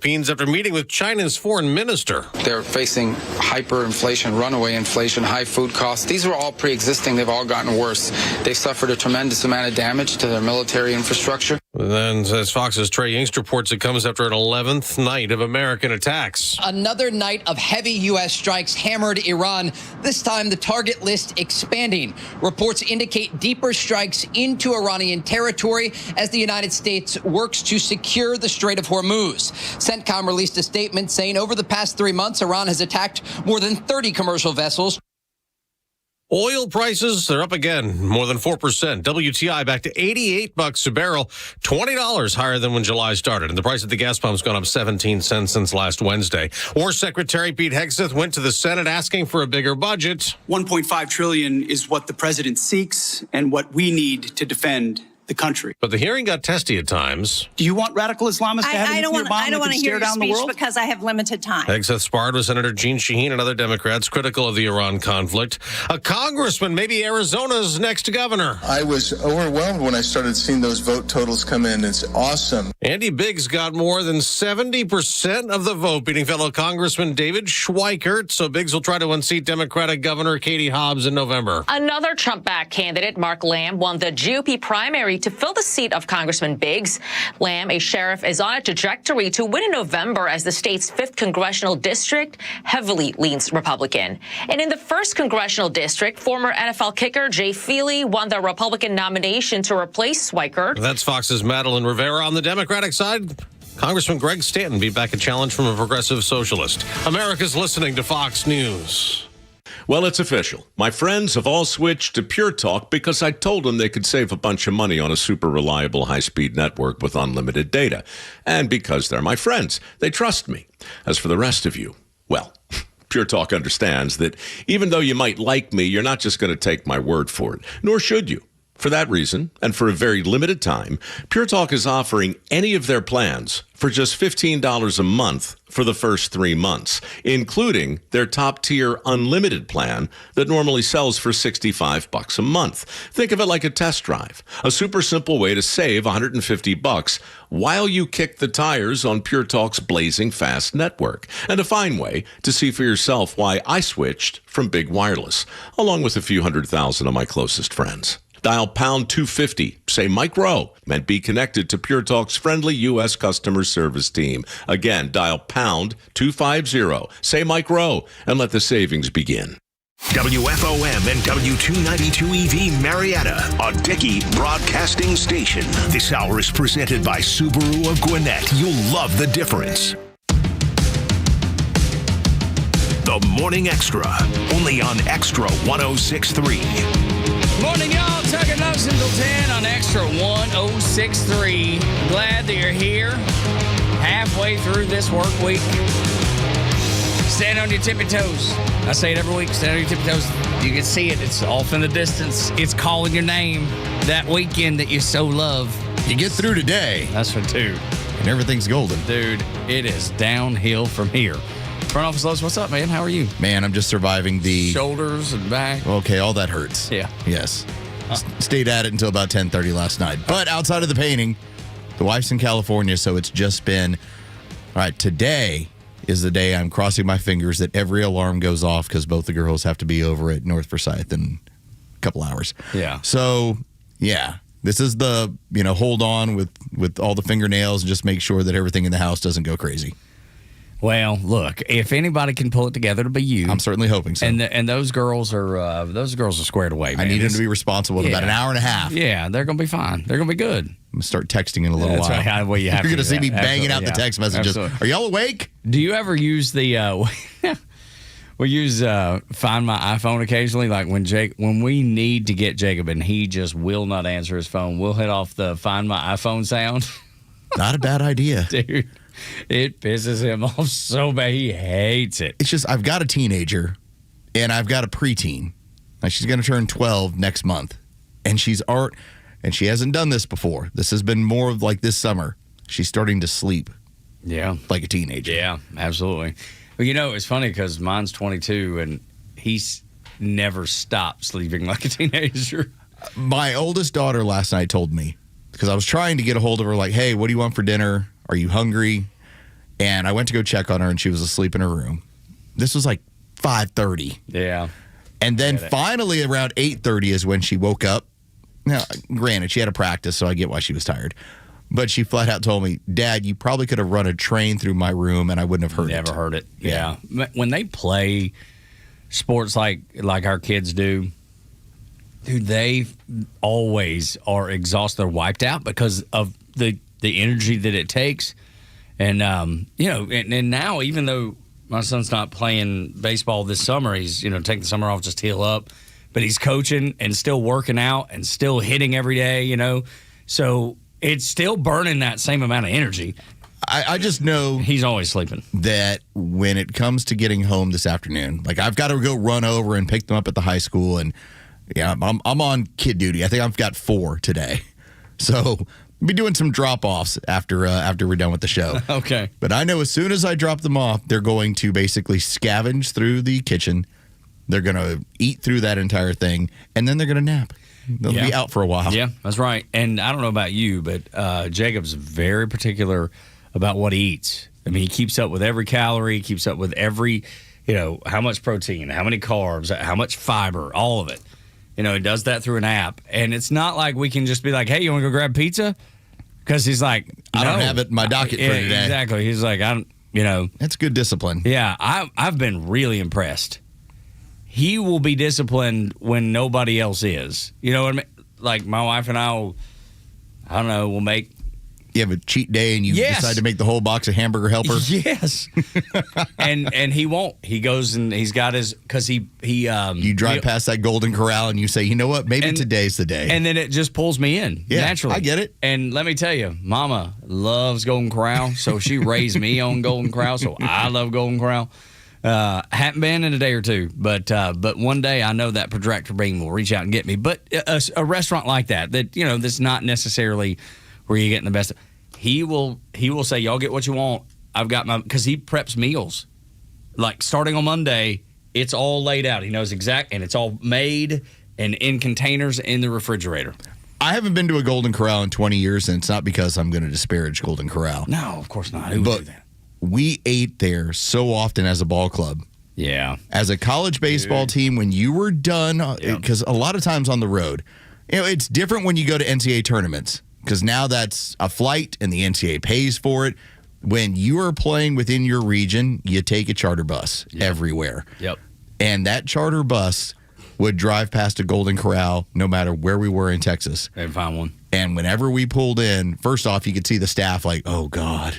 Philippines after meeting with China's foreign minister. They're facing hyperinflation, runaway inflation, high food costs. These were all pre-existing. They've all gotten worse. They've suffered a tremendous amount of damage to their military infrastructure. Then, as Fox's Trey Yingst reports, it comes after an 11th night of American attacks. Another night of heavy U.S. strikes hammered Iran, this time the target list expanding. Reports indicate deeper strikes into Iranian territory as the United States works to secure the Strait of Hormuz. CENTCOM released a statement saying over the past 3 months, Iran has attacked more than 30 commercial vessels. Oil prices, they're up again, more than 4%. WTI back to $88 a barrel, $20 higher than when July started. And the price at the gas pump's gone up 17 cents since last Wednesday. War Secretary Pete Hegseth went to the Senate asking for a bigger budget. $1.5 trillion is what the president seeks and what we need to defend the country. But the hearing got testy at times. Do you want radical Islamists to have a nuclear bomb I don't want to hear your speech because I have limited time. Hegseth sparred with Senator Jeanne Shaheen and other Democrats critical of the Iran conflict. A congressman, maybe Arizona's next governor. I was overwhelmed when I started seeing those vote totals come in. It's awesome. Andy Biggs got more than 70% of the vote, beating fellow Congressman David Schweikert. So Biggs will try to unseat Democratic Governor Katie Hobbs in November. Another Trump-backed candidate, Mark Lamb, won the GOP primary to fill the seat of Congressman Biggs. Lamb, a sheriff, is on a trajectory to win in November as the state's 5th congressional district heavily leans Republican. And in the 1st congressional district, former NFL kicker Jay Feely won the Republican nomination to replace Schweikert. That's Fox's Madeline Rivera. On the Democratic side, Congressman Greg Stanton beat back a challenge from a progressive socialist. America's listening to Fox News. Well, it's official. My friends have all switched to Pure Talk because I told them they could save a bunch of money on a super reliable high-speed network with unlimited data. And because they're my friends, they trust me. As for the rest of you, well, Pure Talk understands that even though you might like me, you're not just going to take my word for it, nor should you. For that reason, and for a very limited time, Pure Talk is offering any of their plans for just $15 a month for the first 3 months, including their top-tier unlimited plan that normally sells for $65 a month. Think of it like a test drive, a super simple way to save $150 while you kick the tires on Pure Talk's blazing fast network, and a fine way to see for yourself why I switched from big wireless, along with a few 100,000 of my closest friends. Dial pound 250, say Mike Rowe, and be connected to Pure Talk's friendly U.S. customer service team. Again, dial pound 250, say Mike Rowe, and let the savings begin. WFOM and W292 EV Marietta, a Dickey broadcasting station. This hour is presented by Subaru of Gwinnett. You'll love the difference. The Morning Xtra, only on Xtra 106.3. Morning, y'all. Tug and Los until 10 on Xtra 106.3. Glad that you're here. Halfway through this work week. Stand on your tippy toes. I say it every week. Stand on your tippy toes. You can see it. It's off in the distance. It's calling your name. That weekend that you so love. You get through today. That's for two. And everything's golden. Dude, it is downhill from here. Front Office Los, what's up, man? How are you? Man, I'm just surviving the shoulders and back. Okay, all that hurts. Yeah. Yes. Stayed at it until about 10:30 last night. But outside of the painting, the wife's in California, so it's just been, all right, today is the day I'm crossing my fingers that every alarm goes off because both the girls have to be over at North Forsyth in a couple hours. Yeah. So, yeah. This is the, hold on with all the fingernails and just make sure that everything in the house doesn't go crazy. Well, look, if anybody can pull it together, to be you. I'm certainly hoping so. And those girls are squared away, man. I need them to be responsible in about an hour and a half. Yeah, they're going to be fine. They're going to be good. I'm going to start texting in a little while. Right. Well, you have You're going to see me banging out the text messages. Absolutely. Are y'all awake? Do you ever use the we use Find My iPhone occasionally, like when we need to get Jacob and he just will not answer his phone, we'll hit off the Find My iPhone sound. Not a bad idea. Dude. It pisses him off so bad. He hates it. It's just I've got a teenager and I've got a preteen. Like she's going to turn 12 next month. And she hasn't done this before. This has been more of like this summer. She's starting to sleep. Yeah. Like a teenager. Yeah, absolutely. Well, it's funny because mine's 22 and he's never stopped sleeping like a teenager. My oldest daughter last night told me, because I was trying to get a hold of her like, hey, what do you want for dinner? Are you hungry? And I went to go check on her, and she was asleep in her room. This was like 5:30. Yeah. And then finally around 8:30 is when she woke up. Now, granted, she had a practice, so I get why she was tired. But she flat out told me, Dad, you probably could have run a train through my room and I wouldn't have heard it. Never heard it. Yeah. When they play sports like our kids do, dude, they always are exhausted. They're wiped out because of the energy that it takes. And, and now, even though my son's not playing baseball this summer, he's, taking the summer off just to heal up. But he's coaching and still working out and still hitting every day, So it's still burning that same amount of energy. I just know he's always sleeping. That when it comes to getting home this afternoon, like I've got to go run over and pick them up at the high school. And I'm on kid duty. I think I've got 4 today. So I'll be doing some drop-offs after we're done with the show. Okay. But I know as soon as I drop them off, they're going to basically scavenge through the kitchen. They're going to eat through that entire thing, and then they're going to nap. They'll be out for a while. Yeah, that's right. And I don't know about you, but Jacob's very particular about what he eats. I mean, he keeps up with every calorie, keeps up with every, how much protein, how many carbs, how much fiber, all of it. He does that through an app. And it's not like we can just be like, hey, you want to go grab pizza? Because he's like, I don't have it in my docket for today. Exactly. He's like, That's good discipline. Yeah, I've been really impressed. He will be disciplined when nobody else is. You know what I mean? Like my wife and I we'll make. You have a cheat day and you decide to make the whole box of hamburger helper. Yes. and he won't. He goes and he's got his, because he you drive past that Golden Corral and you say, you know what, maybe today's the day. And then it just pulls me in naturally. I get it. And let me tell you, Mama loves Golden Corral, so she raised me on Golden Corral, so I love Golden Corral. Haven't been in a day or two, but one day I know that protractor beam will reach out and get me. But a restaurant like that that's not necessarily where you're getting the best. He will say, y'all get what you want. I've got because he preps meals. Like starting on Monday, it's all laid out. He knows and it's all made and in containers in the refrigerator. I haven't been to a Golden Corral in 20 years, and it's not because I'm going to disparage Golden Corral. No, of course not. Who would do that? We ate there so often as a ball club. Yeah. As a college baseball team, when you were done, because a lot of times on the road, it's different when you go to NCAA tournaments, because now that's a flight and the NCAA pays for it. When you are playing within your region, you take a charter bus everywhere. Yep. And that charter bus would drive past a Golden Corral no matter where we were in Texas. They'd find one. And whenever we pulled in, first off, you could see the staff like, oh, God.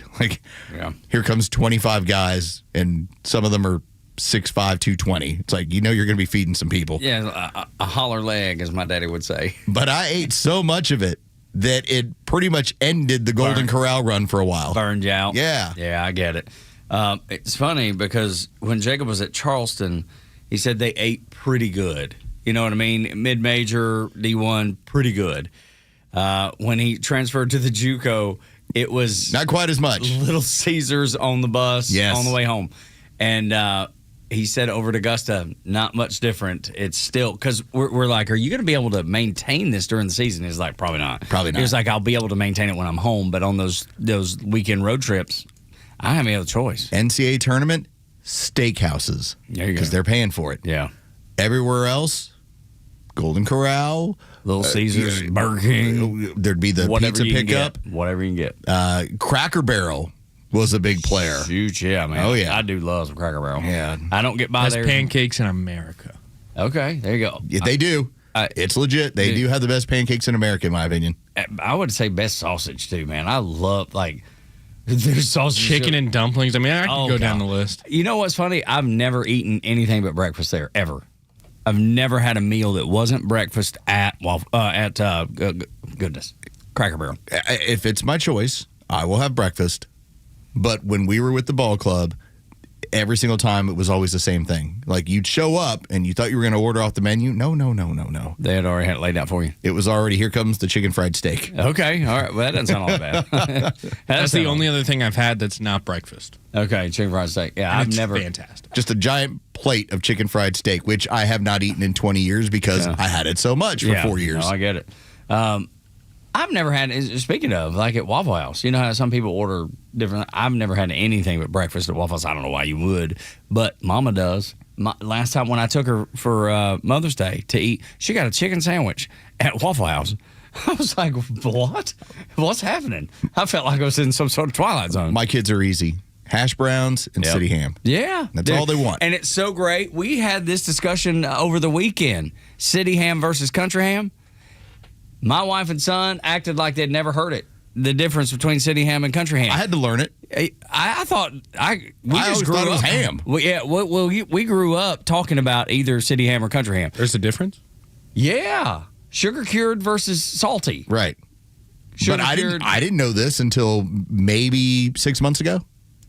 Here comes 25 guys, and some of them are 6'5", 220. It's like, you're going to be feeding some people. Yeah, a holler leg, as my daddy would say. But I ate so much of it that it pretty much ended the Golden Corral run for a while. Burned you out. Yeah. Yeah, I get it. It's funny because when Jacob was at Charleston, he said they ate pretty good. You know what I mean? Mid-major, D1, pretty good. When he transferred to the JUCO, it was not quite as much. Little Caesars on the bus on the way home. And he said over at Augusta, not much different. It's still, because we're like, are you going to be able to maintain this during the season? He's like, probably not. Probably not. He was like, I'll be able to maintain it when I'm home, but on those weekend road trips, I have any other choice. NCAA tournament, steakhouses. There you go. Because they're paying for it. Yeah. Everywhere else, Golden Corral, Little Caesars, Burger King. There'd be the pizza pickup. Whatever you can get. Cracker Barrel was a big player. Huge, yeah, man. Oh, yeah. I do love some Cracker Barrel. Yeah. I don't get by Best there. pancakes in America. Okay, there you go. Yeah, they do. It's legit. They do have the best pancakes in America, in my opinion. I would say best sausage, too, man. I love, there's sausage. Chicken and dumplings. I mean, I can go down the list. You know what's funny? I've never eaten anything but breakfast there, ever. I've never had a meal that wasn't breakfast at Cracker Barrel. If it's my choice, I will have breakfast. But when we were with the ball club, every single time it was always the same thing. Like you'd show up and you thought you were going to order off the menu. No. They had already had it laid out for you. It was already, here comes the chicken fried steak. Okay, all right. Well, that doesn't sound all bad. That's the only other thing I've had that's not breakfast. Okay, chicken fried steak. Yeah, I've never. Fantastic. Just a giant plate of chicken fried steak, which I have not eaten in 20 years because I had it so much for 4 years. No, I get it. I've never had, speaking of, like at Waffle House, you know how some people order different. I've never had anything but breakfast at Waffle House. I don't know why you would, but Mama does. Last time when I took her for Mother's Day to eat, she got a chicken sandwich at Waffle House. I was like, what? What's happening? I felt like I was in some sort of Twilight Zone. My kids are easy. Hash browns and city ham. Yeah. That's all they want. And it's so great. We had this discussion over the weekend. City ham versus country ham. My wife and son acted like they'd never heard it. The difference between city ham and country ham. I had to learn it. I thought we just grew thought up. It was ham. We grew up talking about either city ham or country ham. There's a difference? Yeah. Sugar cured versus salty. Right. Sugar but I cured. didn't know this until maybe 6 months ago.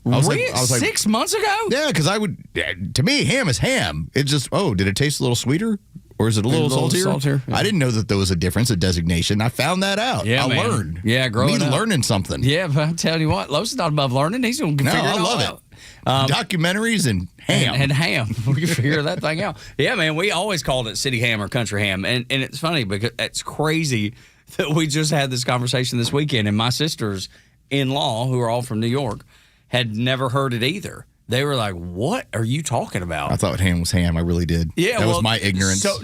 I was like 6 months ago? Yeah, because to me, ham is ham. It's just, did it taste a little sweeter? Or is it a little saltier? Yeah. I didn't know that there was a difference, a designation. I found that out. Yeah, I man. learned. Yeah, growing up. learning something. Yeah, but I'm telling you what, Los is not above learning. He's going to figure it all out. I love it. Documentaries and ham. And ham. We can figure that thing out. Yeah, man, we always called it city ham or country ham. And it's funny because it's crazy that we just had this conversation this weekend, and my sisters-in-law, who are all from New York, had never heard it either. They were like, what are you talking about? I thought ham was ham. I really did. Yeah, that was my ignorance. So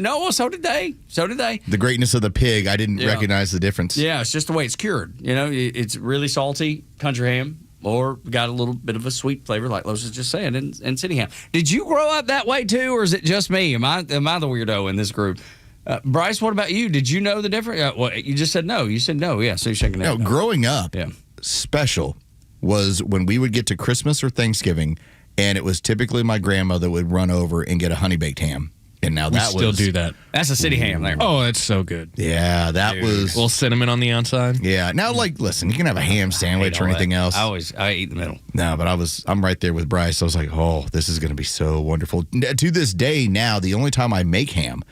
did they. So did they. The greatness of the pig, I didn't recognize the difference. Yeah, it's just the way it's cured. You know, it's really salty, country ham, or got a little bit of a sweet flavor, like Los was just saying, and city ham. Did you grow up that way too, or is it just me? Am I the weirdo in this group? Bryce, what about you? Did you know the difference? You just said no. You said no. Yeah, so you're shaking it. No, growing up, special was when we would get to Christmas or Thanksgiving, and it was typically my grandmother would run over and get a honey baked ham. And now we still do that. That's a city ham there. Oh, that's so good. Yeah, that was a little cinnamon on the outside. Yeah. Now, listen, you can have a ham sandwich or anything else. I eat the middle. No, but I'm right there with Bryce. I was like, this is going to be so wonderful. To this day, now the only time I make ham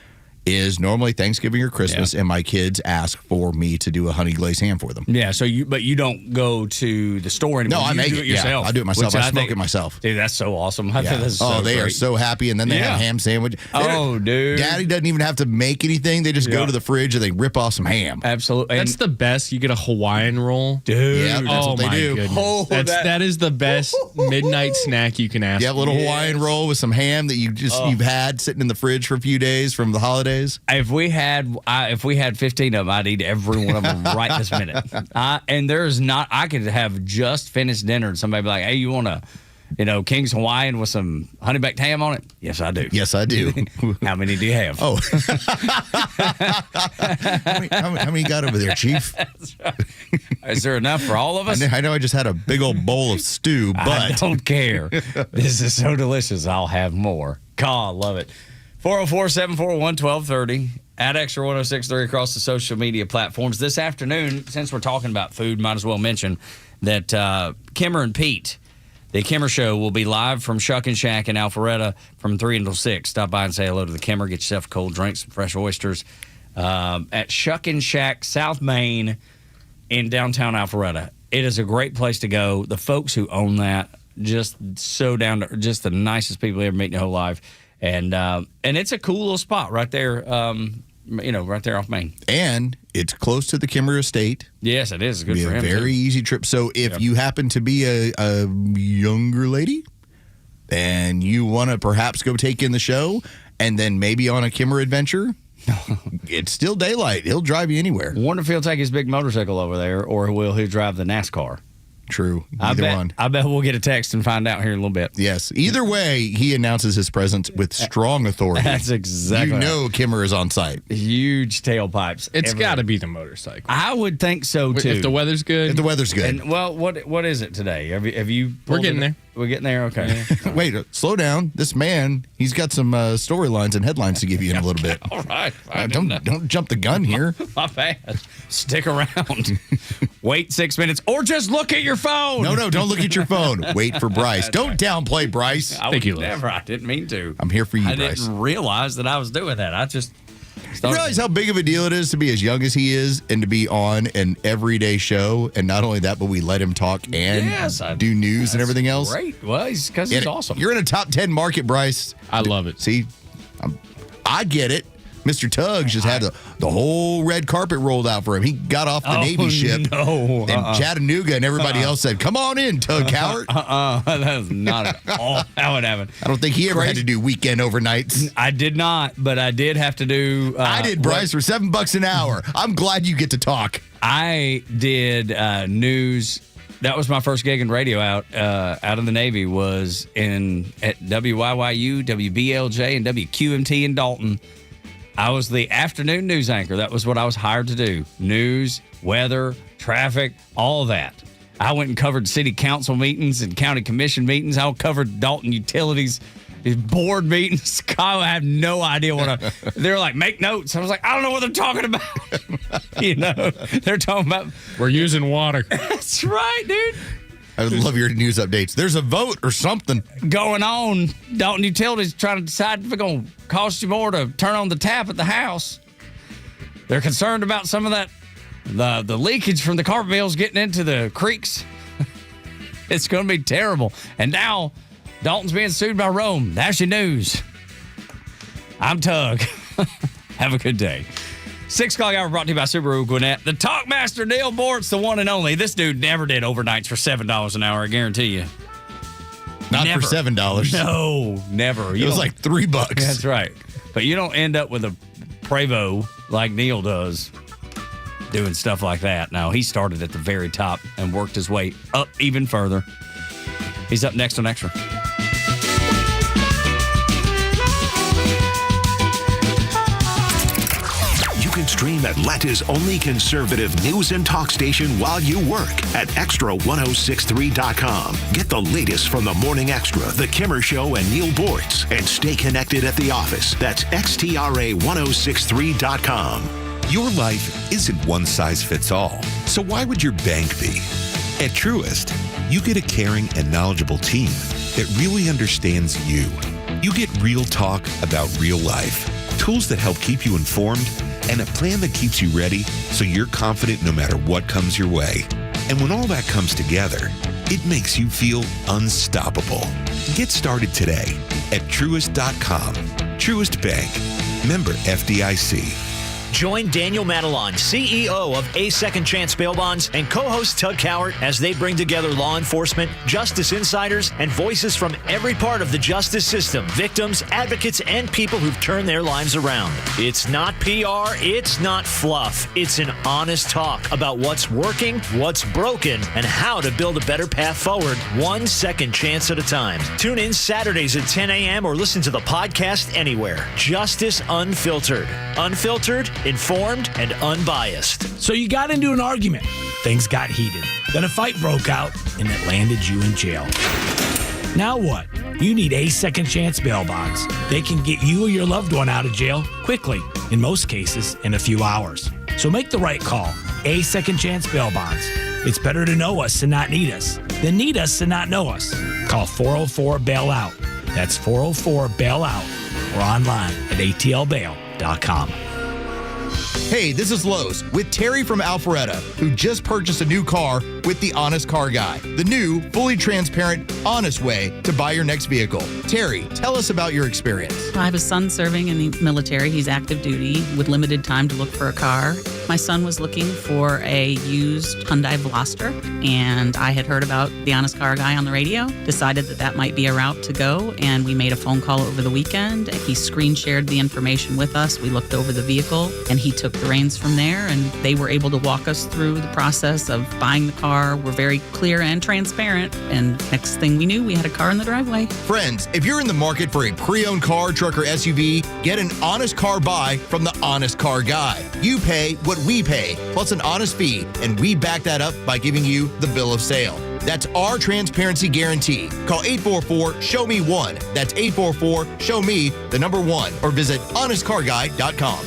is normally Thanksgiving or Christmas, and my kids ask for me to do a honey glazed ham for them. Yeah, but you don't go to the store anymore. No, I make it yourself. Yeah, I do it myself. I smoke it myself. Dude, that's so awesome. I think that's they are so happy, and then they have a ham sandwich. Dude. Daddy doesn't even have to make anything. They just go to the fridge and they rip off some ham. Absolutely. That's the best. You get a Hawaiian roll. Dude. Yeah, that's what they do. Goodness. That is the best midnight snack you can ask for. Yeah, a little Hawaiian roll with some ham that you've had sitting in the fridge for a few days from the holidays. If we had 15 of them, I'd eat every one of them right this minute. And there's not. I could have just finished dinner and somebody be like, "Hey, you want a, King's Hawaiian with some honey baked ham on it?" Yes, I do. Yes, I do. How many do you have? Oh, how many you got over there, Chief? That's right. Is there enough for all of us? I know I just had a big old bowl of stew, but I don't care. This is so delicious. I'll have more. God, I love it. 404-741-1230. At Extra 106.3 across the social media platforms. This afternoon, since we're talking about food, might as well mention that Kimmer and Pete, the Kimmer Show, will be live from Shuck and Shack in Alpharetta from 3 until 6. Stop by and say hello to the Kimmer. Get yourself a cold drink, some fresh oysters at Shuck and Shack, South Main in downtown Alpharetta. It is a great place to go. The folks who own that, just so down to just the nicest people you ever meet in your whole life. And it's a cool little spot right there, right there off Main. And it's close to the Kimmer Estate. Yes, it is. Good for him. Very easy trip. So if you happen to be a younger lady and you want to perhaps go take in the show and then maybe on a Kimmer adventure, it's still daylight. He'll drive you anywhere. Wonder if he'll take his big motorcycle over there or will he drive the NASCAR? True. Either one. I bet we'll get a text and find out here in a little bit. Yes. Either way, he announces his presence with strong authority. That's exactly right. Kimmer is on site. Huge tailpipes. It's got to be the motorcycle. I would think so, too. If the weather's good. If the weather's good. And, well, what is it today? Have you We're getting there. We're getting there? Okay. Wait, slow down. This man, he's got some storylines and headlines to give you in a little bit. All right. Don't jump the gun here. My bad. Stick around. Wait 6 minutes or just look at your phone. No, don't look at your phone. Wait for Bryce. Don't downplay Bryce. I didn't mean to. I'm here for you, Bryce. I didn't realize that I was doing that. I just You realize how big of a deal it is to be as young as he is and to be on an everyday show? And not only that, but we let him talk and do news and everything else. Great. Well, because he's awesome. You're in a top 10 market, Bryce. I love it. See, I get it. Mr. Tuggs just had the whole red carpet rolled out for him. He got off the Navy ship in Chattanooga, and everybody else said, "Come on in, Tug Cowart." That was not at all how it happened. I don't think he ever had to do weekend overnights. I did not, but I did have to do. I did, Bryce, for $7 an hour. I'm glad you get to talk. I did news. That was my first gig in radio out of the Navy. Was at WYYU, WBLJ, and WQMT in Dalton. I was the afternoon news anchor. That was what I was hired to do. News, weather, traffic, all that. I went and covered city council meetings and county commission meetings. I covered Dalton Utilities board meetings. I have no idea they're like, make notes. I was like, I don't know what they're talking about. They're talking about. We're using water. That's right, dude. I would love your news updates. There's a vote or something going on. Dalton Utilities trying to decide if it's going to cost you more to turn on the tap at the house. They're concerned about some of that, the leakage from the carpet mills getting into the creeks. It's going to be terrible. And now Dalton's being sued by Rome. That's your news. I'm Tug. Have a good day. 6 o'clock hour brought to you by Subaru Gwinnett. The Talkmaster Neil Bort's the one and only. This dude never did overnights for $7 an hour, I guarantee you. Not never. for $7. No, never. It was like $3. That's right. But you don't end up with a Prevost like Neil does doing stuff like that. No, he started at the very top and worked his way up even further. He's up next on Extra. You can stream Atlanta's only conservative news and talk station while you work at extra1063.com. Get the latest from the Morning Extra, The Kimmer Show, and Neil Bortz, and stay connected at the office. That's xtra1063.com. Your life isn't one size fits all, so why would your bank be? At Truist, you get a caring and knowledgeable team that really understands you. You get real talk about real life, tools that help keep you informed, and a plan that keeps you ready so you're confident no matter what comes your way. And when all that comes together, it makes you feel unstoppable. Get started today at Truist.com. Truist Bank. Member FDIC. Join Daniel Matalon, CEO of A Second Chance Bail Bonds, and co-host Tug Cowart as they bring together law enforcement, justice insiders, and voices from every part of the justice system, victims, advocates, and people who've turned their lives around. It's not PR, it's not fluff. It's an honest talk about what's working, what's broken, and how to build a better path forward, one second chance at a time. Tune in Saturdays at 10 a.m. or listen to the podcast anywhere. Justice Unfiltered. Unfiltered, informed, and unbiased. So you got into an argument. Things got heated. Then a fight broke out, and it landed you in jail. Now what? You need A Second Chance Bail Bonds. They can get you or your loved one out of jail quickly, in most cases, in a few hours. So make the right call. A Second Chance Bail Bonds. It's better to know us and not need us than need us and not know us. Call 404-BAIL-OUT. That's 404-BAIL-OUT or online at atlbail.com. Hey, this is Los with Terry from Alpharetta, who just purchased a new car with the Honest Car Guy, the new, fully transparent, honest way to buy your next vehicle. Terry, tell us about your experience. I have a son serving in the military. He's active duty with limited time to look for a car. My son was looking for a used Hyundai Veloster, and I had heard about the Honest Car Guy on the radio, decided that might be a route to go, and we made a phone call over the weekend. He screen shared the information with us. We looked over the vehicle, and he took the reins from there, and they were able to walk us through the process of buying the car. We're very clear and transparent, and next thing we knew, we had a car in the driveway. Friends, if you're in the market for a pre-owned car, truck, or SUV, get an honest car buy from the Honest Car Guy. You pay what we pay, plus an honest fee, and we back that up by giving you the bill of sale. That's our transparency guarantee. Call 844-SHOW-ME-1. That's 844-SHOW-ME-1, or visit honestcarguy.com.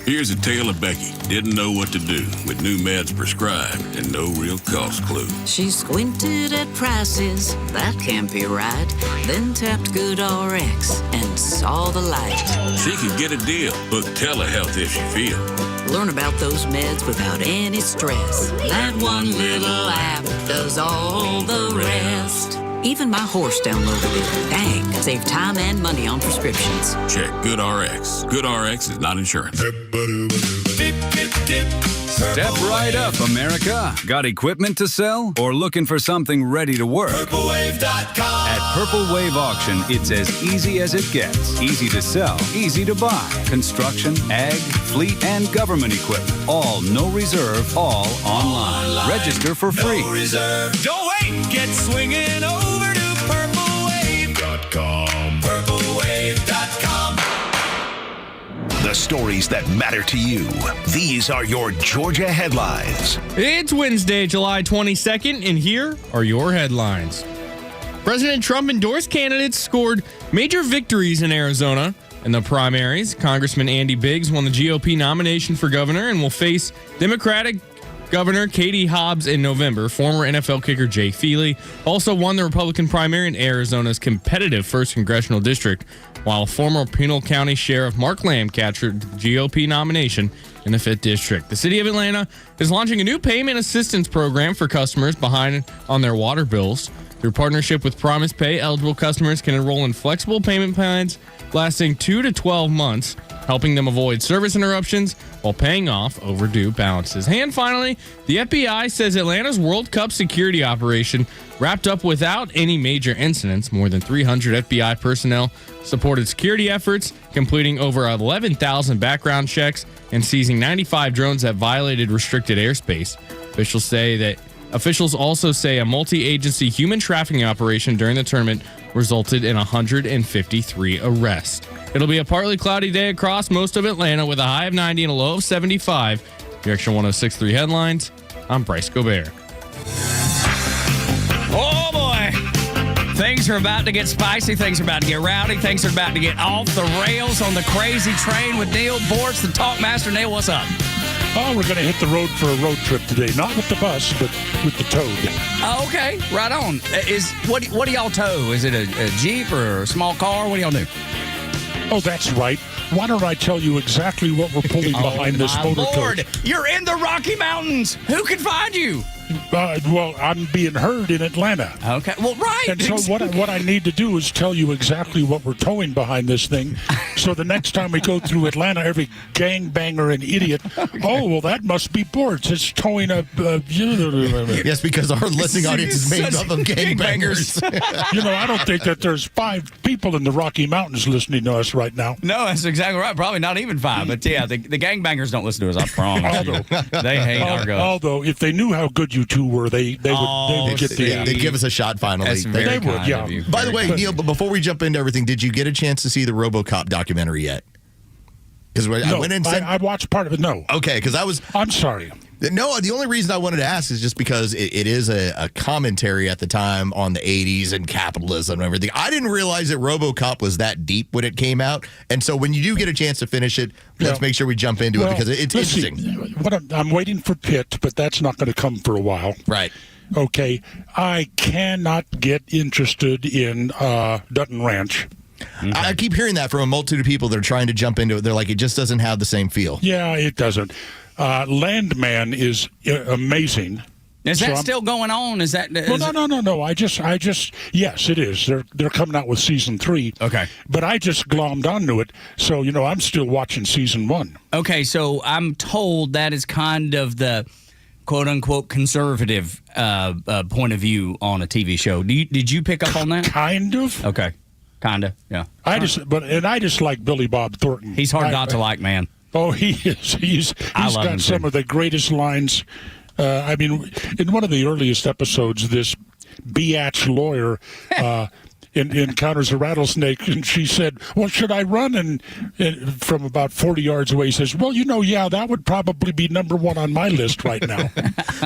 Here's a tale of Becky. Didn't know what to do with new meds prescribed and no real cost clue. She squinted at prices, that can't be right. Then tapped GoodRx and saw the light. She could get a deal. Book telehealth if she feels. Learn about those meds without any stress. That one little app does all the rest. Even my horse downloaded it. Dang, save time and money on prescriptions. Check GoodRx. GoodRx is not insurance. Step right up, America. Got equipment to sell or looking for something ready to work? PurpleWave.com. At Purple Wave Auction, it's as easy as it gets. Easy to sell, easy to buy. Construction, ag, fleet, and government equipment. All no reserve, all online. Register for free. No reserve. Don't wait. Get swinging over to PurpleWave.com. PurpleWave.com. The stories that matter to you. These are your Georgia headlines. It's Wednesday, July 22nd, and here are your headlines. President Trump endorsed candidates scored major victories in Arizona. In the primaries, Congressman Andy Biggs won the GOP nomination for governor and will face Democratic Governor Katie Hobbs in November. Former NFL kicker Jay Feely also won the Republican primary in Arizona's competitive 1st Congressional District, while former Pinal County Sheriff Mark Lamb captured the GOP nomination in the 5th District. The city of Atlanta is launching a new payment assistance program for customers behind on their water bills. Through partnership with Promise Pay, eligible customers can enroll in flexible payment plans lasting 2 to 12 months, helping them avoid service interruptions while paying off overdue balances. And finally, the FBI says Atlanta's World Cup security operation wrapped up without any major incidents. More than 300 FBI personnel supported security efforts, completing over 11,000 background checks and seizing 95 drones that violated restricted airspace. Officials also say a multi-agency human trafficking operation during the tournament resulted in 153 arrests. It'll be a partly cloudy day across most of Atlanta with a high of 90 and a low of 75. Your Extra 106.3 headlines. I'm Bryce Gobert. Oh, boy. Things are about to get spicy. Things are about to get rowdy. Things are about to get off the rails on the crazy train with Neil Bortz, the Talkmaster. Neil, what's up? Oh, we're going to hit the road for a road trip today. Not with the bus, but with the toad. Oh, okay. Right on. What do y'all tow? Is it a Jeep or a small car? What do y'all do? Oh, that's right. Why don't I tell you exactly what we're pulling behind this motor Lord, toad? you're in the Rocky Mountains. Who can find you? Well, I'm being heard in Atlanta. Okay. Well, right. And so what I need to do is tell you exactly what we're towing behind this thing. So the next time we go through Atlanta, every gangbanger and idiot, oh, well, that must be Bortz. It's towing a... Yes, because our listening audience is made up of gangbangers. I don't think that there's 5 people in the Rocky Mountains listening to us right now. No, that's exactly right. Probably not even 5. But yeah, the gangbangers don't listen to us, I promise. They hate our guts. Although, if they knew how good you two were, they would get the... They'd give us a shot finally. They would, yeah. By the way, Neil, but before we jump into everything, did you get a chance to see the RoboCop documentary yet? Because I went and I watched part of it. No. Okay, because I'm sorry. No, the only reason I wanted to ask is just because it is a commentary at the time on the 80s and capitalism and everything. I didn't realize that RoboCop was that deep when it came out. And so when you do get a chance to finish it, let's make sure we jump into it because it's interesting. I'm waiting for Pitt, but that's not going to come for a while. Right. Okay. I cannot get interested in Dutton Ranch. Okay. I keep hearing that from a multitude of people that are trying to jump into it. They're like, it just doesn't have the same feel. Yeah, it doesn't. Landman is amazing. Is that still going on? Is that? No. I just. Yes, it is. They're coming out with season 3. Okay. But I just glommed onto it, so I'm still watching season 1. Okay, so I'm told that is kind of the quote unquote conservative point of view on a TV show. Did you pick up on that? Kind of. Okay. Kinda. Yeah. I just like Billy Bob Thornton. He's hard not to like, man. Oh, he is. He's got some of the greatest lines. In one of the earliest episodes, this biatch lawyer encounters a rattlesnake, and she said, well, should I run? And from about 40 yards away, he says, well, that would probably be number 1 on my list right now.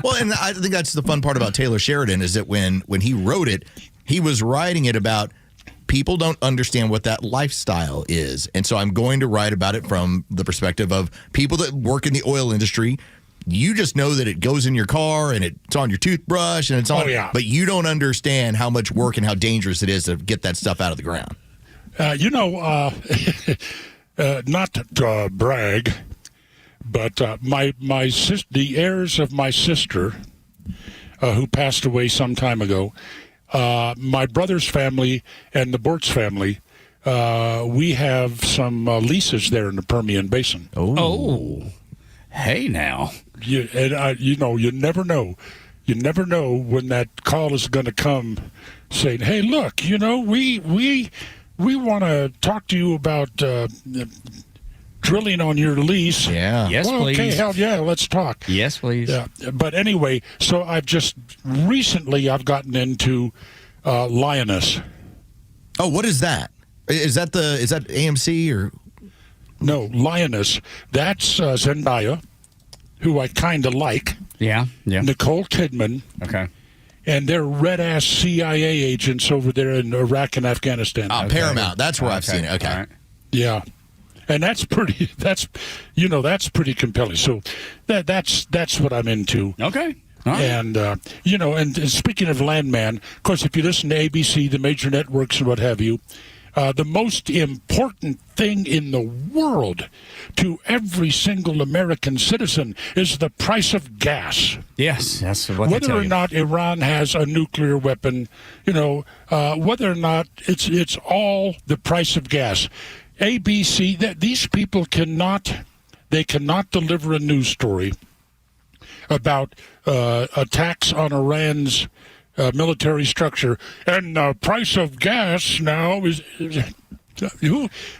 Well, and I think that's the fun part about Taylor Sheridan is that when he wrote it, he was writing it about people don't understand what that lifestyle is. And so I'm going to write about it from the perspective of people that work in the oil industry. You just know that it goes in your car and it's on your toothbrush and it's on. Oh, yeah. But you don't understand how much work and how dangerous it is to get that stuff out of the ground. Not to brag, but the heirs of my sister, who passed away some time ago, my brother's family and the Bortz family, we have some leases there in the Permian Basin. Oh. Hey, now. You never know. You never know when that call is going to come saying, hey, look, we want to talk to you about drilling on your lease. Yeah. Yes, well, please. Okay, hell yeah, let's talk. Yes, please. Yeah. But anyway, so I've gotten into Lioness. Oh, what is that? Is that AMC or? No, Lioness. That's Zendaya, who I kind of like. Yeah. Nicole Kidman. Okay. And they're red-ass CIA agents over there in Iraq and Afghanistan. Paramount. That's where I've seen it. Okay. Right. Yeah. And that's pretty compelling. So that's what I'm into. Okay. All right. And, and speaking of Landman, of course, if you listen to ABC, the major networks and what have you, the most important thing in the world to every single American citizen is the price of gas. Yes, that's what they Whether tell or you. not Iran has a nuclear weapon, whether or not it's all the price of gas. ABC, these people cannot deliver a news story about attacks on Iran's military structure, and the price of gas now is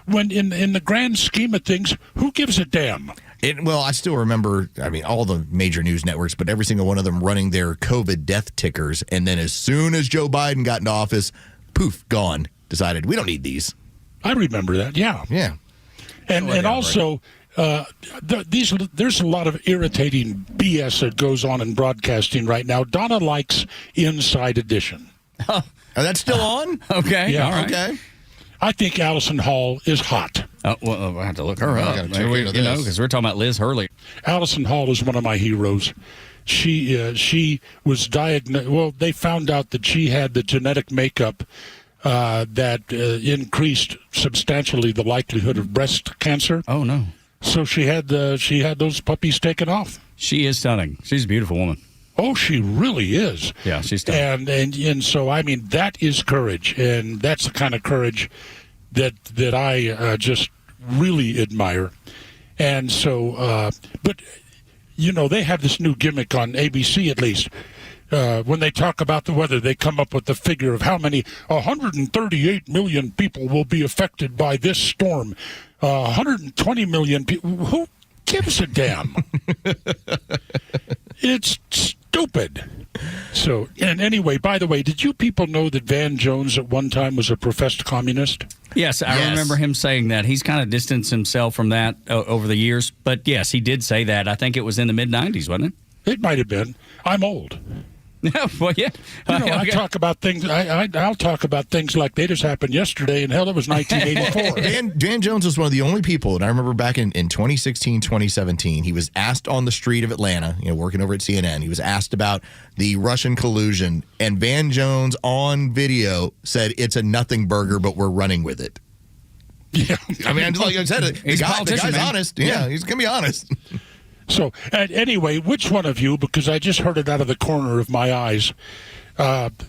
when in the grand scheme of things, who gives a damn? I still remember, all the major news networks, but every single one of them running their COVID death tickers, and then as soon as Joe Biden got into office, poof, gone. Decided, we don't need these. I remember that, yeah. Yeah. And also, there's a lot of irritating BS that goes on in broadcasting right now. Donna likes Inside Edition. Oh, that's still on? Okay. Yeah. All right. Okay. I think Allison Hall is hot. Well, I have to look her up. Because because we're talking about Liz Hurley. Allison Hall is one of my heroes. She was diagnosed. Well, they found out that she had the genetic makeup that increased substantially the likelihood of breast cancer. Oh no! So she had those puppies taken off. She is stunning. She's a beautiful woman. Oh, she really is. Yeah, she's stunning. And so that is courage, and that's the kind of courage that I just really admire. And so, but they have this new gimmick on ABC at least. When they talk about the weather, they come up with the figure of how many 138 million people will be affected by this storm. 120 million people. Who gives a damn? It's stupid. So, and anyway, by the way, did you people know that Van Jones at one time was a professed communist? Yes, I remember him saying that. He's kind of distanced himself from that over the years. But yes, he did say that. I think it was in the mid-'90s, wasn't it? It might have been. I'm old. Well, yeah. I talk about things. I'll talk about things like they just happened yesterday, and hell, it was 1984. Dan Jones was one of the only people, and I remember back in 2016, 2017, he was asked on the street of Atlanta, working over at CNN, he was asked about the Russian collusion, and Van Jones on video said it's a nothing burger, but we're running with it. Yeah, like I said, the guy's honest. Yeah, he's gonna be honest. So, anyway, which one of you, because I just heard it out of the corner of my eyes,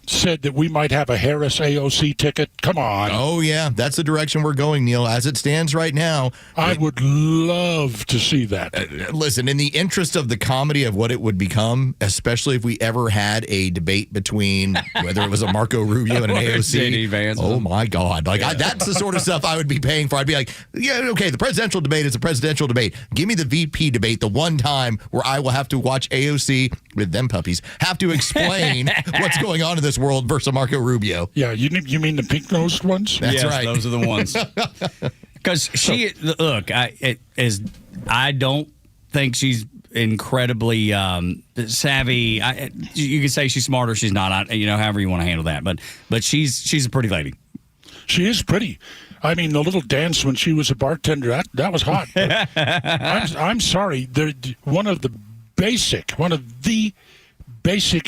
said that we might have a Harris AOC ticket? Come on. Oh, yeah. That's the direction we're going, Neil. As it stands right now. I would love to see that. Listen, in the interest of the comedy of what it would become, especially if we ever had a debate between whether it was a Marco Rubio and an AOC. Oh, my God. That's the sort of stuff I would be paying for. I'd be like, yeah, okay, the presidential debate is a presidential debate. Give me the VP debate, the one time where I will have to watch AOC, with them puppies, have to explain what's going on in this world versus Marco Rubio. Yeah, you mean the pink-nosed ones? That's right. Those are the ones. Because I don't think she's incredibly savvy. You could say she's smart or she's not. However you want to handle that. But she's a pretty lady. She is pretty. I mean, the little dance when she was a bartender, that was hot. I'm sorry. One of the basic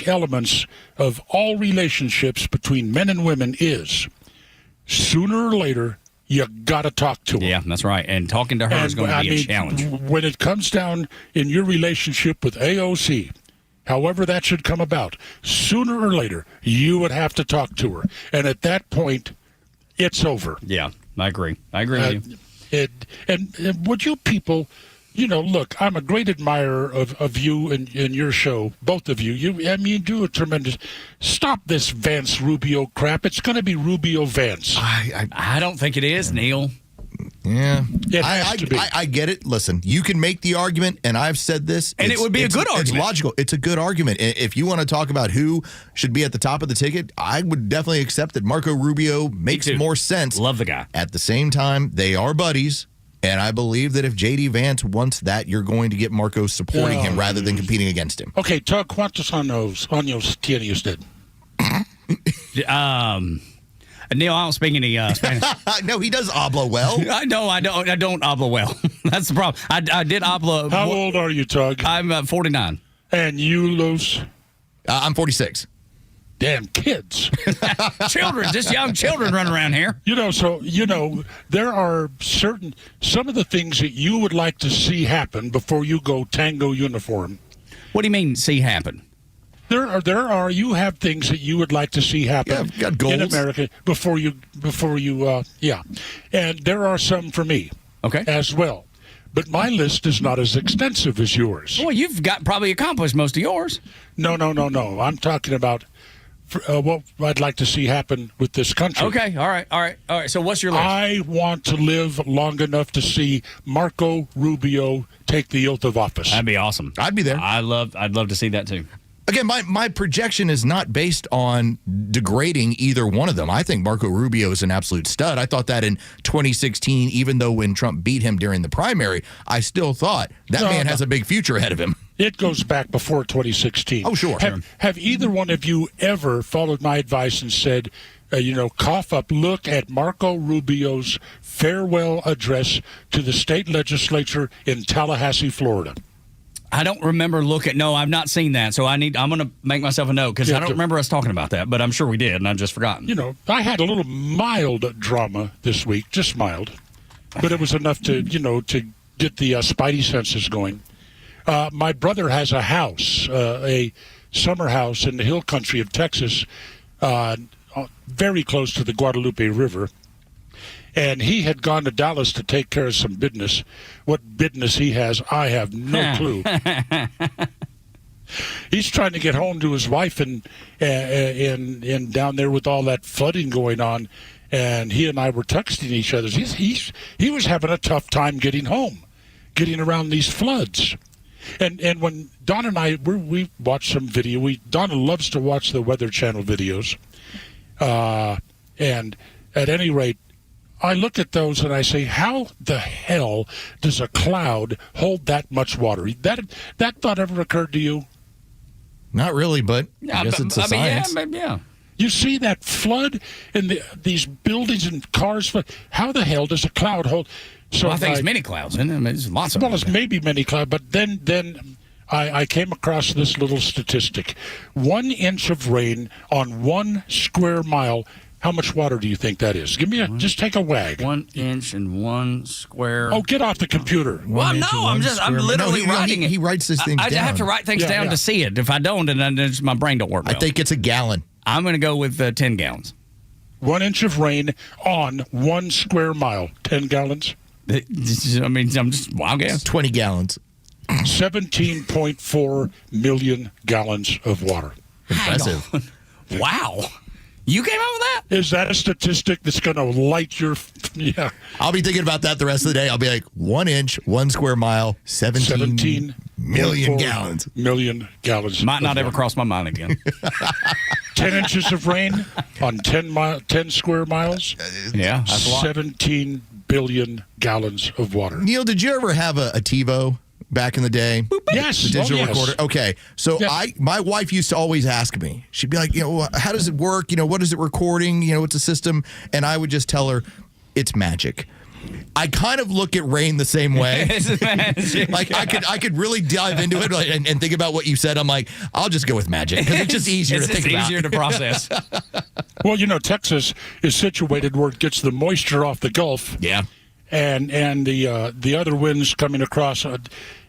elements of all relationships between men and women is sooner or later you got to talk to them. Yeah, that's right. And talking to her is going to be a challenge. When it comes down in your relationship with AOC, however that should come about, sooner or later, you would have to talk to her. And at that point, it's over. Yeah, I agree. I agree with you. And would you people, look, I'm a great admirer of you and your show, both of you. You do a tremendous. Stop this Vance Rubio crap. It's going to be Rubio Vance. I don't think it is, Neil. Yeah. It has to be. I get it. Listen, you can make the argument, and I've said this. And it would be a good argument. It's logical. It's a good argument. If you want to talk about who should be at the top of the ticket, I would definitely accept that Marco Rubio makes more sense. Love the guy. At the same time, they are buddies. And I believe that if J.D. Vance wants that, you're going to get Marco supporting him rather than competing against him. Okay, Tug, ¿cuántos años tiene usted? Neil, I don't speak any Spanish. No, he does habla well. I know, I don't habla well. That's the problem. I did habla. How old are you, Tug? I'm 49. And you, Los? I'm 46. Damn kids. Children, just young children running around here. There are some of the things that you would like to see happen before you go tango uniform. What do you mean see happen? You have things that you would like to see happen I've got goals in America before you, and there are some for me, as well. But my list is not as extensive as yours. Well, you've probably accomplished most of yours. No. I'm talking about what I'd like to see happen with this country. Okay, all right. So what's your list? I want to live long enough to see Marco Rubio take the oath of office. That'd be awesome. I'd be there. I'd love to see that too. Again, my projection is not based on degrading either one of them. I think Marco Rubio is an absolute stud. I thought that in 2016, even though when Trump beat him during the primary, I still thought that man has a big future ahead of him. It goes back before 2016. Oh, sure. Have either one of you ever followed my advice and said, cough up, look at Marco Rubio's farewell address to the state legislature in Tallahassee, Florida? I don't remember looking. No, I've not seen that. So I'm going to make myself a note because I don't remember us talking about that, but I'm sure we did, and I've just forgotten. I had a little mild drama this week, just mild, but it was enough to get the spidey senses going. My brother has a house, a summer house in the hill country of Texas, very close to the Guadalupe River. And he had gone to Dallas to take care of some business. What business he has, I have no clue. He's trying to get home to his wife and down there with all that flooding going on. And he and I were texting each other. He was having a tough time getting home, getting around these floods. And when Donna and I, we watched some video. Donna loves to watch the Weather Channel videos. And at any rate, I look at those and I say, how the hell does a cloud hold that much water? That thought ever occurred to you? Not really, but I guess it's a science. Yeah. You see that flood in these buildings and cars? How the hell does a cloud hold? So I think it's many clouds, isn't it? I mean, there's lots of them. Well, it's maybe many clouds, but then I came across this little statistic. 1 inch of rain on 1 square mile. How much water do you think that is? Just take a wag. 1 inch and 1 square. Oh, get off the computer. Well, no, I'm literally writing it. He writes this thing down. I have to write things down to see it. If I don't, then my brain don't work well. I think it's a gallon. I'm going to go with 10 gallons. 1 inch of rain on 1 square mile. 10 gallons? I'm just wild guess. 20 gallons. 17.4 million gallons of water. Impressive. Wow. You came up with that? Is that a statistic that's going to light your... Yeah. I'll be thinking about that the rest of the day. I'll be like, 1 inch, 1 square mile, 17 million gallons. Million gallons. Might not ever cross my mind again. 10 inches of rain on 10 square miles? Yeah, that's a lot. 17 billion gallons of water. Neil, did you ever have a TiVo back in the day? Yes. The digital yes. recorder. Okay. So my wife used to always ask me, she'd be like, how does it work? What is it recording? What's a system? And I would just tell her, it's magic. I kind of look at rain the same way. Like I could really dive into it and think about what you said. I'm like, I'll just go with magic because it's just easier to think about. It's easier to process. Well, Texas is situated where it gets the moisture off the Gulf. Yeah. And the other winds coming across,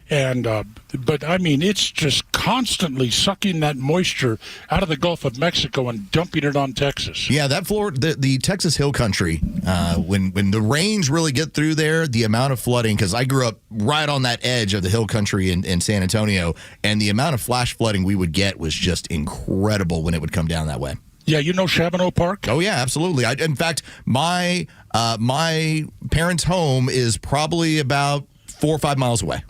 And but I mean, it's just constantly sucking that moisture out of the Gulf of Mexico and dumping it on Texas. Yeah, that the Texas Hill Country, when the rains really get through there, the amount of flooding, because I grew up right on that edge of the Hill Country in San Antonio, and the amount of flash flooding we would get was just incredible when it would come down that way. Yeah, you know Chabonneau Park? Oh, yeah, absolutely. In fact, my parents' home is probably about 4 or 5 miles away.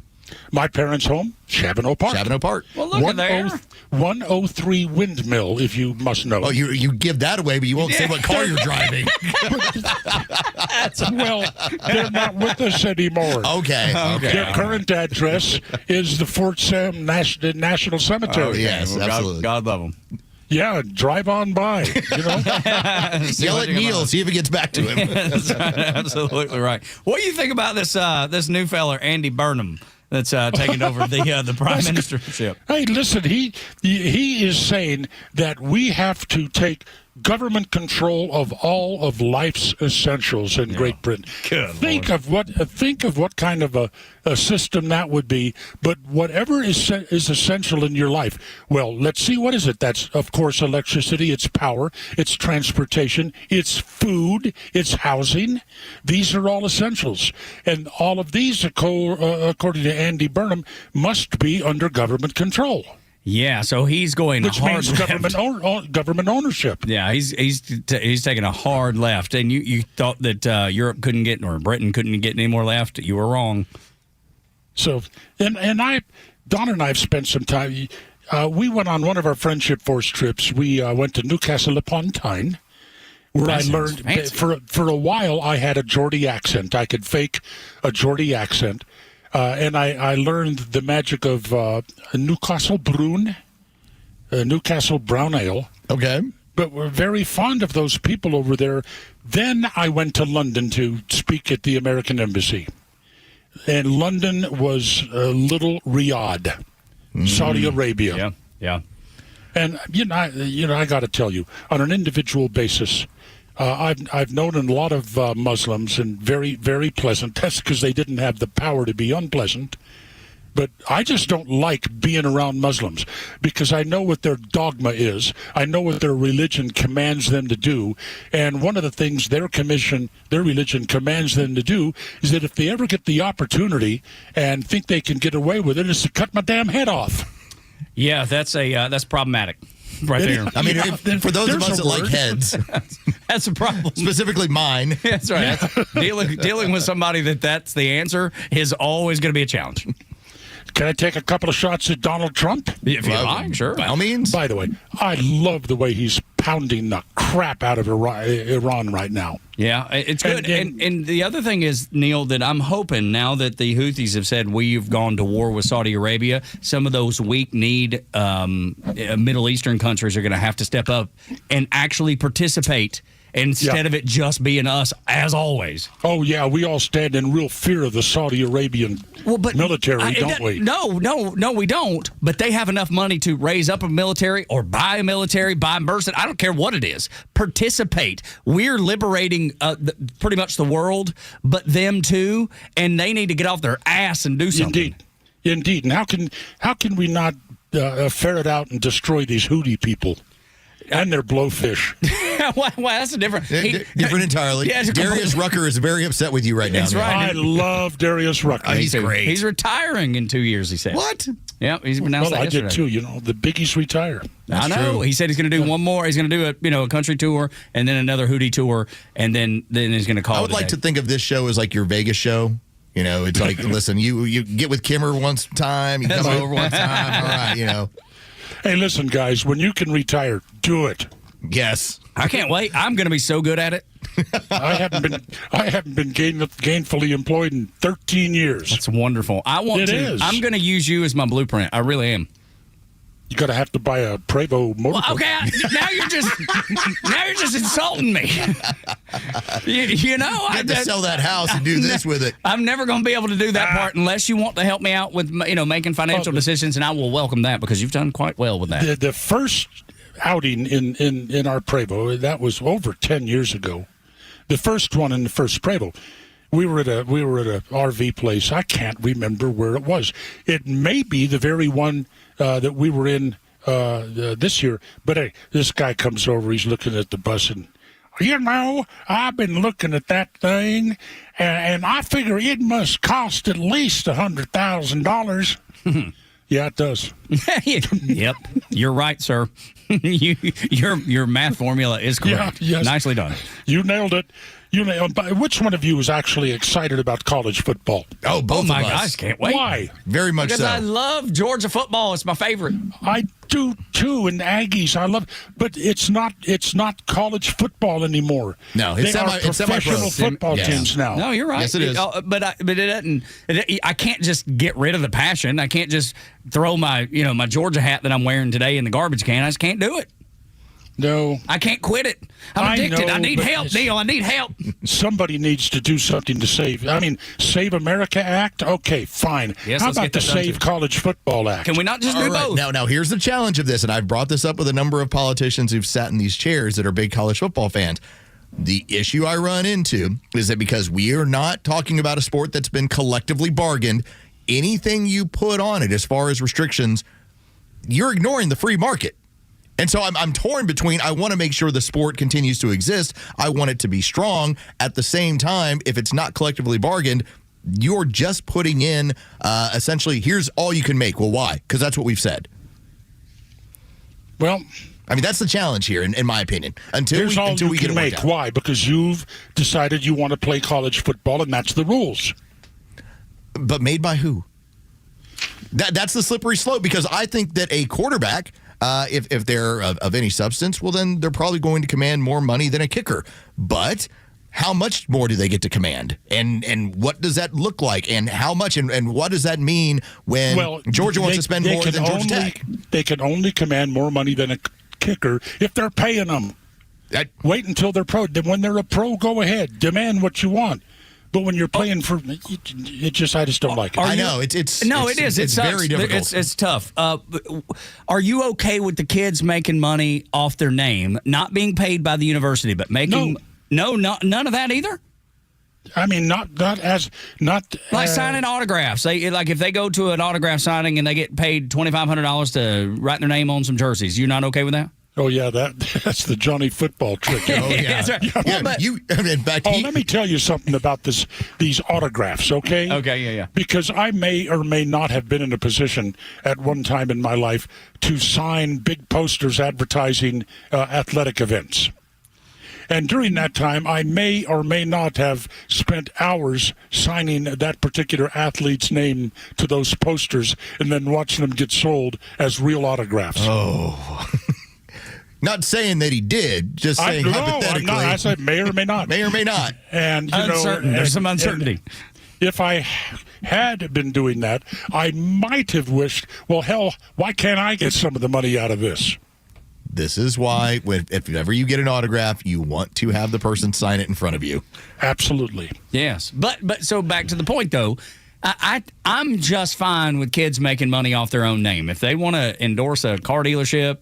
My parents' home, Chabonneau Park. Chabonneau Park. Well, look at there. 103 Windmill, if you must know. Oh, you give that away, but you won't say what car you're driving. Well, they're not with us anymore. Okay. Their current address is the Fort Sam National Cemetery. Oh, yes, well, absolutely. God love them. Yeah, drive on by. You know, yell at Neil, see if it gets back to him. That's right, absolutely right. What do you think about this new fella, Andy Burnham, that's taking over the prime ministership? Hey, listen, he is saying that we have to take government control of all of life's essentials in Great Britain. Think of what kind of a system that would be. But whatever is essential in your life, well, let's see, what is it? That's, of course, electricity, it's power, it's transportation, it's food, it's housing. These are all essentials. And all of these, according to Andy Burnham, must be under government control. Yeah, so he's going which hard means left. government ownership. Yeah, he's taking a hard left, and you thought that Europe couldn't get, or Britain couldn't get any more left. You were wrong. So, and Don and I have spent some time. We went on one of our Friendship Force trips. We went to Newcastle upon Tyne, where I learned for a while I had a Geordie accent. I could fake a Geordie accent. And I learned the magic of Newcastle Brune, Newcastle Brown Ale. Okay. But we're very fond of those people over there. Then I went to London to speak at the American Embassy. And London was Little Riyadh, Saudi Arabia. Yeah. And, I got to tell you, on an individual basis, I've known a lot of Muslims, and very, very pleasant. That's because they didn't have the power to be unpleasant. But I just don't like being around Muslims because I know what their dogma is. I know what their religion commands them to do. And one of the things their religion commands them to do is that if they ever get the opportunity and think they can get away with it, is to cut my damn head off. Yeah, that's problematic. Right there. I mean, for those of us that like heads, that's a problem. Specifically mine. That's right. Dealing with somebody that's the answer is always going to be a challenge. Can I take a couple of shots at Donald Trump? If you like, sure. By all means. By the way, I love the way he's pounding the crap out of Iran right now. Yeah, it's good. And the other thing is, Neil, that I'm hoping now that the Houthis have said we've gone to war with Saudi Arabia, some of those weak-kneed Middle Eastern countries are going to have to step up and actually participate instead of it just being us, as always. Oh, yeah, we all stand in real fear of the Saudi Arabian military, don't we? No, we don't. But they have enough money to raise up a military or buy a military, buy a person. I don't care what it is. Participate. We're liberating pretty much the world, but them too, and they need to get off their ass and do something. Indeed. And how can we not ferret out and destroy these Houthi people? And their blowfish. well, that's a different... different entirely. Yeah, Darius Rucker is very upset with you right now. That's right. I love Darius Rucker. He's great. He's retiring in 2 years, he said. What? Yeah, he's announced that yesterday. I did too. The biggies retire. That's true. He said he's going to do one more. He's going to do a country tour and then another Houthi tour, and then he's going to call it. I would like to think of this show as like your Vegas show. It's like, listen, you get with Kimmer once time, you come over one time, all right, Hey, listen, guys, when you can retire, do it. Yes. I can't wait. I'm going to be so good at it. I haven't been gainfully employed in 13 years. That's wonderful. I'm going to use you as my blueprint. I really am. You got to have to buy a Prevost motor. Well, okay, now you're just insulting me. I had to sell that house and do this with it. I'm never going to be able to do that part unless you want to help me out with making financial decisions, and I will welcome that because you've done quite well with that. The first outing in our Prevost, that was over 10 years ago. The first one in the first Prevost. We were at a RV place. I can't remember where it was. It may be the very one that we were in this year. But hey, this guy comes over. He's looking at the bus, and I've been looking at that thing, and I figure it must cost at least $100,000. Yeah, it does. Yep, you're right, sir. Your math formula is correct. Yeah, yes. Nicely done. You nailed it. Which one of you is actually excited about college football? Oh, both my of us. gosh, can't wait. Why? Very much because so. I love Georgia football. It's my favorite. I do too, and Aggies. I love, but it's not college football anymore. No, it's professional football teams now. No, you're right. Yes, it is. But it doesn't. I can't just get rid of the passion. I can't just throw my Georgia hat that I'm wearing today in the garbage can. I just can't do it. No. I can't quit it. I'm addicted. I need help, Neil. I need help. Somebody needs to do something to save. Save America Act? Okay, fine. Yes, How let's about get the that done Save too. College Football Act? Can we not just do both? Now, here's the challenge of this, and I've brought this up with a number of politicians who've sat in these chairs that are big college football fans. The issue I run into is that because we are not talking about a sport that's been collectively bargained, anything you put on it as far as restrictions, you're ignoring the free market. And so I'm torn between, I want to make sure the sport continues to exist. I want it to be strong. At the same time, if it's not collectively bargained, you're just putting in essentially, here's all you can make. Well, why? Because that's what we've said. Well, that's the challenge here, in my opinion. Until we get it worked out. Why? Because you've decided you want to play college football, and that's the rules. But made by who? That's the slippery slope, because I think that a quarterback, if they're of any substance, well, then they're probably going to command more money than a kicker. But how much more do they get to command? And what does that look like? And how much? And what does that mean when Georgia wants to spend more than Georgia Tech? They can only command more money than a kicker if they're paying them. Wait until they're pro. When they're a pro, go ahead. Demand what you want. But when you're playing for, I just don't like it. I know it is. It's very difficult. It's tough. Are you okay with the kids making money off their name, not being paid by the university, but making none of that either? Not like signing autographs. If they go to an autograph signing and they get paid $2,500 to write their name on some jerseys, you're not okay with that? Oh, yeah, that's the Johnny football trick. Oh, yeah. That's right. Let me tell you something about these autographs, okay? Okay, yeah. Because I may or may not have been in a position at one time in my life to sign big posters advertising athletic events. And during that time, I may or may not have spent hours signing that particular athlete's name to those posters and then watching them get sold as real autographs. Oh. Not saying that he did, just saying hypothetically. I said may or may not. May or may not. And there's some uncertainty. If I had been doing that, I might have wished, well, hell, why can't I get some of the money out of this? This is why, if ever you get an autograph, you want to have the person sign it in front of you. Absolutely. Yes. But so back to the point, though. I'm just fine with kids making money off their own name. If they want to endorse a car dealership,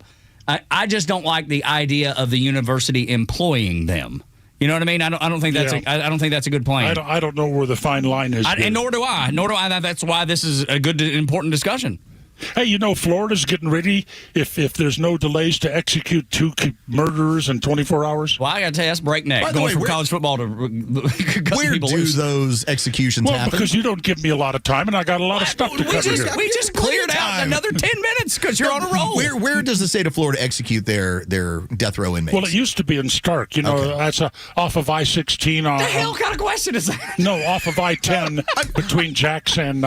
I just don't like the idea of the university employing them. You know what I mean? I don't think that's I don't think that's a good plan. I don't know where the fine line is. And nor do I. That's why this is a good, important discussion. Hey, Florida's getting ready, if there's no delays, to execute 2 murderers in 24 hours. Well, I got to tell you, that's breakneck. Going from college football to where do those executions happen? Because you don't give me a lot of time, and I got a lot of stuff to cover here. We just cleared out another 10 minutes because you're on a roll. Where does the state of Florida execute their death row inmates? Well, it used to be in Stark. That's off of I-16. The hell kind of question is that? No, off of I-10 between Jackson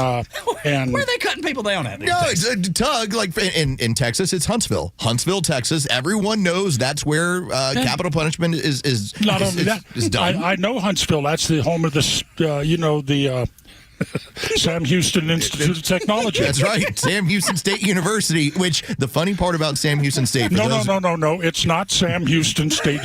and... Where are they cutting people down at? No, it's Tug, like in Texas, it's Huntsville, Texas. Everyone knows that's where capital punishment is not only that is done. I know Huntsville. That's the home of the Sam Houston Institute of Technology. That's right, Sam Houston State University. Which the funny part about Sam Houston State? No. It's not Sam Houston State.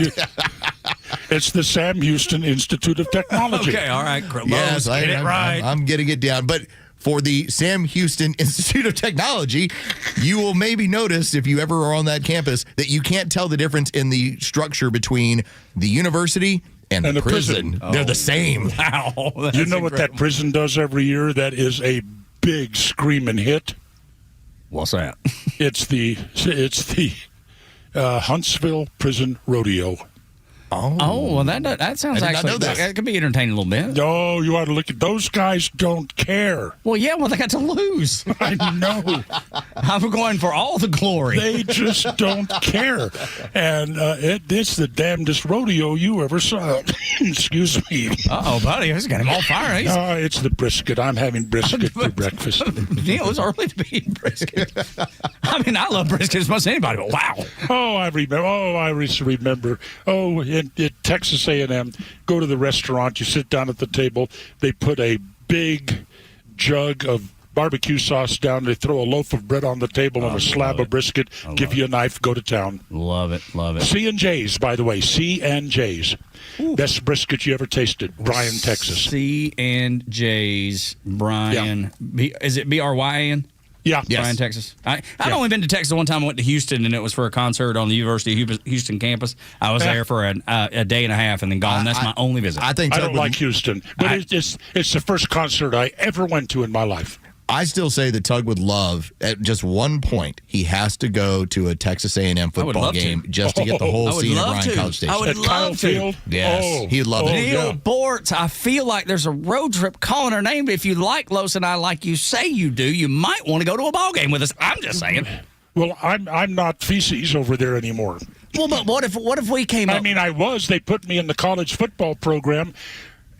It's the Sam Houston Institute of Technology. Okay, all right. Yes, get it right. I'm getting it down, but. For the Sam Houston Institute of Technology, you will maybe notice, if you ever are on that campus, that you can't tell the difference in the structure between the university and the prison. They're the same. Wow. You know what that prison does every year? That is a big screaming hit. What's that? It's the Huntsville Prison Rodeo. Oh, well, that sounds actually that could be entertaining a little bit. No, you ought to look at those guys. Don't care. Well, yeah, they got to lose. I know. I'm going for all the glory. They just don't care, and it's the damnedest rodeo you ever saw. Excuse me. Uh-oh, buddy, I just got him all fired. It's the brisket. I'm having brisket for breakfast. It was early to be eating brisket. I mean, I love brisket as much as anybody, but wow. I remember. At Texas A&M, go to the restaurant, you sit down at the table, they put a big jug of barbecue sauce down, they throw a loaf of bread on the table and a slab of brisket, give you a knife, go to town. Love it. C&J's, by the way, C&J's. Best brisket you ever tasted, Bryan, Texas. C&J's, Bryan. Yeah. Is it B-R-Y-N? Yeah. Bryan, Texas. I've only been to Texas one time. I went to Houston, and it was for a concert on the University of Houston campus. I was there for a day and a half and then gone. That's my only visit. I don't like Houston, but it's the first concert I ever went to in my life. I still say that Tug would love, at just one point, he has to go to a Texas A&M football game just to get the whole scene at Bryan College Station. I would love to. Yes, he'd love it. Neil Bortz, I feel like there's a road trip calling her name. If you like Los and I like you say you do, you might want to go to a ball game with us. I'm just saying. Well, I'm not feces over there anymore. Well, but what if we came up? I mean, I was. They put me in the college football program.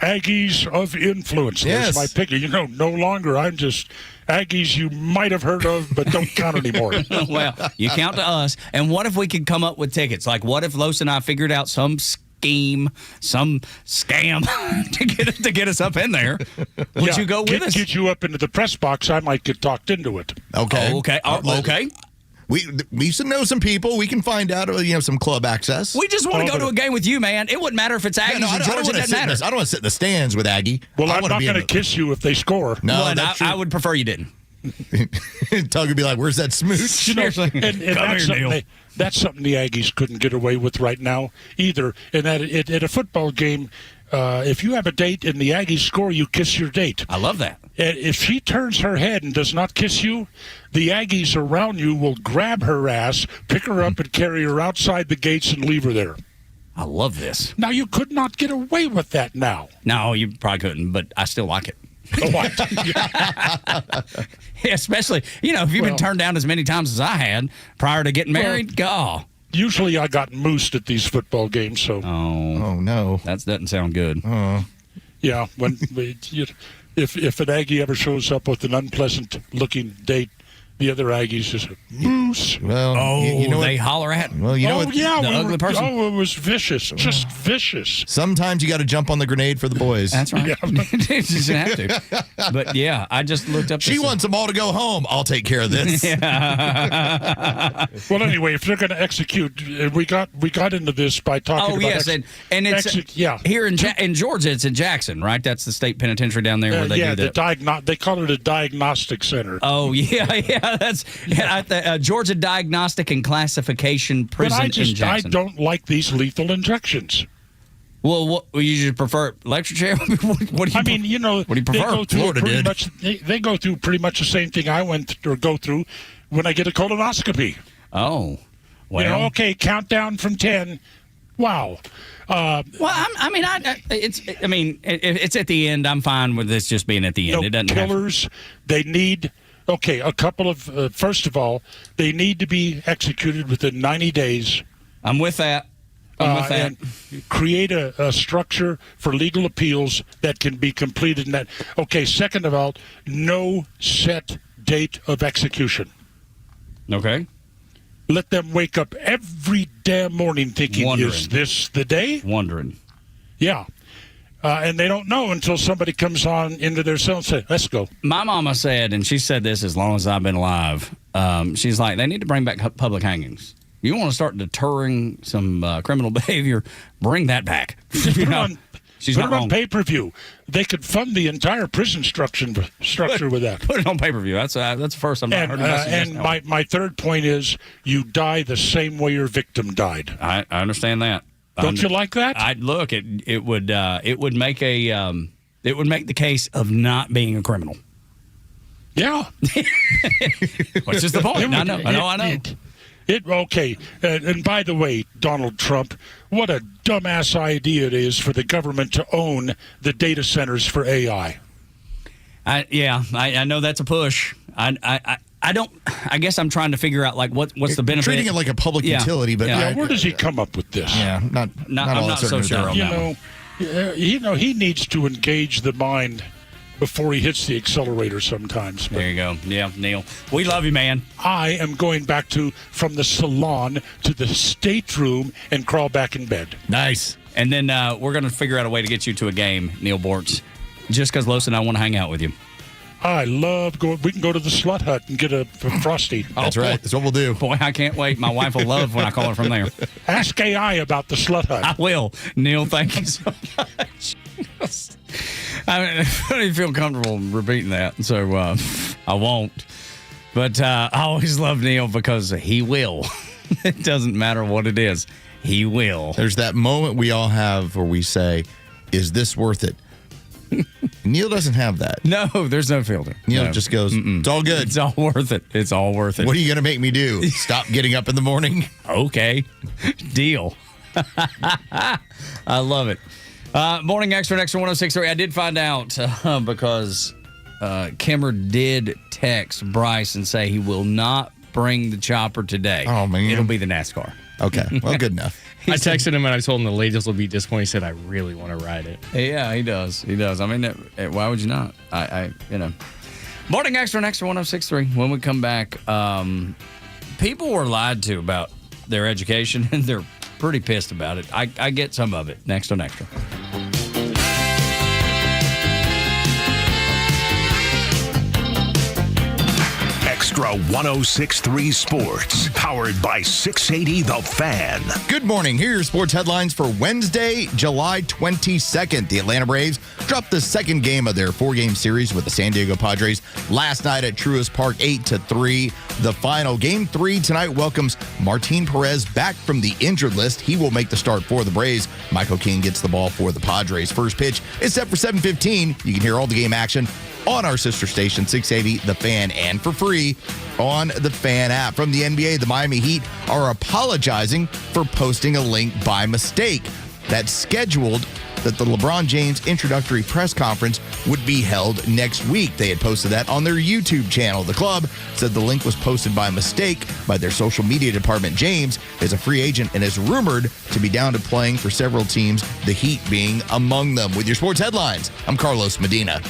Aggies of influence. Yes. There's my pick. No longer. I'm just Aggies you might have heard of, but don't count anymore. Well, you count to us. And what if we could come up with tickets? Like, what if Los and I figured out some scheme, some scam to get us up in there? Would you go with us? Get you up into the press box. I might get talked into it. Okay. Okay. We should know some people. We can find out, some club access. We just want to go to a game with you, man. It wouldn't matter if it's Aggies or Georgia. It doesn't matter. I don't want to sit in the stands with Aggie. Well, I'm not going to kiss you if they score. No, I would prefer you didn't. Tug would be like, "Where's that smooch?" And that's something the Aggies couldn't get away with right now either. And at a football game, if you have a date and the Aggies score, you kiss your date. I love that. And if she turns her head and does not kiss you, the Aggies around you will grab her ass, pick her up, and carry her outside the gates and leave her there. I love this. Now, you could not get away with that now. No, you probably couldn't, but I still like it. Especially, if you've been turned down as many times as I had prior to getting married, usually I got moosed at these football games, so. Oh no. That doesn't sound good. Yeah, if an Aggie ever shows up with an unpleasant-looking date, the other Aggies just moose. Well, they holler at. Well, ugly person. Oh, it was vicious, just vicious. Sometimes you got to jump on the grenade for the boys. That's right. You just have to. But yeah, I just looked up. She wants them all to go home. I'll take care of this. Well, anyway, if they're going to execute, we got into this by talking about. Oh yes, and it's here in Georgia. It's in Jackson, right? That's the state penitentiary down there where they do that. They call it a diagnostic center. Oh yeah. That's at the Georgia Diagnostic and Classification Prison in Jackson. I don't like these lethal injections. Well, what you just prefer electric chair? What do you? What do you prefer? They go through pretty much the same thing I go through when I get a colonoscopy. Oh, well. Okay, countdown from 10. Wow. It's at the end. I'm fine with this just being at the end. It doesn't killers. They need. Okay, a couple of, first of all, they need to be executed within 90 days. I'm with that. And create a structure for legal appeals that can be completed. Okay, second of all, no set date of execution. Okay. Let them wake up every damn morning thinking, is this the day? Wondering. Yeah. And they don't know until somebody comes on into their cell and says, let's go. My mama said, and she said this as long as I've been alive, she's like, they need to bring back public hangings. You want to start deterring some criminal behavior, bring that back. Put it on pay-per-view. They could fund the entire prison structure with that. Put it on pay-per-view. That's the first I've heard of that. And my third point is you die the same way your victim died. I understand that. Don't you like that? It would make the case of not being a criminal. Yeah. Which is the point. I know. Okay. And by the way, Donald Trump, what a dumbass idea it is for the government to own the data centers for AI. I know that's a push. I guess I'm trying to figure out what's the benefit. Treating it like a public utility, but where does he come up with this? Yeah, not I'm not so sure on that one. He needs to engage the mind before he hits the accelerator sometimes. There you go. Yeah, Neil. We love you, man. I am going back from the salon to the stateroom and crawl back in bed. Nice. And then we're going to figure out a way to get you to a game, Neil Bortz, just because Los and I want to hang out with you. I love going. We can go to the Slut Hut and get a Frosty. That's right. That's what we'll do. Boy, I can't wait. My wife will love when I call her from there. Ask AI about the Slut Hut. I will. Neil, thank you so much. I don't even feel comfortable repeating that, so I won't. But I always love Neil because he will. It doesn't matter what it is. He will. There's that moment we all have where we say, is this worth it? Neil doesn't have that. No, there's no filter. Neil just goes, it's all good. It's all worth it. It's all worth it. What are you going to make me do? Stop getting up in the morning? Okay. Deal. I love it. Morning Xtra, Xtra 106.3. I did find out because Kimmer did text Bryce and say he will not bring the chopper today. Oh, man. It'll be the NASCAR. Okay. Well, good enough. I texted him and I told him the ladies will be disappointed. He said, I really want to ride it. Yeah, he does. He does. I mean, why would you not? Morning Xtra, Xtra 106.3. When we come back, people were lied to about their education, and they're pretty pissed about it. I get some of it. Next on Xtra. Xtra 106.3 Sports, powered by 680 The Fan. Good morning. Here are your sports headlines for Wednesday, July 22nd. The Atlanta Braves dropped the second game of their 4-game series with the San Diego Padres last night at Truist Park, 8-3. The final Game 3 tonight welcomes Martin Perez back from the injured list. He will make the start for the Braves. Michael King gets the ball for the Padres. First pitch is set for 7:15. You can hear all the game action on our sister station, 680 The Fan, and for free on the Fan app. From the NBA, the Miami Heat are apologizing for posting a link by mistake. That's scheduled that the LeBron James introductory press conference would be held next week. They had posted that on their YouTube channel. The club said the link was posted by mistake by their social media department. James is a free agent and is rumored to be down to playing for several teams, the Heat being among them. With your sports headlines, I'm Carlos Medina.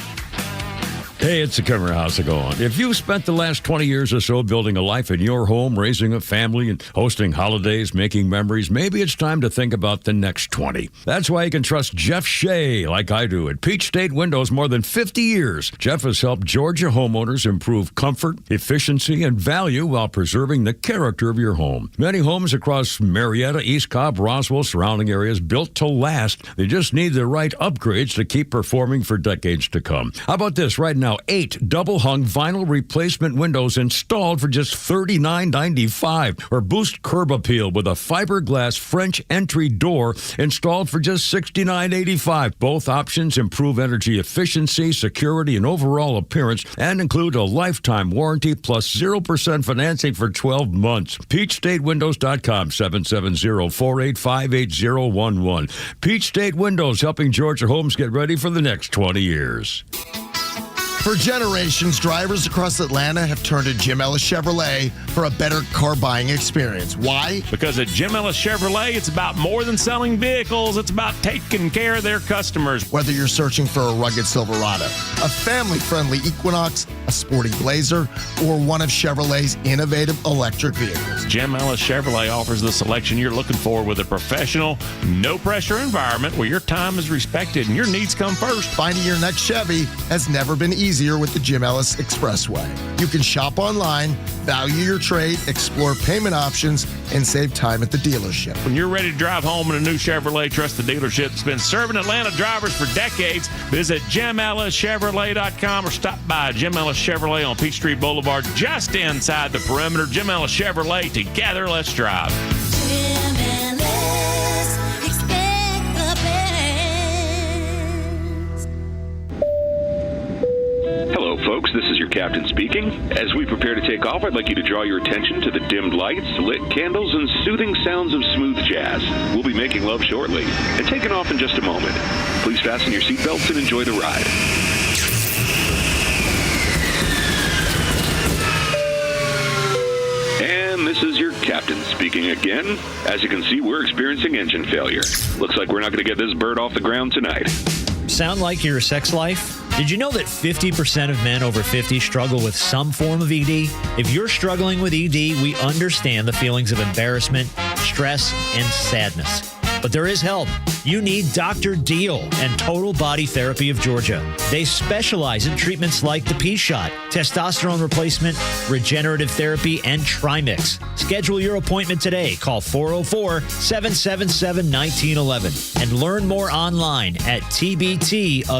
Hey, it's the Kimmer. How's it going? If you've spent the last 20 years or so building a life in your home, raising a family, and hosting holidays, making memories, maybe it's time to think about the next 20. That's why you can trust Jeff Shea, like I do, at Peach State Windows more than 50 years. Jeff has helped Georgia homeowners improve comfort, efficiency, and value while preserving the character of your home. Many homes across Marietta, East Cobb, Roswell, surrounding areas built to last. They just need the right upgrades to keep performing for decades to come. How about this right now? 8 double-hung vinyl replacement windows installed for just $39.95, or boost curb appeal with a fiberglass French entry door installed for just $69.85. Both options improve energy efficiency, security, and overall appearance, and include a lifetime warranty plus 0% financing for 12 months. PeachStateWindows.com, 770-485-8011. Peach State Windows, helping Georgia homes get ready for the next 20 years. For generations, drivers across Atlanta have turned to Jim Ellis Chevrolet for a better car buying experience. Why? Because at Jim Ellis Chevrolet, it's about more than selling vehicles. It's about taking care of their customers. Whether you're searching for a rugged Silverado, a family-friendly Equinox, a sporty Blazer, or one of Chevrolet's innovative electric vehicles, Jim Ellis Chevrolet offers the selection you're looking for with a professional, no-pressure environment where your time is respected and your needs come first. Finding your next Chevy has never been easier with the Jim Ellis Expressway. You can shop online, value your trade, explore payment options, and save time at the dealership. When you're ready to drive home in a new Chevrolet, trust the dealership that's been serving Atlanta drivers for decades. Visit JimEllisChevrolet.com or stop by Jim Ellis Chevrolet on Peachtree Boulevard, just inside the perimeter. Jim Ellis Chevrolet, together, let's drive. Jim Ellis folks. This is your captain speaking. As we prepare to take off, I'd like you to draw your attention to the dimmed lights, lit candles, and soothing sounds of smooth jazz. We'll be making love shortly and taking off in just a moment. Please fasten your seatbelts and enjoy the ride. And this is your captain speaking again. As you can see, we're experiencing engine failure. Looks like we're not going to get this bird off the ground tonight. Sound like your sex life? Did you know that 50% of men over 50 struggle with some form of ED? If you're struggling with ED, we understand the feelings of embarrassment, stress, and sadness. But there is help. You need Dr. Deal and Total Body Therapy of Georgia. They specialize in treatments like the P-Shot, testosterone replacement, regenerative therapy, and Trimix. Schedule your appointment today. Call 404-777-1911 and learn more online at tbtofga.com.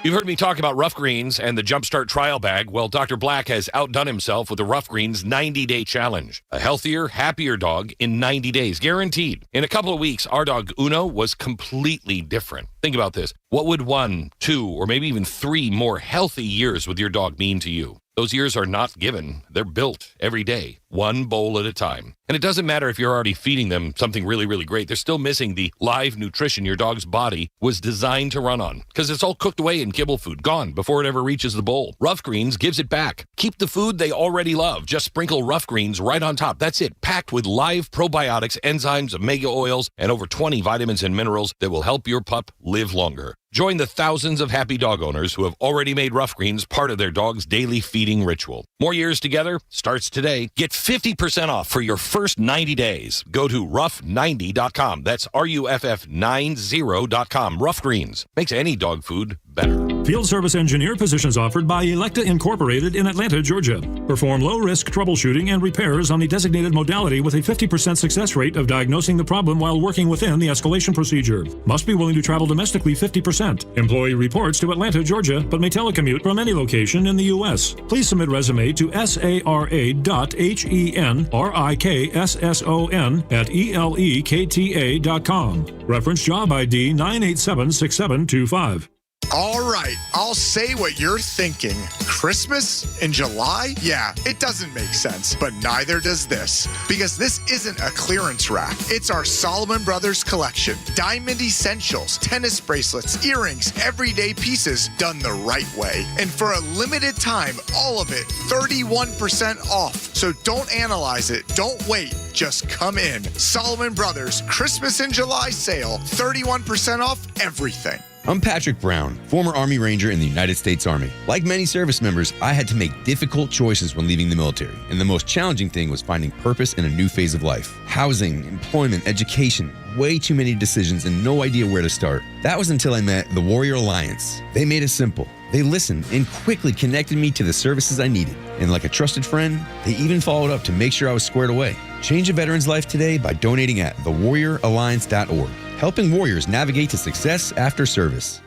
You've heard me talk about Rough Greens and the Jumpstart Trial Bag. Well, Dr. Black has outdone himself with the Rough Greens 90-day challenge. A healthier, happier dog in 90 days, guaranteed. In a couple of weeks, our dog Uno was completely different. Think about this. What would 1, 2, or maybe even 3 more healthy years with your dog mean to you? Those years are not given. They're built every day, one bowl at a time. And it doesn't matter if you're already feeding them something really, really great. They're still missing the live nutrition your dog's body was designed to run on because it's all cooked away in kibble food, gone before it ever reaches the bowl. Rough Greens gives it back. Keep the food they already love. Just sprinkle Rough Greens right on top. That's it. Packed with live probiotics, enzymes, omega oils, and over 20 vitamins and minerals that will help your pup live longer. Join the thousands of happy dog owners who have already made Rough Greens part of their dog's daily feeding ritual. More years together starts today. Get 50% off for your first 90 days. Go to rough90.com. That's RUFF90.com. Rough Greens makes any dog food better. Field service engineer positions offered by Electa Incorporated in Atlanta, Georgia. Perform low-risk troubleshooting and repairs on the designated modality with a 50% success rate of diagnosing the problem while working within the escalation procedure. Must be willing to travel domestically 50%. Employee reports to Atlanta, Georgia, but may telecommute from any location in the U.S. Please submit resume to sara.henrikasson@elekta.com. Reference job ID 9876725. All right, I'll say what you're thinking. Christmas in July? Yeah, it doesn't make sense, but neither does this. Because this isn't a clearance rack. It's our Solomon Brothers collection. Diamond essentials, tennis bracelets, earrings, everyday pieces done the right way. And for a limited time, all of it 31% off. So don't analyze it. Don't wait. Just come in. Solomon Brothers Christmas in July sale. 31% off everything. I'm Patrick Brown, former Army Ranger in the United States Army. Like many service members, I had to make difficult choices when leaving the military, and the most challenging thing was finding purpose in a new phase of life. Housing, employment, education, way too many decisions and no idea where to start. That was until I met the Warrior Alliance. They made it simple. They listened and quickly connected me to the services I needed. And like a trusted friend, they even followed up to make sure I was squared away. Change a veteran's life today by donating at thewarrioralliance.org. Helping warriors navigate to success after service.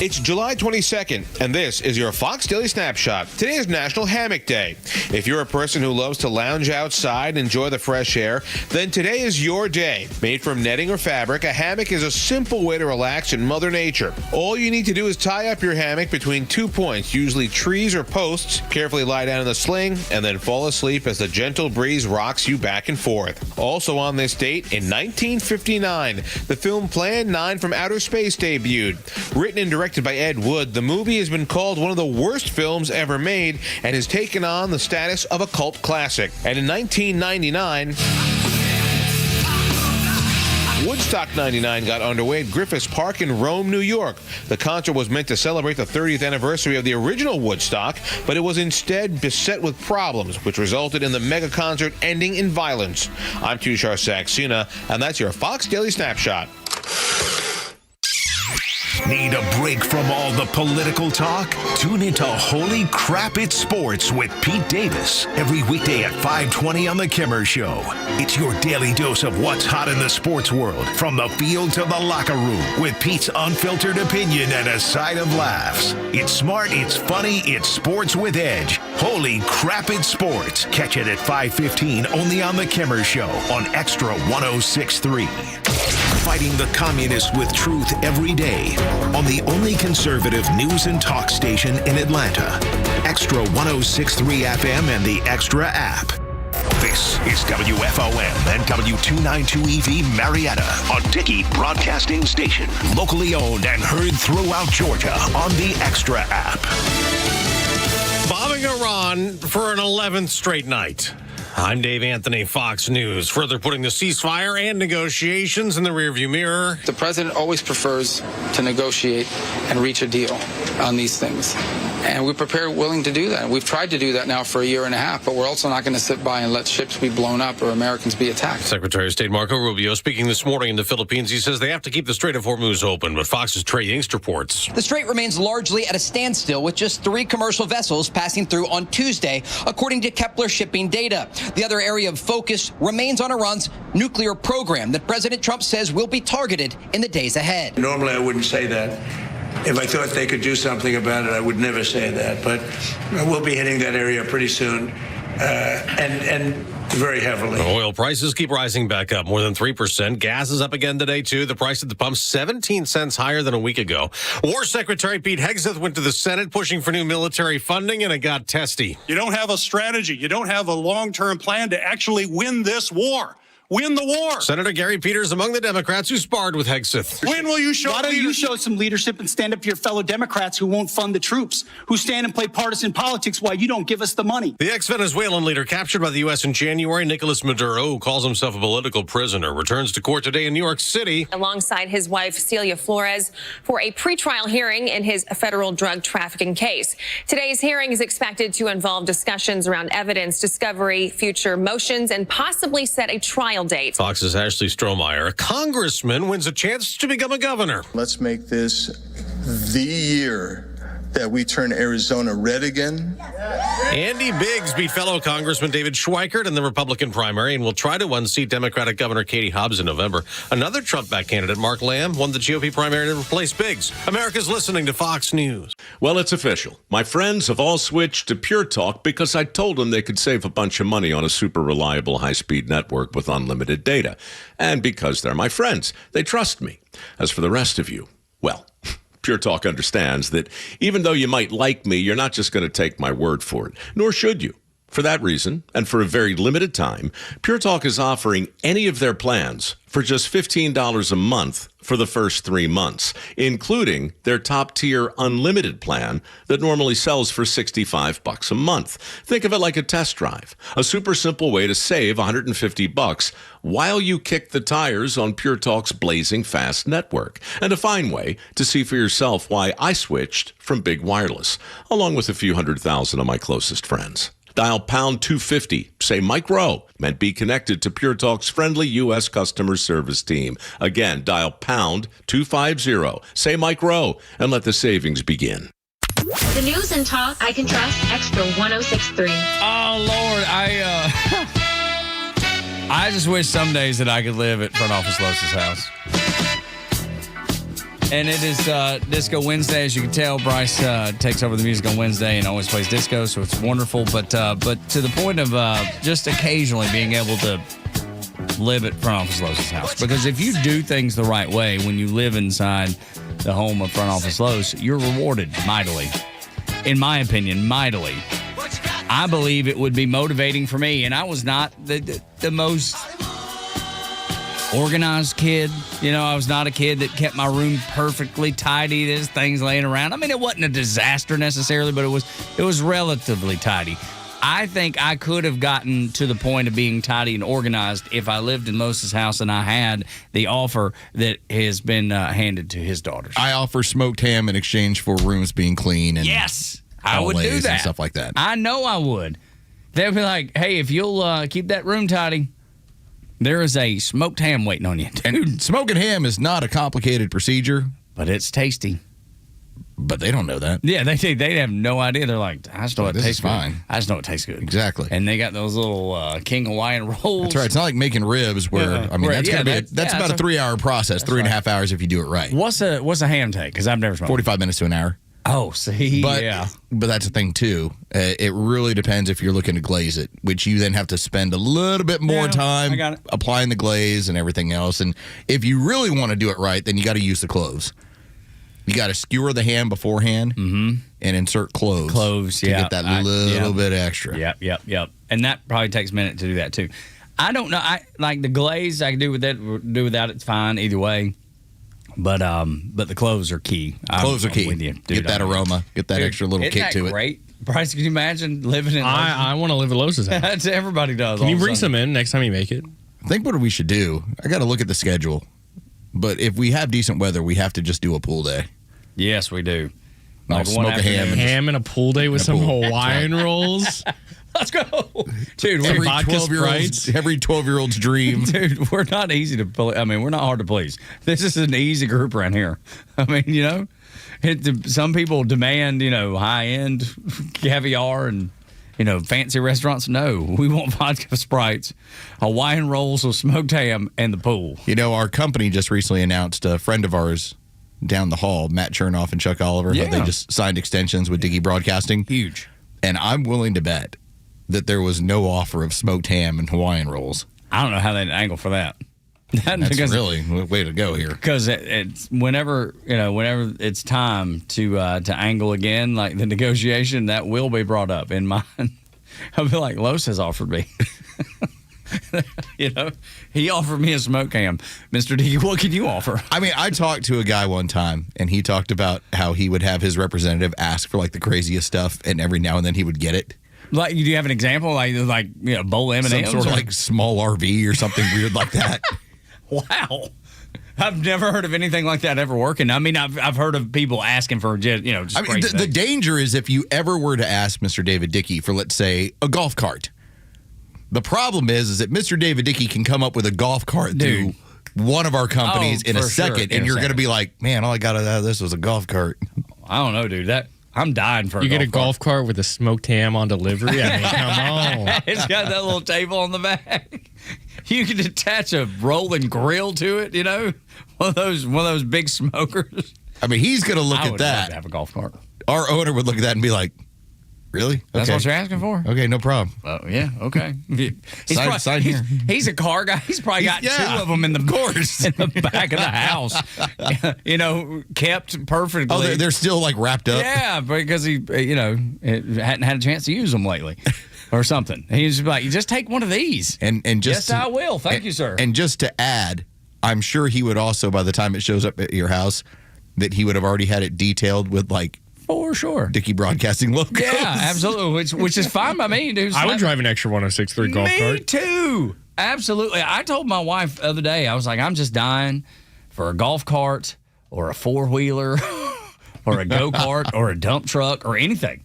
It's July 22nd, and this is your Fox Daily Snapshot. Today is National Hammock Day. If you're a person who loves to lounge outside and enjoy the fresh air, then today is your day. Made from netting or fabric, a hammock is a simple way to relax in Mother Nature. All you need to do is tie up your hammock between 2 points, usually trees or posts, carefully lie down in the sling, and then fall asleep as the gentle breeze rocks you back and forth. Also on this date, in 1959, the film Plan 9 from Outer Space debuted. Written and directed by Ed Wood, the movie has been called one of the worst films ever made and has taken on the status of a cult classic. And in 1999, Woodstock 99 got underway at Griffiths Park in Rome, New York. The concert was meant to celebrate the 30th anniversary of the original Woodstock, but it was instead beset with problems, which resulted in the mega concert ending in violence. I'm Tushar Saxena, and that's your Fox Daily Snapshot. Need a break from all the political talk? Tune into Holy Crap It's Sports with Pete Davis every weekday at 5:20 on The Kimmer Show. It's your daily dose of what's hot in the sports world, from the field to the locker room, with Pete's unfiltered opinion and a side of laughs. It's smart, it's funny, it's sports with edge. Holy Crap It's Sports. Catch it at 5:15 only on The Kimmer Show on Extra 106.3. fighting the communists with truth every day on the only conservative news and talk station in Atlanta. Extra 106.3 FM and the Extra app. This is WFOM and W292EV Marietta, a Dickey Broadcasting Station. Locally owned and heard throughout Georgia on the Extra app. Bombing Iran for an 11th straight night. I'm Dave Anthony, Fox News. Further putting the ceasefire and negotiations in the rearview mirror. The president always prefers to negotiate and reach a deal on these things. And we're prepared, willing to do that. We've tried to do that now for a year and a half, but we're also not going to sit by and let ships be blown up or Americans be attacked. Secretary of State Marco Rubio speaking this morning in the Philippines. He says they have to keep the Strait of Hormuz open, but Fox's Trey Yingst reports. The strait remains largely at a standstill with just 3 commercial vessels passing through on Tuesday, according to Kepler shipping data. The other area of focus remains on Iran's nuclear program that President Trump says will be targeted in the days ahead. Normally, I wouldn't say that. If I thought they could do something about it, I would never say that. But we'll be hitting that area pretty soon, and very heavily. Oil prices keep rising back up more than 3%. Gas is up again today, too. The price at the pump 17 cents higher than a week ago. War Secretary Pete Hegseth went to the Senate pushing for new military funding, and it got testy. You don't have a strategy. You don't have a long-term plan to actually win this war. Win the war. Senator Gary Peters among the Democrats who sparred with Hegseth. When will you show Why don't you show some leadership and stand up to your fellow Democrats who won't fund the troops, who stand and play partisan politics while you don't give us the money? The ex-Venezuelan leader captured by the U.S. in January, Nicolas Maduro, who calls himself a political prisoner, returns to court today in New York City. Alongside his wife, Celia Flores, for a pretrial hearing in his federal drug trafficking case. Today's hearing is expected to involve discussions around evidence discovery, future motions, and possibly set a trial date. Fox's Ashley Strohmeyer, a congressman, wins a chance to become a governor. Let's make this the year that we turn Arizona red again. Andy Biggs beat fellow Congressman David Schweikert in the Republican primary and will try to unseat Democratic Governor Katie Hobbs in November. Another Trump-backed candidate, Mark Lamb, won the GOP primary to replace Biggs. America's listening to Fox News. Well, it's official. My friends have all switched to Pure Talk because I told them they could save a bunch of money on a super reliable high-speed network with unlimited data. And because they're my friends, they trust me. As for the rest of you, well, Pure Talk understands that even though you might like me, you're not just going to take my word for it, nor should you. For that reason, and for a very limited time, Pure Talk is offering any of their plans for just $15 a month for the first 3 months, including their top-tier unlimited plan that normally sells for $65 a month. Think of it like a test drive, a super simple way to save $150 while you kick the tires on Pure Talk's blazing fast network, and a fine way to see for yourself why I switched from big wireless, along with a few 100,000 of my closest friends. Dial pound 250, say Mike Rowe, and be connected to Pure Talk's friendly U.S. customer service team. Again, dial pound 250, say Mike Rowe, and let the savings begin. The news and talk I can trust. Extra 106.3. Oh, Lord, I just wish some days that I could live at Front Office Los's house. And it is Disco Wednesday. As you can tell, Bryce takes over the music on Wednesday and always plays disco, so it's wonderful. But to the point of just occasionally being able to live at Front Office Los's house. Because if you do things the right way, when you live inside the home of Front Office Los, you're rewarded mightily. In my opinion, mightily. I believe it would be motivating for me, and I was not the most organized kid. You know, I was not a kid that kept my room perfectly tidy. There's things laying around. I mean, it wasn't a disaster necessarily, but it was relatively tidy. I think I could have gotten to the point of being tidy and organized if I lived in Los's house and I had the offer that has been handed to his daughters. I offer smoked ham in exchange for rooms being clean. And yes, I would do that. And stuff like that. I know I would. They'd be like, hey, if you'll keep that room tidy, there is a smoked ham waiting on you. Dude. And smoking ham is not a complicated procedure. But it's tasty. But they don't know that. Yeah, they have no idea. They're like, I just know it tastes fine. Good. I just know it tastes good. Exactly. And they got those little King Hawaiian rolls. That's right. It's not like making ribs where, I mean, that's about a 3-hour process, 3.5 hours if you do it right. What's a ham take? Because I've never smoked. 45 minutes to an hour. Oh, see, but, yeah. But that's the thing, too. It really depends if you're looking to glaze it, which you then have to spend a little bit more time applying the glaze and everything else. And if you really want to do it right, then you got to use the cloves. You got to skewer the ham beforehand and insert cloves to get that little bit extra. Yep. And that probably takes a minute to do that, too. I don't know. I like the glaze. I can do without. It's fine either way. But the cloves are key. Cloves are key. With you, dude, get that aroma. Get that extra little kick to it. Great. Bryce, can you imagine living in I want to live at Los's house. That's everybody does. Can you bring some in next time you make it? I think what we should do, I got to look at the schedule. But if we have decent weather, we have to just do a pool day. Yes, we do. Like smoke a ham. And a pool day with some Hawaiian rolls. Let's go. Dude, every 12-year-old's dream. Dude, we're not easy to please. I mean, we're not hard to please. This is an easy group around here. I mean, some people demand, high-end caviar and, fancy restaurants. No, we want vodka Sprites, Hawaiian rolls with smoked ham, and the pool. Our company just recently announced a friend of ours down the hall, Matt Chernoff and Chuck Oliver, how they just signed extensions with Diggy Broadcasting. Huge. And I'm willing to bet that there was no offer of smoked ham and Hawaiian rolls. I don't know how they angle for that. That's really way to go here. Because it's whenever it's time to angle again, like the negotiation, that will be brought up in mine. I'll be like, Los has offered me. He offered me a smoked ham. Mr. D, what can you offer? I mean, I talked to a guy one time, and he talked about how he would have his representative ask for the craziest stuff, and every now and then he would get it. Like, do you have an example? Like bowl M&Ms? Some sort of small RV or something weird like that. Wow. I've never heard of anything like that ever working. I mean, I've heard of people asking for just the danger is if you ever were to ask Mr. David Dickey for, let's say, a golf cart. The problem is that Mr. David Dickey can come up with a golf cart through one of our companies in a second, and you're going to be like, man, all I got out of this was a golf cart. I don't know, dude. I'm dying for you get a golf cart with a smoked ham on delivery. I mean, come on. It's got that little table on the back. You can attach a rolling grill to it. One of those big smokers. I mean, he's going to look at that. I would love to have a golf cart. Our owner would look at that and be like, really? That's what you're asking for? Okay, no problem. Oh, yeah, okay. Sign here. He's a car guy. He's probably got two of them in the back of the house. Kept perfectly. Oh, they're still wrapped up? Yeah, because he, hadn't had a chance to use them lately or something. He's like, just take one of these. And just yes, I will. Thank you, sir. And just to add, I'm sure he would also, by the time it shows up at your house, that he would have already had it detailed with for sure. Dickey Broadcasting logos. Yeah, absolutely. Which is fine by me, dude. I would drive an extra 1063 golf cart. Me too. Absolutely. I told my wife the other day, I was like, I'm just dying for a golf cart or a four-wheeler or a go-kart or a dump truck or anything.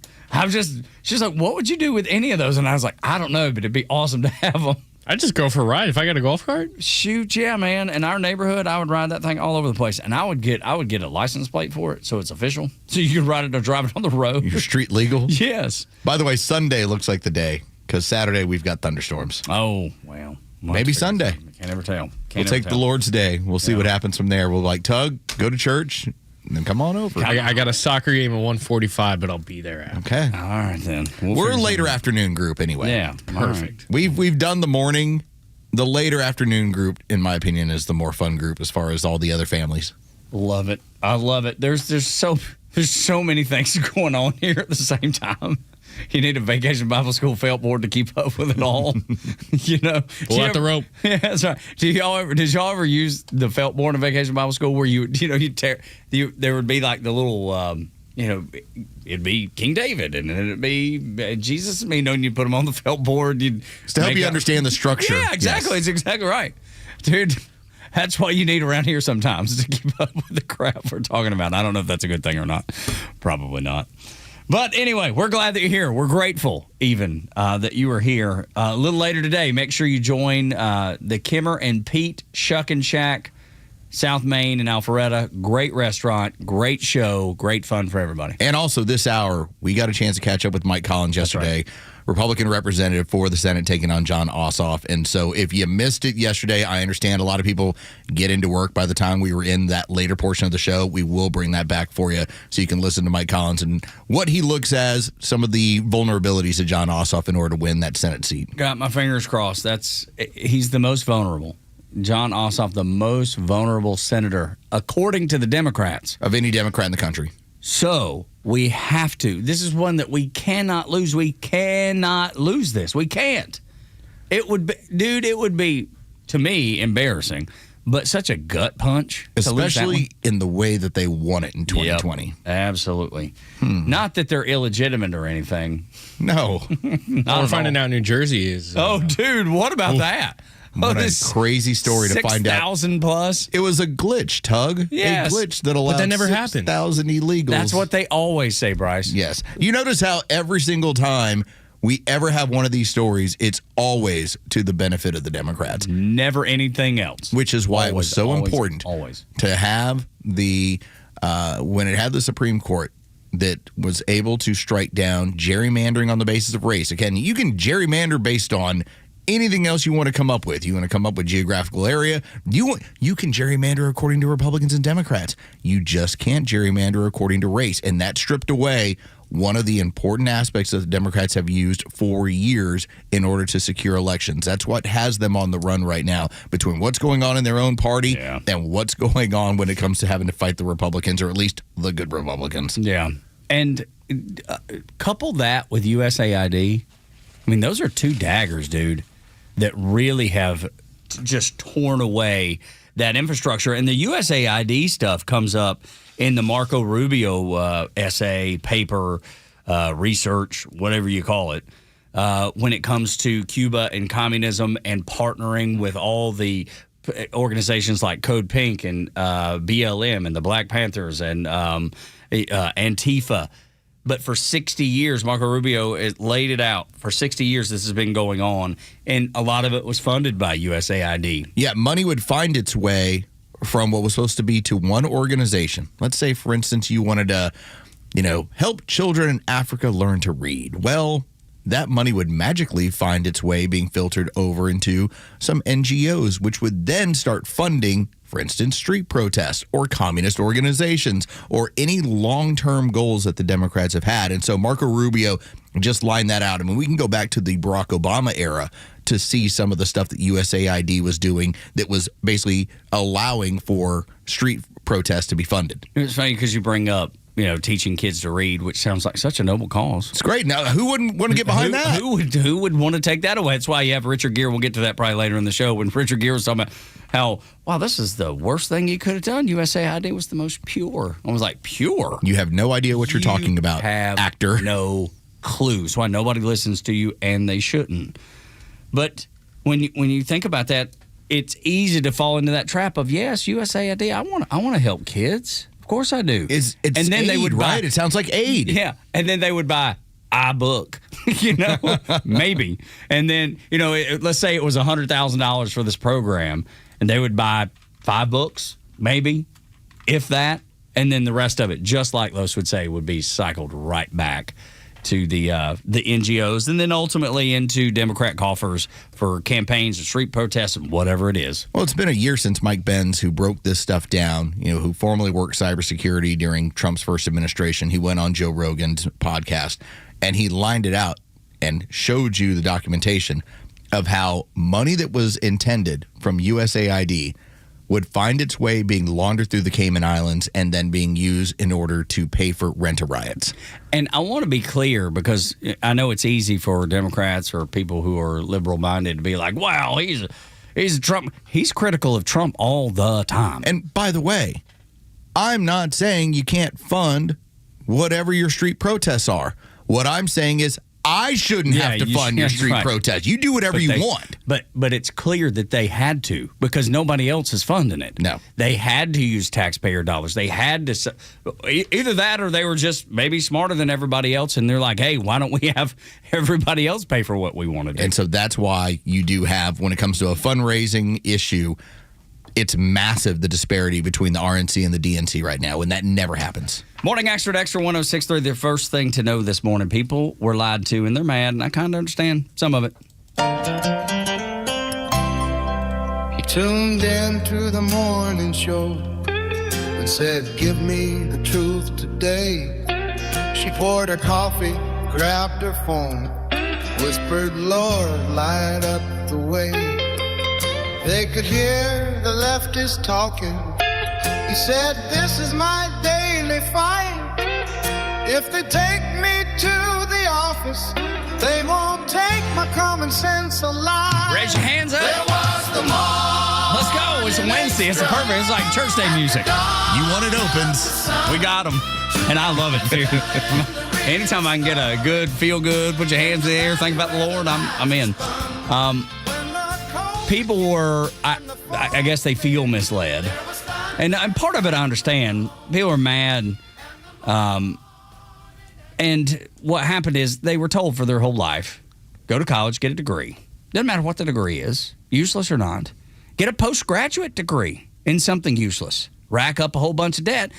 She's like, what would you do with any of those? And I was like, I don't know, but it'd be awesome to have them. I'd just go for a ride if I got a golf cart. Shoot, yeah, man. In our neighborhood, I would ride that thing all over the place, and I would get a license plate for it, so it's official. So you can ride it or drive it on the road. You're street legal. Yes. By the way, Sunday looks like the day because Saturday we've got thunderstorms. Oh well. Maybe Sunday. Can't never tell. We'll take the Lord's Day. We'll see what happens from there. We'll Tug, go to church. And then come on over. I got a soccer game at 1:45, but I'll be there after. Okay. All right, then. We're a later afternoon group anyway. Yeah. Perfect. Right. We've done the morning. The later afternoon group, in my opinion, is the more fun group as far as all the other families. Love it. I love it. There's so many things going on here at the same time. You need a Vacation Bible School felt board to keep up with it all. Pull out the rope. Yeah, that's right. Did y'all ever use the felt board in Vacation Bible School where there would be like the little it'd be King David and it'd be Jesus. And you put them on the felt board. To help you understand the structure. Yeah, exactly. Yes. It's exactly right, dude. That's what you need around here sometimes to keep up with the crap we're talking about. I don't know if that's a good thing or not. Probably not. But anyway, we're glad that you're here. We're grateful even that you are here. A little later today, make sure you join the Kimmer and Pete Shuck and Shack, South Main and Alpharetta. Great restaurant, great show, great fun for everybody. And also this hour, we got a chance to catch up with Mike Collins yesterday. Right. Republican representative for the Senate taking on Jon Ossoff. And so if you missed it yesterday, I understand a lot of people get into work by the time we were in that later portion of the show. We will bring that back for you so you can listen to Mike Collins and what he looks as some of the vulnerabilities of Jon Ossoff in order to win that Senate seat. Got my fingers crossed. He's the most vulnerable. Jon Ossoff, the most vulnerable senator, according to the Democrats. Of any Democrat in the country. So we have to. This is one that we cannot lose. We cannot lose this. We can't. It would be, to me, embarrassing, but such a gut punch. Especially in the way that they won it in 2020. Yep, absolutely. Not that they're illegitimate or anything. No. We're finding out New Jersey is. Oh, dude, what about that? What a crazy story to find out. 6,000 plus? It was a glitch, Tug. Yes. A glitch that allowed But that never happened. 6,000 illegals. That's what they always say, Bryce. Yes. You notice how every single time we ever have one of these stories, it's always to the benefit of the Democrats. Never anything else. Which is why it was so important to have when it had the Supreme Court that was able to strike down gerrymandering on the basis of race. Again, you can gerrymander based on anything else you want to come up with. You want to come up with geographical area. You can gerrymander according to Republicans and Democrats. You just can't gerrymander according to race. And that stripped away one of the important aspects that the Democrats have used for years in order to secure elections. That's what has them on the run right now, between what's going on in their own party and what's going on when it comes to having to fight the Republicans, or at least the good Republicans. Yeah. And couple that with USAID. I mean, those are two daggers, dude, that really have just torn away that infrastructure. And the USAID stuff comes up in the Marco Rubio essay, paper, research, whatever you call it, when it comes to Cuba and communism and partnering with all the organizations like Code Pink and BLM and the Black Panthers and Antifa. But for 60 years, Marco Rubio laid it out. For 60 years, this has been going on, and a lot of it was funded by USAID. Yeah, money would find its way from what was supposed to be to one organization. Let's say, for instance, you wanted to, help children in Africa learn to read. Well, that money would magically find its way being filtered over into some NGOs, which would then start funding, for instance, street protests or communist organizations or any long-term goals that the Democrats have had. And so Marco Rubio just lined that out. I mean, we can go back to the Barack Obama era to see some of the stuff that USAID was doing that was basically allowing for street protests to be funded. It's funny because you bring up, teaching kids to read, which sounds like such a noble cause. It's great. Now, who wouldn't want to get behind that? Who would want to take that away? That's why you have Richard Gere. We'll get to that probably later in the show when Richard Gere was talking about how, wow, this is the worst thing you could have done. USAID was the most pure. I was like, pure? You have no idea what you're talking about, actor. No clue. That's why nobody listens to you, and they shouldn't. But when you think about that, it's easy to fall into that trap of, yes, USAID, I want to help kids. Of course I do. It's and then aid, they would buy, right? It sounds like aid. Yeah, and then they would buy iBook, maybe. And then, let's say it was $100,000 for this program, and they would buy 5 books, maybe, if that, and then the rest of it, just like Los would say, would be cycled right back to the NGOs, and then ultimately into Democrat coffers for campaigns and street protests and whatever it is. Well, it's been a year since Mike Benz, who broke this stuff down, who formerly worked cybersecurity during Trump's first administration, he went on Joe Rogan's podcast, and he lined it out and showed you the documentation of how money that was intended from USAID would find its way being laundered through the Cayman Islands and then being used in order to pay for rent-a-riots. And I want to be clear, because I know it's easy for Democrats or people who are liberal-minded to be like, wow, he's a Trump. He's critical of Trump all the time. And by the way, I'm not saying you can't fund whatever your street protests are. What I'm saying is I shouldn't have to fund your street protest. You do whatever you want. But it's clear that they had to, because nobody else is funding it. No. They had to use taxpayer dollars. They had to, either that or they were just maybe smarter than everybody else, and they're like, hey, why don't we have everybody else pay for what we want to do? And so that's why you do have, when it comes to a fundraising issue, it's massive, the disparity between the RNC and the DNC right now, and that never happens. Morning Extra at Extra 106.3. The first thing to know this morning, people were lied to, and they're mad, and I kind of understand some of it. He tuned in to the morning show and said, give me the truth today. She poured her coffee, grabbed her phone, whispered, Lord, light up the way. They could hear the leftists talking. He said, this is my daily fight. If they take me to the office, they won't take my common sense alive. Raise your hands up. There was the morning. Let's go. It's a Wednesday. It's perfect. It's like church day music. You want it opens. We got them. And I love it, too. Anytime I can get a good, feel good, put your hands in the air, think about the Lord, I'm in. People were, I guess they feel misled. And part of it I understand. People are mad. And what happened is they were told for their whole life, go to college, get a degree. Doesn't matter what the degree is, useless or not. Get a postgraduate degree in something useless. Rack up a whole bunch of debt.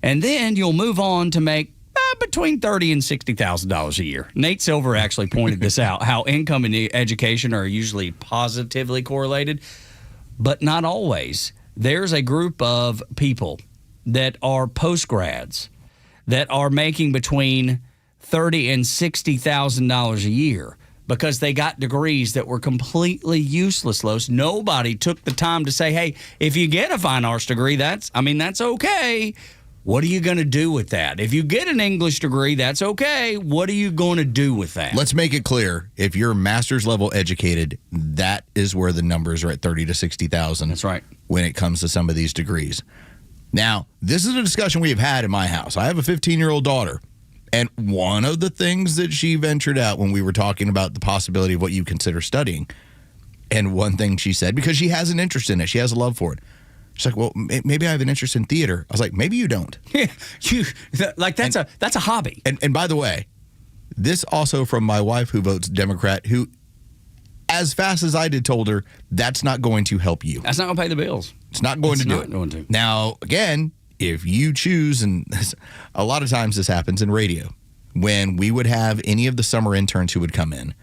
And then you'll move on to make between $30,000 and $60,000 a year. Nate Silver actually pointed this out, how income and education are usually positively correlated, but not always. There's a group of people that are postgrads that are making between $30,000 and $60,000 a year because they got degrees that were completely useless, Los. Nobody took the time to say, hey, if you get a fine arts degree, that's okay. What are you going to do with that? If you get an English degree, that's okay. What are you going to do with that? Let's make it clear. If you're master's level educated, that is where the numbers are at 30 to 60,000. That's right. When it comes to some of these degrees. Now, this is a discussion we've had in my house. I have a 15-year-old daughter, and one of the things that she ventured out when we were talking about the possibility of what you consider studying, and one thing she said, because she has an interest in it, she has a love for it. She's like, well, maybe I have an interest in theater. I was like, maybe you don't. That's a hobby. And by the way, this also from my wife who votes Democrat, who, as fast as I did, told her that's not going to help you. That's not going to pay the bills. It's not going to do it. Now, again, if you choose, and a lot of times this happens in radio, when we would have any of the summer interns who would come in,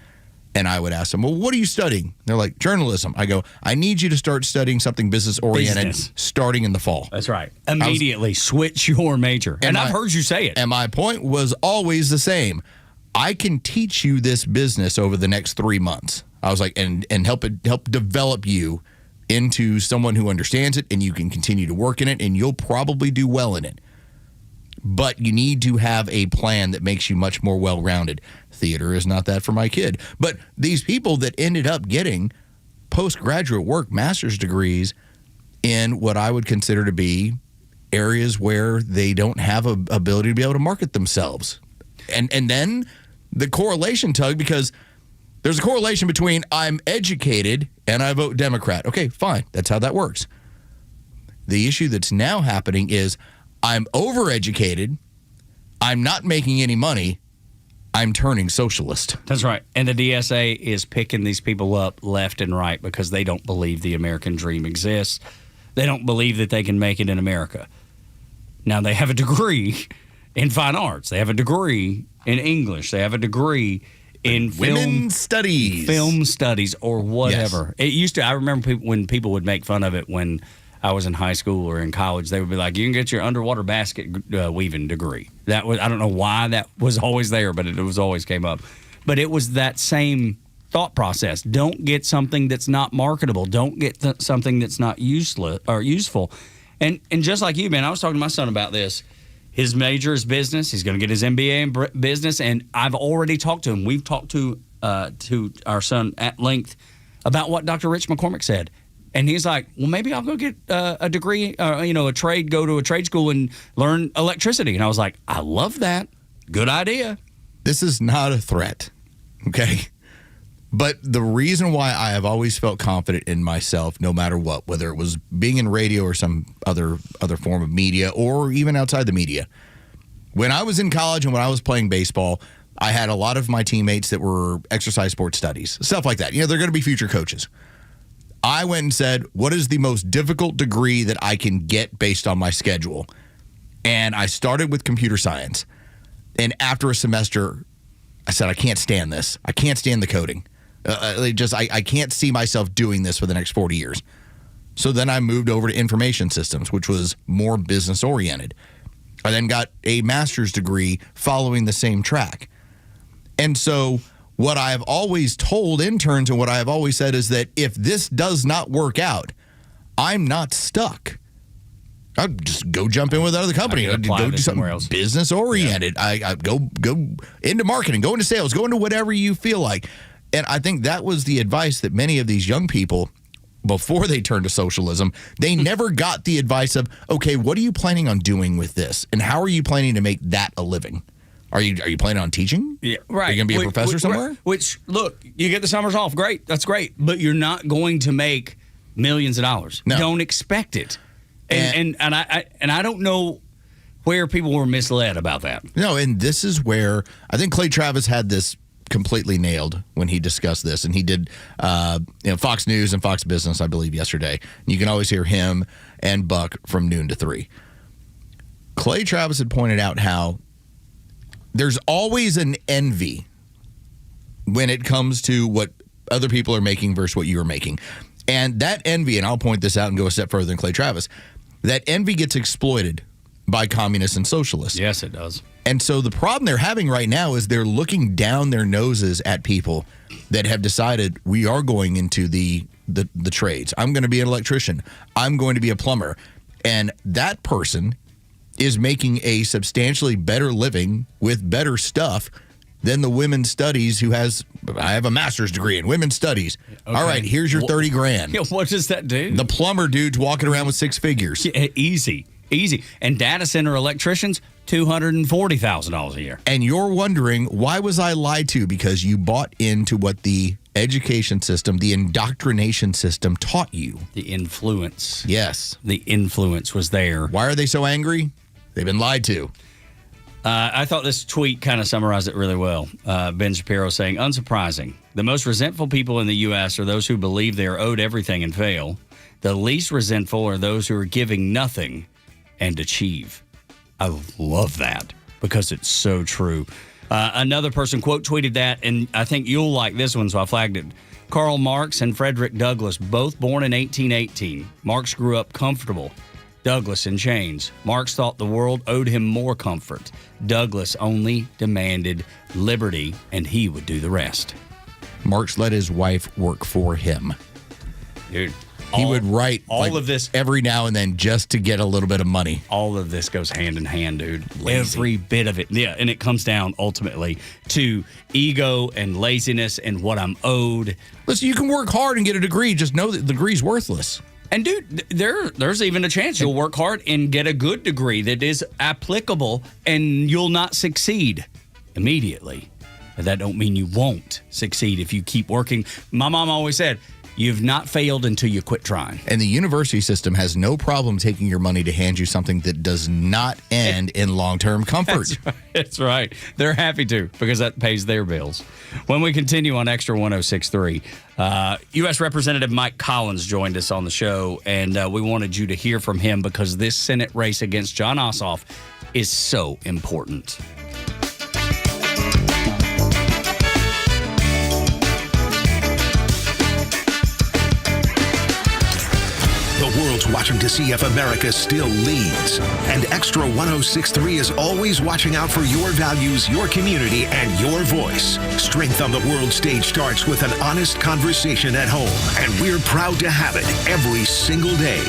and I would ask them, well, what are you studying? They're like, journalism. I go, I need you to start studying something business-oriented starting in the fall. That's right. Immediately switch your major. And I've heard you say it. And my point was always the same. I can teach you this business over the next 3 months. I was like, and help develop you into someone who understands it, and you can continue to work in it, and you'll probably do well in it. But you need to have a plan that makes you much more well-rounded. Theater is not that for my kid. But these people that ended up getting postgraduate work, master's degrees in what I would consider to be areas where they don't have an ability to be able to market themselves. And then the correlation, Tug, because there's a correlation between I'm educated and I vote Democrat. Okay, fine. That's how that works. The issue that's now happening is I'm overeducated, I'm not making any money, I'm turning socialist. That's right. And the DSA is picking these people up left and right because they don't believe the American dream exists. They don't believe that they can make it in America. Now, they have a degree in fine arts. They have a degree in English. They have a degree in film studies or whatever. Yes. It used to, I remember when people would make fun of it when I was in high school or in college. They would be like, you can get your underwater basket weaving degree. That was, I don't know why that was always there, but it was always came up. But it was that same thought process. Don't get something that's not marketable. Don't get something that's not useless or useful. And just like you, man, I was talking to my son about this. His major is business. He's going to get his MBA in business, and I've already talked to him. We've talked to our son at length about what Dr. Rich McCormick said. And he's like, well, maybe I'll go get a degree, a trade, go to a trade school and learn electricity. And I was like, I love that. Good idea. This is not a threat, okay? But the reason why I have always felt confident in myself, no matter what, whether it was being in radio or some other form of media or even outside the media, when I was in college and when I was playing baseball, I had a lot of my teammates that were exercise sports studies, stuff like that. They're going to be future coaches. I went and said, what is the most difficult degree that I can get based on my schedule? And I started with computer science. And after a semester, I said, I can't stand this. I can't stand the coding. I can't see myself doing this for the next 40 years. So then I moved over to information systems, which was more business oriented. I then got a master's degree following the same track. And so what I have always told interns and what I have always said is that if this does not work out, I'm not stuck. I'll just go jump in with another company. I'd go do something else. Business oriented. Yeah. I go into marketing, go into sales, go into whatever you feel like. And I think that was the advice that many of these young people, before they turned to socialism, they never got the advice of, okay, what are you planning on doing with this? And how are you planning to make that a living? Are you planning on teaching? Yeah, right. Are you going to be a professor somewhere? Which, look, you get the summers off. Great. That's great. But you're not going to make millions of dollars. No. Don't expect it. And I don't know where people were misled about that. No, and this is where I think Clay Travis had this completely nailed when he discussed this, and he did Fox News and Fox Business, I believe, yesterday. You can always hear him and Buck from noon to 3. Clay Travis had pointed out how there's always an envy when it comes to what other people are making versus what you are making. And that envy, and I'll point this out and go a step further than Clay Travis, that envy gets exploited by communists and socialists. Yes, it does. And so the problem they're having right now is they're looking down their noses at people that have decided we are going into the trades. I'm going to be an electrician. I'm going to be a plumber. And that person is making a substantially better living with better stuff than the women's studies I have a master's degree in women's studies. Okay. All right, here's your 30 grand. Yeah, what does that do? The plumber dude's walking around with 6 figures. Yeah, easy. And data center electricians, $240,000 a year. And you're wondering, why was I lied to? Because you bought into what the education system, the indoctrination system taught you. The influence. Yes. The influence was there. Why are they so angry? They've been lied to. I thought this tweet kind of summarized it really well. Ben Shapiro saying, unsurprising. The most resentful people in the U.S. are those who believe they are owed everything and fail. The least resentful are those who are giving nothing and achieve. I love that because it's so true. Another person quote tweeted that, and I think you'll like this one, so I flagged it. Karl Marx and Frederick Douglass, both born in 1818. Marx grew up comfortable. Douglass in chains. Marx thought the world owed him more comfort. Douglass only demanded liberty, and he would do the rest. Marx let his wife work for him. Dude. He would write all of this every now and then just to get a little bit of money. All of this goes hand in hand, dude. Lazy. Every bit of it. Yeah, and it comes down ultimately to ego and laziness and what I'm owed. Listen, you can work hard and get a degree. Just know that the degree's worthless. And, dude, there's even a chance you'll work hard and get a good degree that is applicable, and you'll not succeed immediately. But that don't mean you won't succeed if you keep working. My mom always said, you've not failed until you quit trying. And the university system has no problem taking your money to hand you something that does not end in long-term comfort. That's right. They're happy to, because that pays their bills. When we continue on Xtra 106.3, U.S. Representative Mike Collins joined us on the show, and we wanted you to hear from him because this Senate race against Jon Ossoff is so important. The world's watching to see if America still leads. And Xtra 106.3 is always watching out for your values, your community, and your voice. Strength on the world stage starts with an honest conversation at home. And we're proud to have it every single day.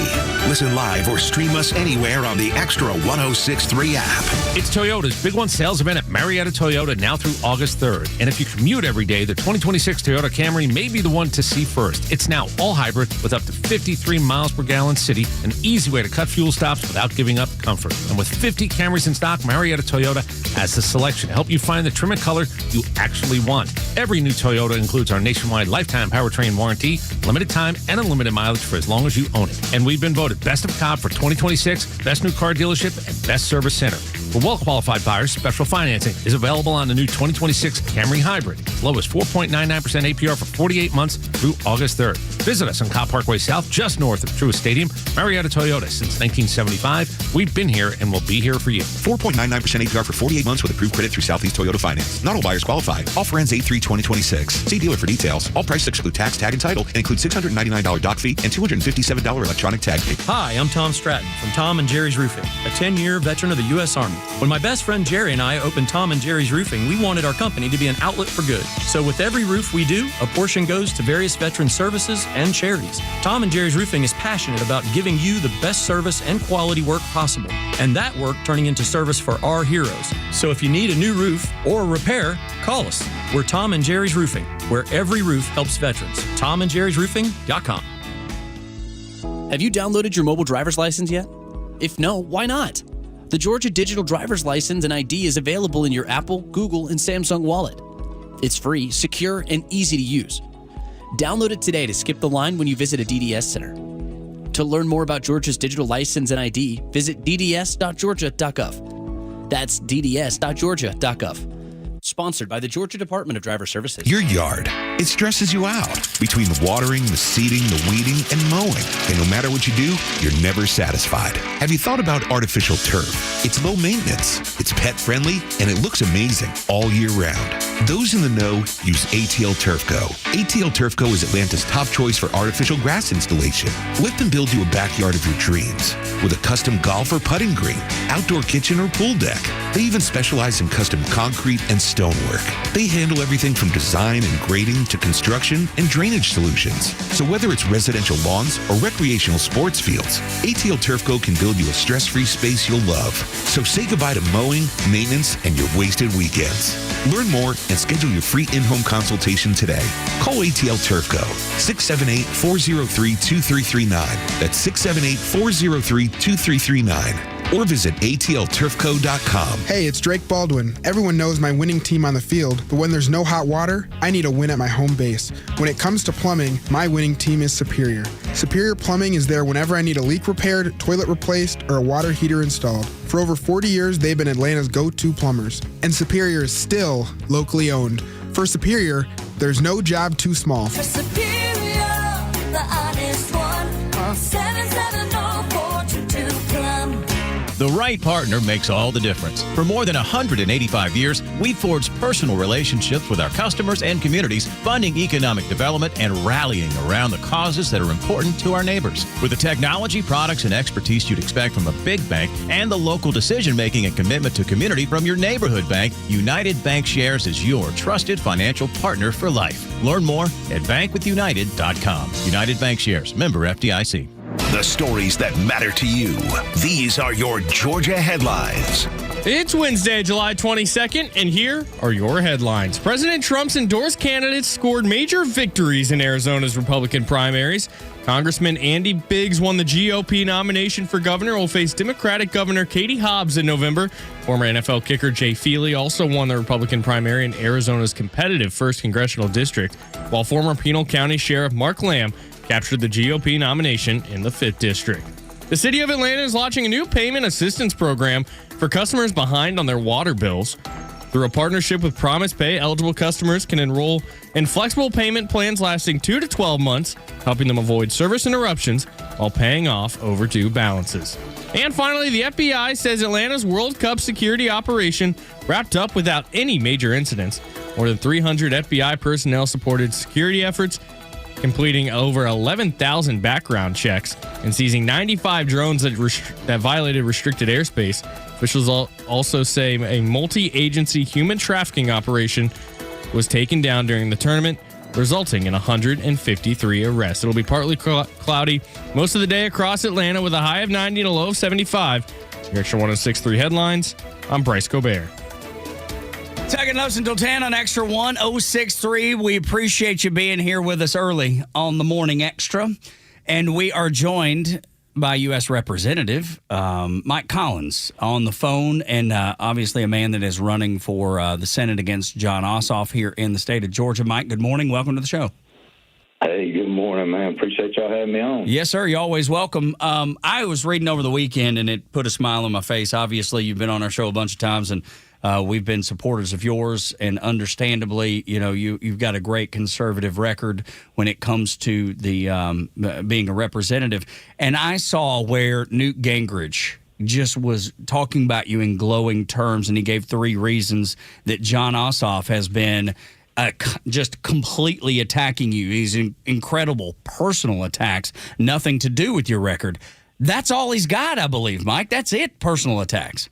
Listen live or stream us anywhere on the Xtra 106.3 app. It's Toyota's Big One sales event at Marietta Toyota now through August 3rd. And if you commute every day, the 2026 Toyota Camry may be the one to see first. It's now all hybrid with up to 53 miles per gallon city, an easy way to cut fuel stops without giving up comfort. And with 50 Camrys in stock, Marietta Toyota has the selection to help you find the trim and color you actually want. Every new Toyota includes our nationwide lifetime powertrain warranty, limited time, and unlimited mileage for as long as you own it. And we've been voted Best of Cobb for 2026, Best New Car Dealership, and Best Service Center. For well-qualified buyers, special financing is available on the new 2026 Camry Hybrid. As low as 4.99% APR for 48 months through August 3rd. Visit us on Cobb Parkway South, just north of Truist Stadium. Marietta Toyota, since 1975. We've been here and will be here for you. 4.99% APR for 48 months with approved credit through Southeast Toyota Finance. Not all buyers qualify. Offer ends 8/3/2026. See dealer for details. All prices exclude tax, tag, and title, and include $699 dock fee and $257 electronic tag fee. Hi, I'm Tom Stratton from Tom and Jerry's Roofing, a 10-year veteran of the U.S. Army. When my best friend Jerry and I opened Tom and Jerry's Roofing, we wanted our company to be an outlet for good. So with every roof we do, a portion goes to various veteran services and charities. Tom and Jerry's Roofing is passionate about giving you the best service and quality work possible, and that work turning into service for our heroes. So if you need a new roof or a repair, call us. We're Tom and Jerry's Roofing, where every roof helps veterans. TomandJerry'sRoofing.com. Have you downloaded your mobile driver's license yet? If no, why not? The Georgia Digital Driver's License and ID is available in your Apple, Google, and Samsung wallet. It's free, secure, and easy to use. Download it today to skip the line when you visit a DDS center. To learn more about Georgia's digital license and ID, visit dds.georgia.gov. That's dds.georgia.gov. Sponsored by the Georgia Department of Driver Services. Your yard, it stresses you out. Between the watering, the seeding, the weeding, and mowing. And no matter what you do, you're never satisfied. Have you thought about artificial turf? It's low maintenance, it's pet friendly, and it looks amazing all year round. Those in the know use ATL Turf Go. ATL Turf Go is Atlanta's top choice for artificial grass installation. Let them build you a backyard of your dreams with a custom golf or putting green, outdoor kitchen or pool deck. They even specialize in custom concrete and stonework. They handle everything from design and grading to construction and drainage solutions. So whether it's residential lawns or recreational sports fields, ATL Turf Go can build you a stress-free space you'll love. So say goodbye to mowing, maintenance, and your wasted weekends. Learn more and schedule your free in-home consultation today. Call ATL Turf Go, 678-403-2339. That's 678-403-2339. Or visit atlturfco.com. Hey, it's Drake Baldwin. Everyone knows my winning team on the field, but when there's no hot water, I need a win at my home base. When it comes to plumbing, my winning team is Superior. Superior Plumbing is there whenever I need a leak repaired, toilet replaced, or a water heater installed. For over 40 years, they've been Atlanta's go-to plumbers. And Superior is still locally owned. For Superior, there's no job too small. For Superior, the honest one, call 770-422 Plum. The right partner makes all the difference. For more than 185 years, we've forged personal relationships with our customers and communities, funding economic development and rallying around the causes that are important to our neighbors. With the technology, products, and expertise you'd expect from a big bank and the local decision-making and commitment to community from your neighborhood bank, United Bank Shares is your trusted financial partner for life. Learn more at bankwithunited.com. United Bank Shares, member FDIC. The stories that matter to you. These are your Georgia headlines. It's Wednesday, July 22nd, and here are your headlines. President Trump's endorsed candidates scored major victories in Arizona's Republican primaries. Congressman Andy Biggs won the GOP nomination for governor, will face Democratic Governor Katie Hobbs in November. Former NFL kicker Jay Feely also won the Republican primary in Arizona's competitive 1st Congressional District, while former Pinal County Sheriff Mark Lamb captured the GOP nomination in the 5th District. The city of Atlanta is launching a new payment assistance program for customers behind on their water bills. Through a partnership with Promise Pay, eligible customers can enroll in flexible payment plans lasting 2 to 12 months, helping them avoid service interruptions while paying off overdue balances. And finally, the FBI says Atlanta's World Cup security operation wrapped up without any major incidents. More than 300 FBI personnel supported security efforts, completing over 11,000 background checks and seizing 95 drones that violated restricted airspace. Officials also say a multi-agency human trafficking operation was taken down during the tournament, resulting in 153 arrests. It'll be partly cloudy most of the day across Atlanta with a high of 90 and a low of 75. Your Extra 106.3 headlines. I'm Bryce Colbert. Tug and Los until 10 on Extra 106.3. We appreciate you being here with us early on the Morning Extra. And we are joined by U.S. Representative Mike Collins on the phone, and obviously a man that is running for the Senate against Jon Ossoff here in the state of Georgia. Mike, good morning. Welcome to the show. Hey, good morning, man. Appreciate y'all having me on. Yes, sir. You're always welcome. I was reading over the weekend, and it put a smile on my face. Obviously, you've been on our show a bunch of times, and we've been supporters of yours. And understandably, you've got a great conservative record when it comes to the being a representative. And I saw where Newt Gingrich just was talking about you in glowing terms, and he gave 3 reasons that Jon Ossoff has been just completely attacking you. He's incredible personal attacks, nothing to do with your record. That's all he's got, I believe, Mike. That's it, personal attacks.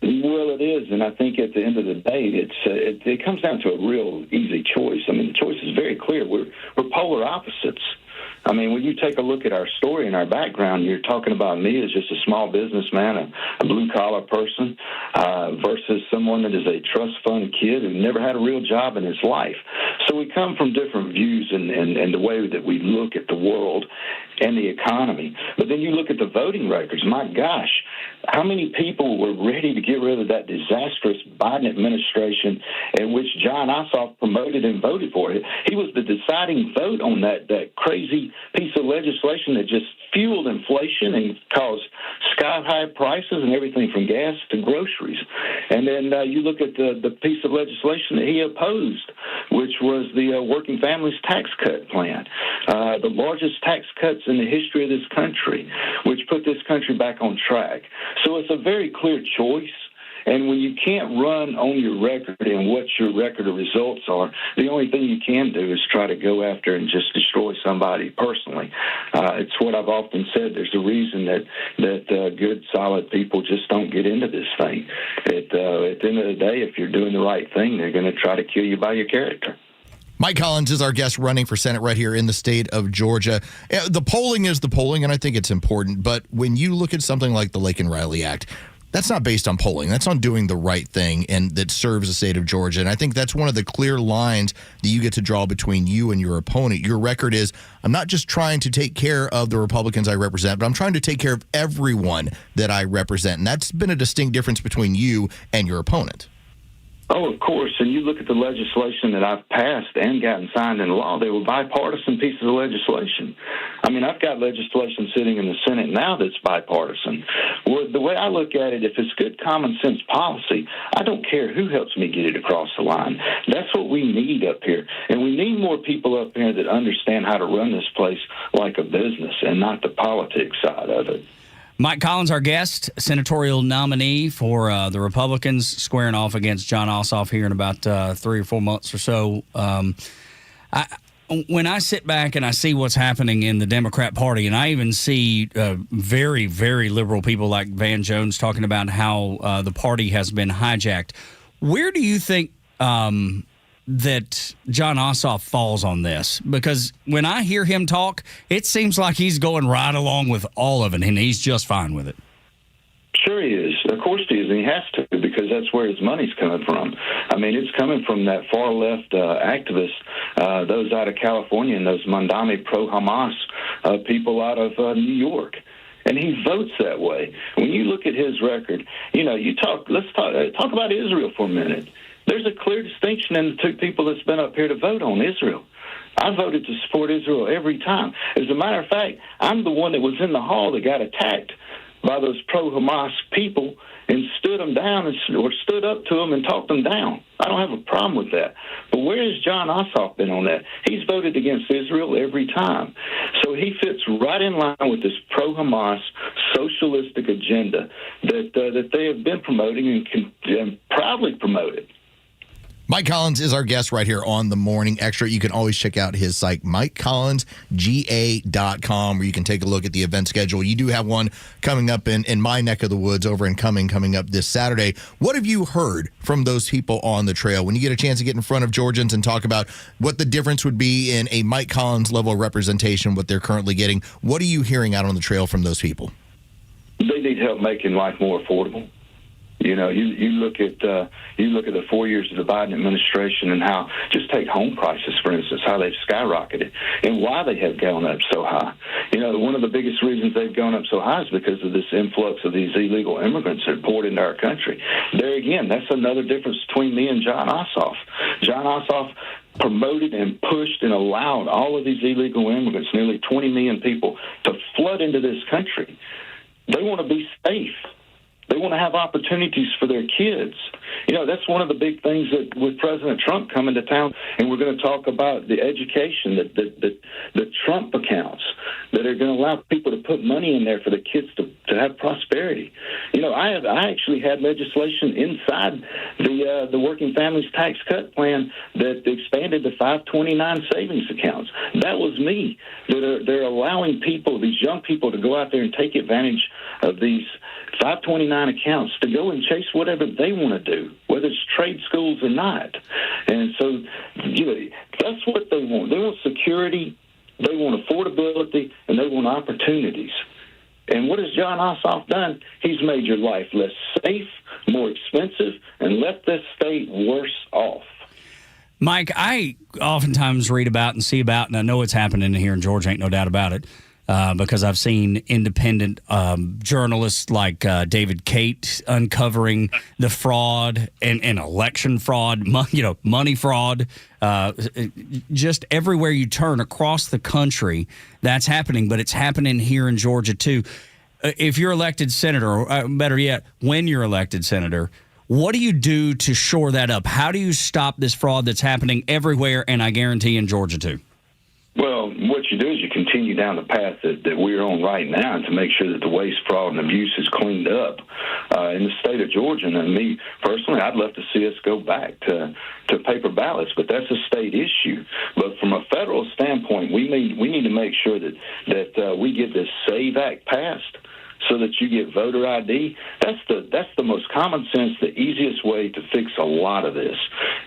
Well, it is, and I think at the end of the day, it comes down to a real easy choice. I mean, the choice is very clear. We're polar opposites. I mean, when you take a look at our story and our background, you're talking about me as just a small businessman, a blue-collar person, versus someone that is a trust fund kid who never had a real job in his life. So we come from different views and the way that we look at the world and the economy. But then you look at the voting records. My gosh, how many people were ready to get rid of that disastrous Biden administration in which Jon Ossoff promoted and voted for it? He was the deciding vote on that crazy piece of legislation that just fueled inflation and caused sky-high prices and everything from gas to groceries. And then you look at the piece of legislation that he opposed, which was the Working Families Tax Cut Plan, the largest tax cuts in the history of this country, which put this country back on track. So it's a very clear choice. And when you can't run on your record and what your record of results are, the only thing you can do is try to go after and just destroy somebody personally. It's what I've often said. There's a reason that good, solid people just don't get into this thing. At the end of the day, if you're doing the right thing, they're going to try to kill you by your character. Mike Collins is our guest running for Senate right here in the state of Georgia. The polling is the polling, and I think it's important. But when you look at something like the Laken Riley Act, that's not based on polling. That's on doing the right thing, and that serves the state of Georgia. And I think that's one of the clear lines that you get to draw between you and your opponent. Your record is, I'm not just trying to take care of the Republicans I represent, but I'm trying to take care of everyone that I represent. And that's been a distinct difference between you and your opponent. Oh, of course. And you look at the legislation that I've passed and gotten signed into law, they were bipartisan pieces of legislation. I mean, I've got legislation sitting in the Senate now that's bipartisan. Well, the way I look at it, if it's good common sense policy, I don't care who helps me get it across the line. That's what we need up here. And we need more people up here that understand how to run this place like a business and not the politics side of it. Mike Collins, our guest, senatorial nominee for the Republicans, squaring off against Jon Ossoff here in about 3 or 4 months or so. When I sit back and I see what's happening in the Democrat Party, and I even see very, very liberal people like Van Jones talking about how the party has been hijacked, where do you think that Jon Ossoff falls on this? Because when I hear him talk, it seems like he's going right along with all of it, and he's just fine with it. Sure he is. Of course he is, and he has to, because that's where his money's coming from. I mean, it's coming from that far-left activists, those out of California and those Mandami pro-Hamas people out of New York. And he votes that way. When you look at his record, let's talk about Israel for a minute. There's a clear distinction in the two people that's been up here to vote on Israel. I voted to support Israel every time. As a matter of fact, I'm the one that was in the hall that got attacked by those pro-Hamas people and stood them down or stood up to them and talked them down. I don't have a problem with that. But where has Jon Ossoff been on that? He's voted against Israel every time. So he fits right in line with this pro-Hamas socialistic agenda that they have been promoting and proudly promoted. Mike Collins is our guest right here on the Morning Extra. You can always check out his site, MikeCollinsGA.com, where you can take a look at the event schedule. You do have one coming up in my neck of the woods over in Cumming coming up this Saturday. What have you heard from those people on the trail? When you get a chance to get in front of Georgians and talk about what the difference would be in a Mike Collins level of representation, what they're currently getting, what are you hearing out on the trail from those people? They need help making life more affordable. You look at the 4 years of the Biden administration and how, just take home prices, for instance, how they've skyrocketed and why they have gone up so high. One of the biggest reasons they've gone up so high is because of this influx of these illegal immigrants that poured into our country. There again, that's another difference between me and Jon Ossoff. Jon Ossoff promoted and pushed and allowed all of these illegal immigrants, nearly 20 million people, to flood into this country. They want to be safe. They want to have opportunities for their kids. You know, that's one of the big things that with President Trump coming to town, and we're going to talk about the education, the Trump accounts that are going to allow people to put money in there for the kids to have prosperity. You know, I actually had legislation inside the Working Families Tax Cut Plan that expanded the 529 savings accounts. That was me. They're allowing people, these young people, to go out there and take advantage of these 529 accounts to go and chase whatever they want to do, whether it's trade schools or not. And so, you know, that's what they want. They want security, they want affordability, and they want opportunities. And what has John Ossoff done? He's made your life less safe, more expensive, and left this state worse off. Mike, I oftentimes read about and see about, and I know it's happening here in Georgia, ain't no doubt about it, because I've seen independent journalists like David Cate uncovering the fraud and election fraud, money fraud. Just everywhere you turn across the country, that's happening, but it's happening here in Georgia too. If you're elected senator, or better yet, when you're elected senator, what do you do to shore that up? How do you stop this fraud that's happening everywhere, and I guarantee in Georgia too? Well, what you do is you continue down the path that we're on right now to make sure that the waste, fraud, and abuse is cleaned up in the state of Georgia. And me, personally, I'd love to see us go back to paper ballots, but that's a state issue. But from a federal standpoint, we need to make sure that we get this SAVE Act passed, so that you get voter ID. That's the most common sense, the easiest way to fix a lot of this.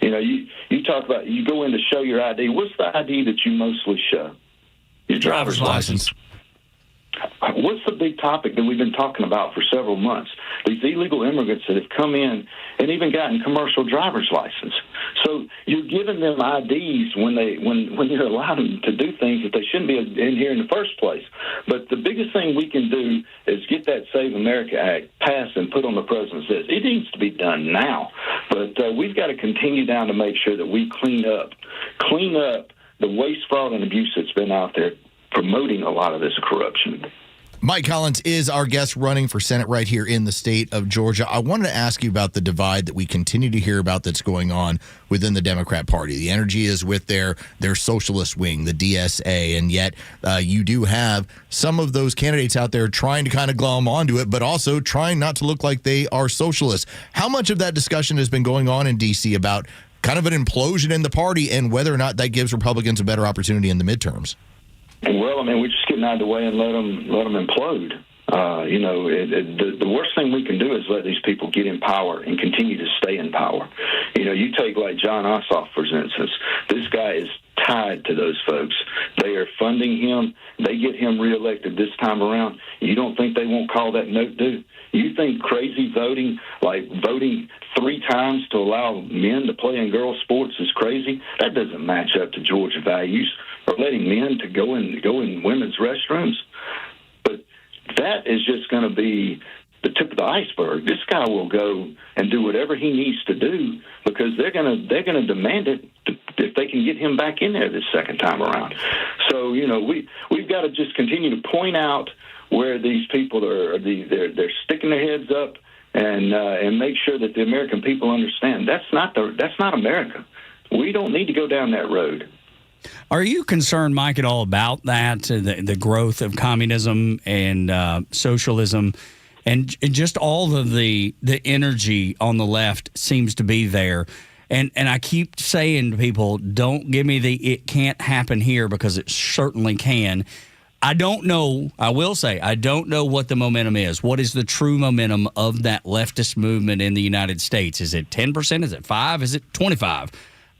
You know, you talk about, you go in to show your ID. What's the ID that you mostly show? Your driver's license. What's the big topic that we've been talking about for several months? These illegal immigrants that have come in and even gotten commercial driver's license. So you're giving them IDs when you're allowing them to do things that they shouldn't be in here in the first place. But the biggest thing we can do is get that Save America Act passed and put on the president's list. It needs to be done now. But we've got to continue down to make sure that we clean up the waste, fraud, and abuse that's been out there promoting a lot of this corruption. Mike Collins is our guest running for Senate right here in the state of Georgia. I wanted to ask you about the divide that we continue to hear about that's going on within the Democrat Party. The energy is with their socialist wing, the DSA, and yet you do have some of those candidates out there trying to kind of glom onto it, but also trying not to look like they are socialists. How much of that discussion has been going on in D.C. about kind of an implosion in the party and whether or not that gives Republicans a better opportunity in the midterms? Well, I mean, we're just getting out of the way and let them implode. You know, the worst thing we can do is let these people get in power and continue to stay in power. You know, you take like John Ossoff, for instance. This guy is tied to those folks. They are funding him. They get him reelected this time around. You don't think they won't call that note due? You think crazy voting, like voting 3 times to allow men to play in girls' sports is crazy? That doesn't match up to Georgia values. Or letting men to go in women's restrooms. But that is just going to be the tip of the iceberg. This guy will go and do whatever he needs to do because they're going to demand it if they can get him back in there this second time around. So, you know, we've got to just continue to point out where these people they're sticking their heads up and make sure that the American people understand that's not America. We don't need to go down that road. Are you concerned, Mike, at all about that, the growth of communism and socialism, and just all of the energy on the left seems to be there? And I keep saying to people, don't give me it can't happen here because it certainly can. I don't know. I will say I don't know what the momentum is. What is the true momentum of that leftist movement in the United States? Is it 10%? Is it 5%? Is it 25%?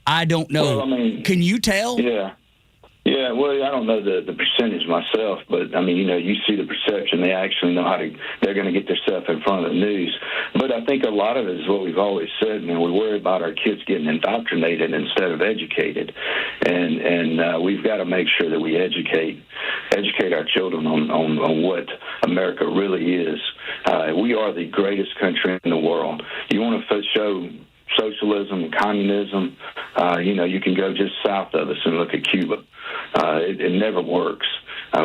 I don't know. Well, I mean, can you tell? Yeah. Well, I don't know the percentage myself, but I mean, you know, you see the perception. They actually know they're going to get themselves in front of the news. But I think a lot of it is what we've always said. Man, we worry about our kids getting indoctrinated instead of educated, and we've got to make sure that we educate our children on what America really is. We are the greatest country in the world. You want to show socialism and communism. You can go just south of us and look at Cuba. It never works.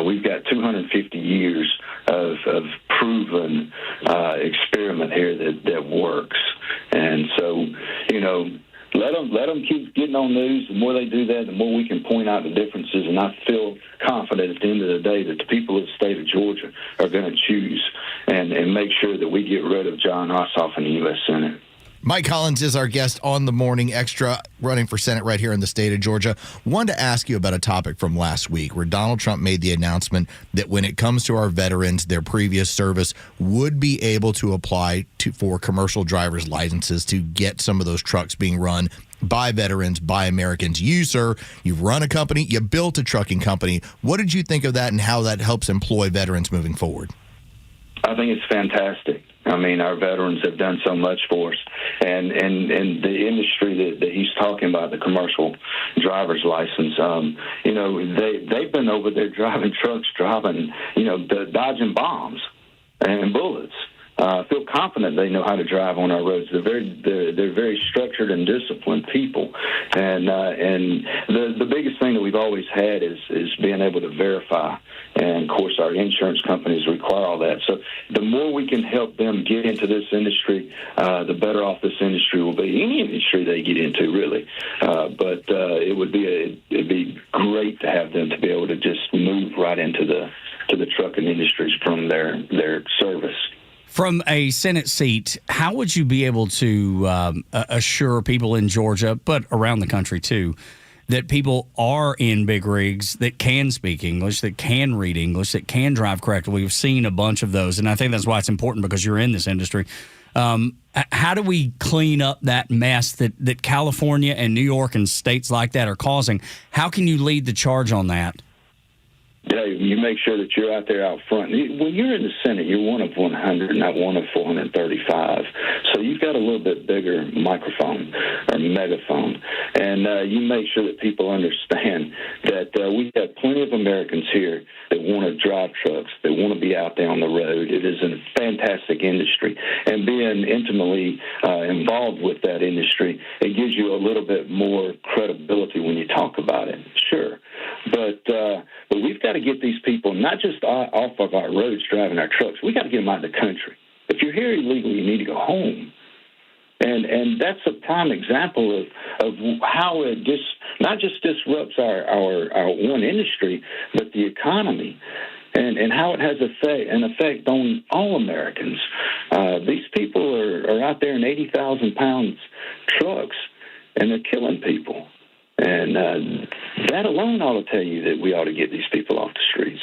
We've got 250 years of proven experiment here that works. And so, let them keep getting on news. The more they do that, the more we can point out the differences. And I feel confident at the end of the day that the people of the state of Georgia are going to choose and make sure that we get rid of John Ossoff in the U.S. Senate. Mike Collins is our guest on the Morning Extra, running for Senate right here in the state of Georgia. Wanted to ask you about a topic from last week where Donald Trump made the announcement that when it comes to our veterans, their previous service would be able to apply for commercial driver's licenses to get some of those trucks being run by veterans, by Americans. You, sir, you've run a company, you built a trucking company. What did you think of that and how that helps employ veterans moving forward? I think it's fantastic. I mean, our veterans have done so much for us. And the industry that he's talking about, the commercial driver's license, they've been over there driving trucks, dodging bombs and bullets. I feel confident they know how to drive on our roads. They're very structured and disciplined people, and the biggest thing that we've always had is being able to verify. And of course, our insurance companies require all that. So the more we can help them get into this industry, the better off this industry will be. Any industry they get into, really. But it'd be great to have them to be able to just move right into the trucking industries from their service. From a Senate seat, how would you be able to assure people in Georgia, but around the country too, that people are in big rigs that can speak English, that can read English, that can drive correctly? We've seen a bunch of those, and I think that's why it's important because you're in this industry. How do we clean up that mess that California and New York and states like that are causing? How can you lead the charge on that? Yeah, you make sure that you're out there out front. When you're in the Senate, you're one of 100, not one of 435. So you've got a little bit bigger microphone or megaphone. And you make sure that people understand that we have plenty of Americans here that want to drive trucks, that want to be out there on the road. It is a fantastic industry. And being intimately involved with that industry, it gives you a little bit more credibility when you talk about it. Sure. But we've got to get these people not just off of our roads driving our trucks. We got to get them out of the country. If you're here illegally, you need to go home. And that's a prime example of how it not just disrupts our one industry, but the economy, and how it has an effect on all Americans. These people are out there in 80,000-pound trucks, and they're killing people. And that alone ought to tell you that we ought to get these people off the streets.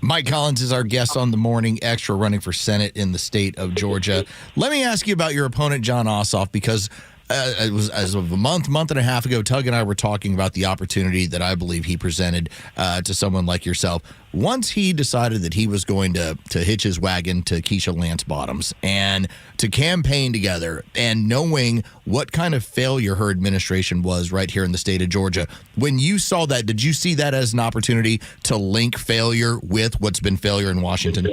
Mike Collins is our guest on the Morning Extra, running for Senate in the state of Georgia. Let me ask you about your opponent, John Ossoff, because it was as of a month and a half ago, Tug and I were talking about the opportunity that I believe he presented to someone like yourself. Once he decided that he was going to hitch his wagon to Keisha Lance Bottoms and to campaign together, and knowing what kind of failure her administration was right here in the state of Georgia, when you saw that, did you see that as an opportunity to link failure with what's been failure in Washington?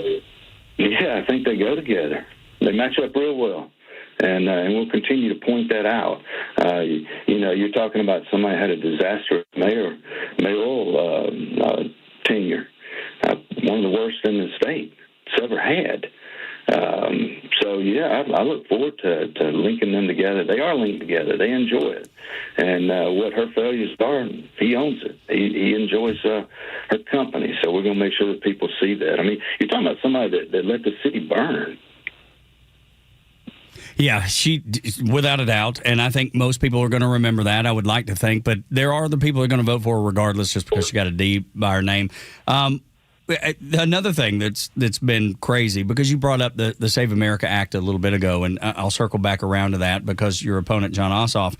Yeah, I think they go together. They match up real well. And we'll continue to point that out. You're talking about somebody had a disastrous mayoral tenure, one of the worst in the state it's ever had. I look forward to linking them together. They are linked together. They enjoy it. And what her failures are, he owns it. He enjoys her company. So we're going to make sure that people see that. I mean, you're talking about somebody that let the city burn. Yeah, she, without a doubt, and I think most people are going to remember that. I would like to think, but there are the people who are going to vote for her regardless, just because she got a D by her name. Another thing that's been crazy, because you brought up the Save America Act a little bit ago, and I'll circle back around to that because your opponent, John Ossoff,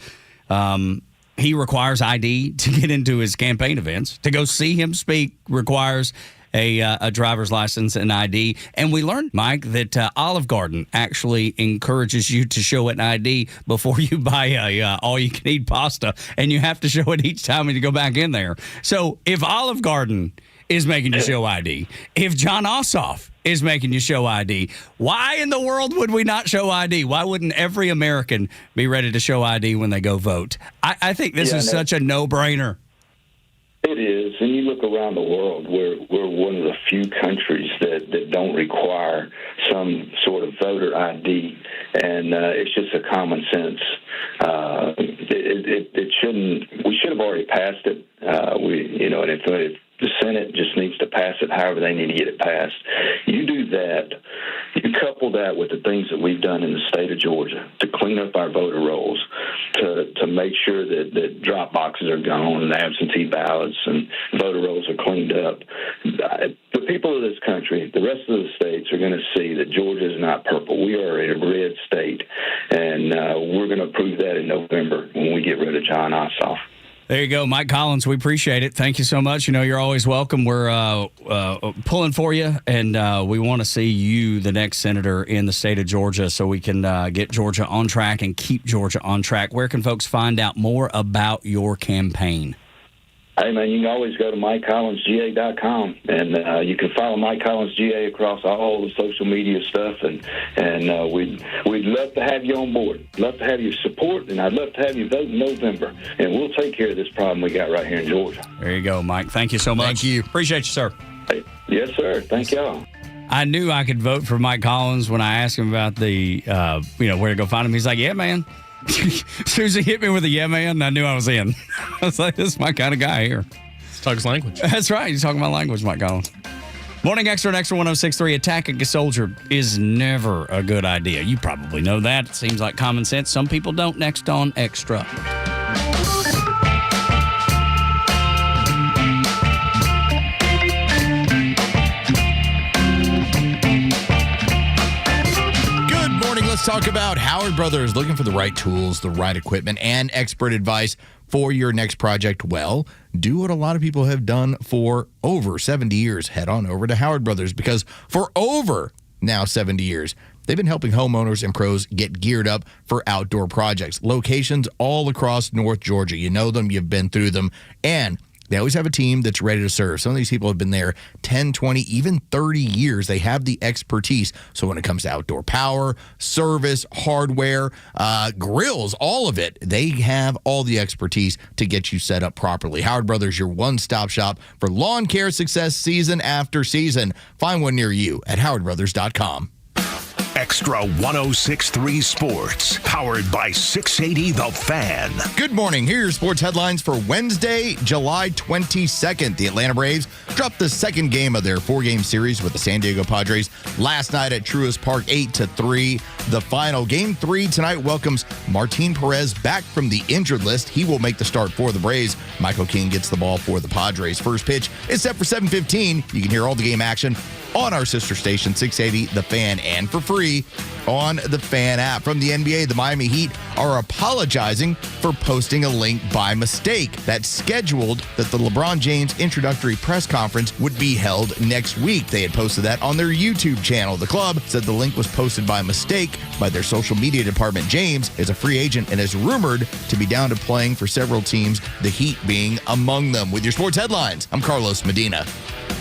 he requires ID to get into his campaign events. To go see him speak requires a driver's license and ID. And we learned, Mike, that Olive Garden actually encourages you to show an ID before you buy a all-you-can-eat pasta, and you have to show it each time when you go back in there. So if Olive Garden is making you show ID, if John Ossoff is making you show ID. Why in the world would we not show ID? Why wouldn't every American be ready to show ID when they go vote? I think this is such a no-brainer. It is, and you look around the world, we're one of the few countries that don't require some sort of voter ID, and it's just a common sense. It shouldn't. We should have already passed it. And if the Senate just needs to pass it, however they need to get it passed. You do that. You couple that with the things that we've done in the state of Georgia to clean up our voter rolls, to make sure that drop boxes are gone and absentee ballots and voter rolls are cleaned up. The people of this country, the rest of the states, are going to see that Georgia is not purple. We are a red state, and we're going to prove that in November when we get rid of John Ossoff. There you go, Mike Collins. We appreciate it. Thank you so much. You know, you're always welcome. We're pulling for you, and we want to see you the next senator in the state of Georgia so we can get Georgia on track and keep Georgia on track. Where can folks find out more about your campaign? Hey, man, you can always go to MikeCollinsGA.com, and you can follow Mike Collins GA across all the social media stuff, and we'd love to have you on board. Love to have your support, and I'd love to have you vote in November, and we'll take care of this problem we got right here in Georgia. There you go, Mike. Thank you so much. Thank you. Appreciate you, sir. Hey, yes, sir. Thank y'all. I knew I could vote for Mike Collins when I asked him about the, where to go find him. He's like, yeah, man. As soon as he hit me with a yeah, man, I knew I was in. I was like, this is my kind of guy here. It's Tug's language. That's right. He's talking my language, Mike Collins. Morning Xtra and Xtra 106.3. Attacking a soldier is never a good idea. You probably know that. It seems like common sense. Some people don't. Next on Xtra. Let's talk about Howard Brothers looking for the right tools, the right equipment, and expert advice for your next project. Well, do what a lot of people have done for over 70 years. Head on over to Howard Brothers, because for over now 70 years, they've been helping homeowners and pros get geared up for outdoor projects. Locations all across North Georgia. You know them, you've been through them, and they always have a team that's ready to serve. Some of these people have been there 10, 20, even 30 years. They have the expertise. So when it comes to outdoor power, service, hardware, grills, all of it, they have all the expertise to get you set up properly. Howard Brothers, your one-stop shop for lawn care success season after season. Find one near you at howardbrothers.com. Xtra 106.3 Sports, powered by 680 The Fan. Good morning. Here are your sports headlines for Wednesday, July 22nd. The Atlanta Braves dropped the second game of their four-game series with the San Diego Padres last night at Truist Park, 8-3. The final Game 3 tonight welcomes Martin Perez back from the injured list. He will make the start for the Braves. Michael King gets the ball for the Padres. First pitch is set for 7:15. You can hear all the game action on our sister station, 680 The Fan, and for free on the Fan app. From the NBA, the Miami Heat are apologizing for posting a link by mistake. That's scheduled that the LeBron James introductory press conference would be held next week. They had posted that on their YouTube channel. The club said the link was posted by mistake by their social media department. James is a free agent and is rumored to be down to playing for several teams, the Heat being among them. With your sports headlines, I'm Carlos Medina.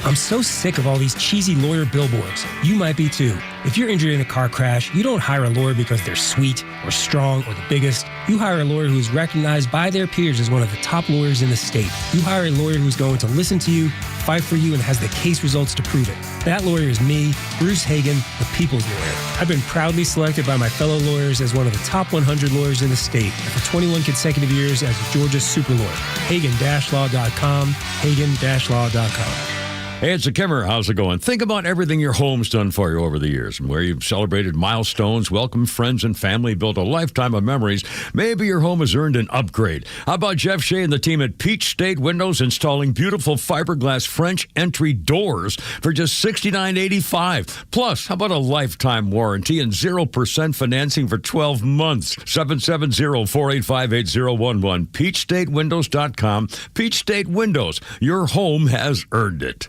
I'm so sick of all these cheesy lawyer billboards. You might be too. If you're injured in a car crash, you don't hire a lawyer because they're sweet or strong or the biggest. You hire a lawyer who is recognized by their peers as one of the top lawyers in the state. You hire a lawyer who's going to listen to you, fight for you, and has the case results to prove it. That lawyer is me, Bruce Hagan, the people's lawyer. I've been proudly selected by my fellow lawyers as one of the top 100 lawyers in the state, and for 21 consecutive years as Georgia's super lawyer. Hagan-law.com, Hagan-law.com. Hey, it's the Kimmer. How's it going? Think about everything your home's done for you over the years and where you've celebrated milestones, welcomed friends and family, built a lifetime of memories. Maybe your home has earned an upgrade. How about Jeff Shea and the team at Peach State Windows installing beautiful fiberglass French entry doors for just $69.85. Plus, how about a lifetime warranty and 0% financing for 12 months? 770-485-8011. PeachStateWindows.com. Peach State Windows. Your home has earned it.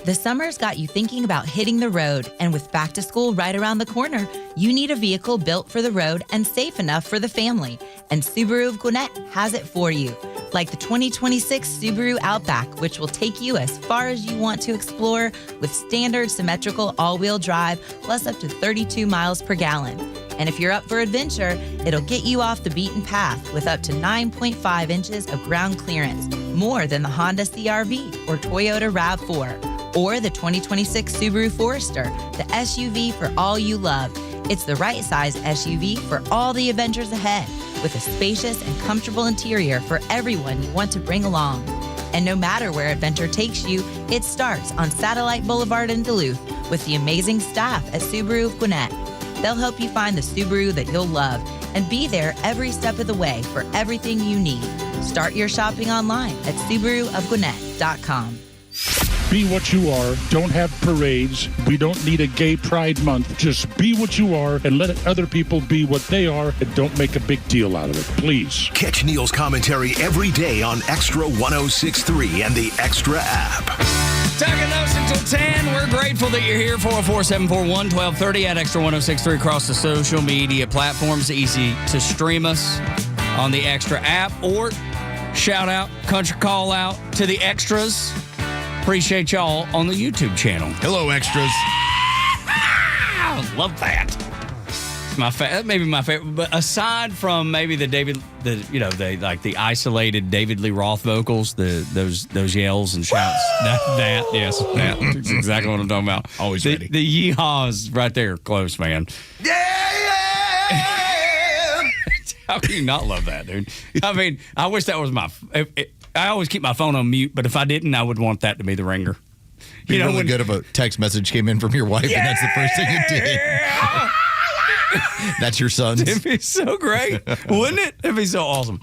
The summer's got you thinking about hitting the road, and with back to school right around the corner, you need a vehicle built for the road and safe enough for the family. And Subaru of Gwinnett has it for you. Like the 2026 Subaru Outback, which will take you as far as you want to explore with standard symmetrical all-wheel drive plus up to 32 miles per gallon. And if you're up for adventure, it'll get you off the beaten path with up to 9.5 inches of ground clearance, more than the Honda CR-V or Toyota RAV4, or the 2026 Subaru Forester, the SUV for all you love. It's the right size SUV for all the adventures ahead, with a spacious and comfortable interior for everyone you want to bring along. And no matter where adventure takes you, it starts on Satellite Boulevard in Duluth with the amazing staff at Subaru of Gwinnett. They'll help you find the Subaru that you'll love and be there every step of the way for everything you need. Start your shopping online at SubaruofGwinnett.com. Be what you are. Don't have parades. We don't need a gay pride month. Just be what you are and let other people be what they are and don't make a big deal out of it, please. Catch Neil's commentary every day on Xtra 106.3 and the Xtra app. Tug and Los until 10. We're grateful that you're here. 404-741-1230 at Xtra 106.3 across the social media platforms. Easy to stream us on the Xtra app or shout out, country call out to the extras. Appreciate y'all on the YouTube channel. Hello, extras. I love that. It's that may be my favorite. But aside from maybe the isolated David Lee Roth vocals, those yells and shouts, that's exactly what I'm talking about. Always ready. The yeehaws right there, close, man. Yeah. How can you not love that, dude? I mean, I wish that was I always keep my phone on mute, but if I didn't, I would want that to be the ringer. You know, really good if a text message came in from your wife and that's the first thing you did. That's your son's. It'd be so great, wouldn't it? It'd be so awesome.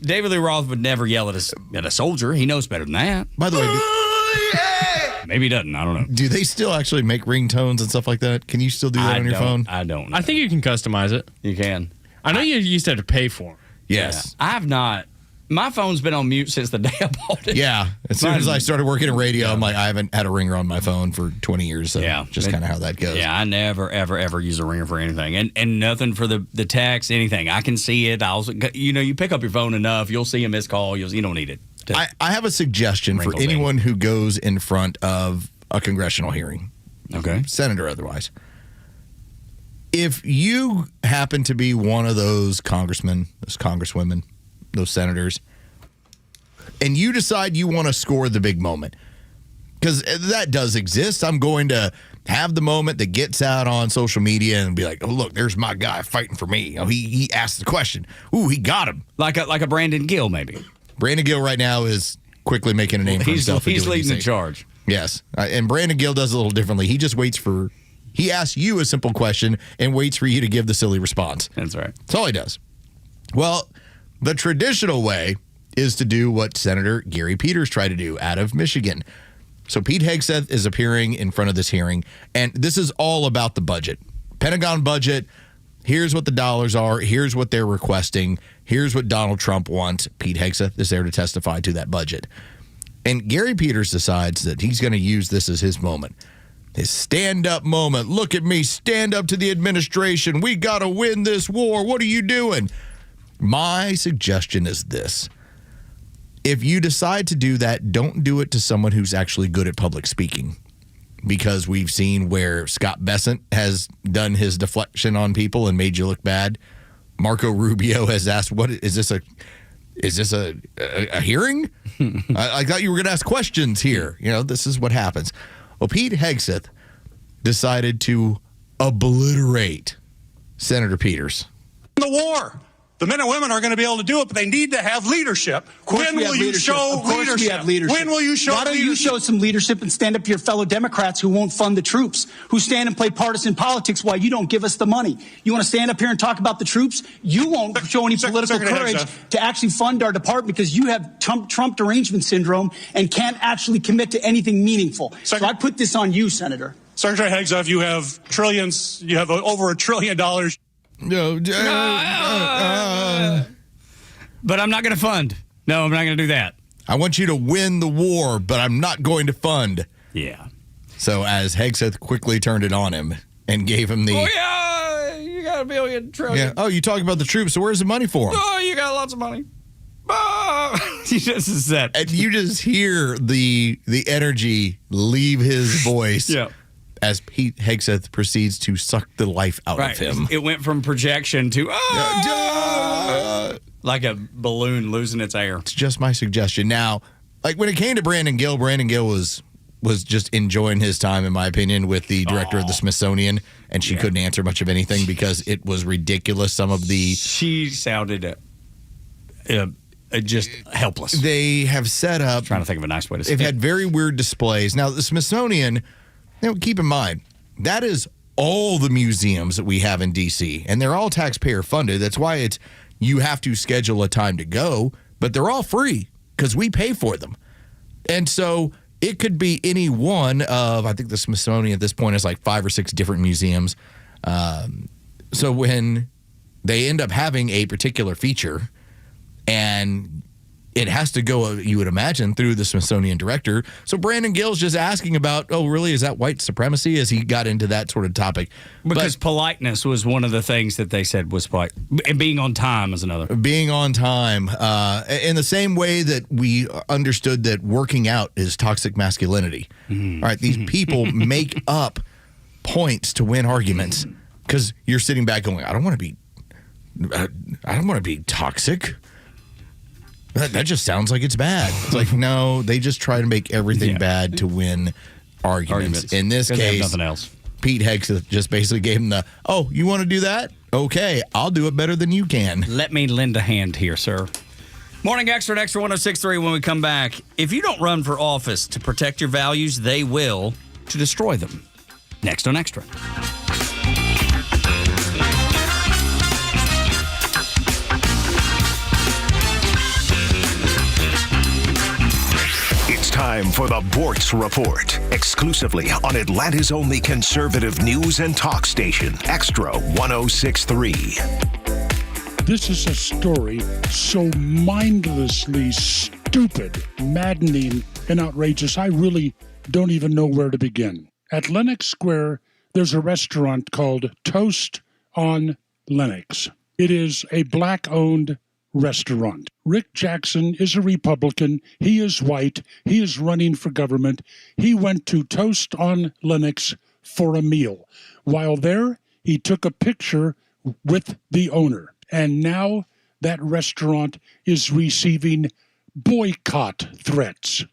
David Lee Roth would never yell at a soldier. He knows better than that. By the way, maybe he doesn't. I don't know. Do they still actually make ringtones and stuff like that? Can you still do that on your phone? I don't know. I think you can customize it. You can. I know you used to have to pay for them. Yes. Yeah. I have not. My phone's been on mute since the day I bought it. Yeah. As soon as I started working in radio, I'm like, I haven't had a ringer on my phone for 20 years. So just kind of how that goes. Yeah, I never, ever, ever use a ringer for anything. And nothing for the text, anything. I can see it. You pick up your phone enough, you'll see a missed call. You don't need it. I have a suggestion for anyone who goes in front of a congressional hearing. Okay. Senator otherwise. If you happen to be one of those congressmen, those congresswomen, those senators, and you decide you want to score the big moment, because that does exist. I'm going to have the moment that gets out on social media and be like, oh, look, there's my guy fighting for me. Oh, he asked the question. Ooh, he got him. Like a Brandon Gill, maybe. Brandon Gill right now is quickly making a name for himself. He's leading the charge. Yes. And Brandon Gill does it a little differently. He just he asks you a simple question and waits for you to give the silly response. That's right. That's all he does. Well, the traditional way is to do what Senator Gary Peters tried to do out of Michigan. So Pete Hegseth is appearing in front of this hearing, and this is all about the budget. Pentagon budget, here's what the dollars are, here's what they're requesting, here's what Donald Trump wants. Pete Hegseth is there to testify to that budget. And Gary Peters decides that he's going to use this as his moment. His stand-up moment. Look at me, stand up to the administration. We got to win this war. What are you doing? My suggestion is this. If you decide to do that, don't do it to someone who's actually good at public speaking. Because we've seen where Scott Bessent has done his deflection on people and made you look bad. Marco Rubio has asked, "What is this a hearing? I thought you were going to ask questions here." This is what happens. Well, Pete Hegseth decided to obliterate Senator Peters. The war. The men and women are going to be able to do it, but they need to have leadership. When will you show leadership? When will you show leadership? Why don't you show some leadership and stand up to your fellow Democrats who won't fund the troops, who stand and play partisan politics while you don't give us the money? You want to stand up here and talk about the troops? You won't show any political courage to actually fund our department because you have Trump derangement syndrome and can't actually commit to anything meaningful. So I put this on you, Senator. Secretary Hegseth, you have trillions. You have over $1 trillion. But I'm not going to fund. No, I'm not going to do that. I want you to win the war, but I'm not going to fund. Yeah. So as Hegseth quickly turned it on him and gave him the... Oh, yeah, you got a billion trillion. Yeah. Oh, you talk about the troops, so where's the money for them? Oh, you got lots of money. He just is that. And you just hear the energy leave his voice as Pete Hegseth proceeds to suck the life out of him. It went from projection to like a balloon losing its air. It's just my suggestion. Now, like when it came to Brandon Gill was just enjoying his time, in my opinion, with the director of the Smithsonian, and she couldn't answer much of anything because it was ridiculous. Some of the... She sounded just helpless. They have set up... I'm trying to think of a nice way to say it. They've had very weird displays. Now, the Smithsonian, keep in mind, that is all the museums that we have in D.C., and they're all taxpayer funded. That's why you have to schedule a time to go, but they're all free because we pay for them. And so it could be any one of, I think the Smithsonian at this point has like 5 or 6 different museums. So when they end up having a particular feature, and it has to go, you would imagine, through the Smithsonian director. So Brandon Gill's just asking about, oh, really, is that white supremacy? As he got into that sort of topic. Because politeness was one of the things that they said was polite. And being on time is another. Being on time. In the same way that we understood that working out is toxic masculinity. All right, these people make up points to win arguments because you're sitting back going, I don't want to be toxic. That just sounds like it's bad. It's like, no, they just try to make everything bad to win arguments. In this case, nothing else. Pete Hegseth just basically gave him you want to do that? Okay, I'll do it better than you can. Let me lend a hand here, sir. Morning Extra at Extra 106.3 when we come back. If you don't run for office to protect your values, they will to destroy them. Next on Extra. Time for the Bortz Report, exclusively on Atlanta's only conservative news and talk station, Extra 106.3. This is a story so mindlessly stupid, maddening, and outrageous, I really don't even know where to begin. At Lenox Square, there's a restaurant called Toast on Lenox. It is a black-owned restaurant. Rick Jackson is a Republican. He is white. He is running for government. He went to Toast on Lenox for a meal. While there, he took a picture with the owner. And now that restaurant is receiving boycott threats.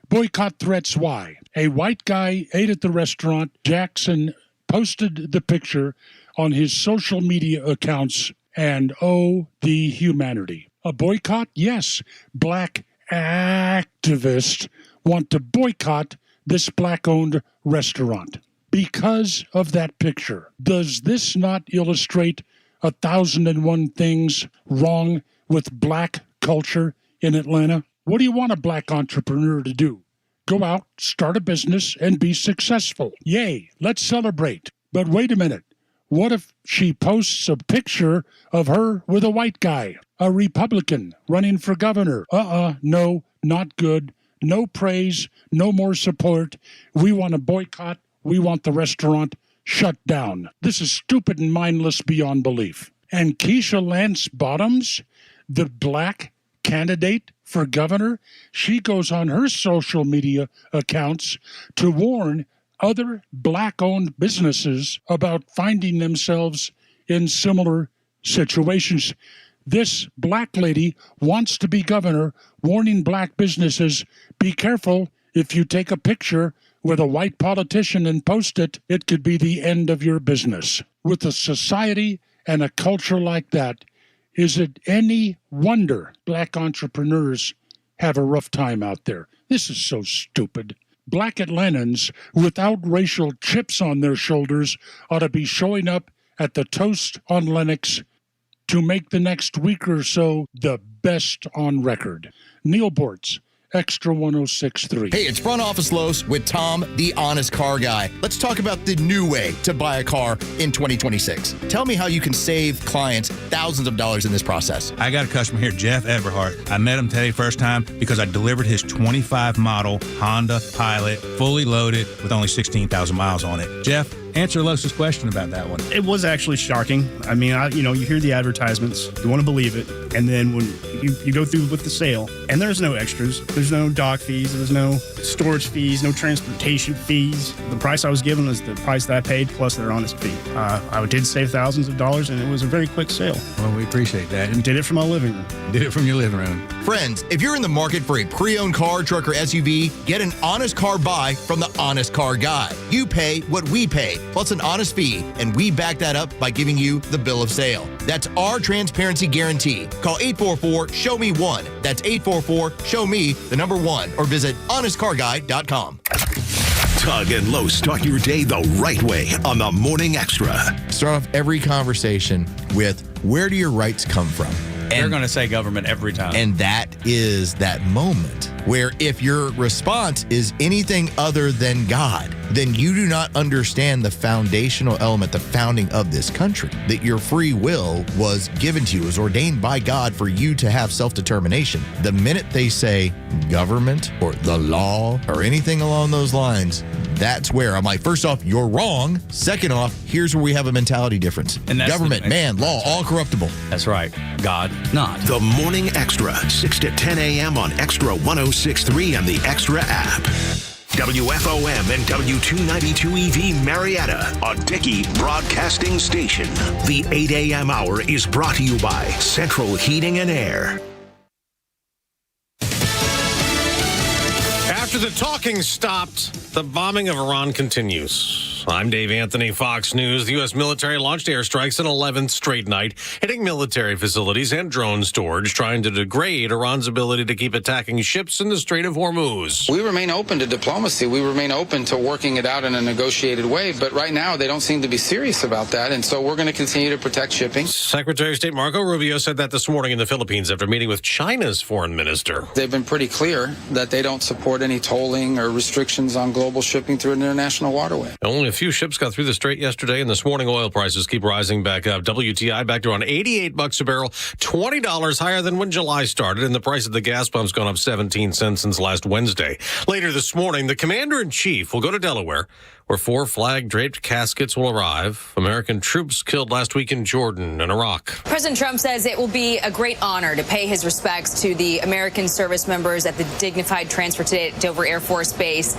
Boycott threats, why? A white guy ate at the restaurant. Jackson posted the picture on his social media accounts. And oh, the humanity. A boycott? Yes. Black activists want to boycott this black-owned restaurant because of that picture. Does this not illustrate 1,001 things wrong with black culture in Atlanta? What do you want a black entrepreneur to do? Go out, start a business, and be successful. Yay, let's celebrate. But wait a minute. What if she posts a picture of her with a white guy, a Republican running for governor? No, not good. No praise, no more support. We want to boycott. We want the restaurant shut down. This is stupid and mindless beyond belief. And Keisha Lance Bottoms, the black candidate for governor, she goes on her social media accounts to warn other black-owned businesses about finding themselves in similar situations. This black lady wants to be governor, warning black businesses, be careful if you take a picture with a white politician and post it, it could be the end of your business. With a society and a culture like that, is it any wonder black entrepreneurs have a rough time out there? This is so stupid. Black Atlantans without racial chips on their shoulders ought to be showing up at the Toast on Lenox to make the next week or so the best on record. Neil Bortz, Extra 106.3. Hey, it's Front Office Los with Tom, the honest car guy. Let's talk about the new way to buy a car in 2026. Tell me how you can save clients thousands of dollars in this process. I got a customer here, Jeff Everhart. I met him today first time because I delivered his 25 model Honda Pilot, fully loaded with only 16,000 miles on it. Jeff, Answer Los's question about that one. It was actually shocking. I mean, you hear the advertisements, you want to believe it, and then when you go through with the sale, and there's no extras, there's no dock fees, there's no storage fees, no transportation fees. The price I was given was the price that I paid plus their honest fee. I did save thousands of dollars, and it was a very quick sale. Well, we appreciate that. And did it from my living room. Did it from your living room. Friends, if you're in the market for a pre-owned car, truck, or SUV, get an honest car buy from the Honest Car Guy. You pay what we pay, plus an honest fee, and we back that up by giving you the bill of sale. That's our transparency guarantee. Call 844-SHOW-ME-1. That's 844-SHOW-ME-1, or visit honestcarguy.com. Tug and Los start your day the right way on the Morning Extra. Start off every conversation with, where do your rights come from? They're going to say government every time. And that is that moment where if your response is anything other than God, then you do not understand the foundational element, the founding of this country, that your free will was given to you, was ordained by God for you to have self-determination. The minute they say government or the law or anything along those lines, that's where I'm like, first off, you're wrong. Second off, here's where we have a mentality difference. And that's government, man, law, all corruptible. That's right. God, not. The Morning Extra, 6 to 10 a.m. on Extra 106.3 and the Extra app. WFOM and W292 EV Marietta, a Dickey broadcasting station. The 8 a.m. hour is brought to you by Central Heating and Air. After the talking stopped, the bombing of Iran continues. I'm Dave Anthony, Fox News. The U.S. military launched airstrikes an 11th straight night, hitting military facilities and drone storage, trying to degrade Iran's ability to keep attacking ships in the Strait of Hormuz. We remain open to diplomacy. We remain open to working it out in a negotiated way. But right now, they don't seem to be serious about that. And so we're going to continue to protect shipping. Secretary of State Marco Rubio said that this morning in the Philippines after meeting with China's foreign minister. They've been pretty clear that they don't support any tolling or restrictions on global shipping through an international waterway. Only a few ships got through the strait yesterday, and this morning oil prices keep rising back up. WTI back to around $88 a barrel, $20 higher than when July started, and the price of the gas pump's gone up 17 cents since last Wednesday. Later this morning, the commander-in-chief will go to Delaware, where 4 flag-draped caskets will arrive. American troops killed last week in Jordan and Iraq. President Trump says it will be a great honor to pay his respects to the American service members at the dignified transfer today at Dover Air Force Base.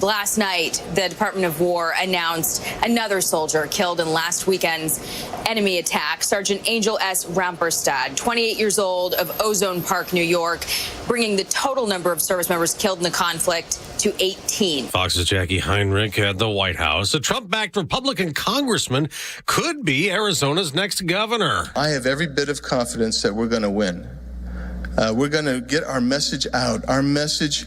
Last night, the Department of War announced another soldier killed in last weekend's enemy attack. Sergeant Angel S. Ramperstad, 28 years old, of Ozone Park, New York, bringing the total number of service members killed in the conflict to 18. Fox's Jackie Heinrich at the White House. A Trump-backed Republican congressman could be Arizona's next governor. I have every bit of confidence that we're going to win. We're going to get our message out, our message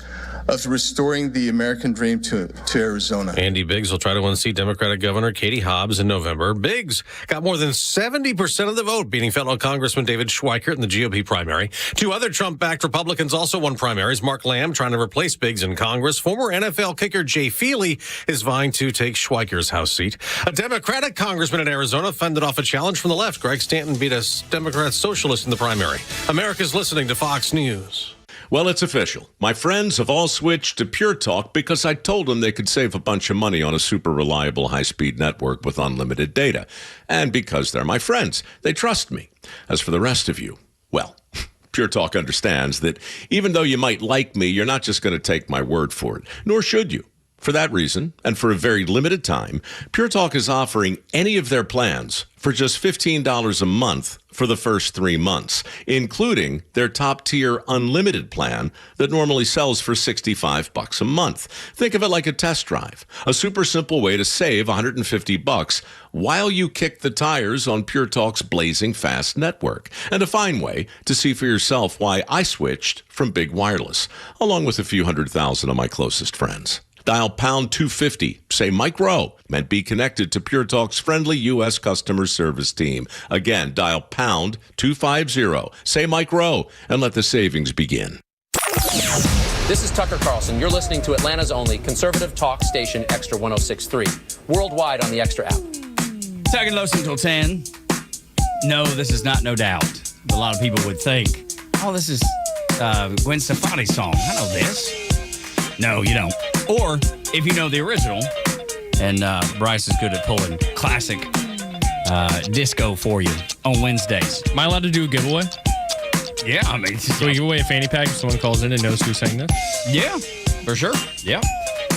of restoring the American dream to Arizona. Andy Biggs will try to unseat Democratic Governor Katie Hobbs in November. Biggs got more than 70% of the vote, beating fellow Congressman David Schweikert in the GOP primary. 2 other Trump-backed Republicans also won primaries. Mark Lamb trying to replace Biggs in Congress. Former NFL kicker Jay Feely is vying to take Schweikert's House seat. A Democratic congressman in Arizona fended off a challenge from the left. Greg Stanton beat a Democrat socialist in the primary. America's listening to Fox News. Well, it's official. My friends have all switched to Pure Talk because I told them they could save a bunch of money on a super reliable high-speed network with unlimited data. And because they're my friends, they trust me. As for the rest of you, well, Pure Talk understands that even though you might like me, you're not just going to take my word for it, nor should you. For that reason, and for a very limited time, Pure Talk is offering any of their plans for just $15 a month for the first 3 months, including their top-tier unlimited plan that normally sells for $65 a month. Think of it like a test drive, a super simple way to save $150 while you kick the tires on Pure Talk's blazing fast network, and a fine way to see for yourself why I switched from big wireless, along with a few 100,000 of my closest friends. Dial pound 250, say Mike Rowe, and be connected to Pure Talk's friendly U.S. customer service team. Again, dial pound 250, say Mike Rowe, and let the savings begin. This is Tucker Carlson. You're listening to Atlanta's only conservative talk station, Extra 106.3, worldwide on the Extra app. Tug and Los until 10. No, this is not No Doubt. A lot of people would think, oh, this is Gwen Stefani's song. I know this. No, you don't. Or, if you know the original, And Bryce is good at pulling classic disco for you on Wednesdays. Am I allowed to do a giveaway? Yeah, I mean, so we give away a fanny pack if someone calls in and knows who sang this? Yeah, for sure. Yeah.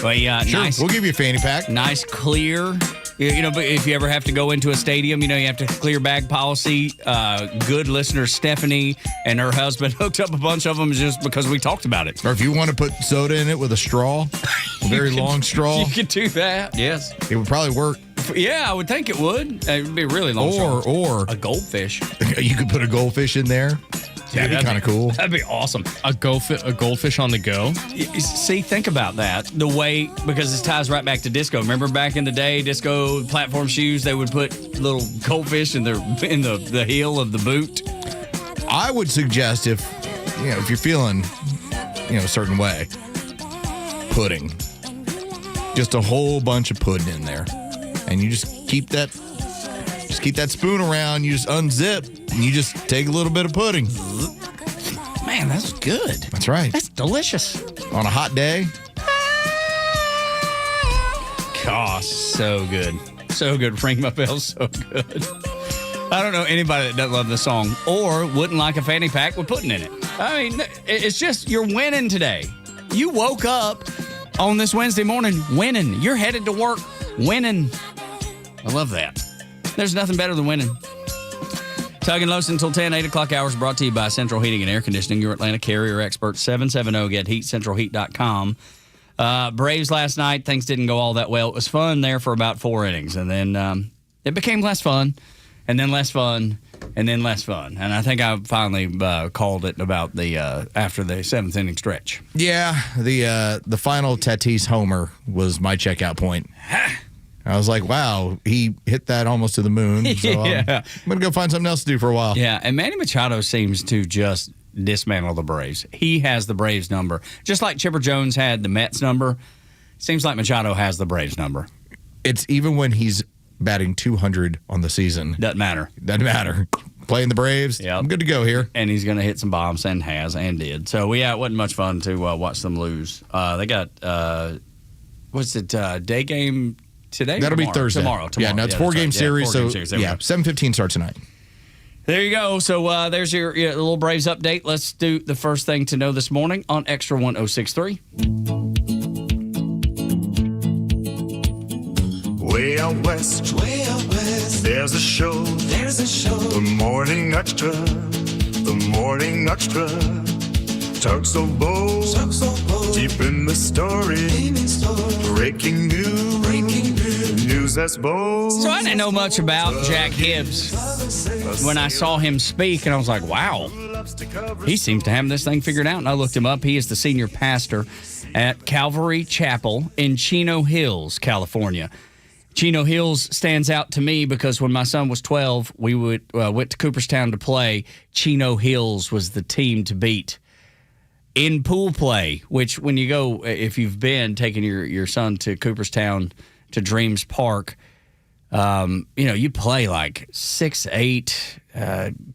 But Sure, nice. we'll give you a fanny pack. Nice, clear. But if you ever have to go into a stadium, you have to clear bag policy. Good listener Stephanie and her husband hooked up a bunch of them just because we talked about it. Or if you want to put soda in it with a straw, a very long straw. You could do that, yes. It would probably work. Yeah, I would think it would. It would be a really long straw. Or a goldfish. You could put a goldfish in there. That'd be kind of cool. That'd be awesome. A goldfish on the go. See, think about that. The way, because this ties right back to disco. Remember back in the day, disco platform shoes, they would put little goldfish in the heel of the boot. I would suggest if you're feeling a certain way, pudding. Just a whole bunch of pudding in there. And you just keep that spoon around, you just unzip, and you just take a little bit of pudding. Man, that's good. That's right. That's delicious. On a hot day. Gosh, so good. So good. Ring my bell, so good. I don't know anybody that doesn't love the song or wouldn't like a fanny pack with pudding in it. I mean, it's just, you're winning today. You woke up on this Wednesday morning winning. You're headed to work winning. I love that. There's nothing better than winning. Tug and Los until 10, 8 o'clock hours brought to you by Central Heating and Air Conditioning, your Atlanta carrier expert, 770-GET-HEAT, centralheat.com. Braves last night, things didn't go all that well. It was fun there for about 4 innings, and then it became less fun, and then less fun, and then less fun. And I think I finally called it about the after the 7th inning stretch. Yeah, the final Tatis homer was my checkout point. I was like, wow, he hit that almost to the moon. So I'm going to go find something else to do for a while. Yeah, and Manny Machado seems to just dismantle the Braves. He has the Braves number. Just like Chipper Jones had the Mets number, seems like Machado has the Braves number. It's even when he's batting 200 on the season. Doesn't matter. Doesn't matter. Playing the Braves, I'm good to go here. And he's going to hit some bombs and has and did. So, yeah, it wasn't much fun to watch them lose. They got, day game today? That'll be Thursday. Tomorrow. Yeah, no, it's four-game series. So, 7:15 starts tonight. There you go. So there's your little Braves update. Let's do the first thing to know this morning on Extra 106.3. Way out west, there's a show, the Morning Xtra, Tug so bold, deep in the story, breaking news that's bold. So I didn't know much about Jack Hibbs when I saw him speak, and I was like, wow, he seems to have this thing figured out. And I looked him up. He is the senior pastor at Calvary Chapel in Chino Hills, California. Chino Hills stands out to me because when my son was 12, we went to Cooperstown to play. Chino Hills was the team to beat. In pool play, which when you go, if you've been taking your son to Cooperstown to Dreams Park, you play like 6, 8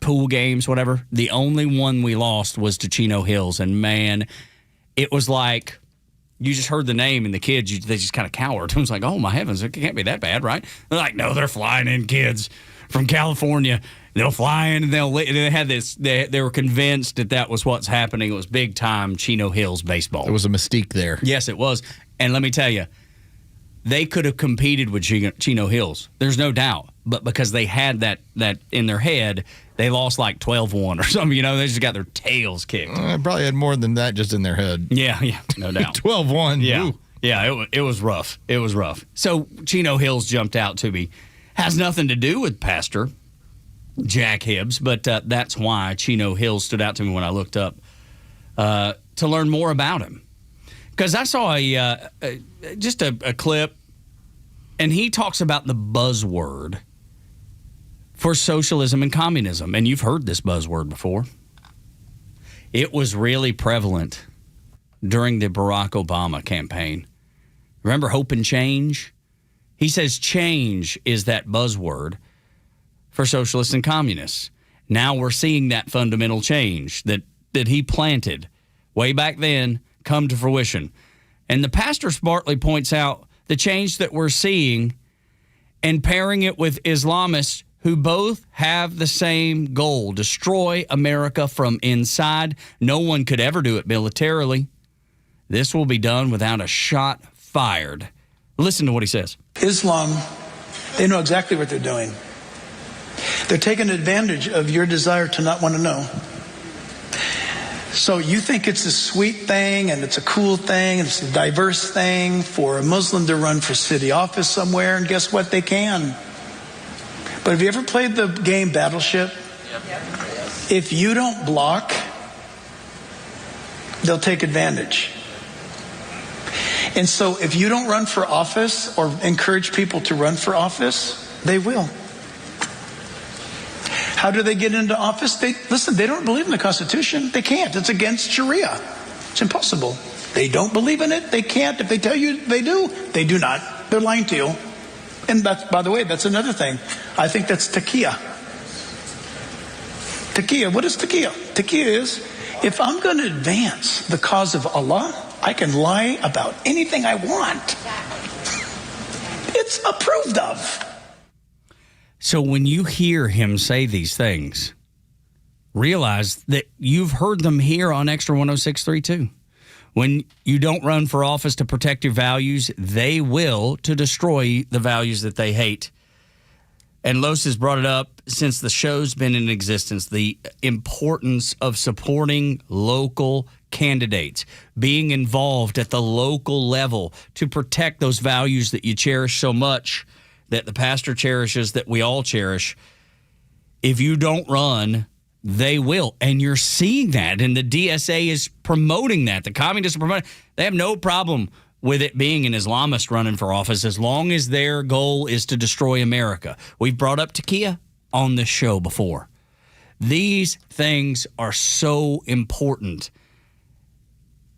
pool games, whatever. The only one we lost was to Chino Hills, and man, it was like you just heard the name and the kids, they just kind of cowered. It was like, oh my heavens, it can't be that bad, right? They're like, no, they're flying in kids from California. They'll fly in and they had this. They were convinced that was what's happening. It was big time Chino Hills baseball. There was a mystique there. Yes, it was. And let me tell you, they could have competed with Chino Hills. There's no doubt. But because they had that in their head, they lost like 12-1 or something. They just got their tails kicked. Probably had more than that just in their head. Yeah, no doubt. 12-1. Yeah, Ooh. yeah. It was rough. It was rough. So Chino Hills jumped out to me. Has nothing to do with Pastor Jack Hibbs, but that's why Chino Hills stood out to me when I looked up to learn more about him. Because I saw just a clip, and he talks about the buzzword for socialism and communism. And you've heard this buzzword before. It was really prevalent during the Barack Obama campaign. Remember Hope and Change? He says change is that buzzword for socialists and communists. Now we're seeing that fundamental change that he planted way back then come to fruition. And the pastor smartly points out the change that we're seeing and pairing it with Islamists who both have the same goal, destroy America from inside. No one could ever do it militarily. This will be done without a shot fired. Listen to what he says. Islam, they know exactly what they're doing. They're taking advantage of your desire to not want to know. So you think it's a sweet thing and it's a cool thing and it's a diverse thing for a Muslim to run for city office somewhere, and guess what? They can. But have you ever played the game Battleship? If you don't block, they'll take advantage. And so if you don't run for office or encourage people to run for office, they will. How do they get into office? They don't believe in the Constitution. They can't. It's against Sharia. It's impossible. They don't believe in it. They can't. If they tell you they do, they do not. They're lying to you. And that's, by the way, that's another thing. I think that's taqiyya. Taqiyya. What is taqiyya? Taqiyya is, if I'm going to advance the cause of Allah, I can lie about anything I want. It's approved of. So when you hear him say these things, realize that you've heard them here on Extra 106.3 too. When you don't run for office to protect your values, they will to destroy the values that they hate. And Los has brought it up since the show's been in existence, the importance of supporting local candidates, being involved at the local level to protect those values that you cherish so much, that the pastor cherishes, that we all cherish. If you don't run, they will. And you're seeing that. And the DSA is promoting that. The communists are promoting. They have no problem with it being an Islamist running for office as long as their goal is to destroy America. We've brought up taqiyya on this show before. These things are so important.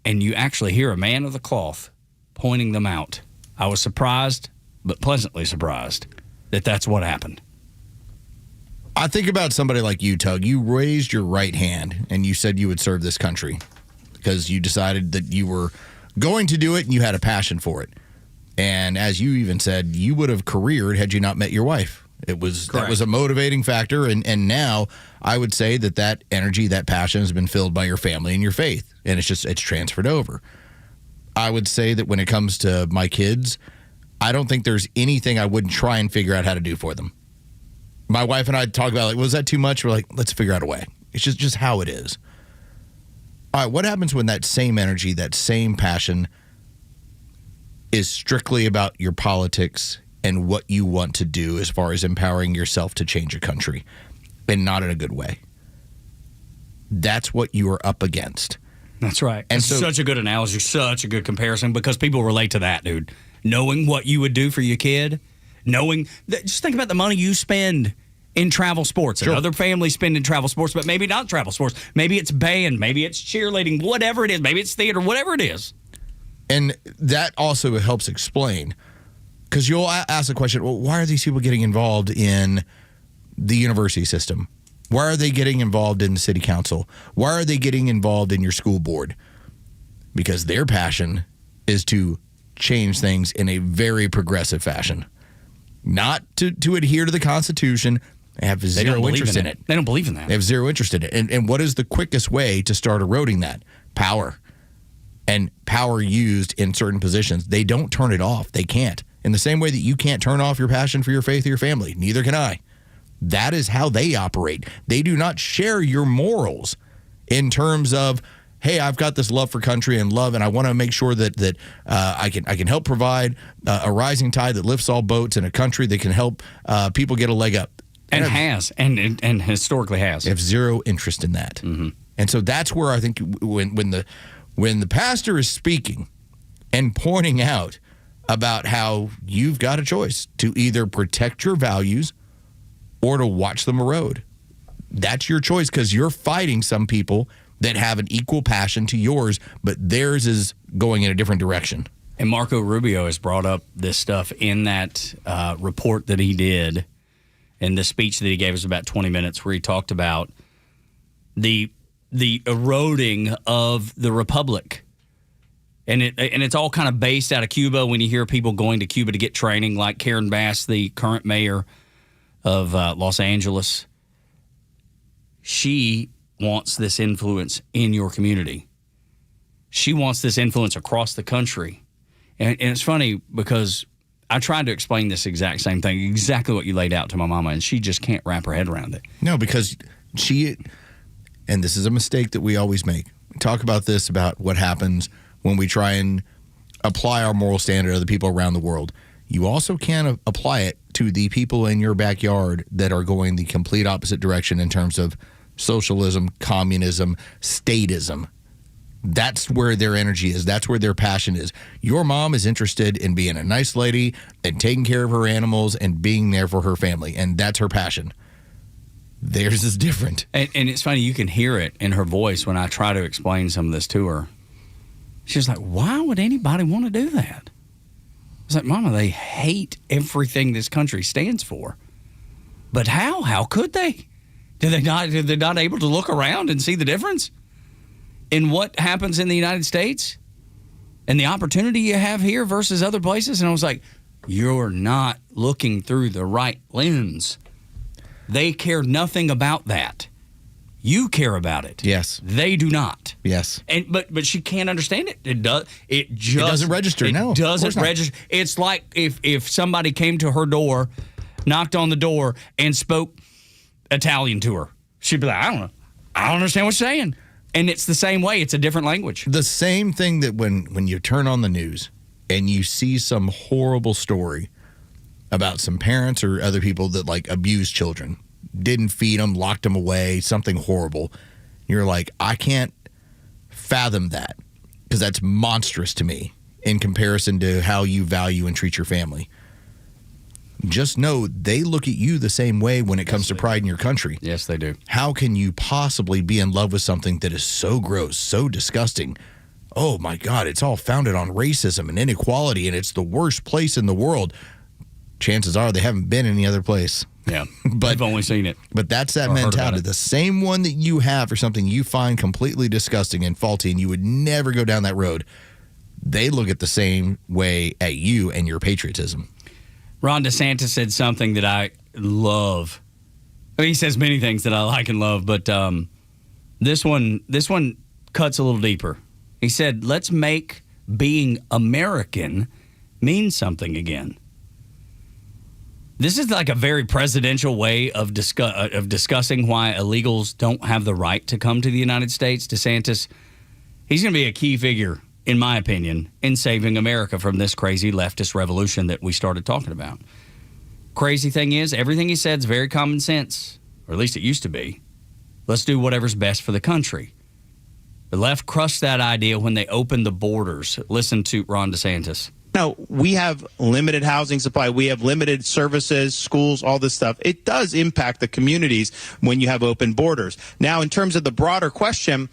And you actually hear a man of the cloth pointing them out. I was surprised, but pleasantly surprised that that's what happened. I think about somebody like you, Tug. You raised your right hand and you said you would serve this country because you decided that you were going to do it and you had a passion for it. And as you even said, you would have careered had you not met your wife. That was a motivating factor. And now I would say that energy, that passion has been filled by your family and your faith. And it's transferred over. I would say that when it comes to my kids, I don't think there's anything I wouldn't try and figure out how to do for them. My wife and I talk about, like, was that too much? We're like, let's figure out a way. It's just how it is. All right, what happens when that same energy, that same passion is strictly about your politics and what you want to do as far as empowering yourself to change a country, and not in a good way? That's what you are up against. That's right. And so, such a good analogy, such a good comparison, because people relate to that, dude. Knowing what you would do for your kid, just think about the money you spend in travel sports. Sure. And other families spend in travel sports, but maybe not travel sports. Maybe it's band, maybe it's cheerleading, whatever it is. Maybe it's theater, whatever it is. And that also helps explain, because you'll ask the question, well, why are these people getting involved in the university system? Why are they getting involved in the city council? Why are they getting involved in your school board? Because their passion is to change things in a very progressive fashion. Not to adhere to the Constitution. They have zero interest in it. They don't believe in that. They have zero interest in it. And what is the quickest way to start eroding that? Power. And power used in certain positions. They don't turn it off. They can't. In the same way that you can't turn off your passion for your faith or your family. Neither can I. That is how they operate. They do not share your morals in terms of, hey, I've got this love for country and love, and I want to make sure that I can help provide a rising tide that lifts all boats in a country that can help people get a leg up. And historically has. They have zero interest in that. Mm-hmm. And so that's where I think when the pastor is speaking and pointing out about how you've got a choice to either protect your values or to watch them erode. That's your choice, because you're fighting some people that have an equal passion to yours, but theirs is going in a different direction. And Marco Rubio has brought up this stuff in that report that he did, and the speech that he gave us about 20 minutes, where he talked about the eroding of the republic And it's all kind of based out of Cuba. When you hear people going to Cuba to get training, like Karen Bass, the current mayor of Los Angeles, she wants this influence in your community. She wants this influence across the country. And it's funny because I tried to explain this exact same thing, exactly what you laid out to my mama, and she just can't wrap her head around it. No, because and this is a mistake that we always make. We talk about this, about what happens when we try and apply our moral standard to the people around the world. You also can apply it to the people in your backyard that are going the complete opposite direction in terms of socialism, communism, statism. That's where their energy is. That's where their passion is. Your mom is interested in being a nice lady and taking care of her animals and being there for her family, and that's her passion. Theirs is different. And it's funny, you can hear it in her voice when I try to explain some of this to her. She's like, why would anybody want to do that? I was like, Mama, they hate everything this country stands for. But how? How could they? They're not able to look around and see the difference in what happens in the United States and the opportunity you have here versus other places? And I was like, you're not looking through the right lens. They care nothing about that. You care about it. Yes. They do not. Yes. And but she can't understand it. It doesn't register. No. It doesn't register. It's like if somebody came to her door, knocked on the door, and spoke Italian to her. She'd be like, I don't know. I don't understand what you're saying. And it's the same way. It's a different language. The same thing that when you turn on the news and you see some horrible story about some parents or other people that like abuse children, didn't feed them, locked them away, something horrible. You're like, I can't fathom that because that's monstrous to me in comparison to how you value and treat your family. Just know they look at you the same way when it comes to pride in your country. Yes, they do. How can you possibly be in love with something that is so gross, so disgusting? Oh my God, it's all founded on racism and inequality, and it's the worst place in the world. Chances are they haven't been any other place. Yeah, but I've only seen it. But that's that mentality. The same one that you have for something you find completely disgusting and faulty, and you would never go down that road. They look at the same way at you and your patriotism. Ron DeSantis said something that I love. I mean, he says many things that I like and love, but this one cuts a little deeper. He said, let's make being American mean something again. This is like a very presidential way of discussing why illegals don't have the right to come to the United States. DeSantis, he's going to be a key figure, in my opinion, in saving America from this crazy leftist revolution that we started talking about. Crazy thing is, everything he said is very common sense, or at least it used to be. Let's do whatever's best for the country. The left crushed that idea when they opened the borders. Listen to Ron DeSantis. No, we have limited housing supply. We have limited services, schools, all this stuff. It does impact the communities when you have open borders. Now, in terms of the broader question,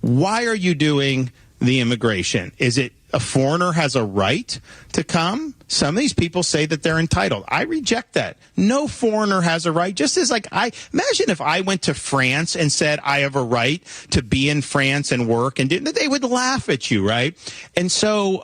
why are you doing the immigration? Is it a foreigner has a right to come? Some of these people say that they're entitled. I reject that. No foreigner has a right. Just as imagine if I went to France and said I have a right to be in France and work, and they would laugh at you, right? And so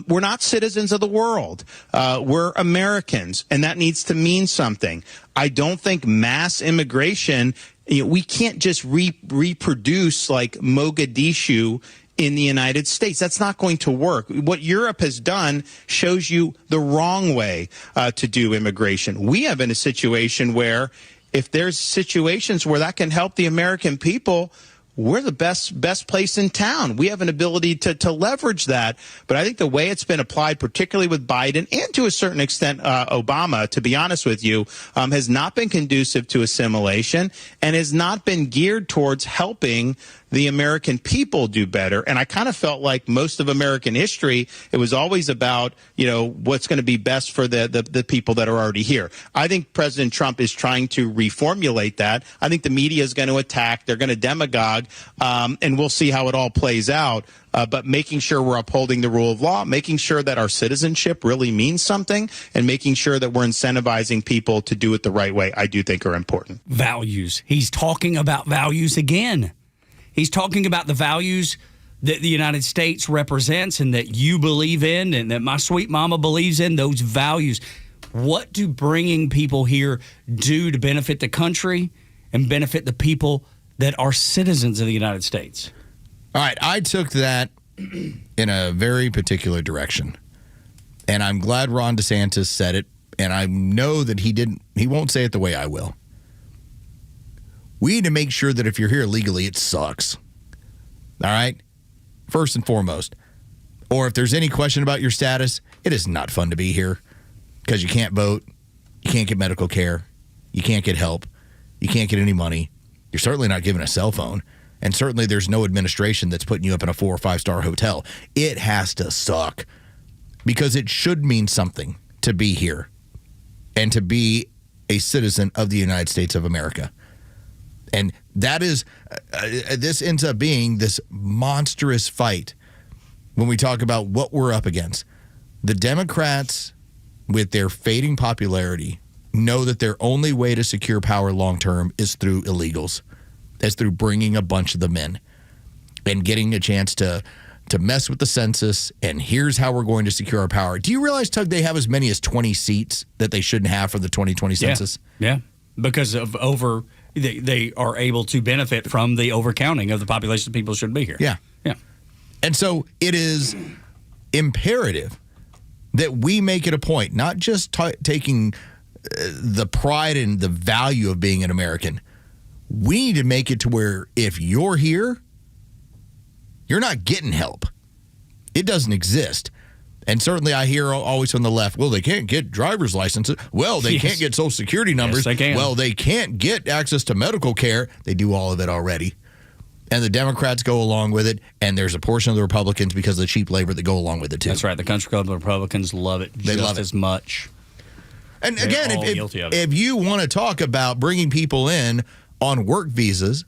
we're not citizens of the world. We're Americans, and that needs to mean something. I don't think mass immigration, we can't just reproduce like Mogadishu in the United States. That's not going to work. What Europe has done shows you the wrong way to do immigration. We have been in a situation where if there's situations where that can help the American people, we're the best place in town. We have an ability to leverage that. But I think the way it's been applied, particularly with Biden and to a certain extent Obama, to be honest with you, has not been conducive to assimilation and has not been geared towards helping the American people do better. And I kind of felt like most of American history, it was always about, what's going to be best for the people that are already here. I think President Trump is trying to reformulate that. I think the media is going to attack. They're going to demagogue, and we'll see how it all plays out. But making sure we're upholding the rule of law, making sure that our citizenship really means something, and making sure that we're incentivizing people to do it the right way, I do think are important. Values. He's talking about values again. He's talking about the values that the United States represents and that you believe in and that my sweet mama believes in, those values. What do bringing people here do to benefit the country and benefit the people that are citizens of the United States? All right, I took that in a very particular direction. And I'm glad Ron DeSantis said it, and I know that he won't say it the way I will. We need to make sure that if you're here legally, it sucks. All right? First and foremost. Or if there's any question about your status, it is not fun to be here because you can't vote, you can't get medical care, you can't get help, you can't get any money. You're certainly not given a cell phone, and certainly there's no administration that's putting you up in a 4 or 5 star hotel. It has to suck because it should mean something to be here and to be a citizen of the United States of America. And that is, this ends up being this monstrous fight when we talk about what we're up against. The Democrats, with their fading popularity, know that their only way to secure power long term is through illegals, is through bringing a bunch of them in and getting a chance to mess with the census. And here's how we're going to secure our power. Do you realize, Tug, they have as many as 20 seats that they shouldn't have for the 2020 census? Yeah, because of they are able to benefit from the overcounting of the population of people who should be here. Yeah. And so it is imperative that we make it a point, not just taking the pride and the value of being an American. We need to make it to where if you're here, you're not getting help. It doesn't exist. And certainly I hear always from the left, well, they can't get driver's licenses. Well, they can't get Social Security numbers. Yes, they can. Well, they can't get access to medical care. They do all of it already. And the Democrats go along with it, and there's a portion of the Republicans because of the cheap labor that go along with it, too. That's right. The country club Republicans love it as much. And again, if you want to talk about bringing people in on work visas,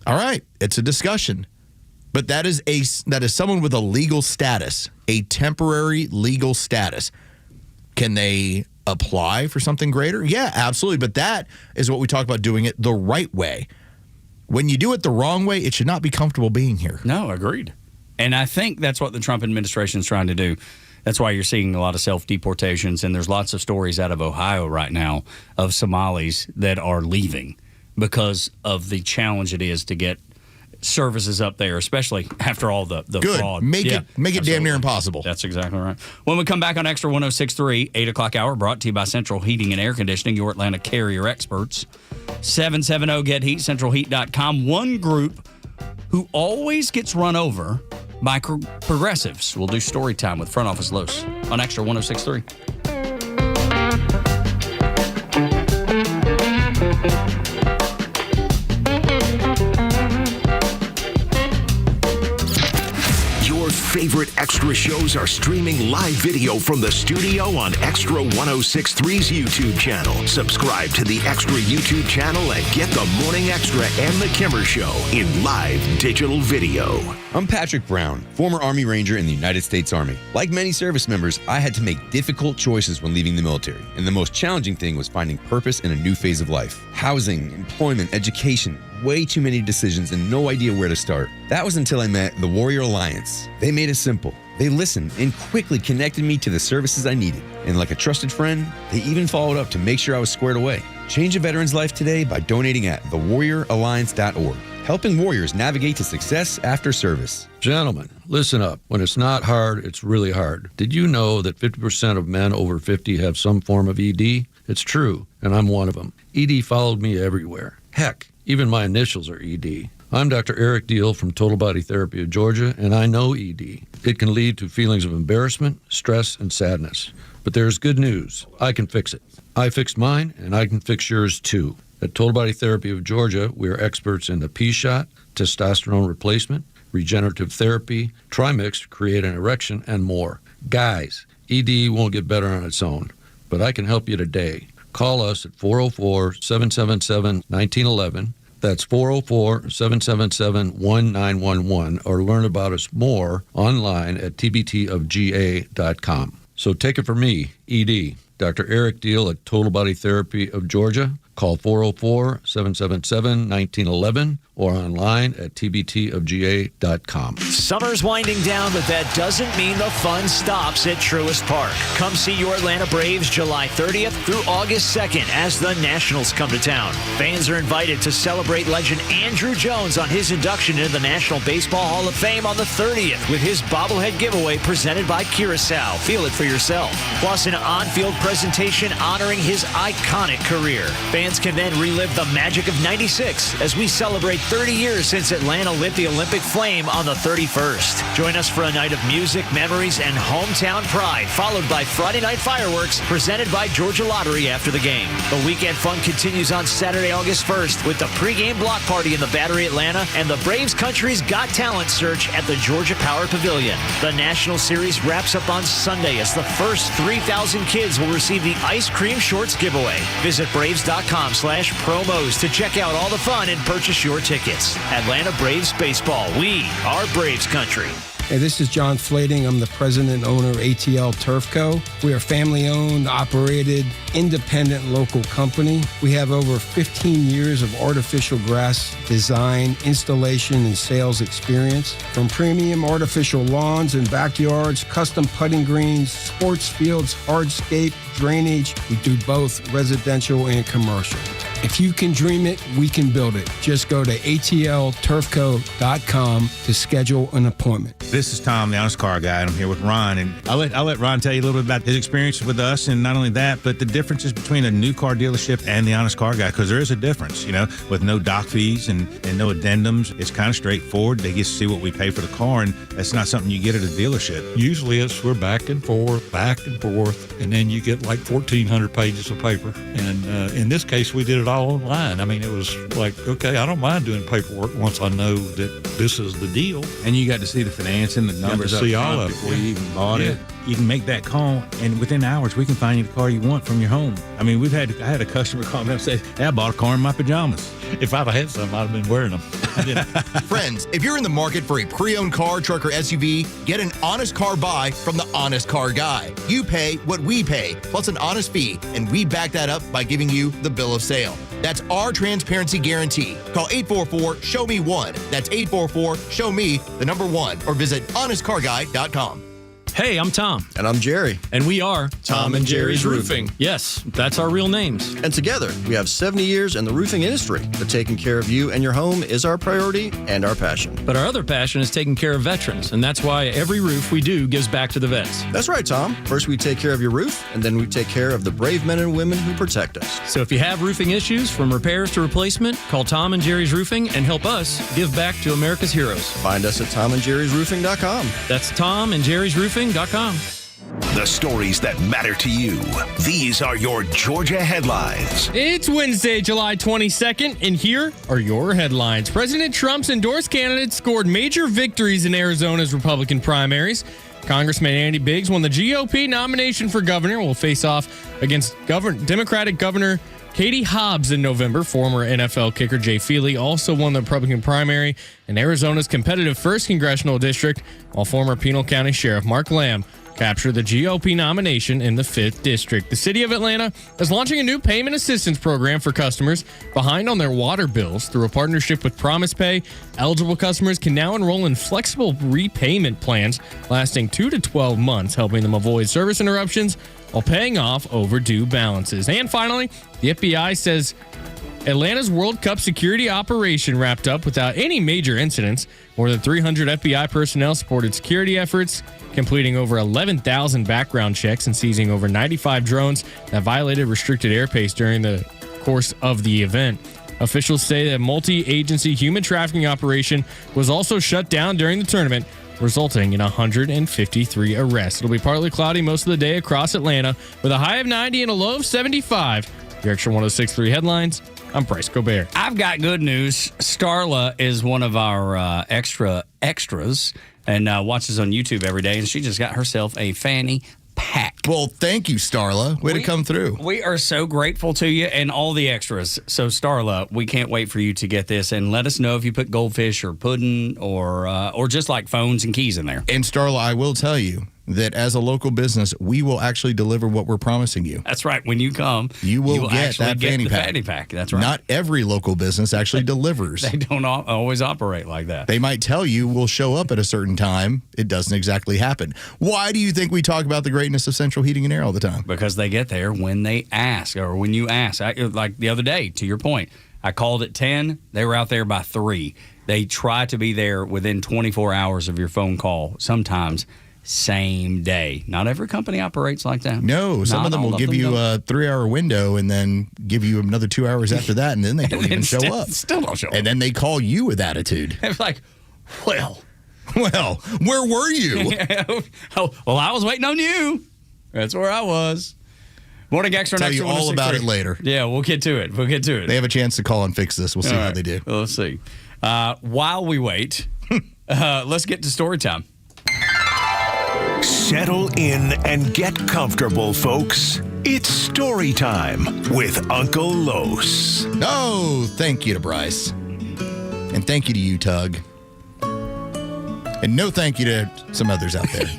all right, it's a discussion. But that is someone with a legal status, a temporary legal status. Can they apply for something greater? Yeah, absolutely. But that is what we talk about, doing it the right way. When you do it the wrong way, it should not be comfortable being here. No, agreed. And I think that's what the Trump administration is trying to do. That's why you're seeing a lot of self-deportations, and there's lots of stories out of Ohio right now of Somalis that are leaving because of the challenge it is to get services up there, especially after all the fraud. Make it damn near impossible. That's exactly right. When we come back on Extra 106.3, 8 o'clock hour, brought to you by Central Heating and Air Conditioning, your Atlanta carrier experts. 770-GET-HEAT, centralheat.com. One group who always gets run over by progressives. We'll do story time with Front Office Los on Extra 106.3. Favorite Extra shows are streaming live video from the studio on Extra 106.3's YouTube channel. Subscribe to the Extra YouTube channel and get the Morning Extra and the Kimmer Show in live digital video. I'm Patrick Brown, former Army Ranger in the United States Army. Like many service members, I had to make difficult choices when leaving the military, and the most challenging thing was finding purpose in a new phase of life. Housing, employment, education, way too many decisions and no idea where to start. That was until I met the Warrior Alliance. They made it simple. They listened and quickly connected me to the services I needed. And like a trusted friend, they even followed up to make sure I was squared away. Change a veteran's life today by donating at thewarrioralliance.org, helping warriors navigate to success after service. Gentlemen, listen up. When it's not hard, it's really hard. Did you know that 50% of men over 50 have some form of ED? It's true, and I'm one of them. ED followed me everywhere. Heck, even my initials are ED. I'm Dr. Eric Deal from Total Body Therapy of Georgia, and I know ED. It can lead to feelings of embarrassment, stress, and sadness. But there's good news. I can fix it. I fixed mine, and I can fix yours too. At Total Body Therapy of Georgia, we are experts in the P-shot, testosterone replacement, regenerative therapy, Trimix to create an erection, and more. Guys, ED won't get better on its own, but I can help you today. Call us at 404-777-1911. That's 404-777-1911, or learn about us more online at tbtofga.com. So take it from me, ED, Dr. Eric Deal at Total Body Therapy of Georgia. Call 404-777-1911 or online at tbtofga.com. Summer's winding down, but that doesn't mean the fun stops at Truist Park. Come see your Atlanta Braves July 30th through August 2nd as the Nationals come to town. Fans are invited to celebrate legend Andrew Jones on his induction into the National Baseball Hall of Fame on the 30th with his bobblehead giveaway presented by Curacao. Feel it for yourself. Plus an on-field presentation honoring his iconic career. Fans can then relive the magic of '96 as we celebrate 30 years since Atlanta lit the Olympic flame on the 31st. Join us for a night of music, memories, and hometown pride, followed by Friday night fireworks presented by Georgia Lottery after the game. The weekend fun continues on Saturday, August 1st with the pregame block party in the Battery Atlanta and the Braves Country's Got Talent search at the Georgia Power Pavilion. The National Series wraps up on Sunday as the first 3,000 kids will receive the Ice Cream Shorts giveaway. Visit Braves.com/promos to check out all the fun and purchase your tickets. Atlanta Braves Baseball. We are Braves Country. Hey, this is John Flading. I'm the president and owner of ATL Turf Co. We are family-owned, operated, independent local company. We have over 15 years of artificial grass design, installation, and sales experience. From premium artificial lawns and backyards, custom putting greens, sports fields, hardscape, drainage. We do both residential and commercial. If you can dream it, we can build it. Just go to atlturfco.com to schedule an appointment. This is Tom, the Honest Car Guy, and I'm here with Ron. And I'll let Ron tell you a little bit about his experience with us, and not only that, but the differences between a new car dealership and the Honest Car Guy, because there is a difference, with no doc fees and no addendums. It's kind of straightforward. They get to see what we pay for the car, and that's not something you get at a dealership. Usually we're back and forth, and then you get like 1,400 pages of paper. And in this case, we did it all online. I mean, it was like, okay, I don't mind doing paperwork once I know that this is the deal. And you got to see the finance and the numbers up see front all of before it. you even bought it. You can make that call, and within hours, we can find you the car you want from your home. I mean, I had a customer call me up and say, hey, I bought a car in my pajamas. If I'd have had some, I'd have been wearing them. Friends, if you're in the market for a pre-owned car, truck, or SUV, get an honest car buy from the Honest Car Guy. You pay what we pay, plus an honest fee, and we back that up by giving you the bill of sale. That's our transparency guarantee. Call 844-SHOW-ME-1. That's 844-SHOW-ME, the number 1, or visit honestcarguy.com. Hey, I'm Tom. And I'm Jerry. And we are Tom and Jerry's Roofing. Yes, that's our real names. And together, we have 70 years in the roofing industry. But taking care of you and your home is our priority and our passion. But our other passion is taking care of veterans, and that's why every roof we do gives back to the vets. That's right, Tom. First, we take care of your roof, and then we take care of the brave men and women who protect us. So if you have roofing issues, from repairs to replacement, call Tom and Jerry's Roofing and help us give back to America's heroes. Find us at tomandjerrysroofing.com. That's tomandjerrysroofing.com. The stories that matter to you. These are your Georgia headlines. It's Wednesday, July 22nd, and here are your headlines. President Trump's endorsed candidates scored major victories in Arizona's Republican primaries. Congressman Andy Biggs won the GOP nomination for governor, will face off against Democratic Governor Katie Hobbs in November. Former NFL kicker Jay Feely also won the Republican primary in Arizona's competitive 1st congressional district, while former Pinal County Sheriff Mark Lamb captured the GOP nomination in the 5th district. The city of Atlanta is launching a new payment assistance program for customers behind on their water bills. Through a partnership with Promise Pay, eligible customers can now enroll in flexible repayment plans lasting 2 to 12 months, helping them avoid service interruptions while paying off overdue balances. And finally, the FBI says Atlanta's World Cup security operation wrapped up without any major incidents. More than 300 FBI personnel supported security efforts, completing over 11,000 background checks and seizing over 95 drones that violated restricted airspace during the course of the event. Officials say that a multi-agency human trafficking operation was also shut down during the tournament, resulting in 153 arrests. It'll be partly cloudy most of the day across Atlanta with a high of 90 and a low of 75. Your Extra 106.3 headlines. I'm Bryce Gobert. I've got good news. Starla is one of our extras and watches on YouTube every day, and she just got herself a fanny pack. Well, thank you, Starla. Way to come through. We are so grateful to you and all the extras. So, Starla, we can't wait for you to get this, and let us know if you put goldfish or pudding or just like phones and keys in there. And Starla, I will tell you that as a local business, we will actually deliver what we're promising you. That's right. When you come, you will get that fanny pack. Fanny pack. That's right. Not every local business actually delivers. They don't always operate like that. They might tell you we'll show up at a certain time. It doesn't exactly happen. Why do you think we talk about the greatness of Central Heating and Air all the time? Because they get there when they ask, or when you ask. Like the other day, to your point, I called at 10. They were out there by 3. They try to be there within 24 hours of your phone call, sometimes same day. Not every company operates like that. No, some of them will give you a 3-hour window and then give you another 2 hours after that, and then they don't even show up. Still don't show up. And then they call you with attitude. It's like, well, where were you? Well, I was waiting on you. That's where I was. Morning Xtra. Tell you all about it later. Yeah, we'll get to it. They have a chance to call and fix this. We'll see how they do. Well, let's see. While we wait, let's get to story time. Settle in and get comfortable, folks. It's story time with Uncle Los. Oh, thank you to Bryce. And thank you to you, Tug. And no thank you to some others out there.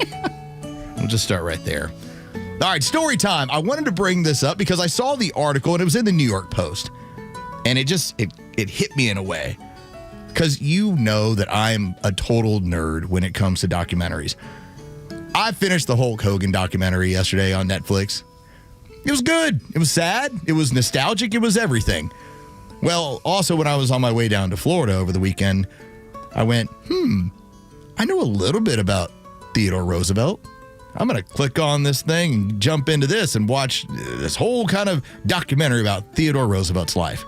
We'll just start right there. All right, story time. I wanted to bring this up because I saw the article and it was in the New York Post. And it hit me in a way. Because you know that I'm a total nerd when it comes to documentaries. I finished the Hulk Hogan documentary yesterday on Netflix. It was good. It was sad. It was nostalgic. It was everything. Well, also when I was on my way down to Florida over the weekend, I went, I know a little bit about Theodore Roosevelt. I'm going to click on this thing and jump into this and watch this whole kind of documentary about Theodore Roosevelt's life.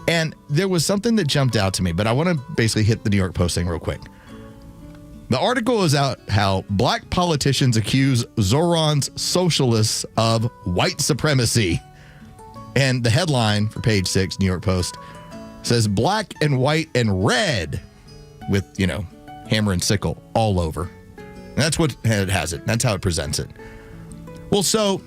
And there was something that jumped out to me, but I want to basically hit the New York Post thing real quick. The article is out how black politicians accuse Zoran's socialists of white supremacy. And the headline for page 6, New York Post, says black and white and red with, hammer and sickle all over. And that's what it has it. That's how it presents it. Well, so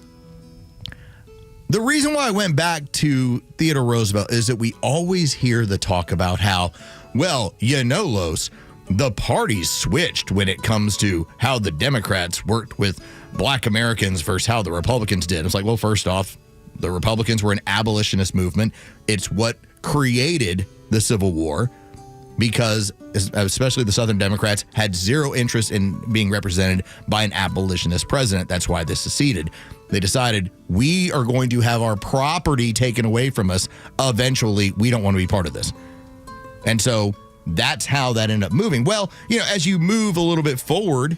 the reason why I went back to Theodore Roosevelt is that we always hear the talk about how, Los, the parties switched when it comes to how the Democrats worked with black Americans versus how the Republicans did. It's like, well, first off, the Republicans were an abolitionist movement. It's what created the Civil War because especially the Southern Democrats had zero interest in being represented by an abolitionist president. That's why they seceded. They decided we are going to have our property taken away from us. Eventually, we don't want to be part of this. And so that's how that ended up moving. Well, as you move a little bit forward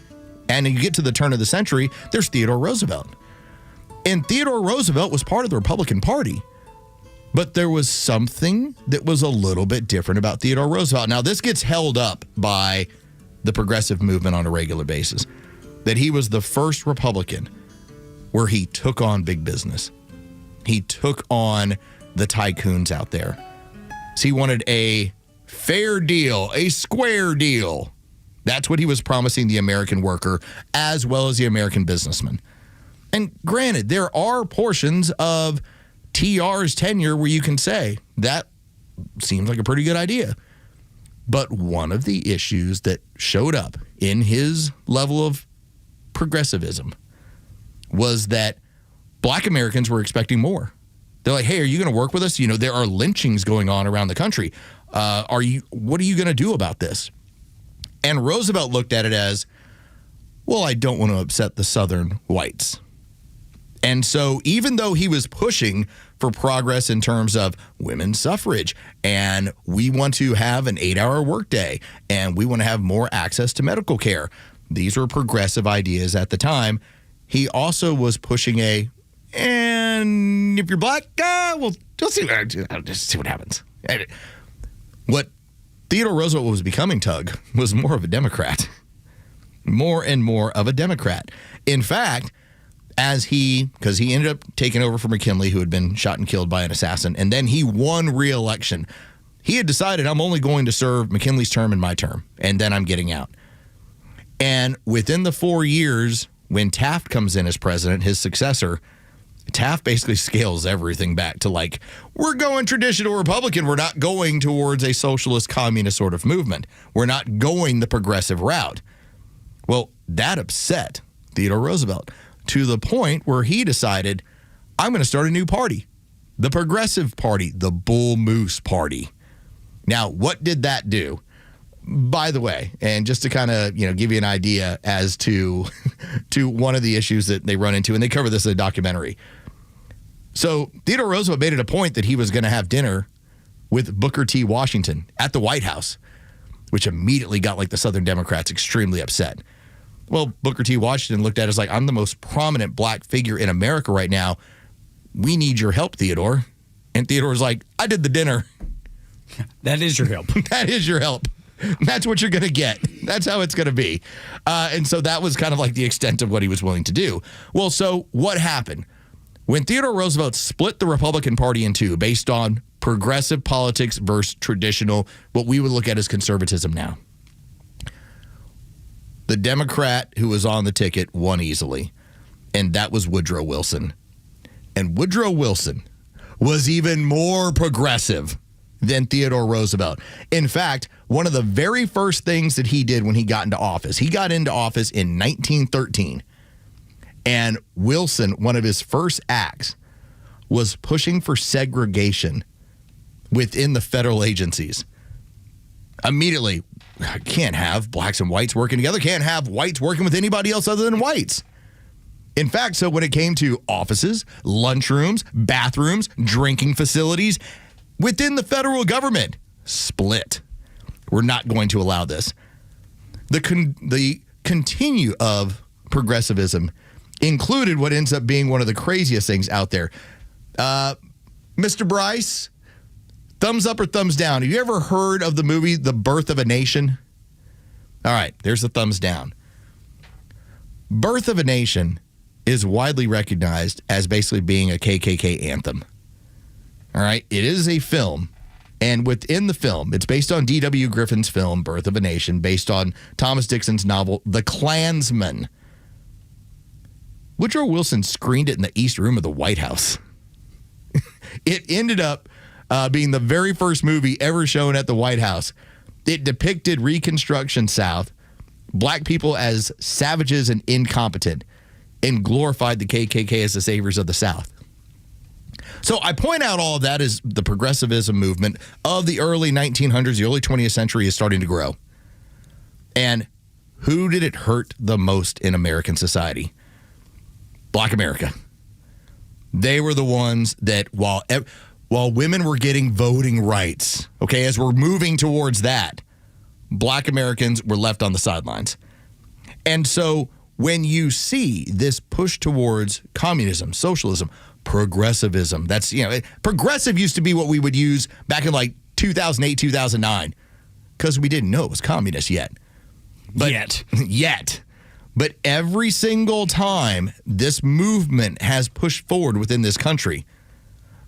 and you get to the turn of the century, there's Theodore Roosevelt. And Theodore Roosevelt was part of the Republican Party. But there was something that was a little bit different about Theodore Roosevelt. Now, this gets held up by the progressive movement on a regular basis, that he was the first Republican where he took on big business. He took on the tycoons out there. So he wanted a fair deal, a square deal. That's what he was promising the American worker as well as the American businessman. And granted, there are portions of TR's tenure where you can say that seems like a pretty good idea. But one of the issues that showed up in his level of progressivism was that black Americans were expecting more. They're like, hey, are you going to work with us? There are lynchings going on around the country. What are you going to do about this? And Roosevelt looked at it as, well, I don't want to upset the Southern whites. And so even though he was pushing for progress in terms of women's suffrage, and we want to have an 8-hour workday, and we want to have more access to medical care, these were progressive ideas at the time. He also was pushing and if you're black, we'll see what happens. What Theodore Roosevelt was becoming, Tug, was more of a Democrat. More and more of a Democrat. In fact, because he ended up taking over for McKinley, who had been shot and killed by an assassin, and then he won re-election. He had decided, I'm only going to serve McKinley's term and my term, and then I'm getting out. And within the 4 years when Taft comes in as president, his successor, Taft basically scales everything back to like, we're going traditional Republican. We're not going towards a socialist communist sort of movement. We're not going the progressive route. Well, that upset Theodore Roosevelt to the point where he decided, I'm going to start a new party, the Progressive Party, the Bull Moose Party. Now, what did that do? By the way, and just to kind of, give you an idea as to one of the issues that they run into, and they cover this in a documentary. So Theodore Roosevelt made it a point that he was going to have dinner with Booker T. Washington at the White House, which immediately got like the Southern Democrats extremely upset. Well, Booker T. Washington looked at it as like, I'm the most prominent black figure in America right now. We need your help, Theodore. And Theodore's like, I did the dinner. That is your help. That is your help. That's what you're going to get. That's how it's going to be. And so that was kind of like the extent of what he was willing to do. Well, so what happened? When Theodore Roosevelt split the Republican Party in two based on progressive politics versus traditional, what we would look at as conservatism now, the Democrat who was on the ticket won easily, and that was Woodrow Wilson. And Woodrow Wilson was even more progressive than Theodore Roosevelt. In fact, one of the very first things that he did when he got into office in 1913. And Wilson, one of his first acts, was pushing for segregation within the federal agencies. Immediately, can't have blacks and whites working together, can't have whites working with anybody else other than whites. In fact, so when it came to offices, lunchrooms, bathrooms, drinking facilities, within the federal government, split. We're not going to allow this. The continue of progressivism included what ends up being one of the craziest things out there. Mr. Bryce, thumbs up or thumbs down? Have you ever heard of the movie The Birth of a Nation? All right, there's the thumbs down. Birth of a Nation is widely recognized as basically being a KKK anthem. All right, it is a film, and within the film, it's based on D.W. Griffin's film, Birth of a Nation, based on Thomas Dixon's novel, The Klansman. Woodrow Wilson screened it in the East Room of the White House. It ended up being the very first movie ever shown at the White House. It depicted Reconstruction South, black people as savages and incompetent, and glorified the KKK as the saviors of the South. So I point out all of that as the progressivism movement of the early 1900s, the early 20th century is starting to grow. And who did it hurt the most in American society? Black America. They were the ones that while women were getting voting rights, okay, as we're moving towards that, black Americans were left on the sidelines. And so when you see this push towards communism, socialism, progressivism, that's, progressive used to be what we would use back in like 2008, 2009, because we didn't know it was communist yet. But yet. But every single time this movement has pushed forward within this country,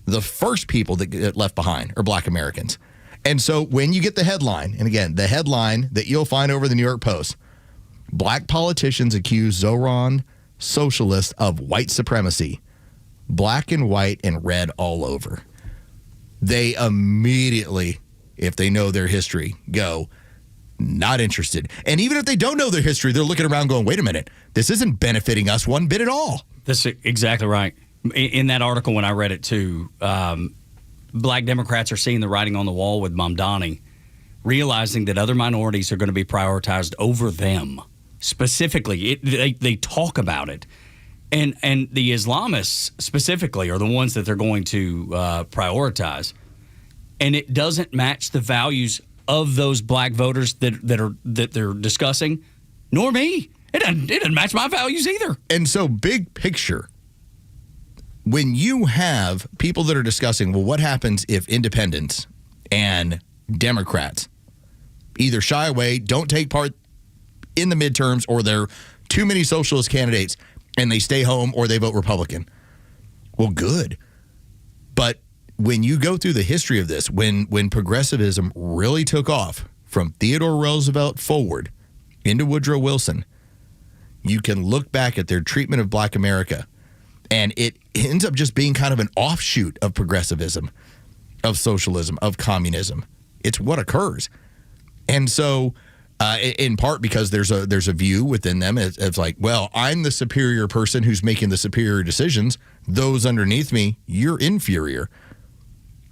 the first people that get left behind are black Americans. And so when you get the headline, and again, the headline that you'll find over the New York Post, black politicians accuse Zoran socialists of white supremacy, black and white and red all over. They immediately, if they know their history, go, not interested. And even if they don't know their history, they're looking around going, wait a minute, this isn't benefiting us one bit at all. That's exactly right. In that article, when I read it too, black Democrats are seeing the writing on the wall with Mamdani, realizing that other minorities are going to be prioritized over them. Specifically, they talk about it. And the Islamists specifically are the ones that they're going to prioritize. And it doesn't match the values of those black voters that they're discussing, nor me. It doesn't match my values either. And so, big picture, when you have people that are discussing, well, what happens if independents and Democrats either shy away, don't take part in the midterms, or there are too many socialist candidates and they stay home or they vote Republican? Well, good. But when you go through the history of this, when progressivism really took off from Theodore Roosevelt forward into Woodrow Wilson, you can look back at their treatment of Black America, and it ends up just being kind of an offshoot of progressivism, of socialism, of communism. It's what occurs. And so, in part because there's a view within them. It's like, well, I'm the superior person who's making the superior decisions. Those underneath me, you're inferior.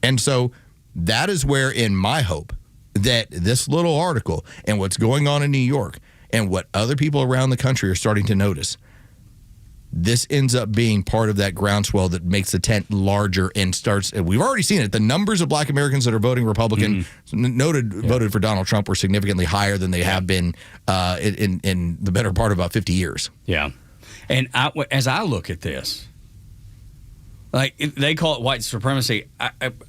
And so that is where, in my hope, that this little article and what's going on in New York and what other people around the country are starting to notice, this ends up being part of that groundswell that makes the tent larger and starts. We've already seen it. The numbers of Black Americans that are voting Republican, voted for Donald Trump, were significantly higher than they have been in the better part of about 50 years. Yeah. And as I look at this, like they call it white supremacy,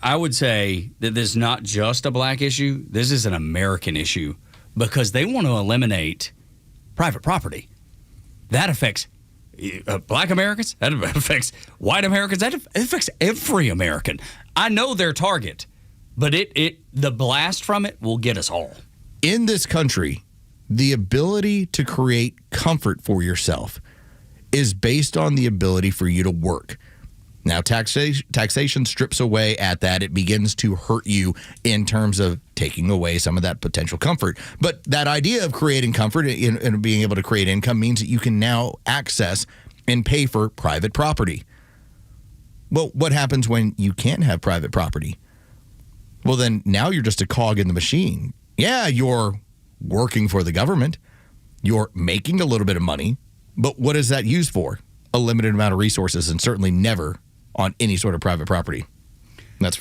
I would say that this is not just a Black issue. This is an American issue because they want to eliminate private property. That affects Black Americans, that affects white Americans, that affects every American. I know their target, but the blast from it will get us all. In this country, the ability to create comfort for yourself is based on the ability for you to work. Now, taxation strips away at that. It begins to hurt you in terms of taking away some of that potential comfort. But that idea of creating comfort and being able to create income means that you can now access and pay for private property. Well, what happens when you can't have private property? Well, then now you're just a cog in the machine. Yeah, you're working for the government. You're making a little bit of money. But what is that used for? A limited amount of resources, and certainly never on any sort of private property. That's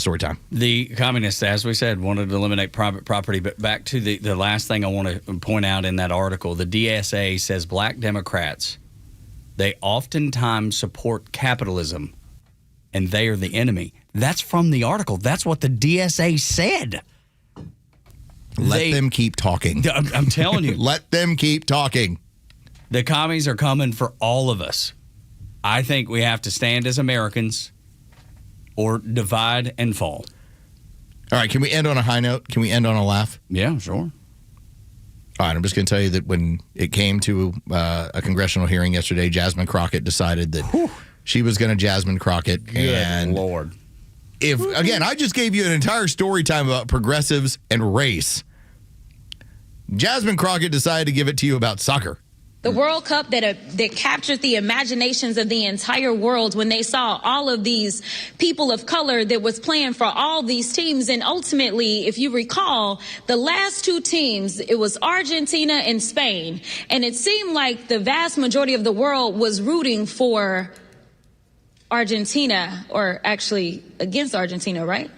story time. The communists, as we said, wanted to eliminate private property. But back to the last thing I want to point out in that article, the DSA says Black Democrats, they oftentimes support capitalism, and they are the enemy. That's from the article. That's what the DSA said. Let them keep talking. I'm telling you. Let them keep talking. The commies are coming for all of us. I think we have to stand as Americans or divide and fall. All right, can we end on a high note? Can we end on a laugh? Yeah, sure. All right, I'm just going to tell you that when it came to a congressional hearing yesterday, Jasmine Crockett decided that she was going to Jasmine Crockett. Good Lord. Again, I just gave you an entire story time about progressives and race. Jasmine Crockett decided to give it to you about soccer. The World Cup that captured the imaginations of the entire world when they saw all of these people of color that was playing for all these teams. And ultimately, if you recall, the last two teams, it was Argentina and Spain. And it seemed like the vast majority of the world was rooting for Argentina, or actually against Argentina, right?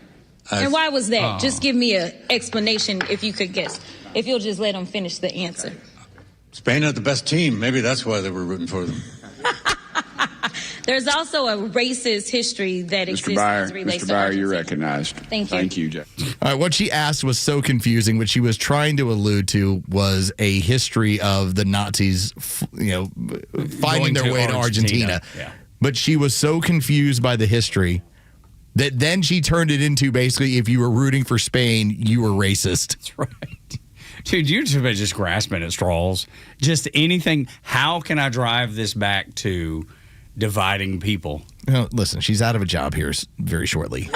And why was that? Just give me an explanation if you could guess. If you'll just let them finish the answer. Spain had the best team. Maybe that's why they were rooting for them. There's also a racist history that exists as relates to Argentina. You're recognized. Thank you. Thank you, Jack. All right, what she asked was so confusing. What she was trying to allude to was a history of the Nazis, finding their way to Argentina. Yeah. But she was so confused by the history that then she turned it into basically, if you were rooting for Spain, you were racist. That's right. Dude, you're just grasping at straws. Just anything. How can I drive this back to dividing people? Well, listen, she's out of a job here very shortly.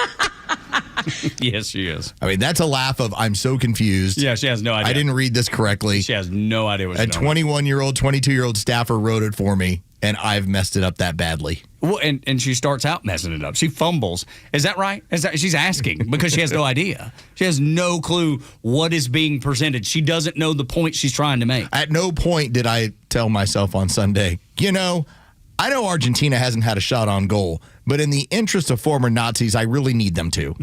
Yes, she is. I mean, that's a laugh of, I'm so confused. Yeah, she has no idea. I didn't read this correctly. She has no idea what's going on. A 21-year-old, 22-year-old staffer wrote it for me, and I've messed it up that badly. Well, and she starts out messing it up. She fumbles. Is that right? She's asking because she has no idea. She has no clue what is being presented. She doesn't know the point she's trying to make. At no point did I tell myself on Sunday, I know Argentina hasn't had a shot on goal, but in the interest of former Nazis, I really need them to.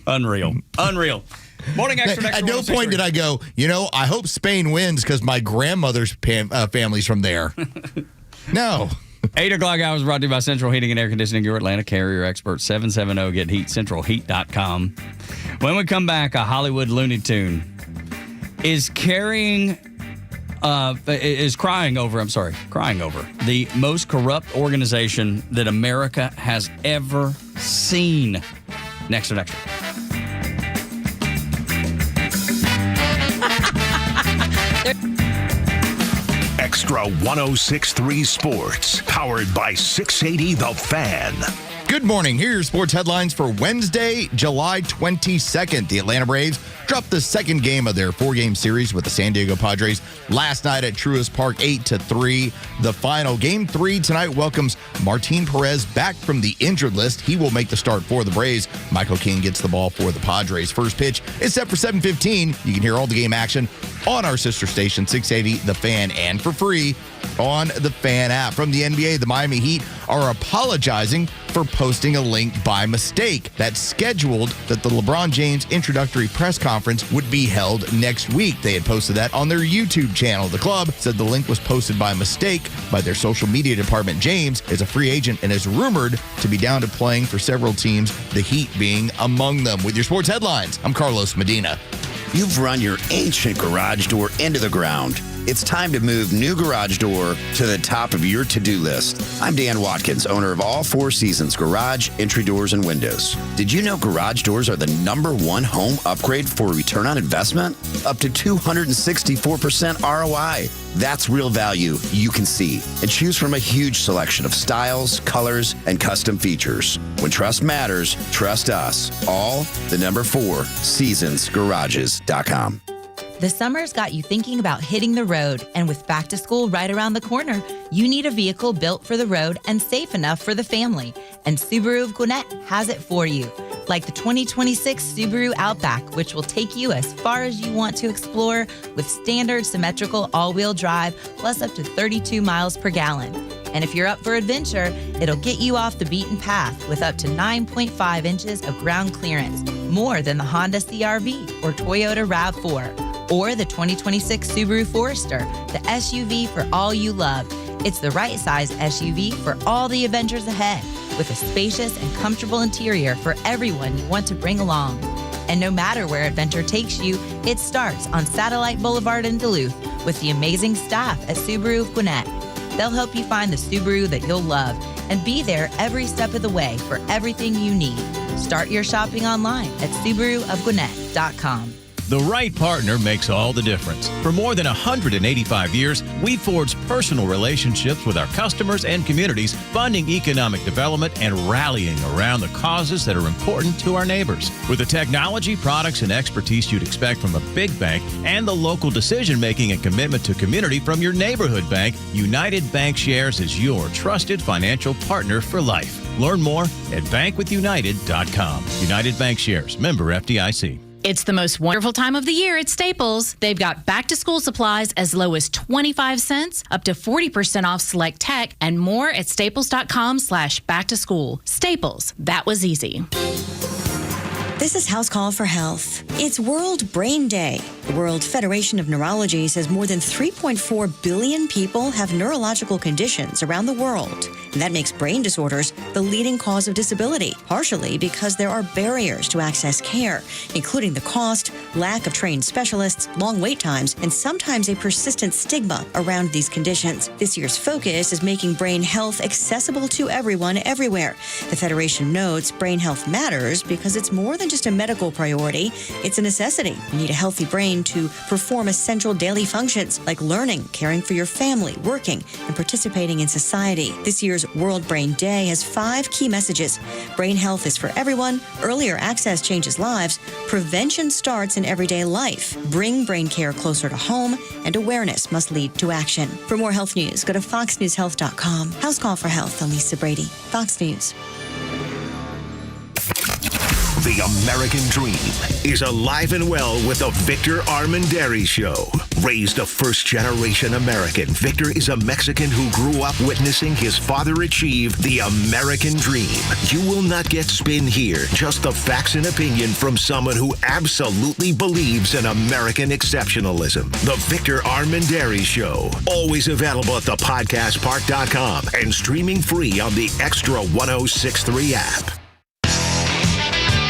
Unreal. Morning Xtra. At no point did I go, I hope Spain wins because my grandmother's family's from there. No. 8 o'clock hours brought to you by Central Heating and Air Conditioning, your Atlanta carrier expert, 770-GET-HEAT, centralheat.com. When we come back, a Hollywood Looney Tune is crying over the most corrupt organization that America has ever seen. Next to Xtra. Extra 106.3 Sports, powered by 680 The Fan. Good morning. Here are your sports headlines for Wednesday, July 22nd. The Atlanta Braves dropped the second game of their four-game series with the San Diego Padres last night at Truist Park, 8-3. The final Game 3 tonight welcomes Martin Perez back from the injured list. He will make the start for the Braves. Michael King gets the ball for the Padres. First pitch is set for 7:15. You can hear all the game action on our sister station, 680 The Fan, and for free on the Fan app. From the NBA, the Miami Heat are apologizing for posting a link by mistake. That's scheduled that the LeBron James introductory press conference would be held next week. They had posted that on their YouTube channel. The club said the link was posted by mistake by their social media department. James is a free agent and is rumored to be down to playing for several teams, the Heat being among them. With your sports headlines, I'm Carlos Medina. You've run your ancient garage door into the ground. It's time to move new garage door to the top of your to-do list. I'm Dan Watkins, owner of All Four Seasons Garage, Entry Doors, and Windows. Did you know garage doors are the #1 home upgrade for return on investment? Up to 264% ROI. That's real value you can see. And choose from a huge selection of styles, colors, and custom features. When trust matters, trust us. All the #4 seasonsgarages.com. The summer's got you thinking about hitting the road, and with back to school right around the corner, you need a vehicle built for the road and safe enough for the family. And Subaru of Gwinnett has it for you. Like the 2026 Subaru Outback, which will take you as far as you want to explore with standard symmetrical all-wheel drive, plus up to 32 miles per gallon. And if you're up for adventure, it'll get you off the beaten path with up to 9.5 inches of ground clearance, more than the Honda CR-V or Toyota RAV4. Or the 2026 Subaru Forester, the SUV for all you love. It's the right size SUV for all the adventures ahead, with a spacious and comfortable interior for everyone you want to bring along. And no matter where adventure takes you, it starts on Satellite Boulevard in Duluth with the amazing staff at Subaru of Gwinnett. They'll help you find the Subaru that you'll love and be there every step of the way for everything you need. Start your shopping online at SubaruofGwinnett.com. The right partner makes all the difference. For more than 185 years, we've forged personal relationships with our customers and communities, funding economic development and rallying around the causes that are important to our neighbors. With the technology, products, and expertise you'd expect from a big bank and the local decision-making and commitment to community from your neighborhood bank, United Bank Shares is your trusted financial partner for life. Learn more at bankwithunited.com. United Bank Shares, member FDIC. It's the most wonderful time of the year at Staples. They've got back-to-school supplies as low as 25 cents, up to 40% off select tech, and more at staples.com/back-to-school. Staples, that was easy. This is House Call for Health. It's World Brain Day. The World Federation of Neurology says more than 3.4 billion people have neurological conditions around the world. And that makes brain disorders the leading cause of disability, partially because there are barriers to access care, including the cost, lack of trained specialists, long wait times, and sometimes a persistent stigma around these conditions. This year's focus is making brain health accessible to everyone, everywhere. The Federation notes brain health matters because it's more than just a medical priority, it's a necessity. You need a healthy brain to perform essential daily functions like learning, caring for your family, working, and participating in society. This year's World Brain Day has 5 key messages. Brain health is for everyone. Earlier access changes lives. Prevention starts in everyday life. Bring brain care closer to home, and awareness must lead to action. For more health news, go to foxnewshealth.com. House Call for Health, I'm Lisa Brady. Fox News. The American dream is alive and well with the Victor Armendariz Show. Raised a first-generation American, Victor is a Mexican who grew up witnessing his father achieve the American dream. You will not get spin here, just the facts and opinion from someone who absolutely believes in American exceptionalism. The Victor Armendariz Show. Always available at thepodcastpark.com and streaming free on the Extra 106.3 app.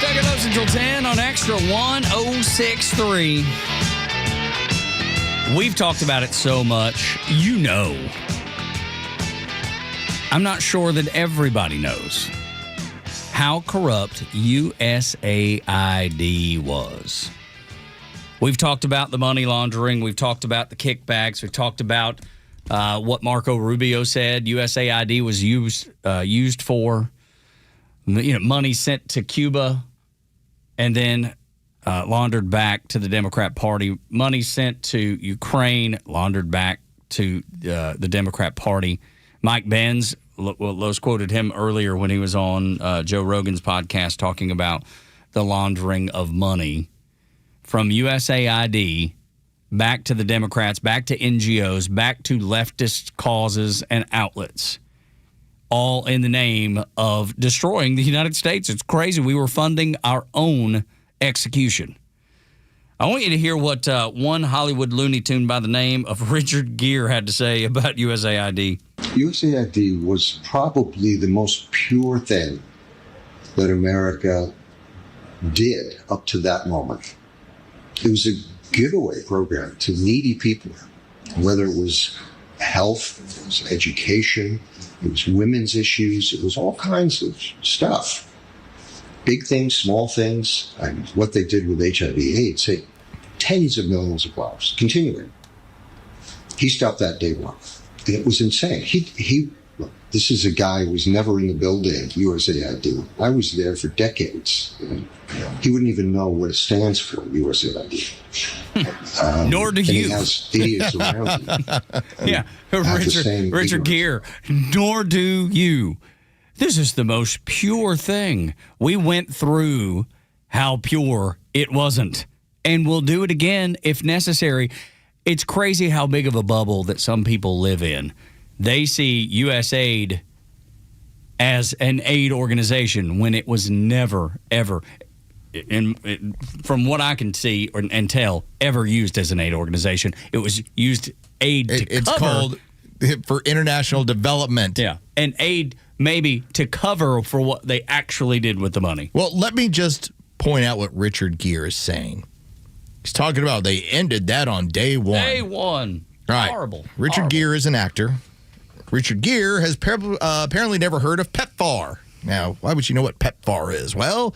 Tug and Los until 10 on Extra 106.3. We've talked about it so much, you know. I'm not sure that everybody knows how corrupt USAID was. We've talked about the money laundering. We've talked about the kickbacks. We've talked about what Marco Rubio said USAID was used for. Money sent to Cuba and then laundered back to the Democrat Party. Money sent to Ukraine, laundered back to the Democrat Party. Mike Benz, Los quoted him earlier when he was on Joe Rogan's podcast talking about the laundering of money from USAID back to the Democrats, back to NGOs, back to leftist causes and outlets, all in the name of destroying the United States. It's crazy. We were funding our own execution. I want you to hear what one Hollywood Looney Tune by the name of Richard Gere had to say about USAID. USAID was probably the most pure thing that America did up to that moment. It was a giveaway program to needy people, whether it was health, it was education, it was women's issues, it was all kinds of stuff. Big things, small things, and what they did with HIV/AIDS, tens of millions of dollars, continuing. He stopped that day one. And it was insane. Look, this is a guy who was never in the building, USAID. I was there for decades. He wouldn't even know what it stands for, USAID. Nor do you. He has idiots around him. Yeah, Richard Gere. Nor do you. This is the most pure thing. We went through how pure it wasn't. And we'll do it again if necessary. It's crazy how big of a bubble that some people live in. They see USAID as an aid organization when it was never, ever, from what I can see and tell, ever used as an aid organization. It was used aid to It's cover. called for international development. Yeah, and aid maybe to cover for what they actually did with the money. Well, let me just point out what Richard Gere is saying. He's talking about they ended that on day one. Day one. All right. Horrible. Richard Gere is an actor. Richard Gere has apparently never heard of PEPFAR. Now, why would you know what PEPFAR is? Well,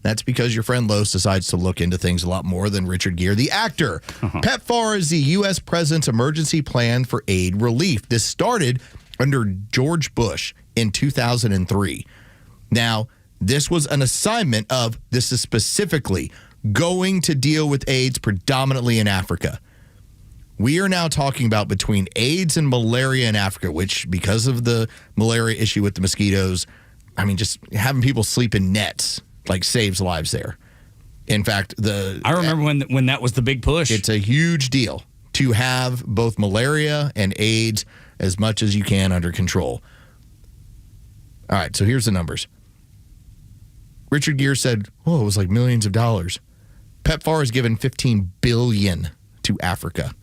that's because your friend Los decides to look into things a lot more than Richard Gere, the actor. PEPFAR is the U.S. President's emergency plan for aid relief. This started under George Bush in 2003. Now, this was an assignment of, this is specifically going to deal with AIDS predominantly in Africa. We are now talking about between AIDS and malaria in Africa, which because of the malaria issue with the mosquitoes, I mean, just having people sleep in nets like saves lives there. In fact, I remember when that was the big push. It's a huge deal to have both malaria and AIDS as much as you can under control. All right, so here's the numbers. Richard Gere said, it was like millions of dollars. PEPFAR has given $15 billion to Africa,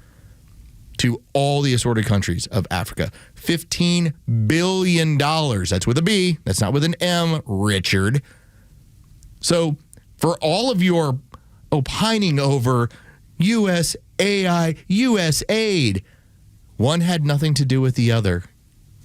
to all the assorted countries of Africa. $15 billion. That's with a B. That's not with an M, Richard. So for all of your opining over USAID, one had nothing to do with the other.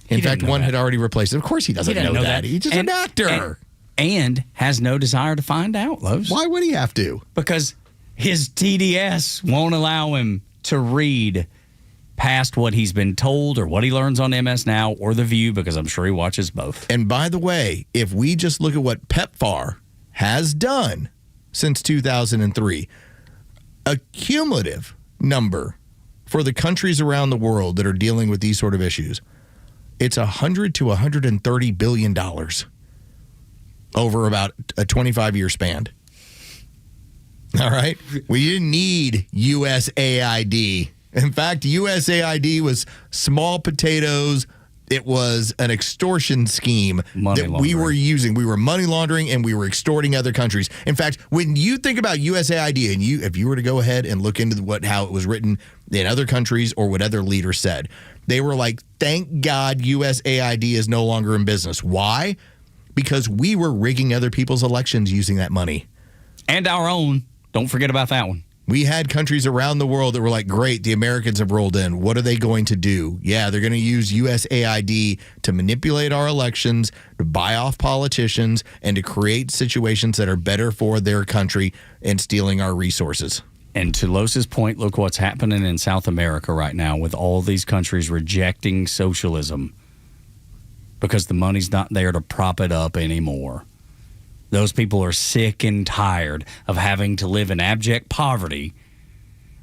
In fact, one had already replaced it. Of course he doesn't know that. He's just an actor. And has no desire to find out, Los. Why would he have to? Because his TDS won't allow him to read past what he's been told or what he learns on MS Now or The View, because I'm sure he watches both. And by the way, if we just look at what PEPFAR has done since 2003, a cumulative number for the countries around the world that are dealing with these sort of issues, it's $100 to $130 billion over about a 25-year span. All right? We didn't need USAID. In fact, USAID was small potatoes. It was an extortion scheme we were using. We were money laundering and we were extorting other countries. In fact, when you think about USAID, and if you were to go ahead and look into how it was written in other countries or what other leaders said, they were like, thank God USAID is no longer in business. Why? Because we were rigging other people's elections using that money. And our own. Don't forget about that one. We had countries around the world that were like, great, the Americans have rolled in. What are they going to do? Yeah, they're going to use USAID to manipulate our elections, to buy off politicians, and to create situations that are better for their country and stealing our resources. And to Los's point, look what's happening in South America right now with all these countries rejecting socialism because the money's not there to prop it up anymore. Those people are sick and tired of having to live in abject poverty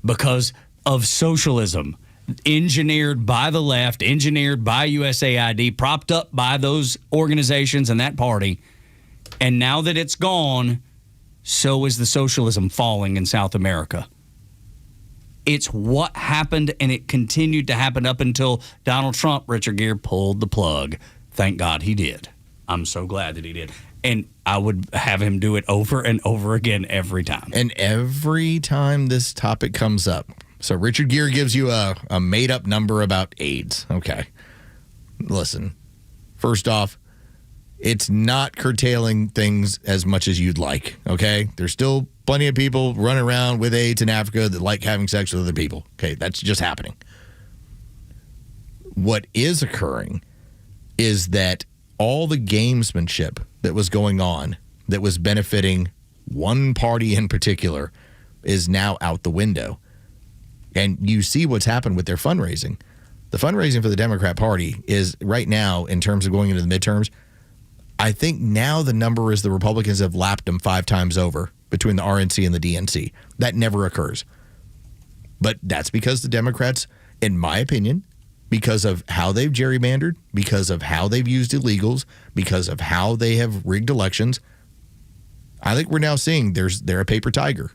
because of socialism, engineered by the left, engineered by USAID, propped up by those organizations and that party. And now that it's gone, so is the socialism falling in South America. It's what happened, and it continued to happen up until Donald Trump, Richard Gere, pulled the plug. Thank God he did. I'm so glad that he did. And I would have him do it over and over again every time. And every time this topic comes up, so Richard Gere gives you a made-up number about AIDS. Okay. Listen, first off, it's not curtailing things as much as you'd like, okay? There's still plenty of people running around with AIDS in Africa that like having sex with other people. Okay, that's just happening. What is occurring is that all the gamesmanship that was going on that was benefiting one party in particular is now out the window. And you see what's happened with their fundraising. The fundraising for the Democrat Party is right now, in terms of going into the midterms, I think now the number is the Republicans have lapped them 5 times over between the RNC and the DNC. That never occurs. But that's because the Democrats, in my opinion, because of how they've gerrymandered, because of how they've used illegals, because of how they have rigged elections, I think we're now seeing they're a paper tiger.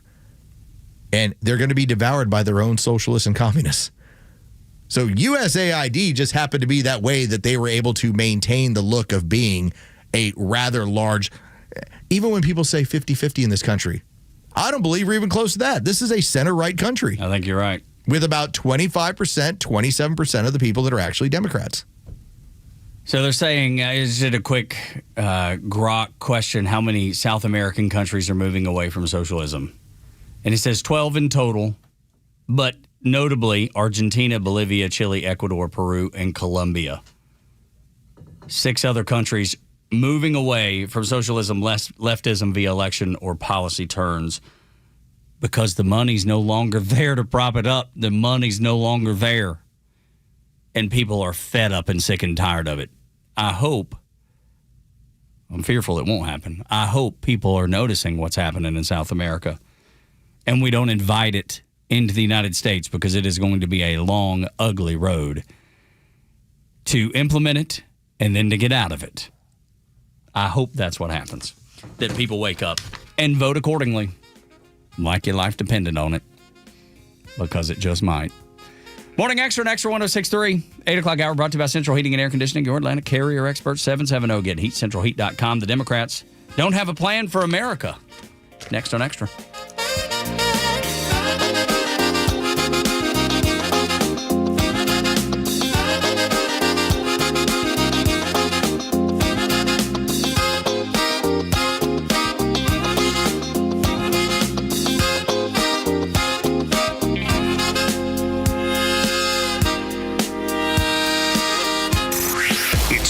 And they're going to be devoured by their own socialists and communists. So USAID just happened to be that way that they were able to maintain the look of being a rather large, even when people say 50-50 in this country, I don't believe we're even close to that. This is a center-right country. I think you're right. With about 25%, 27% of the people that are actually Democrats. So they're saying, is it a quick grok question, how many South American countries are moving away from socialism? And it says 12 in total, but notably Argentina, Bolivia, Chile, Ecuador, Peru, and Colombia. 6 other countries moving away from socialism, leftism via election or policy turns because the money's no longer there to prop it up. The money's no longer there. And people are fed up and sick and tired of it. I hope, I'm fearful it won't happen. I hope people are noticing what's happening in South America. And we don't invite it into the United States because it is going to be a long, ugly road to implement it and then to get out of it. I hope that's what happens, that people wake up and vote accordingly, like your life depended on it, because it just might. Morning Extra and Extra 106.3, 8 o'clock hour brought to you by Central Heating and Air Conditioning, your Atlanta carrier expert, 770. Get heatcentralheat.com. The Democrats don't have a plan for America. Next on Extra.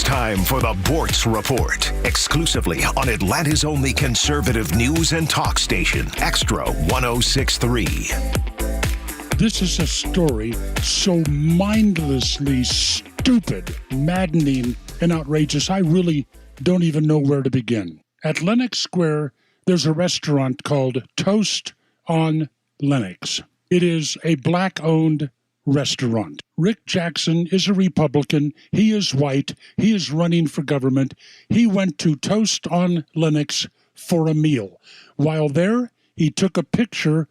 Time for the Bortz Report, exclusively on Atlanta's only conservative news and talk station, Extra 106.3. This is a story so mindlessly stupid, maddening, and outrageous, I really don't even know where to begin. At Lenox Square, there's a restaurant called Toast on Lenox. It is a black-owned restaurant. Rick Jackson is a Republican. He is white. He is running for government. He went to Toast on Lenox for a meal. While there, he took a picture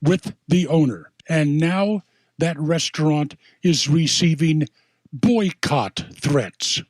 with the owner. And now that restaurant is receiving boycott threats.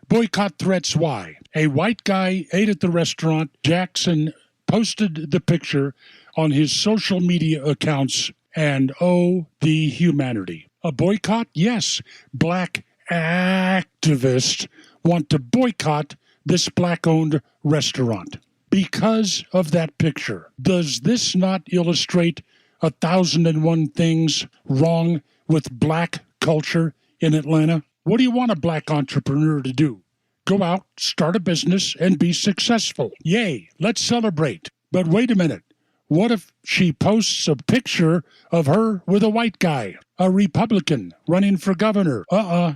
Boycott threats, why? A white guy ate at the restaurant. Jackson posted the picture on his social media accounts. And oh, the humanity. A boycott? Yes. Black activists want to boycott this black-owned restaurant because of that picture. Does this not illustrate 1,001 things wrong with black culture in Atlanta? What do you want a black entrepreneur to do? Go out, start a business, and be successful. Yay, let's celebrate. But wait a minute. What if she posts a picture of her with a white guy, a Republican, running for governor?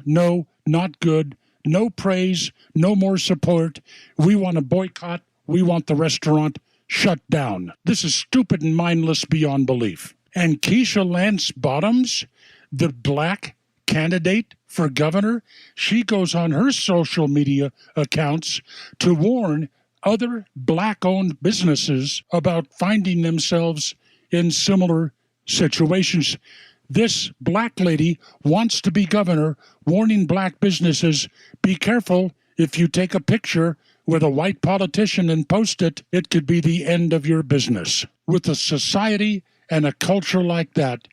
No, not good. No praise, no more support. We want to boycott. We want the restaurant shut down. This is stupid and mindless beyond belief. And Keisha Lance Bottoms, the black candidate for governor, she goes on her social media accounts to warn other black-owned businesses about finding themselves in similar situations. This black lady wants to be governor, warning black businesses, be careful if you take a picture with a white politician and post it, it could be the end of your business. With a society and a culture like that,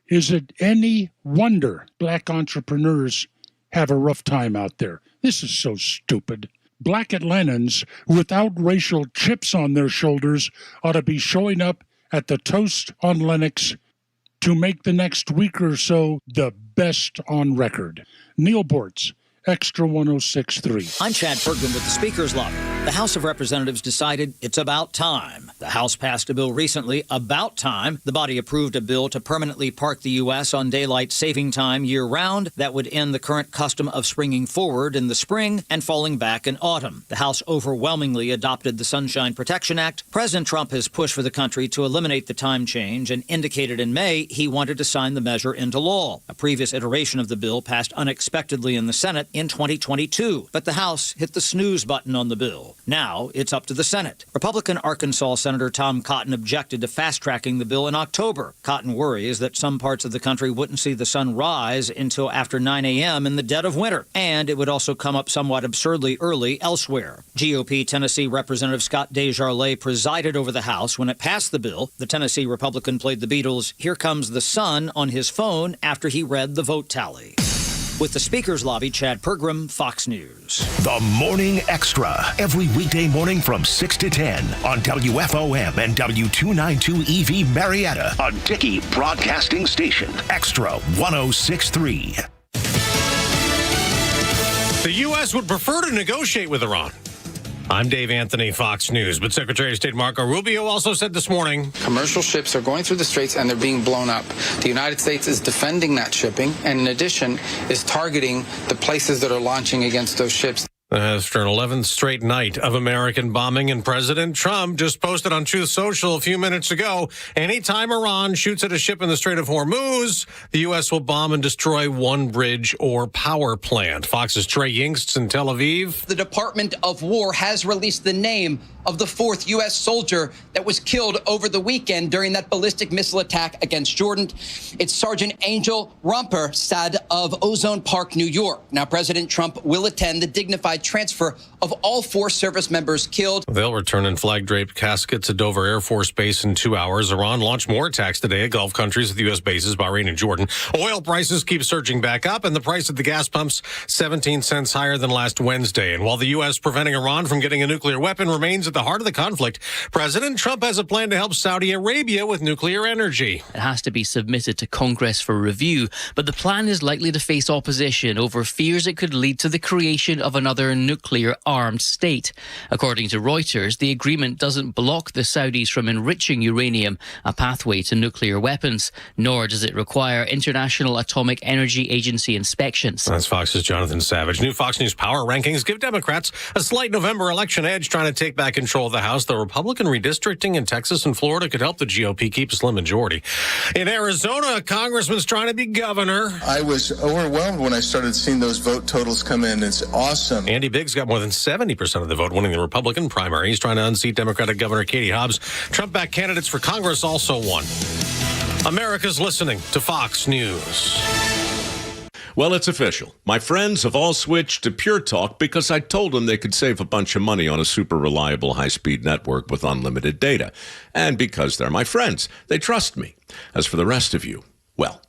is it any wonder black entrepreneurs have a rough time out there? This is so stupid. Black Atlantans without racial chips on their shoulders ought to be showing up at the Toast on Lennox to make the next week or so the best on record. Neil Bortz, Extra 106.3. I'm Chad Pergman with the Speaker's Lobby. The House of Representatives decided it's about time. The House passed a bill recently about time. The body approved a bill to permanently park the U.S. on daylight saving time year-round that would end the current custom of springing forward in the spring and falling back in autumn. The House overwhelmingly adopted the Sunshine Protection Act. President Trump has pushed for the country to eliminate the time change and indicated in May he wanted to sign the measure into law. A previous iteration of the bill passed unexpectedly in the Senate in 2022, but the House hit the snooze button on the bill. Now it's up to the Senate. Republican Arkansas Senator Tom Cotton objected to fast-tracking the bill in October. Cotton worries that some parts of the country wouldn't see the sun rise until after 9 a.m. in the dead of winter, and it would also come up somewhat absurdly early elsewhere. GOP Tennessee Representative Scott Desjardins presided over the House when it passed the bill. The Tennessee Republican played the Beatles' "Here Comes the Sun" on his phone after he read the vote tally. With the Speaker's Lobby, Chad Pergram, Fox News. The Morning Extra, every weekday morning from 6 to 10 on WFOM and W292 EV Marietta, a Dickey Broadcasting Station. Extra 106.3. The U.S. would prefer to negotiate with Iran. I'm Dave Anthony, Fox News. But Secretary of State Marco Rubio also said this morning, commercial ships are going through the straits and they're being blown up. The United States is defending that shipping and, in addition, is targeting the places that are launching against those ships. After an 11th straight night of American bombing, and President Trump just posted on Truth Social a few minutes ago, anytime Iran shoots at a ship in the Strait of Hormuz, the U.S. will bomb and destroy one bridge or power plant. Fox's Trey Yingst in Tel Aviv. The Department of War has released the name of the 4th U.S. soldier that was killed over the weekend during that ballistic missile attack against Jordan. It's Sergeant Angel Romper-Sad of Ozone Park, New York. Now, President Trump will attend the dignified transfer of all 4 service members killed. They'll return in flag-draped caskets at Dover Air Force Base in 2 hours. Iran launched more attacks today at Gulf countries with U.S. bases, Bahrain and Jordan. Oil prices keep surging back up, and the price at the gas pumps 17 cents higher than last Wednesday. And while the U.S. preventing Iran from getting a nuclear weapon remains at the heart of the conflict, President Trump has a plan to help Saudi Arabia with nuclear energy. It has to be submitted to Congress for review, but the plan is likely to face opposition over fears it could lead to the creation of another nuclear-armed state. According to Reuters, the agreement doesn't block the Saudis from enriching uranium, a pathway to nuclear weapons, nor does it require International Atomic Energy Agency inspections. That's Fox's Jonathan Savage. New Fox News power rankings give Democrats a slight November election edge, trying to take back control of the House. The Republican redistricting in Texas and Florida could help the GOP keep a slim majority. In Arizona, a congressman's trying to be governor. I was overwhelmed when I started seeing those vote totals come in. It's awesome. Andy Biggs got more than 70% of the vote, winning the Republican primary. He's trying to unseat Democratic Governor Katie Hobbs. Trump-backed candidates for Congress also won. America's listening to Fox News. Well, it's official. My friends have all switched to Pure Talk because I told them they could save a bunch of money on a super reliable high-speed network with unlimited data. And because they're my friends, they trust me. As for the rest of you, well,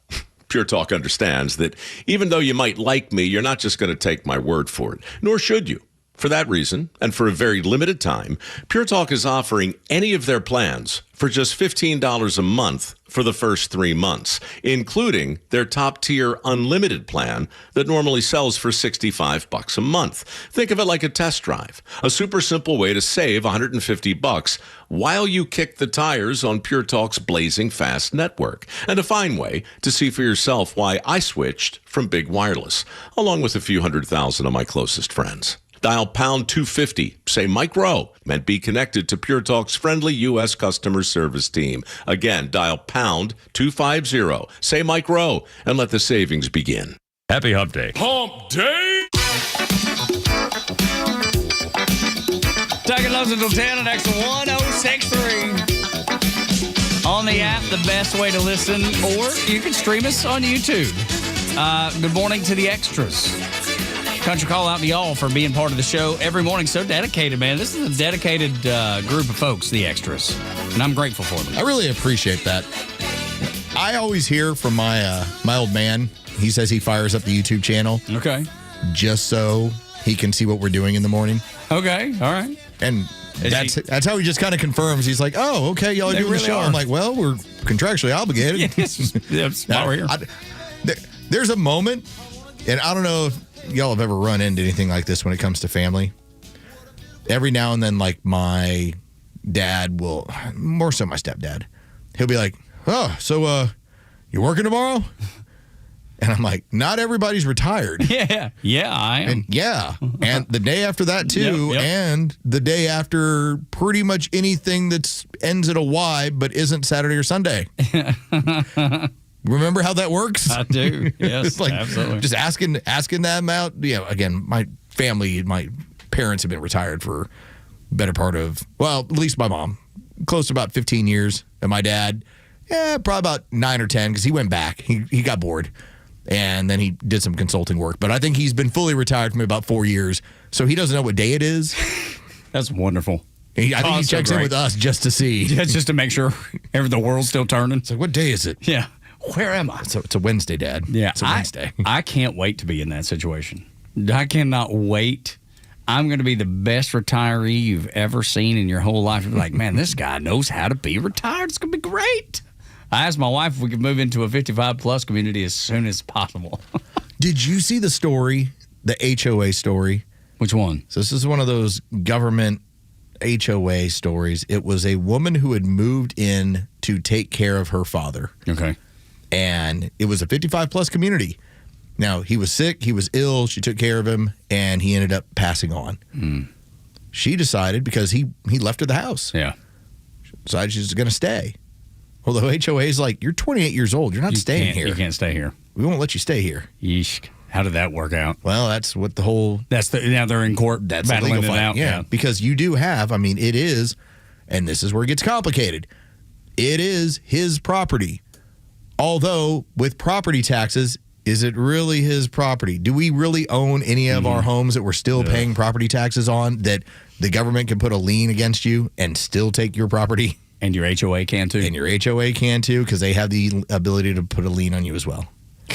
Pure Talk understands that even though you might like me, you're not just going to take my word for it, nor should you. For that reason, and for a very limited time, Pure Talk is offering any of their plans for just $15 a month for the first 3 months, including their top-tier unlimited plan that normally sells for $65 a month. Think of it like a test drive, a super simple way to save $150 while you kick the tires on Pure Talk's blazing fast network, and a fine way to see for yourself why I switched from big wireless, along with a few 100,000 of my closest friends. Dial pound 250, say Mike Rowe, and be connected to Pure Talk's friendly U.S. customer service team. Again, dial pound 250, say Mike Rowe, and let the savings begin. Happy Hump Day. Hump Day! Tug and Los until 10 and Extra 1063. On the app, the best way to listen, or you can stream us on YouTube. Good morning to the extras. Country call out to y'all for being part of the show every morning. So dedicated, man. This is a dedicated group of folks, the extras, and I'm grateful for them. I really appreciate that. I always hear from my old man. He says he fires up the YouTube channel. Okay. Just so he can see what we're doing in the morning. Okay. All right. And that's how he just kind of confirms. He's like, oh, okay, y'all are doing the show. I'm like, well, we're contractually obligated. That's why we're here. There's a moment, and I don't know if y'all have ever run into anything like this when it comes to family. Every now and then, like, my dad will, more so my stepdad, he'll be like, oh, so you working tomorrow? And I'm like, not everybody's retired. Yeah, I am. And the day after that, too, Yep. and the day after pretty much anything that ends in a Y but isn't Saturday or Sunday. Remember how that works? I do. Yes, It's like absolutely. just asking them out. Again, my family, my parents have been retired for better part of, well, at least my mom, close to about 15 years. And my dad, probably about 9 or 10 because he went back. He got bored. And then he did some consulting work. But I think he's been fully retired for about 4 years. So he doesn't know what day it is. That's wonderful. I think he checks in with us just to see. Yeah, just to make sure the world's still turning. It's like, what day is it? Yeah. Where am I? So it's a Wednesday, Dad. Yeah. It's a Wednesday. I can't wait to be in that situation. I cannot wait. I'm going to be the best retiree you've ever seen in your whole life. You're like, man, this guy knows how to be retired. It's going to be great. I asked my wife if we could move into a 55-plus community as soon as possible. Did you see the story, the HOA story? Which one? So this is one of those government HOA stories. It was a woman who had moved in to take care of her father. Okay. And it was a 55-plus community. Now, he was sick, he was ill, she took care of him, and he ended up passing on. She decided, because he left her the house. Yeah. Decided she was going to stay. Well, the HOA is like, you're 28 years old. You're not staying here. You can't stay here. We won't let you stay here. Yeesh. How did that work out? Well, that's what the whole... Now they're in court that's battling a legal it fight. out. Yeah, because you do have, it is, and this is where it gets complicated, it is his property. Although, with property taxes, is it really his property? Do we really own any of our homes that we're still paying property taxes on, that the government can put a lien against you and still take your property? And your HOA can too. And your HOA can too, because they have the ability to put a lien on you as well.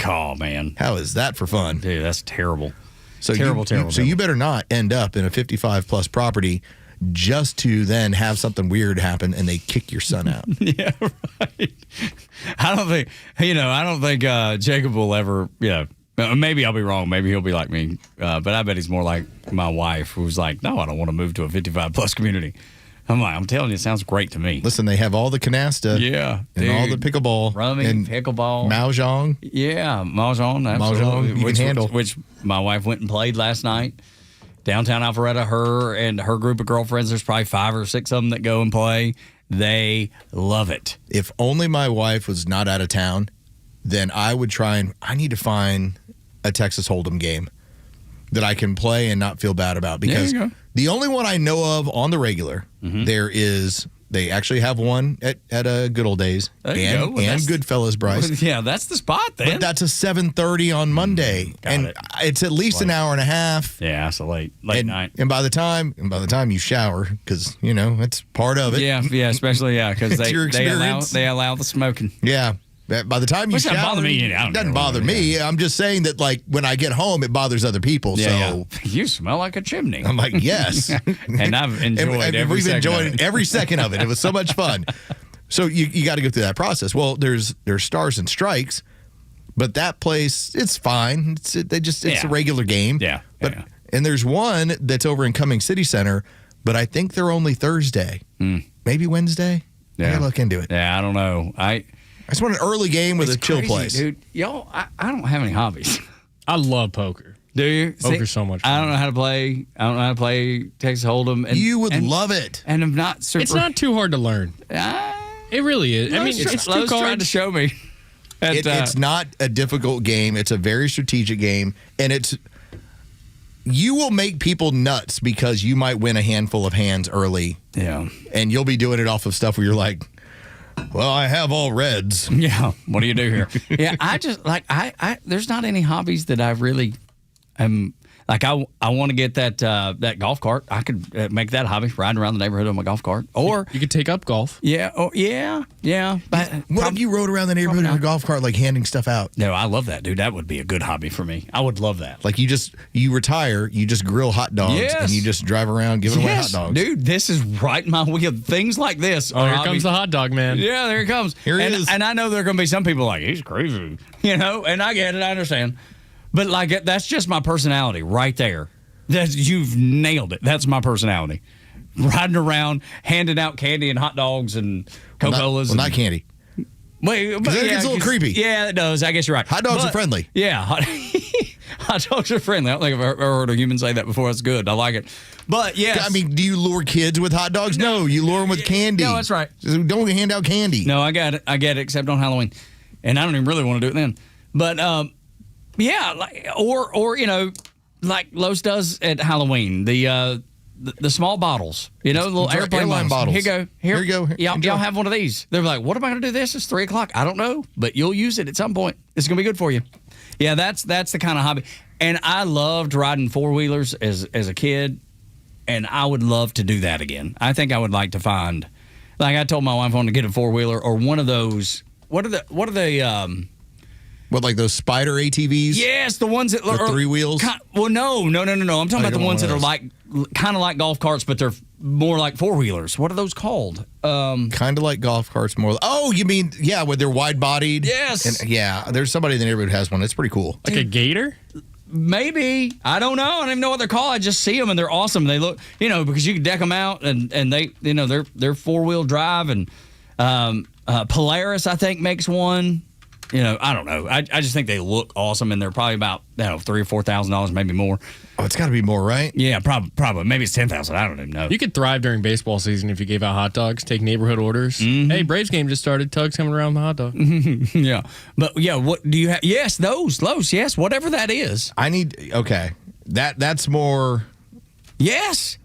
Oh, man. How is that for fun? Dude, that's terrible. So terrible. So you better not end up in a 55-plus property just to then have something weird happen and they kick your son out. Yeah, right. I don't think Jacob will ever, maybe I'll be wrong. Maybe he'll be like me. But I bet he's more like my wife, who's like, no, I don't want to move to a 55-plus community. I'm telling you, it sounds great to me. Listen, they have all the canasta. Yeah. And all the pickleball. Rummy, and pickleball. Mahjong. Yeah, Mahjong. Absolutely. Mahjong, you can handle. Which my wife went and played last night. Downtown Alpharetta, her and her group of girlfriends, there's probably 5 or 6 of them that go and play. They love it. If only my wife was not out of town, then I would I need to find a Texas Hold'em game that I can play and not feel bad about, because the only one I know of on the regular, they actually have one at a Good Old Days and Goodfellas, Bryce. Yeah, that's the spot then. But that's a 7:30 on Monday, it's at least an hour and a half. Yeah, it's a late night. And by the time you shower, because that's part of it. Yeah, especially because they allow the smoking. Yeah. By the time you Which shower, doesn't bother me. it doesn't bother me. I'm just saying that, like, when I get home, it bothers other people. So you smell like a chimney. I'm like, yes. And I've enjoyed every second of it. It was so much fun. So you got to go through that process. Well, there's Stars and Strikes, but that place, it's fine. It's a regular game. Yeah. And there's one that's over in Cumming City Center, but I think they're only Thursday. Maybe Wednesday. Yeah. I gotta look into it. Yeah, I don't know. I just want an early game with a chill crazy, place. Dude, y'all, I don't have any hobbies. I love poker. Do you? Poker's so much fun. I don't know how to play. I don't know how to play Texas Hold'em. And, you would love it. And I'm not super. It's not too hard to learn. It really is. I mean, it's two Lowe's cards. tried to show me. It's not a difficult game. It's a very strategic game. And you will make people nuts because you might win a handful of hands early. Yeah. And you'll be doing it off of stuff where you're like, well, I have all reds. Yeah. What do you do here? Yeah. I just I there's not any hobbies that I really am like. I want to get that golf cart. I could make that a hobby, riding around the neighborhood on my golf cart. Or you could take up golf. Yeah. Oh, yeah. But what if you rode around the neighborhood in a golf cart, like handing stuff out? No, I love that, dude. That would be a good hobby for me. I would love that. Like you retire, you just grill hot dogs, and you just drive around giving away hot dogs. Dude, this is right in my wheel. Things like this. Oh, here comes the hot dog man. Yeah, there it comes. Here he is. And I know there are going to be some people like, he's crazy, and I get it. I understand. But like, that's just my personality right there. You've nailed it. That's my personality. Riding around, handing out candy and hot dogs and Coca-Colas. Well, not candy. Wait, but it gets a little creepy. Yeah, it does. I guess you're right. Hot dogs are friendly. Yeah, hot dogs are friendly. I don't think I've ever heard a human say that before. That's good. I like it. But yes. I mean, do you lure kids with hot dogs? No, you lure them with candy. No, that's right. Don't hand out candy. No, I get it, except on Halloween. And I don't even really want to do it then. But yeah, like or like Los does at Halloween, the small bottles, little airline bottles. Here you go. Y'all have one of these. They're like, what am I going to do this? It's 3:00. I don't know, but you'll use it at some point. It's going to be good for you. Yeah, that's the kind of hobby. And I loved riding four-wheelers as a kid, and I would love to do that again. I think I would like to find, like I told my wife I want to get a four-wheeler or one of those. What are they? What, like those Spider ATVs? Yes, the ones that are 3 wheels. Well, no. I'm talking about the ones that are like kind of like golf carts, but they're more like four-wheelers. What are those called? Kind of like golf carts, more. Oh, you mean where they're wide-bodied? Yes. And, there's somebody in the neighborhood who has one. It's pretty cool. Like a gator? Maybe. I don't know. I don't even know what they're called. I just see them and they're awesome. They look, because you can deck them out and they, they're four-wheel drive and Polaris, I think, makes one. I don't know. I just think they look awesome, and they're probably about $3,000 or $4,000, maybe more. Oh, it's got to be more, right? Yeah, probably. Maybe it's $10,000. I don't even know. You could thrive during baseball season if you gave out hot dogs, take neighborhood orders. Mm-hmm. Hey, Braves game just started. Tug's coming around with the hot dog. Yeah, but what do you have? Yes, those Los. Yes, whatever that is. That's more. Yes,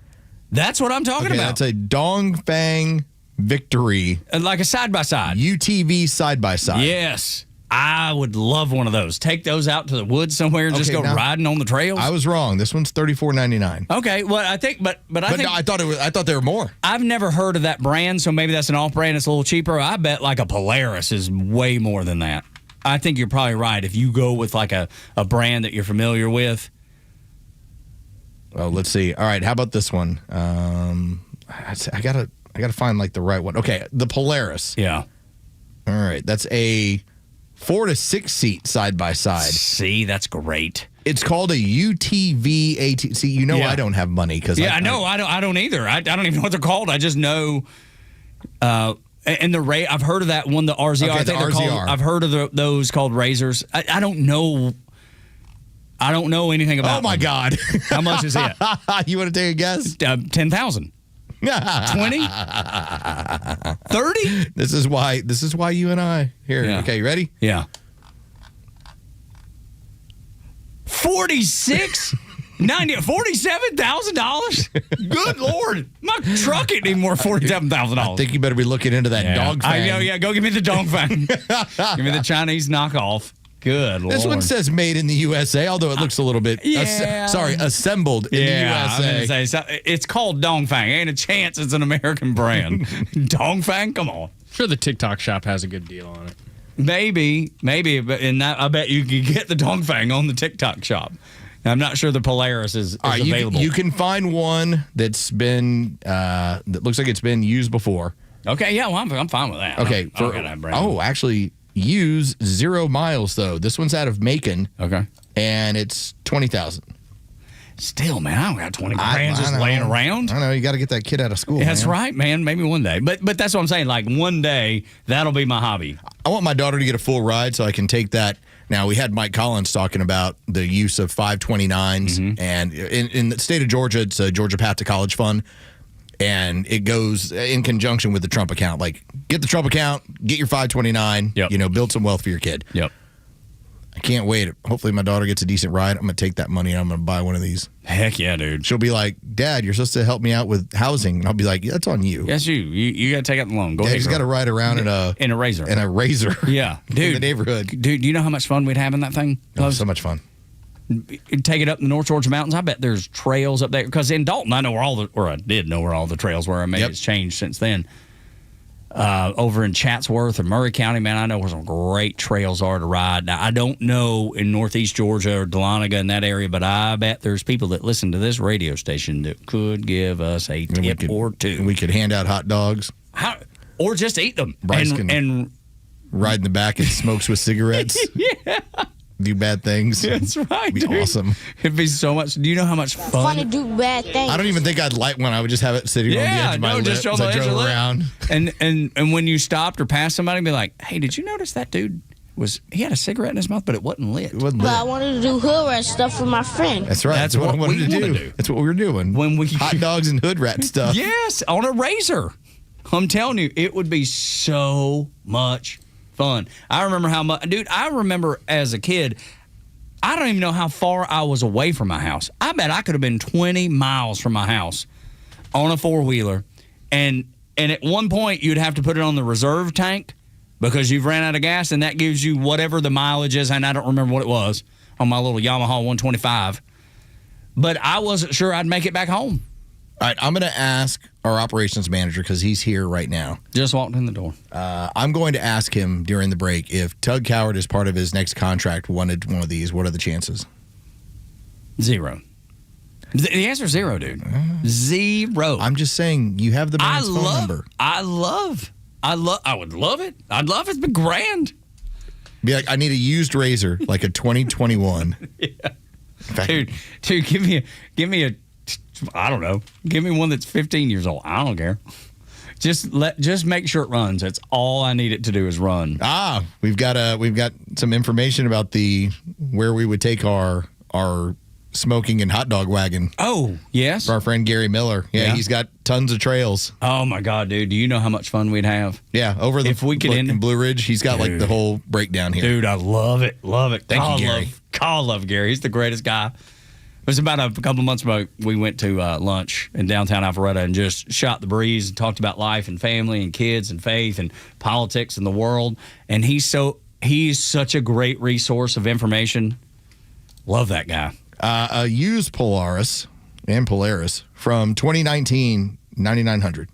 that's what I'm talking about. That's a Dongfang Victory, like a side by side UTV side by side. Yes. I would love one of those. Take those out to the woods somewhere and just go riding on the trails. I was wrong. This one's $34.99. Okay, well I think, but I think I thought they were more. I've never heard of that brand, so maybe that's an off-brand. It's a little cheaper. I bet like a Polaris is way more than that. I think you're probably right. If you go with like a brand that you're familiar with. Well, let's see. All right, how about this one? I gotta find like the right one. Okay, the Polaris. Yeah. All right, that's a 4 to 6 seat side by side. See, that's great. It's called a UTV AT. See, I don't have money because I know I don't either. I don't even know what they're called. I just know. And the Ray, I've heard of that one, the RZR. Okay, I think they're called. I've heard of those called Razors. I don't know. I don't know anything about. Oh my God! How much is it? You want to take a guess? 10,000. 20? 30? This is why you and I here. Yeah. Okay, you ready? Yeah. 47,000 $. Good Lord. My truck ain't even worth $47,000. I think you better be looking into that dog fang. I know, go give me the dog fang. Give me the Chinese knockoff. Good Lord. This one says made in the USA, although it looks a little bit, assembled in the USA. I was say, it's called Dongfang. Ain't a chance it's an American brand. Dongfang? Come on. I'm sure the TikTok shop has a good deal on it. Maybe, but I bet you can get the Dongfang on the TikTok shop. I'm not sure the Polaris is available. You can find one that's been that looks like it's been used before. Okay, yeah, well, I'm fine with that. Okay, actually, use 0 miles though. This one's out of Macon. Okay, and it's 20,000. Still, man, I don't got 20 grand just laying around. I know you got to get that kid out of school. That's right, man. Maybe one day, but that's what I'm saying. Like one day, that'll be my hobby. I want my daughter to get a full ride so I can take that. Now, we had Mike Collins talking about the use of 529s, and in the state of Georgia, it's a Georgia Path to College Fund, and it goes in conjunction with the Trump account. Like, get the Trump account, get your 529, build some wealth for your kid. Yep. I can't wait. Hopefully my daughter gets a decent ride. I'm going to take that money and I'm going to buy one of these. Heck yeah, dude. She'll be like, Dad, you're supposed to help me out with housing. And I'll be like, yeah, that's on you. Yes, you got to take out the loan. Go ahead. He's got to ride around in a Razor. In a Razor. Yeah, dude. In the neighborhood. Dude, do you know how much fun we'd have in that thing? Oh, so much fun. Take it up in the North Georgia mountains. I bet there's trails up there. Because in Dalton, I know I did know where all the trails were. Maybe it's changed since then. Over in Chatsworth or Murray County, man, I know where some great trails are to ride. Now, I don't know in Northeast Georgia or Dahlonega in that area, but I bet there's people that listen to this radio station that could give us a tip or two. We could hand out hot dogs. Or just eat them. Bryce can ride in the back and smokes with cigarettes. Yeah. Do bad things. That's right, It'd be dude. awesome. It'd be so much. Do you know how much fun? To do bad things. I don't even think I'd light one. I would just have it sitting on the edge of my lip as I drove around. And when you stopped or passed somebody, be like, hey, did you notice that dude he had a cigarette in his mouth, but it wasn't lit? But I wanted to do hood rat stuff with my friend. That's right. That's what I wanted to do. That's what we were doing. Hot dogs and hood rat stuff. Yes, on a Razor. I'm telling you, it would be so much fun. I remember how much, dude, I remember as a kid, I don't even know how far I was away from my house. I bet I could have been 20 miles from my house on a four-wheeler. And at one point, you'd have to put it on the reserve tank because you've ran out of gas, and that gives you whatever the mileage is, and I don't remember what it was on my little Yamaha 125. But I wasn't sure I'd make it back home. All right, I'm going to ask our operations manager because he's here right now. Just walked in the door. I'm going to ask him during the break if Tug Coward, as part of his next contract, wanted one of these. What are the chances? 0. The answer is 0, dude. 0. I'm just saying you have the man's phone number. I would love it. I'd love it. It's been grand. Be like, I need a used Razor, like a 2021. Yeah. Dude, give me a I don't know. Give me one that's 15 years old. I don't care. Just make sure it runs. That's all I need it to do is run. We've got some information about where we would take our smoking and hot dog wagon. Oh, yes. For our friend Gary Miller. Yeah, he's got tons of trails. Oh my God, dude. Do you know how much fun we'd have? Yeah, over in Blue Ridge, he's got like the whole breakdown here. Dude, I love it. Love it. Thank you, Gary. I love Gary. He's the greatest guy. It was about a couple of months ago, we went to lunch in downtown Alpharetta and just shot the breeze and talked about life and family and kids and faith and politics and the world. And he's such a great resource of information. Love that guy. A used Polaris from 2019, 9,900.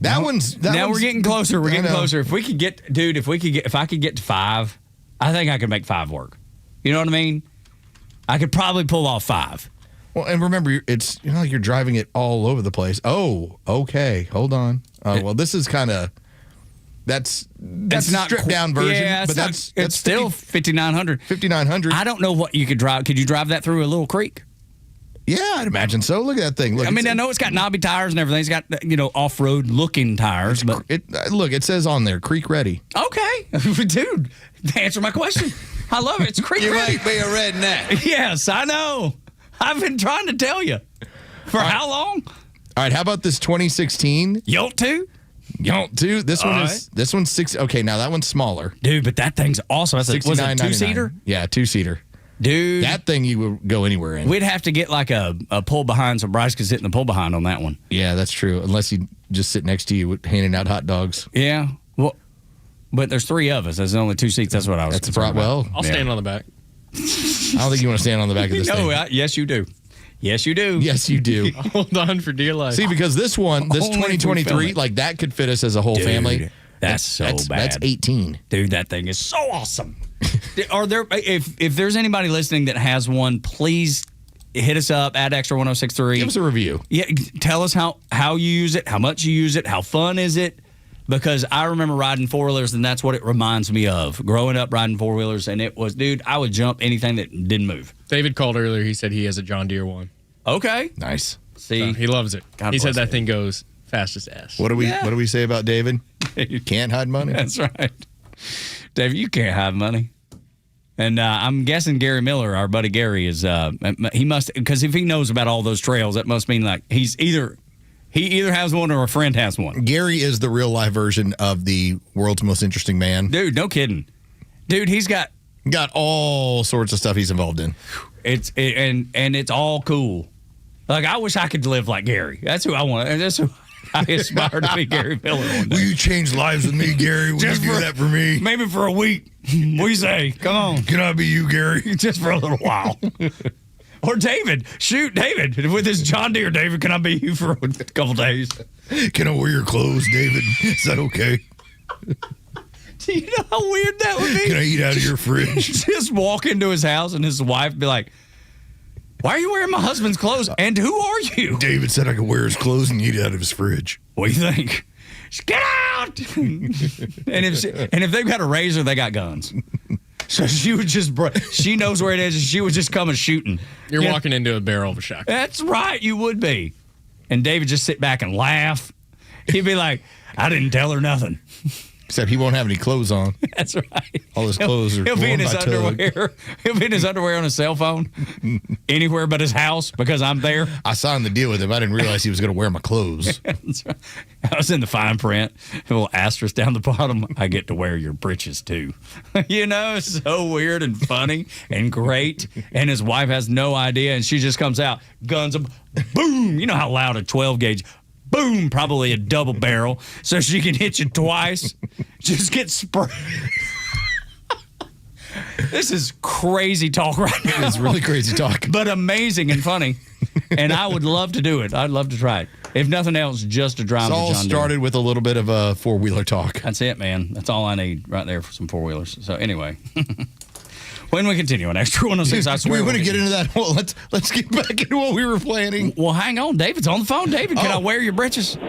Now we're getting closer. We're getting closer. If I could get to 5, I think I could make 5 work. You know what I mean? I could probably pull off 5. Well, and remember, it's like you're driving it all over the place. Oh, okay. Hold on. Well, this is kind of that's not stripped down version, yeah, but it's still 5,900. 5,900. I don't know what you could drive. Could you drive that through a little creek? Yeah, I'd imagine so. Look at that thing. Look, I know it's got knobby tires and everything. It's got off-road looking tires, but it says on there creek ready. Okay, dude, answer my question. I love it. It's creek ready. You might be a redneck. Yes, I know. I've been trying to tell you. For how long? All right, how about this 2016? Yolt 2? Yolt 2. This one's 6. Okay, now that one's smaller. Dude, but that thing's awesome. Was it a 2-seater? Yeah, 2-seater. Dude. That thing you would go anywhere in. We'd have to get like a pull behind so Bryce could sit in the pull behind on that one. Yeah, that's true. Unless he just sit next to you handing out hot dogs. Yeah. Well, but there's 3 of us. There's only 2 seats. That's what I was concerned about. Well, I'll stand on the back. I don't think you want to stand on the back of this thing. Yes, you do. Yes, you do. Yes, you do. Hold on for dear life. See, because this 2023, like that could fit us as a whole family. That's so bad. That's 18. Dude, that thing is so awesome. Are there if there's anybody listening that has one, please hit us up at Extra 1063. Give us a review. Yeah, tell us how you use it, how much you use it, how fun is it? Because I remember riding four-wheelers, and that's what it reminds me of. Growing up riding four-wheelers, and it was, dude, I would jump anything that didn't move. David called earlier. He said he has a John Deere one. Okay. Nice. See? So he loves it. God he said bless that thing goes fast as ass. What do we say about David? You can't hide money. That's right. David, you can't hide money. And I'm guessing Gary Miller, our buddy Gary, he must, because if he knows about all those trails, that must mean like he either has one or a friend has one. Gary is the real life version of the world's most interesting man. Dude, no kidding. Dude, he's got all sorts of stuff he's involved in. And it's all cool. Like, I wish I could live like Gary. That's who I want. That's who I aspire to be, Gary Miller one day. Will you change lives with me, Gary? Will you do that for me? Maybe for a week. What do you say? Come on. Can I be you, Gary? Just for a little while. Or David. Shoot, David. With his John Deere, David, can I be you for a couple days? Can I wear your clothes, David? Is that okay? Do you know how weird that would be? Can I eat out of your fridge? Just walk into his house and his wife be like, why are you wearing my husband's clothes? And who are you? David said I could wear his clothes and eat out of his fridge. What do you think? Get out! and if they've got a razor, they got guns. So she would just, she knows where it is, and she would just come and shooting. You're walking into a barrel of a shotgun. That's right, you would be. And David just sit back and laugh. He'd be like, I didn't tell her nothing. Except he won't have any clothes on. That's right. All his clothes are He'll be in worn his by Tug. underwear. He'll be in his underwear on his cell phone. Anywhere but his house because I'm there. I signed the deal with him. I didn't realize he was going to wear my clothes. That's right. I was in the fine print. A little asterisk down the bottom. I get to wear your breeches too. You know, it's so weird and funny and great. And his wife has no idea. And she just comes out, guns, boom. You know how loud a 12 gauge. Boom, probably a double barrel, so she can hit you twice. Just get sprayed. This is crazy talk right now. It's really crazy talk. But amazing and funny. And I would love to do it. I'd love to try it. If nothing else, just to drive It's the all John Deere. started with a little bit of a four-wheeler talk. That's it, man. That's all I need right there for some four-wheelers. So anyway. When we continue on Extra 106, I swear. We want to get into that. Well, let's get back into what we were planning. Well, hang on. David's on the phone. David, can I wear your britches? They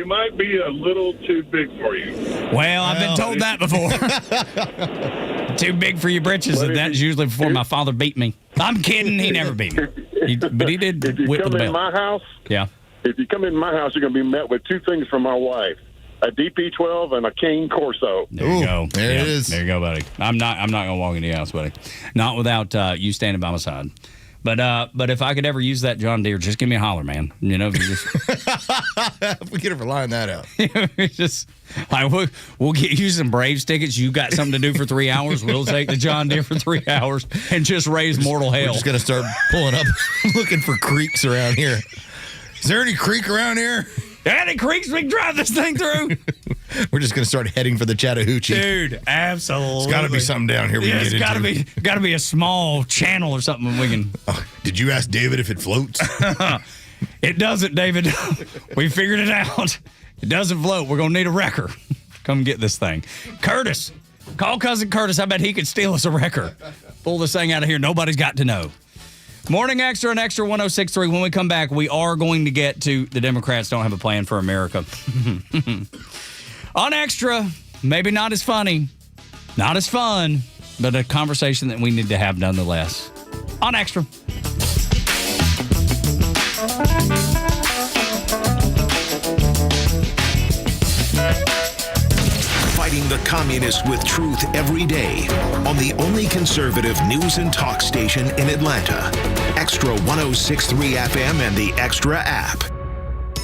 might be a little too big for you. Well, I've been told that before. Too big for your britches, and that's usually before my father beat me. I'm kidding. He never beat me. But he did If you whip come with a in belt. my house, Yeah. if you come in my house, you're going to be met with two things from my wife: a DP12 and a King Corso. There you go. There it is. There you go, buddy. I'm not gonna walk into your house, buddy. Not without you standing by my side. But if I could ever use that John Deere, just give me a holler, man. You know, just we could have lined that out. just like we'll get you some Braves tickets. You got something to do for 3 hours. We'll take the John Deere for 3 hours and just raise mortal hell. We're just gonna start pulling up, looking for creeks around here. Is there any creek around here? Any creeks we can drive this thing through? We're just going to start heading for the Chattahoochee. Dude, absolutely. It's got to be something down here we can get into. It's got to be a small channel or something we can. Did you ask David if it floats? It doesn't, David. We figured it out. It doesn't float. We're going to need a wrecker. Come get this thing. Curtis. Call Cousin Curtis. I bet he could steal us a wrecker. Pull this thing out of here. Nobody's got to know. Morning Extra and Extra 106.3. When we come back, we are going to get to the Democrats don't have a plan for America. On Extra, maybe not as funny, not as fun, but a conversation that we need to have nonetheless. On Extra. Fighting the communists with truth every day on the only conservative news and talk station in Atlanta. Extra 106.3 FM and the Extra app.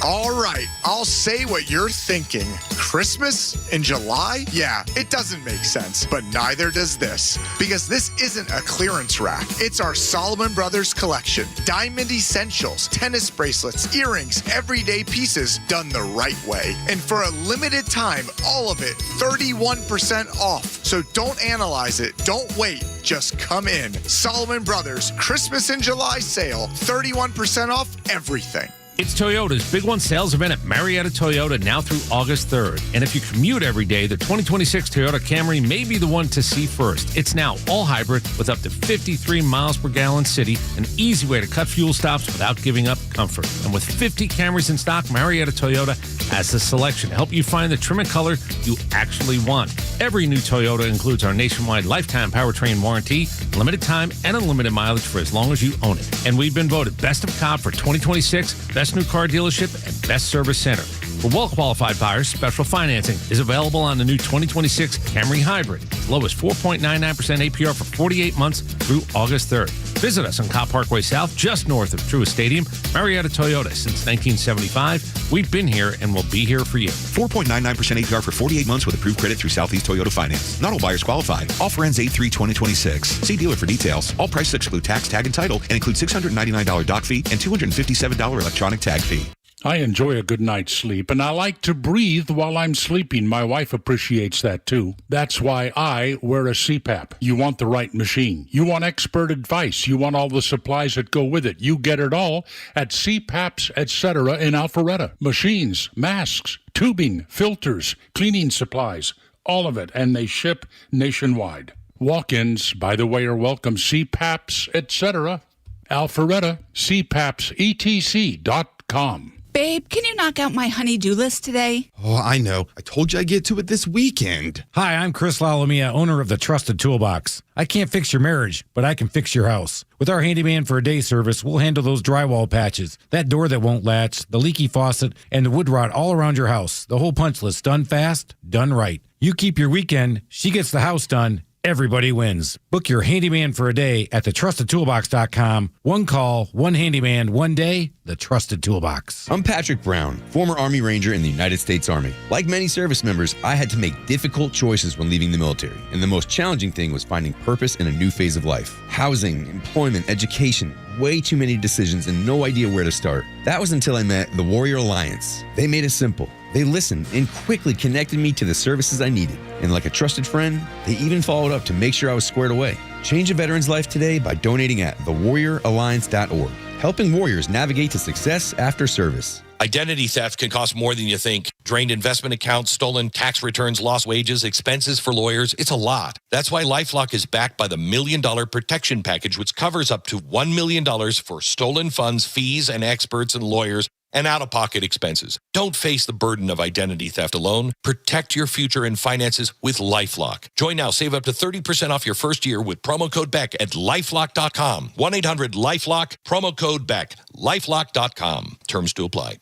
All right, I'll say what you're thinking. Christmas in July? Yeah, it doesn't make sense, but neither does this. Because this isn't a clearance rack. It's our Solomon Brothers collection. Diamond essentials, tennis bracelets, earrings, everyday pieces done the right way. And for a limited time, all of it 31% off. So don't analyze it. Don't wait. Just come in. Solomon Brothers Christmas in July sale. 31% off everything. It's Toyota's Big One sales event at Marietta Toyota now through August 3rd. And if you commute every day, the 2026 Toyota Camry may be the one to see first. It's now all hybrid with up to 53 miles per gallon city, an easy way to cut fuel stops without giving up comfort. And with 50 Camrys in stock, Marietta Toyota has the selection to help you find the trim and color you actually want. Every new Toyota includes our nationwide lifetime powertrain warranty, limited time and unlimited mileage for as long as you own it. And we've been voted Best of Cobb for 2026, Best New Car Dealership, and Best Service Center. For well-qualified buyers, special financing is available on the new 2026 Camry Hybrid, as low as 4.99% APR for 48 months through August 3rd. Visit us on Cobb Parkway South, just north of Truist Stadium. Marietta Toyota, since 1975. We've been here and will be here for you. 4.99% APR for 48 months with approved credit through Southeast Toyota Finance. Not all buyers qualified. Offer ends 8/3/2026. See dealer for details. All prices exclude tax, tag, and title, and include $699 dock fee and $257 electronic tag fee. I enjoy a good night's sleep, and I like to breathe while I'm sleeping. My wife appreciates that, too. That's why I wear a CPAP. You want the right machine. You want expert advice. You want all the supplies that go with it. You get it all at CPAPs, etc. in Alpharetta. Machines, masks, tubing, filters, cleaning supplies, all of it, and they ship nationwide. Walk-ins, by the way, are welcome. CPAPs, etc. Alpharetta, CPAPsETC.com. Babe, can you knock out my honey-do list today? Oh, I know. I told you I'd get to it this weekend. Hi, I'm Chris Lalomia, owner of the Trusted Toolbox. I can't fix your marriage, but I can fix your house. With our handyman for a day service, we'll handle those drywall patches, that door that won't latch, the leaky faucet, and the wood rot all around your house. The whole punch list, done fast, done right. You keep your weekend, she gets the house done. Everybody wins. Book your handyman for a day at thetrustedtoolbox.com. One call, one handyman, one day, The Trusted Toolbox. I'm Patrick Brown, former Army Ranger in the United States Army. Like many service members, I had to make difficult choices when leaving the military. And the most challenging thing was finding purpose in a new phase of life. Housing, employment, education, way too many decisions and no idea where to start. That was until I met the Warrior Alliance. They made it simple. They listened and quickly connected me to the services I needed. And like a trusted friend, they even followed up to make sure I was squared away. Change a veteran's life today by donating at thewarrioralliance.org, helping warriors navigate to success after service. Identity theft can cost more than you think. Drained investment accounts, stolen tax returns, lost wages, expenses for lawyers. It's a lot. That's why LifeLock is backed by the $1 Million Protection Package, which covers up to $1 million for stolen funds, fees, and experts and lawyers, and out-of-pocket expenses. Don't face the burden of identity theft alone. Protect your future and finances with LifeLock. Join now. Save up to 30% off your first year with promo code BECK at LifeLock.com. 1-800-LifeLock, promo code BECK, LifeLock.com. Terms to apply.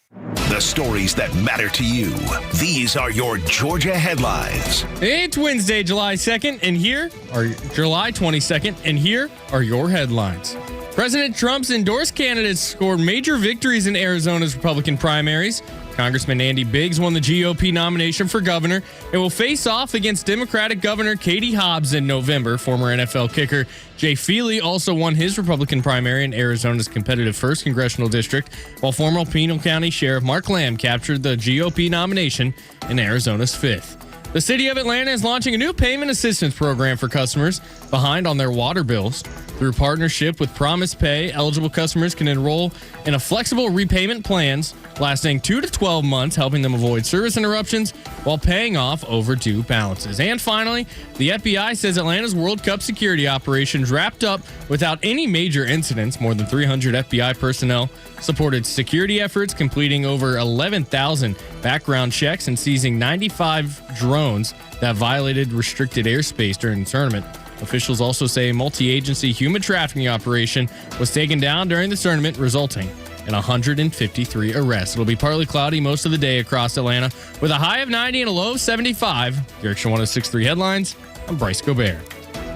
The stories that matter to you. These are your Georgia headlines. It's Wednesday, July 2nd, and here are July 22nd, and here are your headlines. President Trump's endorsed candidates scored major victories in Arizona's Republican primaries. Congressman Andy Biggs won the GOP nomination for governor and will face off against Democratic Governor Katie Hobbs in November. Former NFL kicker Jay Feely also won his Republican primary in Arizona's competitive 1st congressional district, while former Pinal County Sheriff Mark Lamb captured the GOP nomination in Arizona's 5th. The city of Atlanta is launching a new payment assistance program for customers behind on their water bills. Through partnership with Promise Pay, eligible customers can enroll in a flexible repayment plans lasting 2 to 12 months, helping them avoid service interruptions while paying off overdue balances. And finally, the FBI says Atlanta's World Cup security operations wrapped up without any major incidents. More than 300 FBI personnel supported security efforts, completing over 11,000 background checks and seizing 95 drones that violated restricted airspace during the tournament. Officials also say a multi-agency human trafficking operation was taken down during the tournament, resulting in 153 arrests. It'll be partly cloudy most of the day across Atlanta with a high of 90 and a low of 75. Direction 106.3 headlines. I'm Bryce Gobert.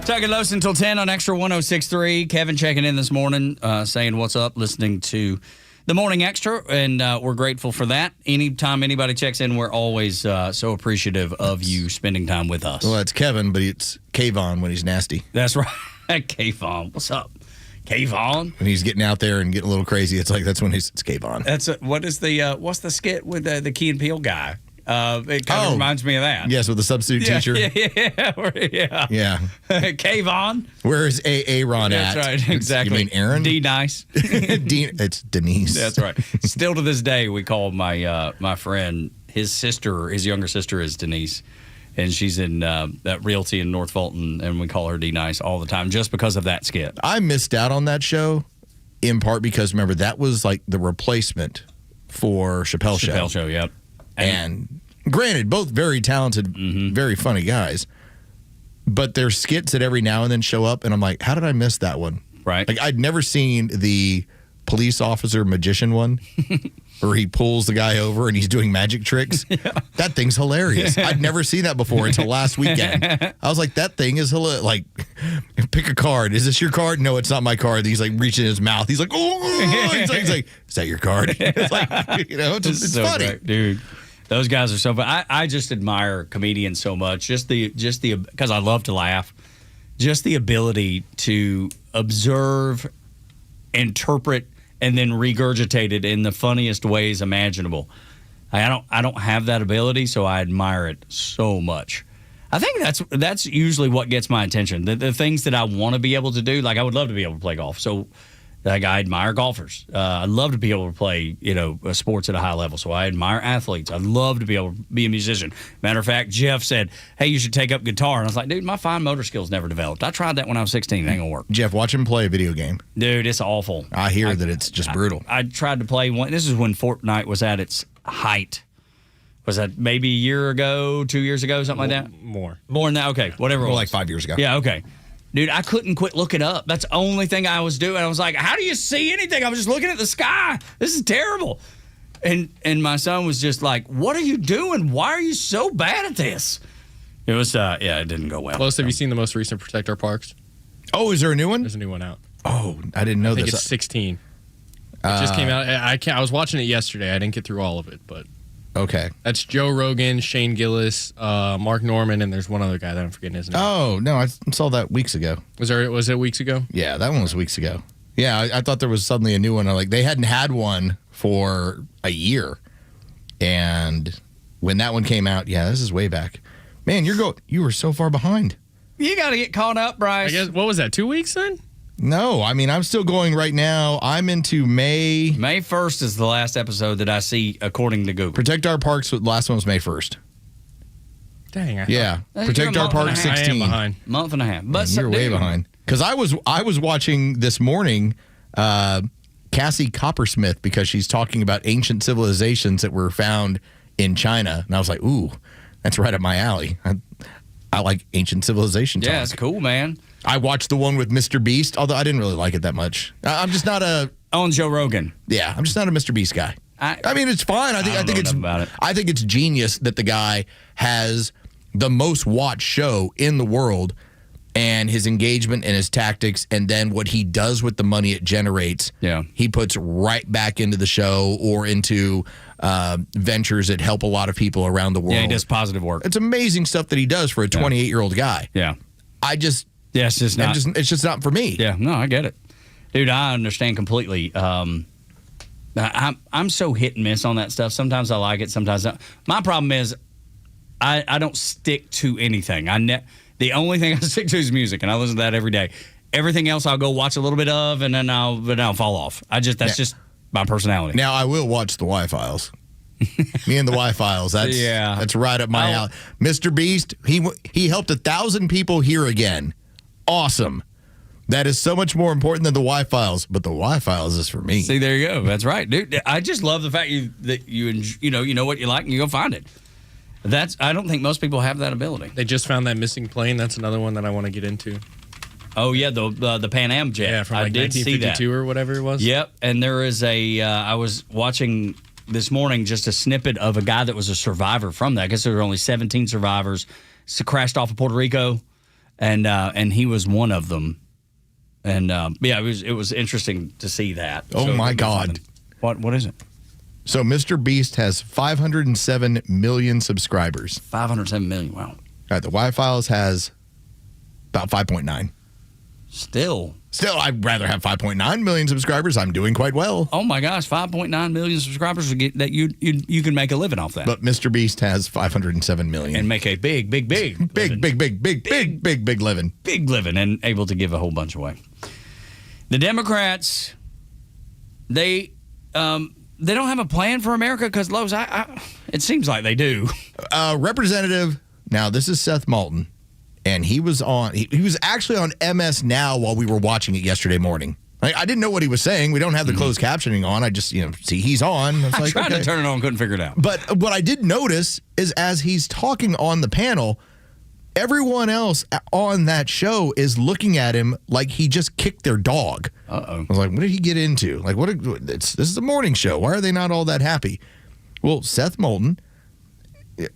Tug and Los until 10 on Extra 106.3. Kevin checking in this morning, saying what's up, listening to the Morning Extra, and we're grateful for that. Anytime anybody checks in, we're always so appreciative of you spending time with us. Well, that's Kevin, but it's Kayvon when he's nasty. That's right. Kayvon, what's up? Kayvon? When he's getting out there and getting a little crazy, it's like that's when it's Kayvon. What is the what's the skit with the Key and Peele guy? It kind of reminds me of that. Yes, with the substitute teacher. Yeah. Kayvon. Where is Aaron at? That's right, exactly. You mean Aaron? D-Nice. It's Denise. That's right. Still to this day, we call my my friend, his younger sister is Denise. And she's in that Realty in North Fulton, and we call her D-Nice all the time just because of that skit. I missed out on that show in part because, remember, that was like the replacement for Chappelle Show. Chappelle Show, yep. And granted, both very talented, very funny guys, but there's skits that every now and then show up, and I'm like, how did I miss that one? Right. Like, I'd never seen the police officer magician one where he pulls the guy over and he's doing magic tricks. That thing's hilarious. I'd never seen that before until last weekend. I was like, that thing is hilarious. Like, pick a card. Is this your card? No, it's not my card. He's like reaching in his mouth. He's like, oh, he's like, is that your card? It's like, it's so funny. Great, dude. Those guys are so fun. I just admire comedians so much. Just the because I love to laugh. Just the ability to observe, interpret, and then regurgitate it in the funniest ways imaginable. I don't have that ability, so I admire it so much. I think that's usually what gets my attention. The things that I want to be able to do, like I would love to be able to play golf. So, like I admire golfers. I'd love to be able to play, sports at a high level. So I admire athletes. I'd love to be able to be a musician. Matter of fact, Jeff said, "Hey, you should take up guitar." And I was like, "Dude, my fine motor skills never developed. I tried that when I was 16. It ain't gonna work." Jeff, watch him play a video game. Dude, it's awful. I hear that it's just brutal. I tried to play one. This is when Fortnite was at its height. Was that maybe a year ago, 2 years ago, something like that? More than that. Okay, whatever. More like 5 years ago. Yeah. Okay. Dude, I couldn't quit looking up. That's the only thing I was doing. I was like, how do you see anything? I was just looking at the sky. This is terrible. And my son was just like, what are you doing? Why are you so bad at this? It was, it didn't go well. Los, have you seen the most recent Protect Our Parks? Oh, is there a new one? There's a new one out. Oh, I didn't know I think this. it's 16. It just came out. I was watching it yesterday. I didn't get through all of it, but... Okay. That's Joe Rogan, Shane Gillis, Mark Norman, and there's one other guy that I'm forgetting his name. Oh, no, I saw that weeks ago. Was it weeks ago? Yeah, that one was weeks ago. Yeah, I thought there was suddenly a new one. Like, they hadn't had one for a year. And when that one came out, this is way back. Man, you were so far behind. You got to get caught up, Bryce. I guess, what was that, 2 weeks then? No, I mean, I'm still going right now. I'm into May. May 1st is the last episode that I see according to Google. Protect Our Parks, the last one was May 1st. Dang. Protect Our Parks 16. I am behind. Month and a half. But you're way behind. Because I was watching this morning Cassie Coppersmith because she's talking about ancient civilizations that were found in China. And I was like, ooh, that's right up my alley. I like ancient civilization talk. Yeah, it's cool, man. I watched the one with Mr. Beast, although I didn't really like it that much. I'm just not on Joe Rogan. Yeah, I'm just not a Mr. Beast guy. I mean, it's fine. I think it's genius that the guy has the most watched show in the world, and his engagement and his tactics, and then what he does with the money it generates. Yeah, he puts right back into the show or into ventures that help a lot of people around the world. Yeah, he does positive work. It's amazing stuff that he does for a 28-year-old guy. Yeah, it's just not for me. Yeah, no, I get it, dude. I understand completely. I'm so hit and miss on that stuff. Sometimes I like it, sometimes not. My problem is I don't stick to anything. The only thing I stick to is music, and I listen to that every day. Everything else I'll go watch a little bit of, and then I'll fall off. That's just my personality. Now I will watch the Y-Files. Me and the Y-Files. That's right up my alley. Mr. Beast, he helped 1,000 people hear again. Awesome. That is so much more important than the Y-Files, but the Y-Files is for me. See, there you go. That's right, dude. I just love the fact that you know what you like and you go find it. I don't think most people have that ability. They just found that missing plane. That's another one that I want to get into. Oh yeah, the Pan Am jet. Yeah, from I did 1952 see that. or whatever it was. Yep, and there is I was watching this morning just a snippet of a guy that was a survivor from that. I guess there were only 17 survivors. Crashed off of Puerto Rico, and he was one of them. And it was interesting to see that. Oh my God! What is it? So Mr. Beast has 507 million subscribers. 507 million. Wow. All right, the Y-Files has about 5.9. Still, I'd rather have 5.9 million subscribers. I'm doing quite well. Oh my gosh, 5.9 million subscribers that you can make a living off that. But Mr. Beast has 507 million and make a big living. Big living, and able to give a whole bunch away. The Democrats, they don't have a plan for America because Los, it seems like they do. Representative, now this is Seth Moulton. And he was on. He was actually on MS Now while we were watching it yesterday morning. I didn't know what he was saying. We don't have the closed captioning on. I just see he's on. I tried to turn it on, couldn't figure it out. But what I did notice is as he's talking on the panel, everyone else on that show is looking at him like he just kicked their dog. I was like, what did he get into? Like, this is a morning show. Why are they not all that happy? Well, Seth Moulton.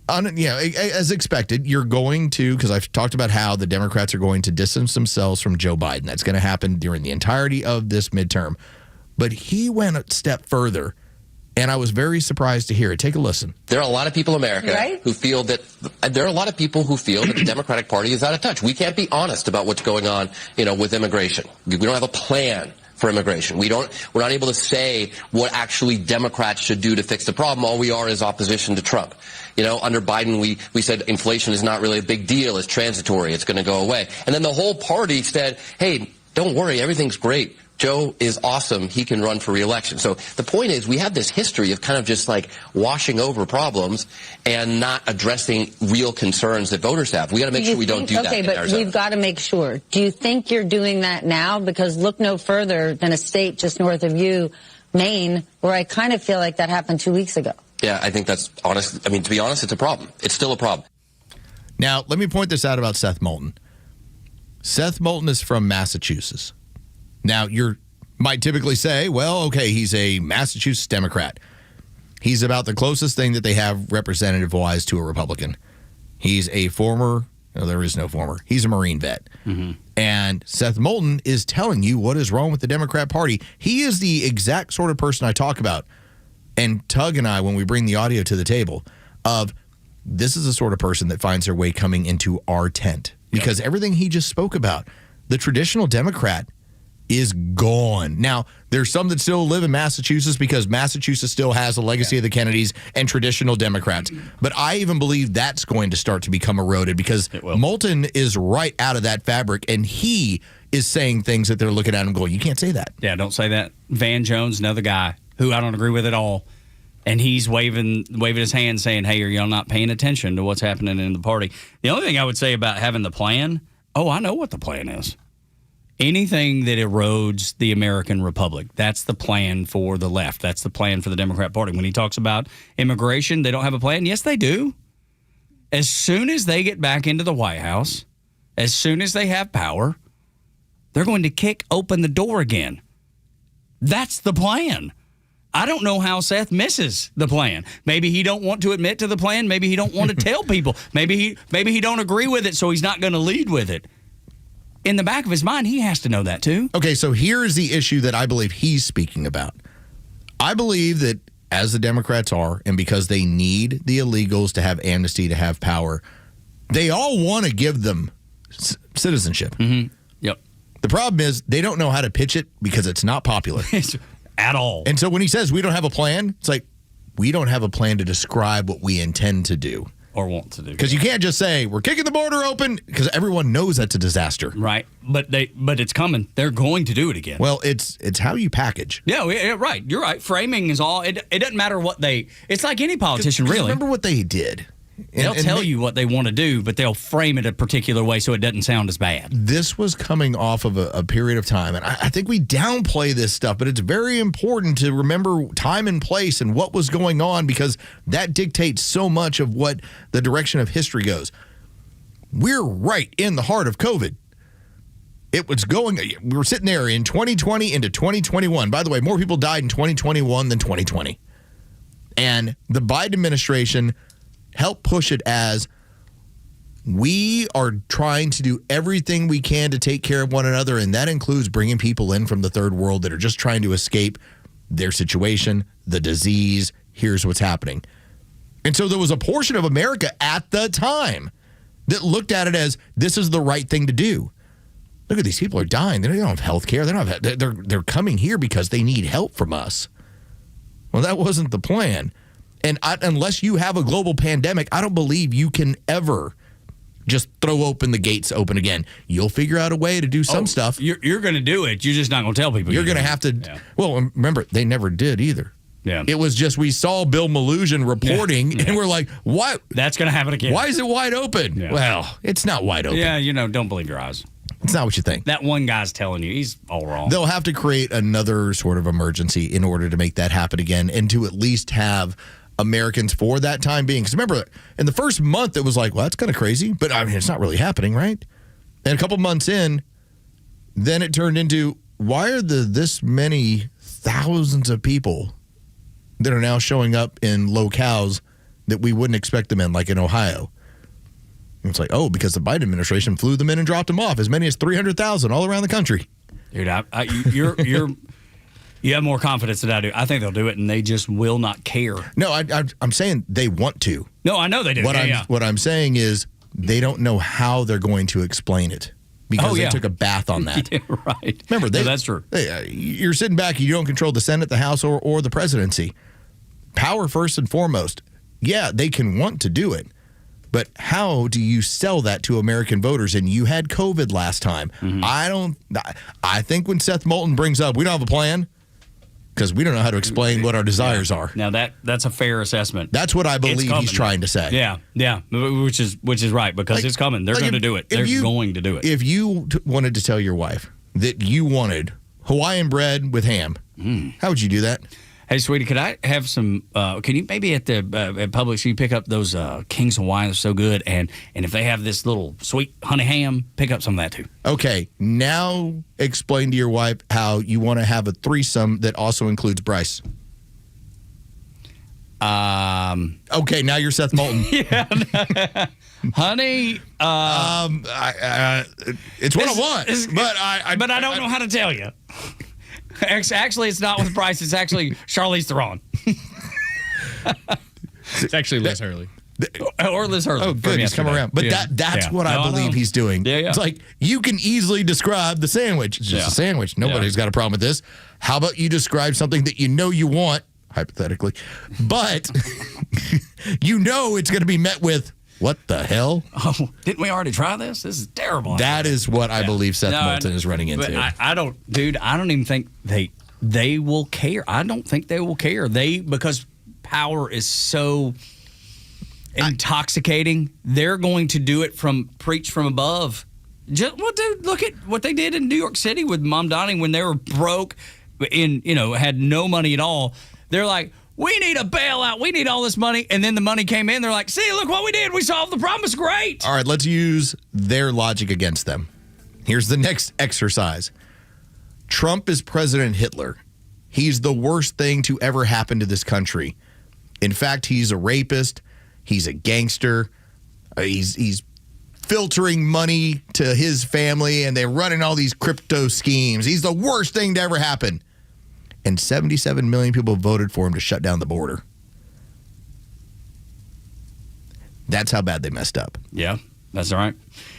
As expected, you're going to, because I've talked about how the Democrats are going to distance themselves from Joe Biden. That's going to happen during the entirety of this midterm. But he went a step further, and I was very surprised to hear it. Take a listen. There are a lot of people in America who feel that the Democratic Party is out of touch. We can't be honest about what's going on, with immigration. We don't have a plan for immigration. We're not able to say what actually Democrats should do to fix the problem. All we are is opposition to Trump. Under Biden, we said inflation is not really a big deal. It's transitory. It's going to go away. And then the whole party said, hey, don't worry. Everything's great. Joe is awesome. He can run for re-election. So the point is we have this history of kind of just like washing over problems and not addressing real concerns that voters have. We got to make sure we don't do that. Okay, but we've got to make sure. Do you think you're doing that now? Because look no further than a state just north of you, Maine, where I kind of feel like that happened 2 weeks ago. Yeah, I think that's honest. I mean, to be honest, it's a problem. It's still a problem. Now, let me point this out about Seth Moulton. Seth Moulton is from Massachusetts. Now, you might typically say, well, okay, he's a Massachusetts Democrat. He's about the closest thing that they have representative-wise to a Republican. He's a former, no, there is no former. He's a Marine vet. Mm-hmm. And Seth Moulton is telling you what is wrong with the Democrat Party. He is the exact sort of person I talk about. And Tug and I, when we bring the audio to the table, of this is the sort of person that finds their way coming into our tent. Because everything he just spoke about, the traditional Democrat is gone. Now, there's some that still live in Massachusetts because Massachusetts still has the legacy of the Kennedys and traditional Democrats. But I even believe that's going to start to become eroded because Moulton is right out of that fabric, and he is saying things that they're looking at and going, you can't say that. Yeah, don't say that. Van Jones, another guy who I don't agree with at all. And he's waving his hand saying, hey, are y'all not paying attention to what's happening in the party? The only thing I would say about having the plan, I know what the plan is. Anything that erodes the American Republic, that's the plan for the left. That's the plan for the Democrat Party. When he talks about immigration, they don't have a plan. Yes, they do. As soon as they get back into the White House, as soon as they have power, they're going to kick open the door again. That's the plan. I don't know how Seth misses the plan. Maybe he don't want to admit to the plan. Maybe he don't want to tell people. Maybe he don't agree with it, so he's not going to lead with it. In the back of his mind, he has to know that too. Okay, so here's the issue that I believe he's speaking about. I believe that as the Democrats are, and because they need the illegals to have amnesty, to have power, they all want to give them citizenship. Mm-hmm. Yep. The problem is they don't know how to pitch it because it's not popular. At all. And so when he says we don't have a plan, it's like we don't have a plan to describe what we intend to do. Or want to do. Because you can't just say, we're kicking the border open, because everyone knows that's a disaster. Right. But it's coming. They're going to do it again. Well, it's how you package. Yeah, right. You're right. Framing is all. It doesn't matter what it's like any politician, really. Remember what they did. They'll tell you what they want to do, but they'll frame it a particular way so it doesn't sound as bad. This was coming off of a period of time, and I think we downplay this stuff, but it's very important to remember time and place and what was going on because that dictates so much of what the direction of history goes. We're right in the heart of COVID. We were sitting there in 2020 into 2021. By the way, more people died in 2021 than 2020. And the Biden administration help push it as we are trying to do everything we can to take care of one another, and that includes bringing people in from the third world that are just trying to escape their situation, the disease. Here's what's happening. And so there was a portion of America at the time that looked at it as this is the right thing to do. look at these people are dying. They don't have health care. They're coming here because they need help from us. Well, that wasn't the plan. And unless you have a global pandemic, I don't believe you can ever just throw open the gates open again. You'll figure out a way to do some stuff. You're going to do it. You're just not going to tell people. You're going to have to. Yeah. Well, remember, they never did either. Yeah. It was just we saw Bill Malhusian reporting, and we're like, what? That's going to happen again. Why is it wide open? Yeah. Well, it's not wide open. Yeah, don't believe your eyes. It's not what you think. That one guy's telling you. He's all wrong. They'll have to create another sort of emergency in order to make that happen again and to at least have Americans for that time being. Because remember, in the first month, it was like, well, that's kind of crazy. But I mean, it's not really happening, right? And a couple months in, then it turned into, why are this many thousands of people that are now showing up in locales that we wouldn't expect them in, like in Ohio? And it's like, oh, because the Biden administration flew them in and dropped them off, as many as 300,000 all around the country. Dude, you have more confidence than I do. I think they'll do it, and they just will not care. No, I'm saying they want to. No, I know they do. What I'm saying is they don't know how they're going to explain it because they took a bath on that. Yeah, right. Remember, that's true. You're sitting back. You don't control the Senate, the House, or the presidency. Power first and foremost. Yeah, they can want to do it. But how do you sell that to American voters? And you had COVID last time. Mm-hmm. I think when Seth Moulton brings up, we don't have a plan because we don't know how to explain what our desires are. Now that's a fair assessment. That's what I believe he's trying to say. Yeah, which is right because it's coming. They're going to do it. They're going to do it. If you wanted to tell your wife that you wanted Hawaiian bread with ham, how would you do that? Hey, sweetie, could I have some? Can you maybe at the at Publix you pick up those King's Hawaiian? They're so good, and if they have this little sweet honey ham, pick up some of that too. Okay, now explain to your wife how you want to have a threesome that also includes Bryce. Okay, now you're Seth Moulton. Yeah, honey. It's what I want, but I don't know how to tell you. Actually, it's not with Bryce. It's actually Charlize Theron. It's actually Liz Hurley. Or Liz Hurley. Oh, good. He's come around. But that's what I believe he's doing. Yeah. It's like, you can easily describe the sandwich. It's just a sandwich. Nobody's got a problem with this. How about you describe something that you know you want, hypothetically, but you know it's going to be met with, what the hell? Oh, didn't we already try this? This is terrible. That is what I believe Seth Moulton is running into. I don't even think they will care. I don't think they will care. Because power is so intoxicating, they're going to do it preach from above. Look at what they did in New York City with Mom Donnie when they were broke and had no money at all. They're like, we need a bailout. We need all this money. And then the money came in. They're like, see, look what we did. We solved the problem. It's great. All right, let's use their logic against them. Here's the next exercise. Trump is President Hitler. He's the worst thing to ever happen to this country. In fact, he's a rapist. He's a gangster. He's filtering money to his family, and they're running all these crypto schemes. He's the worst thing to ever happen. And 77 million people voted for him to shut down the border. That's how bad they messed up. Yeah, that's all right.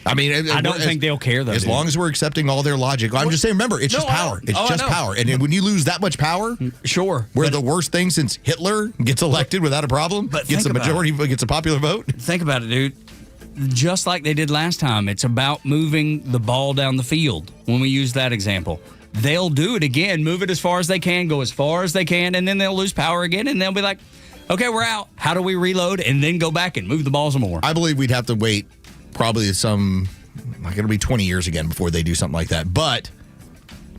I mean, I don't think they'll care, though. As long as we're accepting all their logic. I'm just saying, remember, it's just power. It's just power. And when you lose that much power, sure, we're the worst thing since Hitler gets elected without a problem, gets a majority, gets a popular vote. Think about it, dude. Just like they did last time, it's about moving the ball down the field. When we use that example, they'll do it again, move it as far as they can, go as far as they can, and then they'll lose power again, and they'll be like, okay, we're out. How do we reload and then go back and move the ball some more? I believe we'd have to wait probably it'll be 20 years again before they do something like that. But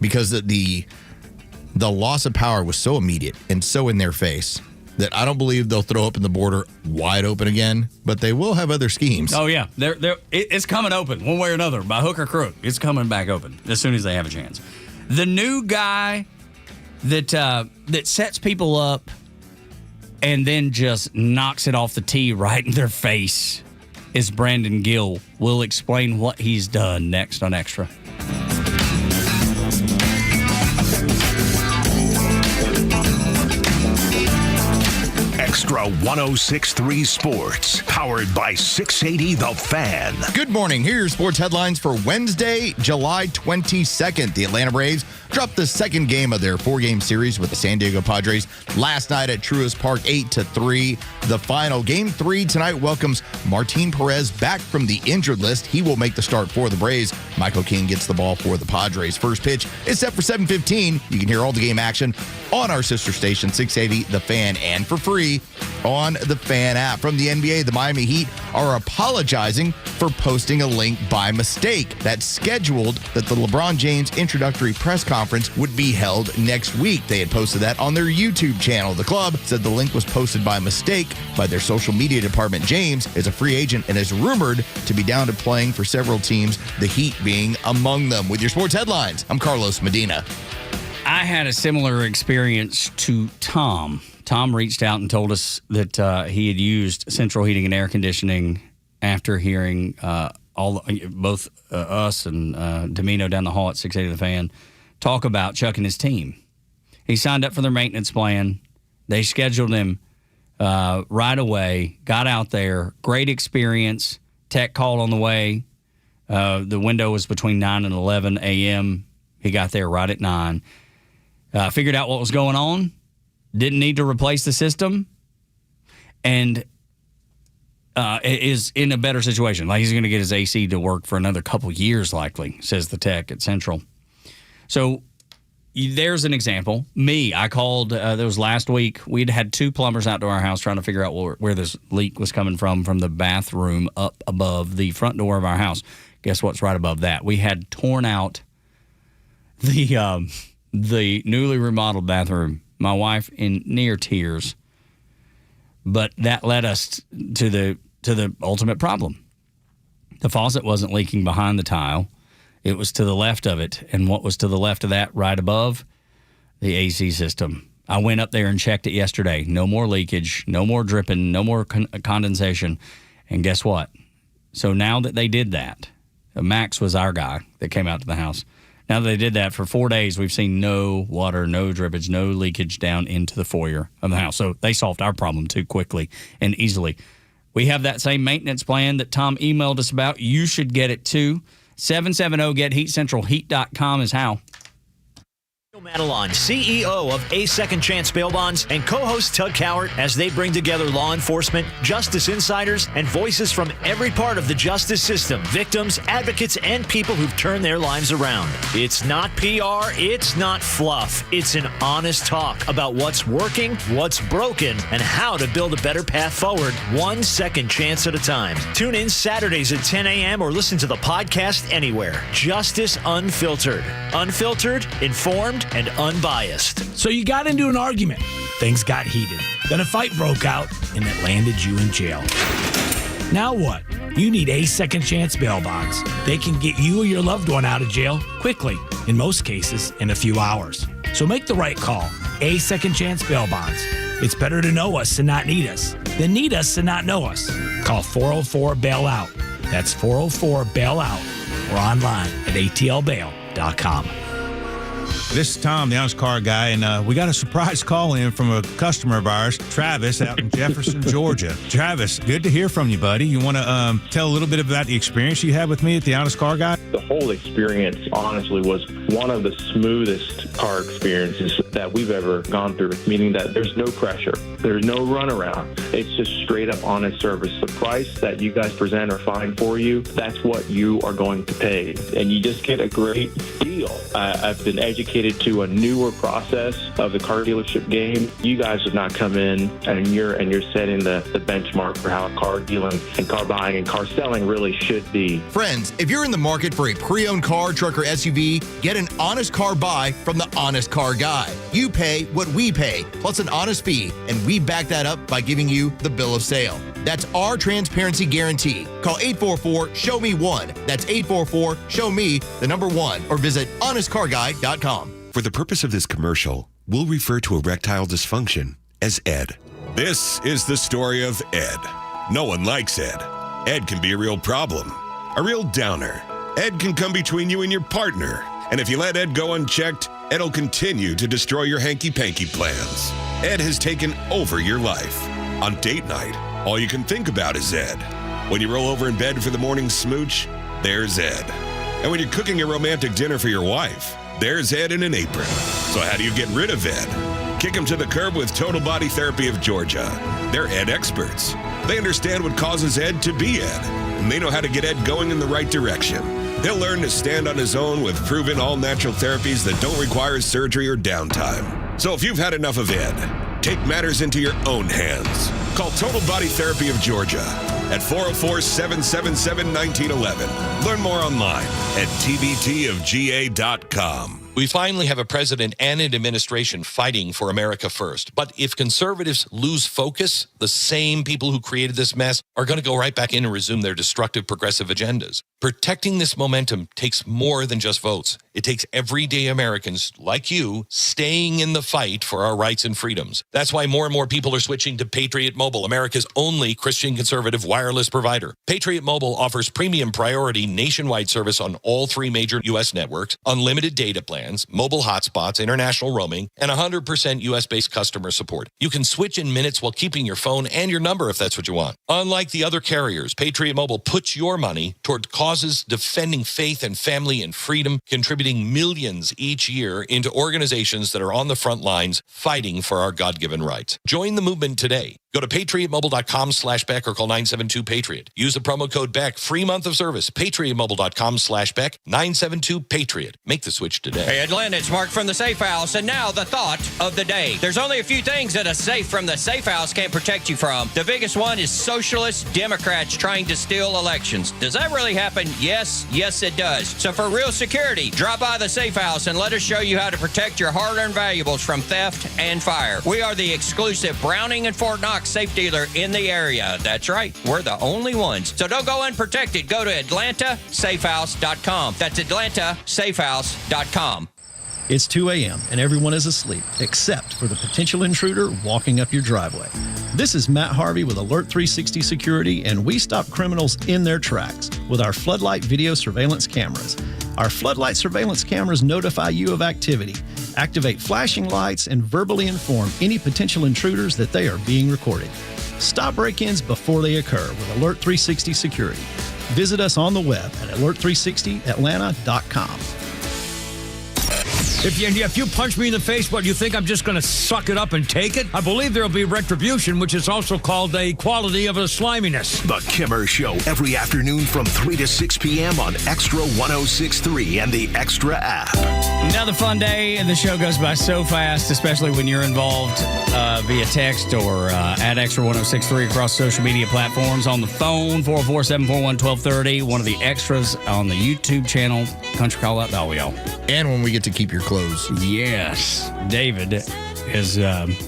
because the loss of power was so immediate and so in their face that I don't believe they'll throw open the border wide open again, but they will have other schemes. Oh, yeah. It's coming open one way or another, by hook or crook. It's coming back open as soon as they have a chance. The new guy that sets people up and then just knocks it off the tee right in their face is Brandon Gill. We'll explain what he's done next on Extra. Extra Xtra 106.3 Sports, powered by 680 The Fan. Good morning. Here are your sports headlines for Wednesday, July 22nd. The Atlanta Braves dropped the second game of their four-game series with the San Diego Padres last night at Truist Park, 8-3. The final Game 3 tonight welcomes Martin Perez back from the injured list. He will make the start for the Braves. Michael King gets the ball for the Padres. First pitch is set for 7:15. You can hear all the game action on our sister station, 680 The Fan, and for free on the Fan app. From the NBA, the Miami Heat are apologizing for posting a link by mistake that's scheduled that the LeBron James introductory press conference would be held next week. They had posted that on their YouTube channel. The club said the link was posted by mistake by their social media department. James is a free agent and is rumored to be down to playing for several teams, the Heat being among them. With your sports headlines, I'm Carlos Medina. I had a similar experience to Tom. Tom reached out and told us that he had used central heating and air conditioning after hearing both us and Domino down the hall at 680 The Fan talk about Chuck and his team. He signed up for their maintenance plan. They scheduled him right away, got out there, great experience. Tech called on the way. The window was between 9 and 11 a.m. He got there right at 9. Figured out what was going on. Didn't need to replace the system. And is in a better situation. Like, he's going to get his AC to work for another couple years, likely, says the tech at Central. So there's an example. I called, that was last week. We'd had 2 plumbers out to our house trying to figure out where this leak was coming from the bathroom up above the front door of our house. Guess what's right above that? We had torn out the newly remodeled bathroom. My wife in near tears. But that led us to the ultimate problem. The faucet wasn't leaking behind the tile. It was to the left of it. And what was to the left of that, right above? The AC system. I went up there and checked it yesterday. No more leakage, no more dripping, no more condensation. And guess what? So now that they did that, Max was our guy that came out to the house. Now that they did that for 4 days, we've seen no water, no drippage, no leakage down into the foyer of the house. So they solved our problem too quickly and easily. We have that same maintenance plan that Tom emailed us about. You should get it too. 770-GET-HEAT-CENTRALHEAT.com is how. Madelon, CEO of A Second Chance Bail Bonds, and co-host Tug Cowart as they bring together law enforcement, justice insiders, and voices from every part of the justice system, victims, advocates, and people who've turned their lives around. It's not PR, it's not fluff. It's an honest talk about what's working, what's broken, and how to build a better path forward, one second chance at a time. Tune in Saturdays at 10 a.m. or listen to the podcast anywhere. Justice Unfiltered. Unfiltered, informed, and unbiased. So you got into an argument. Things got heated. Then a fight broke out, and it landed you in jail. Now what? You need A Second Chance Bail Bonds. They can get you or your loved one out of jail quickly, in most cases, in a few hours. So make the right call. A Second Chance Bail Bonds. It's better to know us and not need us than need us and not know us. Call 404-BAIL-OUT. That's 404-BAIL-OUT or online at atlbail.com. This is Tom, the honest car guy, and we got a surprise call in from a customer of ours, Travis, out in Jefferson, Georgia. Travis, good to hear from you, buddy. You want to tell a little bit about the experience you had with me at the honest car guy? The whole experience, honestly, was one of the smoothest car experiences that we've ever gone through, meaning that there's no pressure. There's no runaround. It's just straight up honest service. The price that you guys present or find for you, that's what you are going to pay. And you just get a great deal. I've been educated to a newer process of the car dealership game. You guys have not come in and you're setting the benchmark for how car dealing and car buying and car selling really should be. Friends, if you're in the market for a pre-owned car, truck, or SUV, get an honest car buy from the Honest Car Guy. You pay what we pay, plus an honest fee, and we back that up by giving you the bill of sale. That's our transparency guarantee. Call 844-SHOW-ME-1. That's 844-SHOW-ME, the number 1, or visit honestcarguy.com. For the purpose of this commercial, we'll refer to erectile dysfunction as Ed. This is the story of Ed. No one likes Ed. Ed can be a real problem, a real downer. Ed can come between you and your partner. And if you let Ed go unchecked, Ed'll continue to destroy your hanky-panky plans. Ed has taken over your life. On date night, all you can think about is Ed. When you roll over in bed for the morning smooch, there's Ed. And when you're cooking a romantic dinner for your wife, there's Ed in an apron. So how do you get rid of Ed? Kick him to the curb with Total Body Therapy of Georgia. They're Ed experts. They understand what causes Ed to be Ed, and they know how to get Ed going in the right direction. He'll learn to stand on his own with proven all-natural therapies that don't require surgery or downtime. So if you've had enough of Ed, take matters into your own hands. Call Total Body Therapy of Georgia at 404-777-1911. Learn more online at tbtofga.com. We finally have a president and an administration fighting for America first. But if conservatives lose focus, the same people who created this mess are going to go right back in and resume their destructive progressive agendas. Protecting this momentum takes more than just votes. It takes everyday Americans like you staying in the fight for our rights and freedoms. That's why more and more people are switching to Patriot Mobile, America's only Christian conservative wireless provider. Patriot Mobile offers premium priority nationwide service on all 3 major U.S. networks, unlimited data plans, mobile hotspots, international roaming, and 100% U.S.-based customer support. You can switch in minutes while keeping your phone and your number if that's what you want. Unlike the other carriers, Patriot Mobile puts your money toward causes defending faith and family and freedom, contributing millions each year into organizations that are on the front lines fighting for our God-given rights. Join the movement today. Go to patriotmobile.com/Beck or call 972-PATRIOT. Use the promo code Beck. Free month of service. patriotmobile.com/Beck. 972-PATRIOT. Make the switch today. Hey, Atlanta, it's Mark from the Safe House. And now the thought of the day. There's only a few things that a safe from the Safe House can't protect you from. The biggest one is socialist Democrats trying to steal elections. Does that really happen? Yes, it does. So for real security, drop by the Safe House and let us show you how to protect your hard-earned valuables from theft and fire. We are the exclusive Browning and Fort Knox safe dealer in the area. That's right. We're the only ones. So don't go unprotected. Go to AtlantaSafehouse.com. That's AtlantaSafehouse.com. It's 2 a.m. and everyone is asleep except for the potential intruder walking up your driveway. This is Matt Harvey with Alert 360 Security, and we stop criminals in their tracks with our floodlight video surveillance cameras. Our floodlight surveillance cameras notify you of activity, activate flashing lights, and verbally inform any potential intruders that they are being recorded. Stop break-ins before they occur with Alert 360 Security. Visit us on the web at alert360atlanta.com. If you punch me in the face, what, you think I'm just going to suck it up and take it? I believe there'll be retribution, which is also called a quality of a sliminess. The Kimmer Show, every afternoon from 3 to 6 p.m. on Extra 106.3 and the Extra app. Another fun day, and the show goes by so fast, especially when you're involved via text or at Extra 106.3 across social media platforms, on the phone, 404-741-1230, one of the extras on the YouTube channel, Country Call Out Dolly. And when we get to keep your clothes. Yes. David is...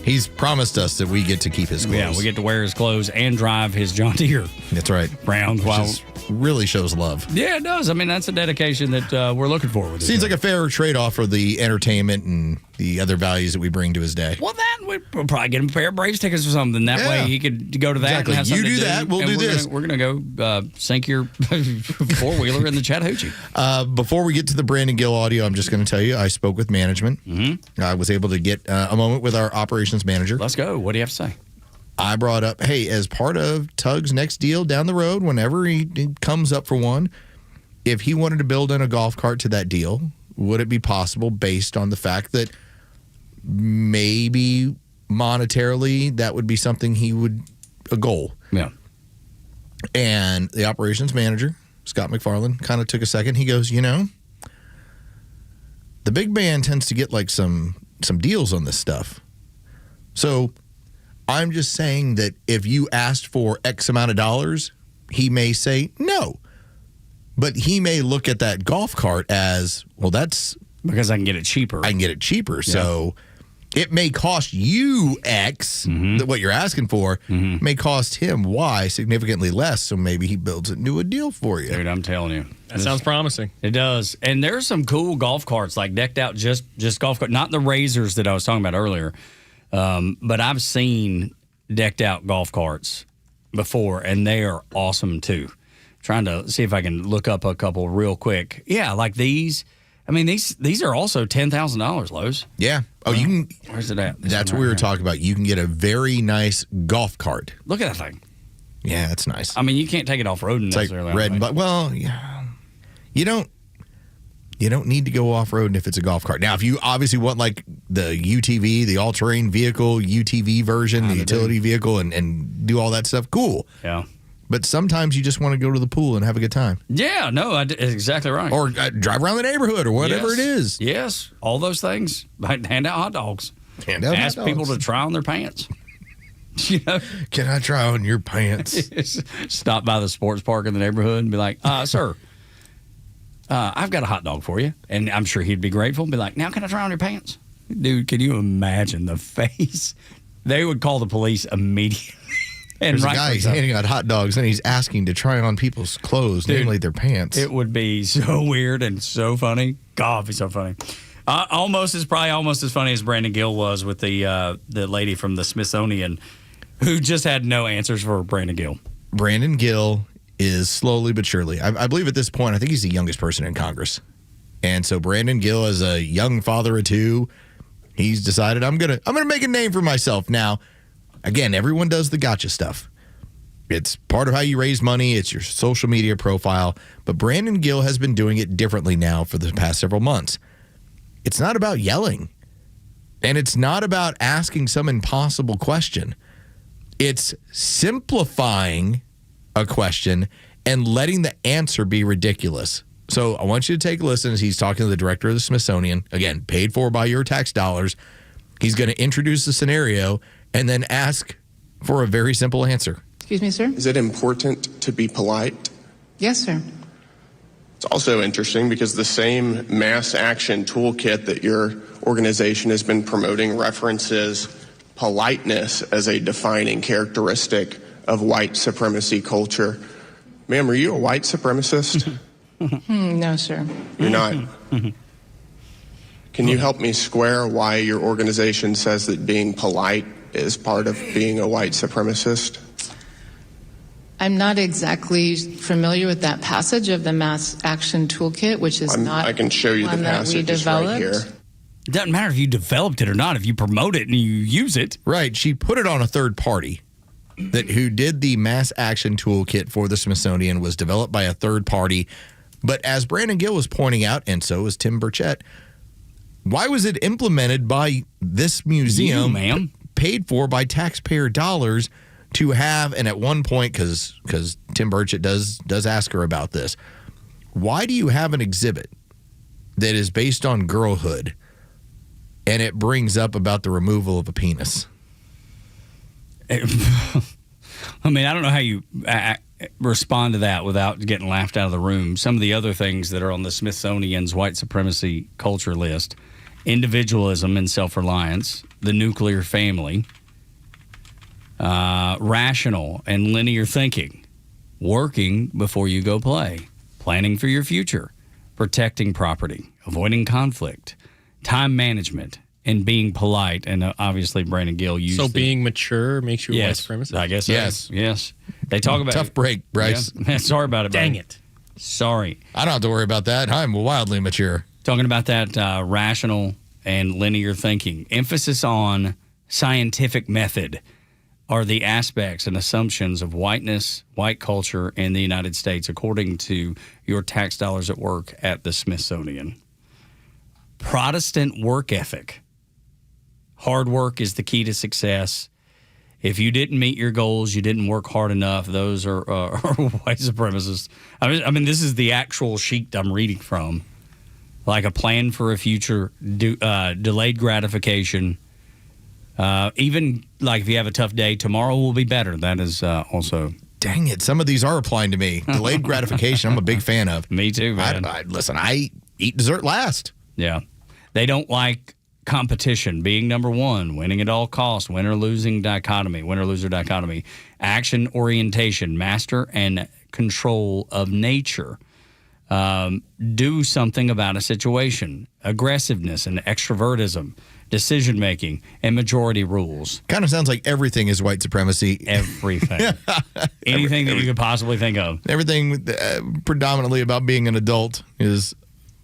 he's promised us that we get to keep his clothes. Yeah, we get to wear his clothes and drive his John Deere. That's right. Round. Which really shows love. Yeah, it does. I mean, that's a dedication that we're looking for with it. Seems like a fair trade-off for the entertainment and the other values that we bring to his day. Well, we'll probably get him a pair of Braves tickets or something. That way he could go to that. Exactly. And have something You do to that, we'll do this. We're going to go sink your four-wheeler in the Chattahoochee. Before we get to the Brandon Gill audio, I'm just going to tell you, I spoke with management. Mm-hmm. I was able to get a moment with our operations manager. Let's go. What do you have to say? I brought up, hey, as part of Tug's next deal down the road, whenever he comes up for one, if he wanted to build in a golf cart to that deal, would it be possible based on the fact that maybe monetarily that would be something a goal? Yeah. And the operations manager, Scott McFarland, kind of took a second. He goes, the big man tends to get like some deals on this stuff. So I'm just saying that if you asked for X amount of dollars, he may say no. But he may look at that golf cart as, well, that's... because I can get it cheaper. Yeah. So it may cost you X, what you're asking for, may cost him Y, significantly less. So maybe he builds it into a deal for you. Dude, I'm telling you. That sounds promising. It does. And there's some cool golf carts, like decked out just golf carts. Not the razors that I was talking about earlier. But I've seen decked out golf carts before, and they are awesome too. Trying to see if I can look up a couple real quick. Yeah, like these. I mean, these are also $10,000, Lowe's. Yeah. Oh, you can. Where's it at? That's what we were talking about. You can get a very nice golf cart. Look at that thing. Yeah, that's nice. I mean, you can't take it off-roading It's necessarily. like red and black. Well, yeah. You don't need to go off-roading if it's a golf cart. Now, if you obviously want like the UTV, the all-terrain vehicle, UTV version, the utility vehicle, and do all that stuff, cool. Yeah. But sometimes you just want to go to the pool and have a good time. Yeah, no, exactly right. Or drive around the neighborhood or whatever it is. Yes, all those things. Hand out hot dogs. Ask people to try on their pants. You know, can I try on your pants? Stop by the sports park in the neighborhood and be like, sir, I've got a hot dog for you. And I'm sure he'd be grateful and be like, now can I try on your pants? Dude, can you imagine the face? They would call the police immediately. And there's a guy handing out hot dogs, and he's asking to try on people's clothes, namely their pants. It would be so weird and so funny. God, it'd be so funny. Probably almost as funny as Brandon Gill was with the lady from the Smithsonian who just had no answers for Brandon Gill. Brandon Gill is slowly but surely, I believe at this point, I think he's the youngest person in Congress. And so Brandon Gill, as a young father of two, he's decided I'm gonna make a name for myself now. Again, everyone does the gotcha stuff. It's part of how you raise money. It's your social media profile. But Brandon Gill has been doing it differently now for the past several months. It's not about yelling. And it's not about asking some impossible question. It's simplifying a question and letting the answer be ridiculous. So I want you to take a listen as he's talking to the director of the Smithsonian. Again, paid for by your tax dollars. He's going to introduce the scenario and then ask for a very simple answer. Excuse me, sir? Is it important to be polite? Yes, sir. It's also interesting because the same mass action toolkit that your organization has been promoting references politeness as a defining characteristic of white supremacy culture. Ma'am, are you a white supremacist? No, sir. You're not? Can you help me square why your organization says that being polite is part of being a white supremacist? I'm not exactly familiar with that passage of the Mass Action Toolkit, which is I can show you the passage. It's right here. It doesn't matter if you developed it or not, if you promote it and you use it. Right. She put it on a third party who did the Mass Action Toolkit for the Smithsonian, was developed by a third party. But as Brandon Gill was pointing out, and so was Tim Burchett, why was it implemented by this museum, paid for by taxpayer dollars, to have, and at one point, because Tim Burchett does ask her about this, why do you have an exhibit that is based on girlhood and it brings up about the removal of a penis? I mean, I don't know how you respond to that without getting laughed out of the room. Some of the other things that are on the Smithsonian's white supremacy culture list: individualism and self-reliance, the nuclear family, rational and linear thinking, working before you go play, planning for your future, protecting property, avoiding conflict, time management, and being polite. And obviously, Brandon Gill used So being mature makes you a white supremacist? I guess Yes. so. Yes. They talk about Tough break, Bryce. Yeah. Sorry about it, Dang buddy. it. Sorry. I don't have to worry about that. I'm wildly mature. Talking about that rational and linear thinking. Emphasis on scientific method are the aspects and assumptions of whiteness, white culture in the United States, according to your tax dollars at work at the Smithsonian. Protestant work ethic. Hard work is the key to success. If you didn't meet your goals, you didn't work hard enough, those are white supremacists. I mean, this is the actual sheet I'm reading from. Like a plan for a future, delayed gratification. Even like if you have a tough day, tomorrow will be better. That is also. Dang it. Some of these are applying to me. Delayed gratification, I'm a big fan of. Me too, man. Listen, I eat dessert last. Yeah. They don't like competition, being number one, winning at all costs, winner-losing dichotomy, winner-loser dichotomy, action orientation, master and control of nature. Do something about a situation, aggressiveness and extrovertism, decision-making, and majority rules. Kind of sounds like everything is white supremacy. Everything. Anything that you could possibly think of. Everything predominantly about being an adult is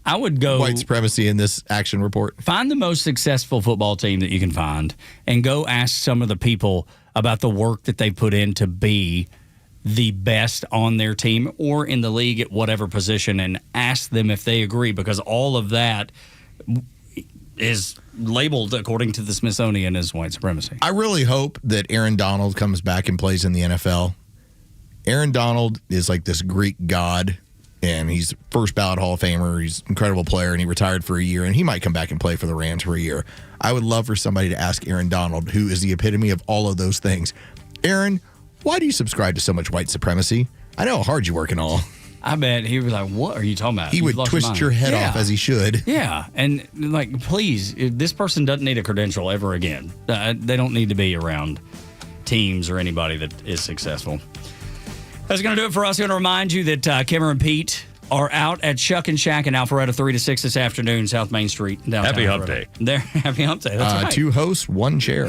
I would go white supremacy in this action report. Find the most successful football team that you can find and go ask some of the people about the work that they put in to be the best on their team or in the league at whatever position, and ask them if they agree, because all of that is labeled, according to the Smithsonian, as white supremacy. I really hope that Aaron Donald comes back and plays in the NFL. Aaron Donald is like this Greek god, and he's first ballot Hall of Famer. He's an incredible player, and he retired for a year, and he might come back and play for the Rams for a year. I would love for somebody to ask Aaron Donald, who is the epitome of all of those things, Aaron, why do you subscribe to so much white supremacy? I know how hard you work and all. I bet he was like, what are you talking about? He would twist your head off as he should. Yeah. And, like, please, this person doesn't need a credential ever again. They don't need to be around teams or anybody that is successful. That's going to do it for us. I'm going to remind you that Cameron and Pete are out at Shuck and Shack in Alpharetta 3 to 6 this afternoon, South Main Street. Happy Hump Day. Happy Hump Day. That's right. 2 hosts, 1 chair.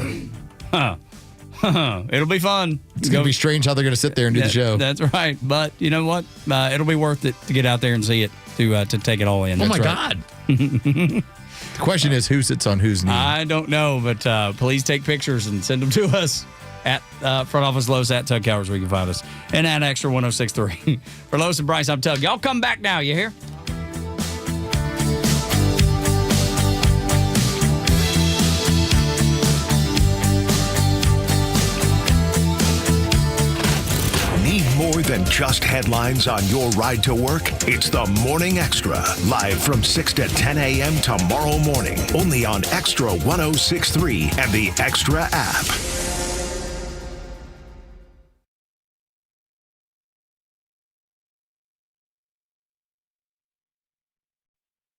It'll be fun. It's going to be strange how they're going to sit there and do the show. That's right. But you know what? It'll be worth it to get out there and see it, to take it all in. Oh, That's my right. God. The question is, who sits on whose knee? I don't know, but please take pictures and send them to us at Front Office Los at Tug Cowers, where you can find us, and at Xtra 1063. For Los and Bryce, I'm Tug. Y'all come back now, you hear? Need more than just headlines on your ride to work? It's the Morning Extra, live from 6 to 10 a.m. tomorrow morning, only on Xtra 1063 and the Extra app.